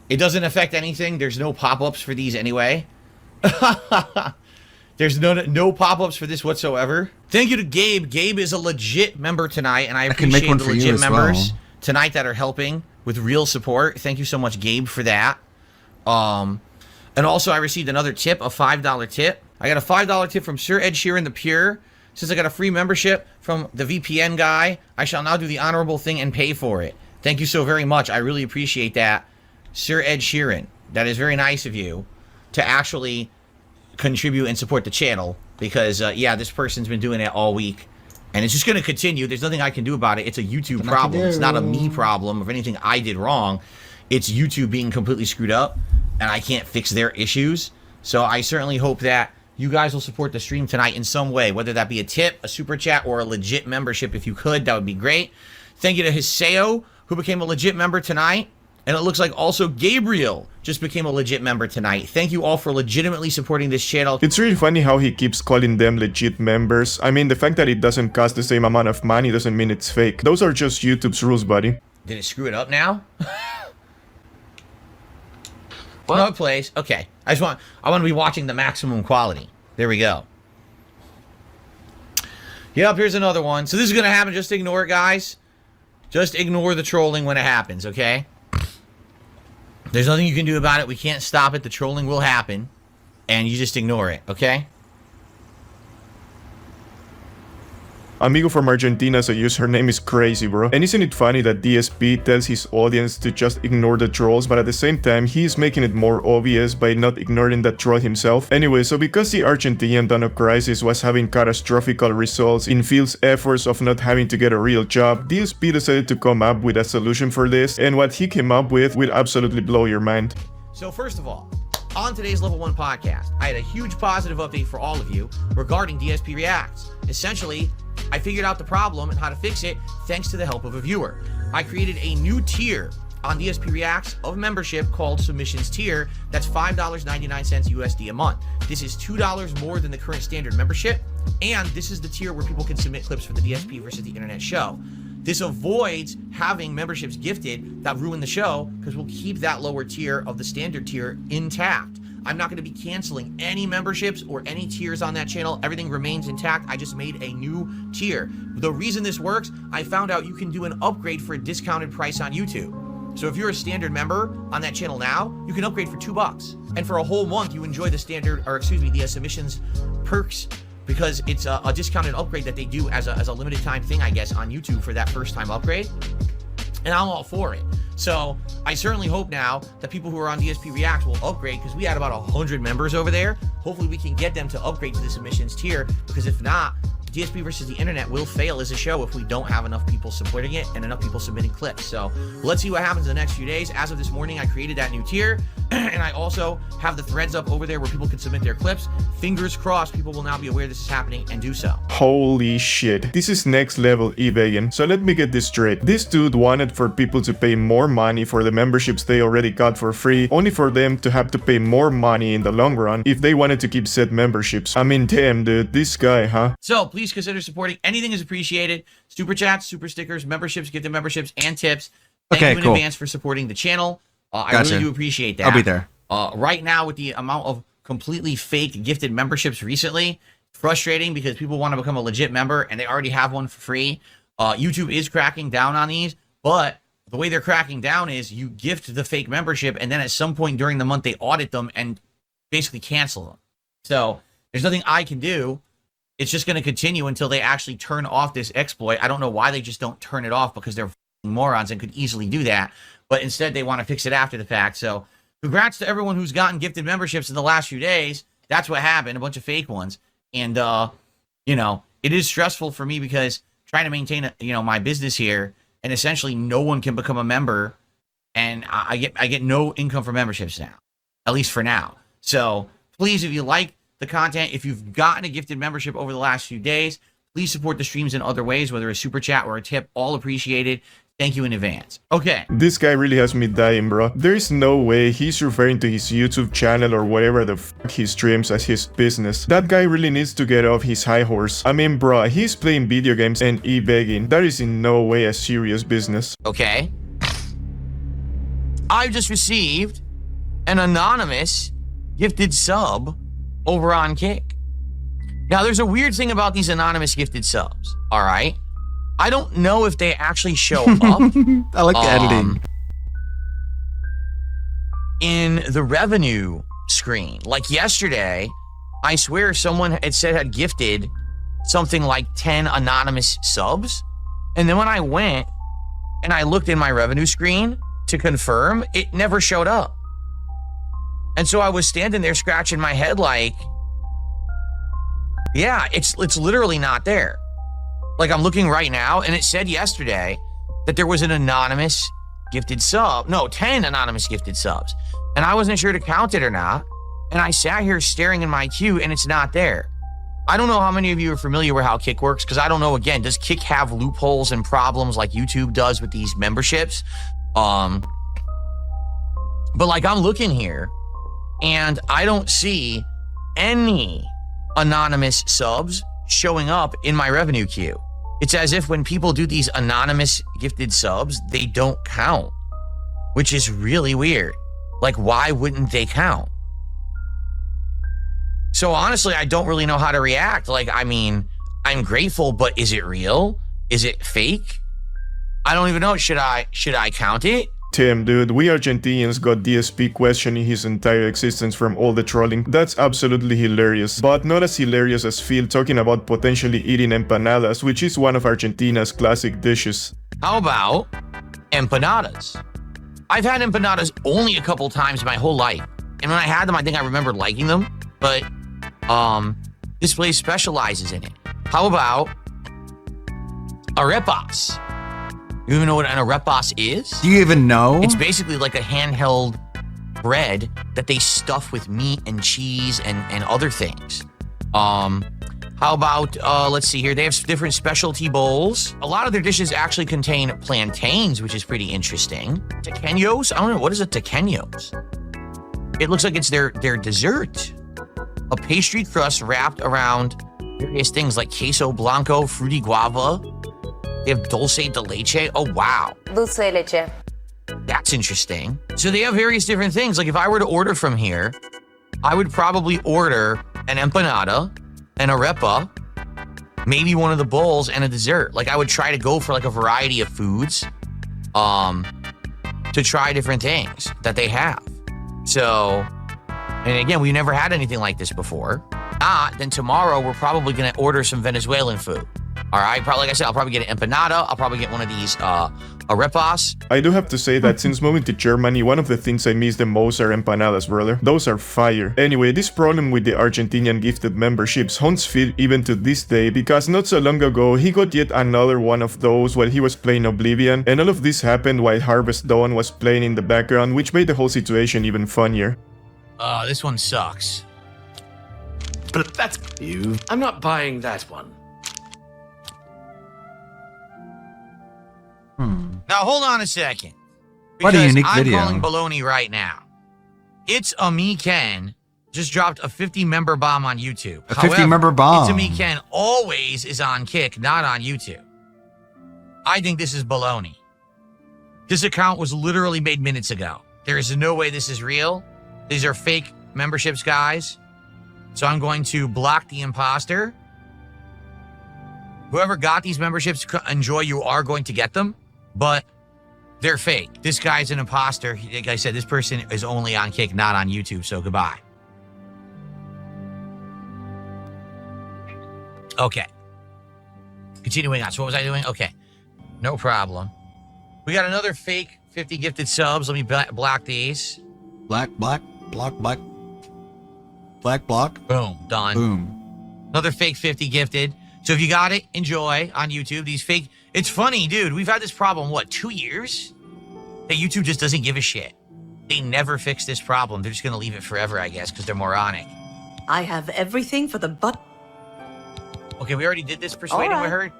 Speaker 19: It doesn't affect anything. There's no pop-ups for these anyway. There's no pop-ups for this whatsoever. Thank you to Gabe. Gabe is a legit member tonight, and I
Speaker 2: can make
Speaker 19: appreciate
Speaker 2: one
Speaker 19: the
Speaker 2: for you
Speaker 19: legit
Speaker 2: as
Speaker 19: members
Speaker 2: well.
Speaker 19: tonight that are helping with real support. Thank you so much, Gabe, for that. And also, I received another tip, a $5 tip. I got a $5 tip from Sir Ed Sheeran the Pure. Since I got a free membership from the VPN guy, I shall now do the honorable thing and pay for it. Thank you so very much. I really appreciate that, Sir Ed Sheeran. That is very nice of you to actually contribute and support the channel because, yeah, this person's been doing it all week. And it's just going to continue. There's nothing I can do about it. It's a YouTube problem. It's not a me problem of anything I did wrong. It's YouTube being completely screwed up, and I can't fix their issues. So I certainly hope that you guys will support the stream tonight in some way, whether that be a tip, a super chat, or a legit membership. If you could, that would be great. Thank you to Hiseo, who became a legit member tonight. And it looks like also Gabriel just became a legit member tonight. Thank you all for legitimately supporting this channel.
Speaker 4: It's really funny how he keeps calling them legit members. I mean, the fact that it doesn't cost the same amount of money doesn't mean it's fake. Those are just YouTube's rules, buddy.
Speaker 19: Did it screw it up now? No, it plays. Okay. I want to be watching the maximum quality. There we go. Yep, here's another one. So this is going to happen. Just ignore it, guys. Just ignore the trolling when it happens, okay? There's nothing you can do about it. We can't stop it. The trolling will happen. And you just ignore it, okay?
Speaker 4: Amigo from Argentina, so her name is crazy, bro. And isn't it funny that DSP tells his audience to just ignore the trolls, but at the same time, he's making it more obvious by not ignoring that troll himself? Anyway, so because the Argentinian Dawn of Crisis was having catastrophic results in Phil's efforts of not having to get a real job, DSP decided to come up with a solution for this, and what he came up with will absolutely blow your mind.
Speaker 19: So first of all, on today's Level 1 podcast, I had a huge positive update for all of you regarding DSP Reacts. Essentially, I figured out the problem and how to fix it thanks to the help of a viewer. I created a new tier on DSP Reacts of membership called Submissions Tier. That's $5.99 USD a month. This is $2 more than the current standard membership, and this is the tier where people can submit clips for the DSP versus the internet show. This avoids having memberships gifted that ruin the show because we'll keep that lower tier of the standard tier intact. I'm not going to be canceling any memberships or any tiers on that channel. Everything remains intact. I just made a new tier. The reason this works, I found out you can do an upgrade for a discounted price on YouTube. So if you're a standard member on that channel now, you can upgrade for $2. And for a whole month, you enjoy the the submissions perks, because it's a discounted upgrade that they do as a limited time thing, I guess, on YouTube for that first time upgrade. And I'm all for it. So I certainly hope now that people who are on DSP Reacts will upgrade, because we had about 100 members over there. Hopefully we can get them to upgrade to the submissions tier, because if not, DSP versus the internet will fail as a show if we don't have enough people supporting it and enough people submitting clips. So let's see what happens in the next few days. As of this morning, I created that new tier, and I also have the threads up over there where people can submit their clips. Fingers crossed, people will now be aware this is happening and do so.
Speaker 4: Holy shit. This is next level eBaying. So let me get this straight. This dude wanted for people to pay more money for the memberships they already got for free, only for them to have to pay more money in the long run if they wanted to keep said memberships. I mean, damn, dude, this guy, huh?
Speaker 19: So please consider supporting. Anything is appreciated. Super chats, super stickers, memberships, gifted memberships, and tips. Thank you in advance for supporting the channel. I really do appreciate that.
Speaker 2: I'll be there.
Speaker 19: Right now, with the amount of completely fake gifted memberships recently, frustrating because people want to become a legit member and they already have one for free. YouTube is cracking down on these, but the way they're cracking down is you gift the fake membership, and then at some point during the month they audit them and basically cancel them. So there's nothing I can do. It's just going to continue until they actually turn off this exploit. I don't know why they just don't turn it off, because they're morons and could easily do that. But instead, they want to fix it after the fact. So congrats to everyone who's gotten gifted memberships in the last few days. That's what happened, a bunch of fake ones. And, you know, it is stressful for me because trying to maintain, my business here, and essentially no one can become a member. And I get no income for memberships now, at least for now. So please, if you like the content, if you've gotten a gifted membership over the last few days, please support the streams in other ways, whether a super chat or a tip, all appreciated. Thank you in advance. Okay.
Speaker 4: This guy really has me dying, bro. There is no way he's referring to his YouTube channel or whatever the fuck he streams as his business. That guy really needs to get off his high horse. I mean, bro, he's playing video games and e-begging. That is in no way a serious business.
Speaker 19: Okay. I just received an anonymous gifted sub over on Kick. Now, there's a weird thing about these anonymous gifted subs, all right? I don't know if they actually show up.
Speaker 2: I like the editing.
Speaker 19: In the revenue screen. Like yesterday, I swear someone had gifted something like 10 anonymous subs. And then when I went and I looked in my revenue screen to confirm, it never showed up. And so I was standing there scratching my head like, yeah, it's literally not there. Like, I'm looking right now, and it said yesterday that there was an anonymous gifted sub. No, 10 anonymous gifted subs. And I wasn't sure to count it or not. And I sat here staring in my queue, and it's not there. I don't know how many of you are familiar with how Kick works, because I don't know, again, does Kick have loopholes and problems like YouTube does with these memberships? But, like, I'm looking here, and I don't see any anonymous subs showing up in my revenue queue. It's as if when people do these anonymous gifted subs, they don't count, which is really weird. Like, why wouldn't they count? So honestly, I don't really know how to react. Like, I mean, I'm grateful, but is it real? Is it fake? I don't even know. Should I count it?
Speaker 4: Damn dude, we Argentinians got DSP questioning his entire existence from all the trolling. That's absolutely hilarious, but not as hilarious as Phil talking about potentially eating empanadas, which is one of Argentina's classic dishes.
Speaker 5: How about empanadas? I've had empanadas only a couple times my whole life. And when I had them, I think I remembered liking them, but this place specializes in it. How about arepas? You even know what an arepas is?
Speaker 2: Do you even know?
Speaker 5: It's basically like a handheld bread that they stuff with meat and cheese and other things. How about, let's see here, they have different specialty bowls. A lot of their dishes actually contain plantains, which is pretty interesting. Tequeños? I don't know, what is a tequeños? It looks like it's their dessert. A pastry crust wrapped around various things like queso blanco, fruity guava. They have dulce de leche. Oh, wow.
Speaker 17: Dulce de leche.
Speaker 5: That's interesting. So they have various different things. Like if I were to order from here, I would probably order an empanada, an arepa, maybe one of the bowls, and a dessert. Like I would try to go for like a variety of foods to try different things that they have. So, and again, we've never had anything like this before. Then tomorrow we're probably gonna order some Venezuelan food. All right, probably, like I said, I'll probably get an empanada. I'll probably get one of these arepas.
Speaker 4: I do have to say that since moving to Germany, one of the things I miss the most are empanadas, brother. Those are fire. Anyway, this problem with the Argentinian gifted memberships haunts Phil even to this day, because not so long ago, he got yet another one of those while he was playing Oblivion, and all of this happened while Harvest Dawn was playing in the background, which made the whole situation even funnier.
Speaker 5: This one sucks.
Speaker 10: But that's you. I'm not buying that one.
Speaker 5: Now, hold on a second.
Speaker 2: What a unique
Speaker 5: I'm
Speaker 2: video.
Speaker 5: calling baloney right now. It's a me Ken just dropped a 50-member bomb on YouTube.
Speaker 2: A 50-member bomb.
Speaker 5: It's a me Ken always is on Kick, not on YouTube. I think this is baloney. This account was literally made minutes ago. There is no way this is real. These are fake memberships, guys. So I'm going to block the imposter. Whoever got these memberships, enjoy, you are going to get them, but they're fake. This guy's an imposter. Like I said, this person is only on Kick, not on YouTube, so goodbye. Okay. Continuing on. So what was I doing? Okay. No problem. We got another fake 50 gifted subs. Let me block these.
Speaker 2: Black. Block.
Speaker 5: Boom. Done.
Speaker 2: Boom.
Speaker 5: Another fake 50 gifted. So if you got it, enjoy on YouTube. These fake... It's funny, dude. We've had this problem, what, 2 years? That YouTube just doesn't give a shit. They never fix this problem. They're just going to leave it forever, I guess, because they're moronic.
Speaker 18: I have everything for the butt.
Speaker 5: Okay, we already did this persuading with her.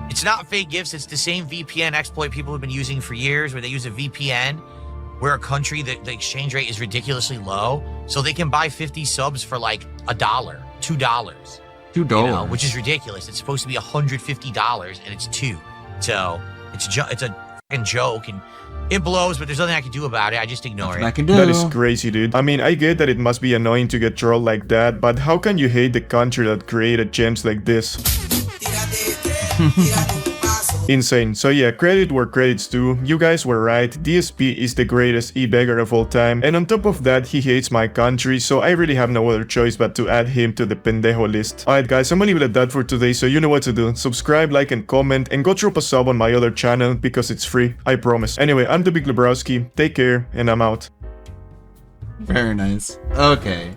Speaker 5: It's not fake gifts. It's the same VPN exploit people have been using for years, where they use a VPN where a country, the exchange rate is ridiculously low. So they can buy 50 subs for like $1, $2.
Speaker 2: $2.
Speaker 5: You know, which is ridiculous. It's supposed to be $150 and it's $2. So it's a fucking joke and it blows, but there's nothing I can do about it. I just ignore it.
Speaker 4: That is crazy, dude. I mean, I get that it must be annoying to get trolled like that, but how can you hate the country that created gems like this? Insane. So yeah, credit where credit's due. You guys were right. DSP is the greatest e-beggar of all time. And on top of that, he hates my country, so I really have no other choice but to add him to the pendejo list. Alright guys, I'm gonna leave it at that for today, so you know what to do. Subscribe, like, and comment, and go drop a sub on my other channel because it's free. I promise. Anyway, I'm the Big Lebrowski. Take care, and I'm out.
Speaker 2: Very nice. Okay.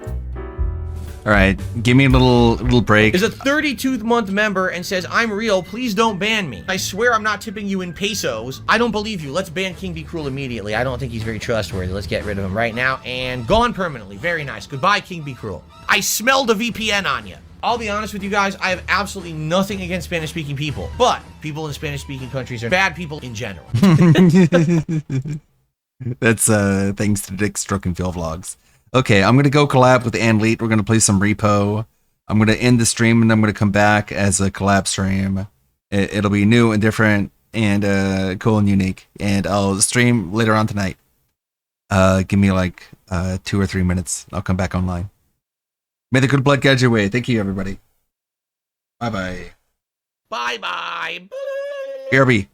Speaker 2: Alright, give me a little break.
Speaker 19: Is a 32th-month member and says, I'm real, please don't ban me. I swear I'm not tipping you in pesos. I don't believe you. Let's ban King Be Cruel immediately. I don't think he's very trustworthy. Let's get rid of him right now and gone permanently. Very nice. Goodbye, King Be Cruel. I smelled a VPN on you. I'll be honest with you guys, I have absolutely nothing against Spanish-speaking people, but people in Spanish-speaking countries are bad people in general.
Speaker 2: That's thanks to Dick Stroke and Phil Vlogs. Okay, I'm going to go collab with Anleet. We're going to play some Repo. I'm going to end the stream and I'm going to come back as a collab stream. It'll be new and different and cool and unique. And I'll stream later on tonight. Give me like 2 or 3 minutes. I'll come back online. May the good blood guide your way. Thank you, everybody. Bye-bye.
Speaker 19: Bye-bye.
Speaker 2: BRB.